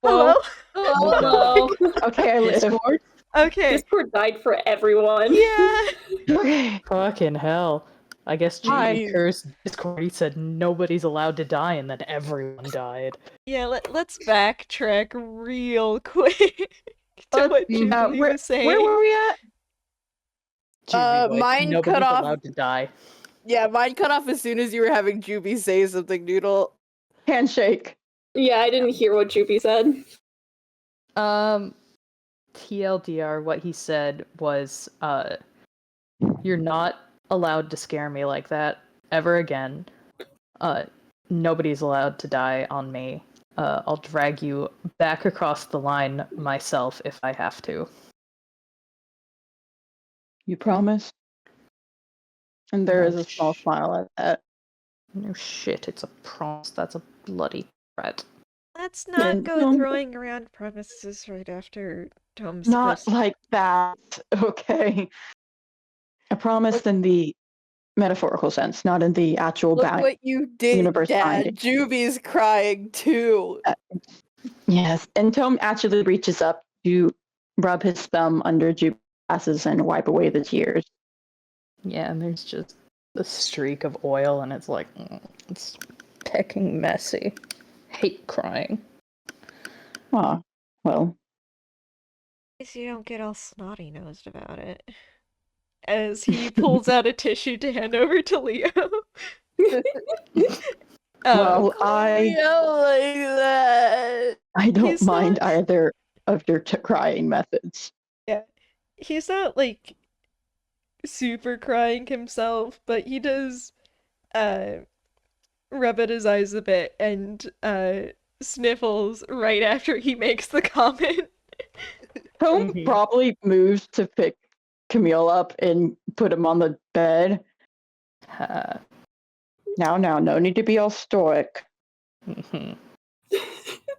Hello? Hello. Okay, I live. Discord? Okay. Discord died for everyone. Yeah. Okay. Fucking hell. I guess Hi. G cursed Discord. He said nobody's allowed to die, and then everyone died. Yeah, let's backtrack real quick to what Jubilee was saying. Where were we at? Mine nobody's cut off. allowed to die. Yeah, mine cut off as soon as you were having Juby say something, Noodle. Handshake. Yeah, I didn't hear what Jupi said. TLDR, what he said was, you're not allowed to scare me like that ever again. Nobody's allowed to die on me. I'll drag you back across the line myself if I have to. You promise? And there No is a small smile at that. No shit, it's a promise. That's a bloody threat. Let's not go No. throwing around promises right after Tome's Not supposed- like that, okay? I promised in the metaphorical sense, not in the actual Look what you did, universe behind Dad. it. Juby's crying too. Yes, and Tome actually reaches up to rub his thumb under Juby's glasses and wipe away the tears. Yeah, and there's just a streak of oil, and it's like, it's pecking messy. Hate crying. Ah, well, At least you don't get all snotty nosed about it. As he pulls out a tissue to hand over to Leo. well, I Like that. don't He's mind not- either of your crying methods. He's not like super crying himself, but he does rub at his eyes a bit and sniffles right after he makes the comment. Tome Mhm. probably moves to pick Camille up and put him on the bed. Now, no need to be all stoic. Mhm.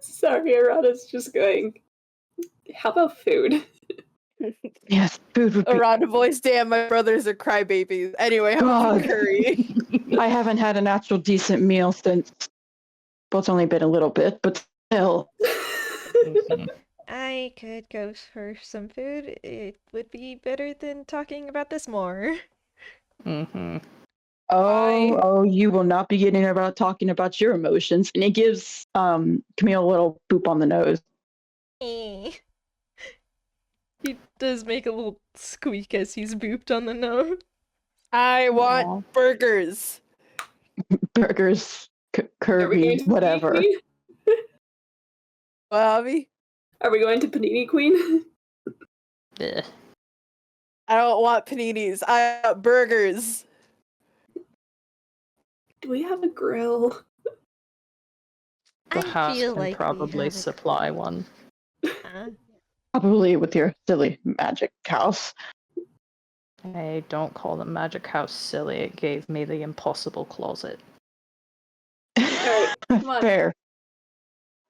Sorry, Arata's just going. How about food? Yes, food would be. Arata voice, damn, my brothers are crybabies. Anyway, how God. about curry? I haven't had an actual decent meal since. Well, it's only been a little bit, but still. Mhm. I could go for some food. It would be better than talking about this more. Mhm. Oh, you will not be getting about talking about your emotions. And he gives Camille a little boop on the nose. Eh. He does make a little squeak as he's booped on the nose. I want Aw. burgers. Burgers, Are we Kirby, going to whatever. Panini Queen? Bobby? Are we going to Panini Queen? Ugh. I don't want paninis. I want burgers. Do we have a grill? The I house feel can like we probably have a- supply one. Huh? Probably with your silly magic house. Hey, don't call the magic house silly. It gave me the impossible closet. come on. Fair.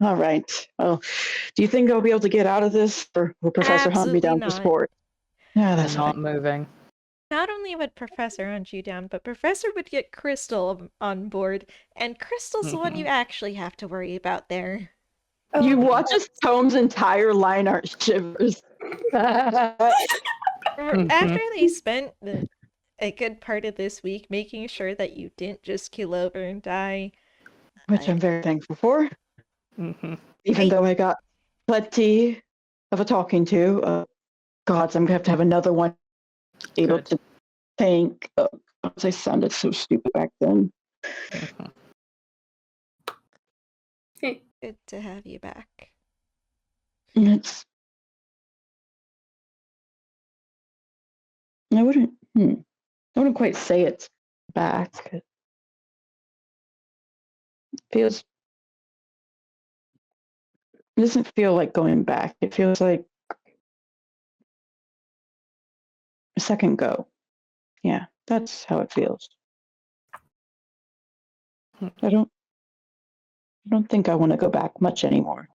All right. Well, do you think I'll be able to get out of this, or will Professor hunt me Absolutely down for not. sport? Yeah, They're that's not not. moving. Not only would Professor hunt you down, but Professor would get Crystal on board, and Crystal's the one you actually have to worry about there. You Oh, watch as Tome's entire line art shivers. After they spent a good part of this week making sure that you didn't just kill over and die, Which I'm very thankful for, Mhm. even though I got plenty of a talking to. Gods, I'm gonna have to have another one able Good. to think. I sounded so stupid back then. Mhm. hey, good to have you back. It's. I wouldn't quite say it's back. It feels. It doesn't feel like going back. It feels like a second go. Yeah, that's how it feels. I don't think I want to go back much anymore.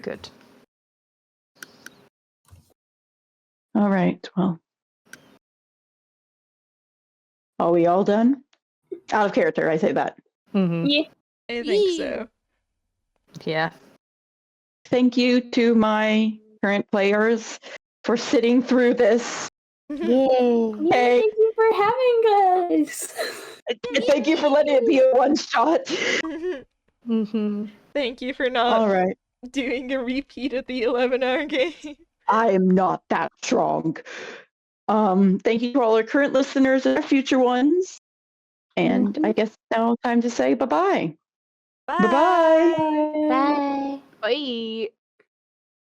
Good. All right. Well, are we all done? Out of character, I say that. Mhm. yeah. I think so. Yeah. Thank you to my current players for sitting through this. Yay. Hey. Thank you for having us. And thank you for letting it be a one shot. Mhm. Thank you for All not right. doing a repeat of the 11-hour game. I am not that strong. Thank you to all our current listeners and our future ones. And I guess now time to say bye-bye. Bye-bye. Bye. Bye.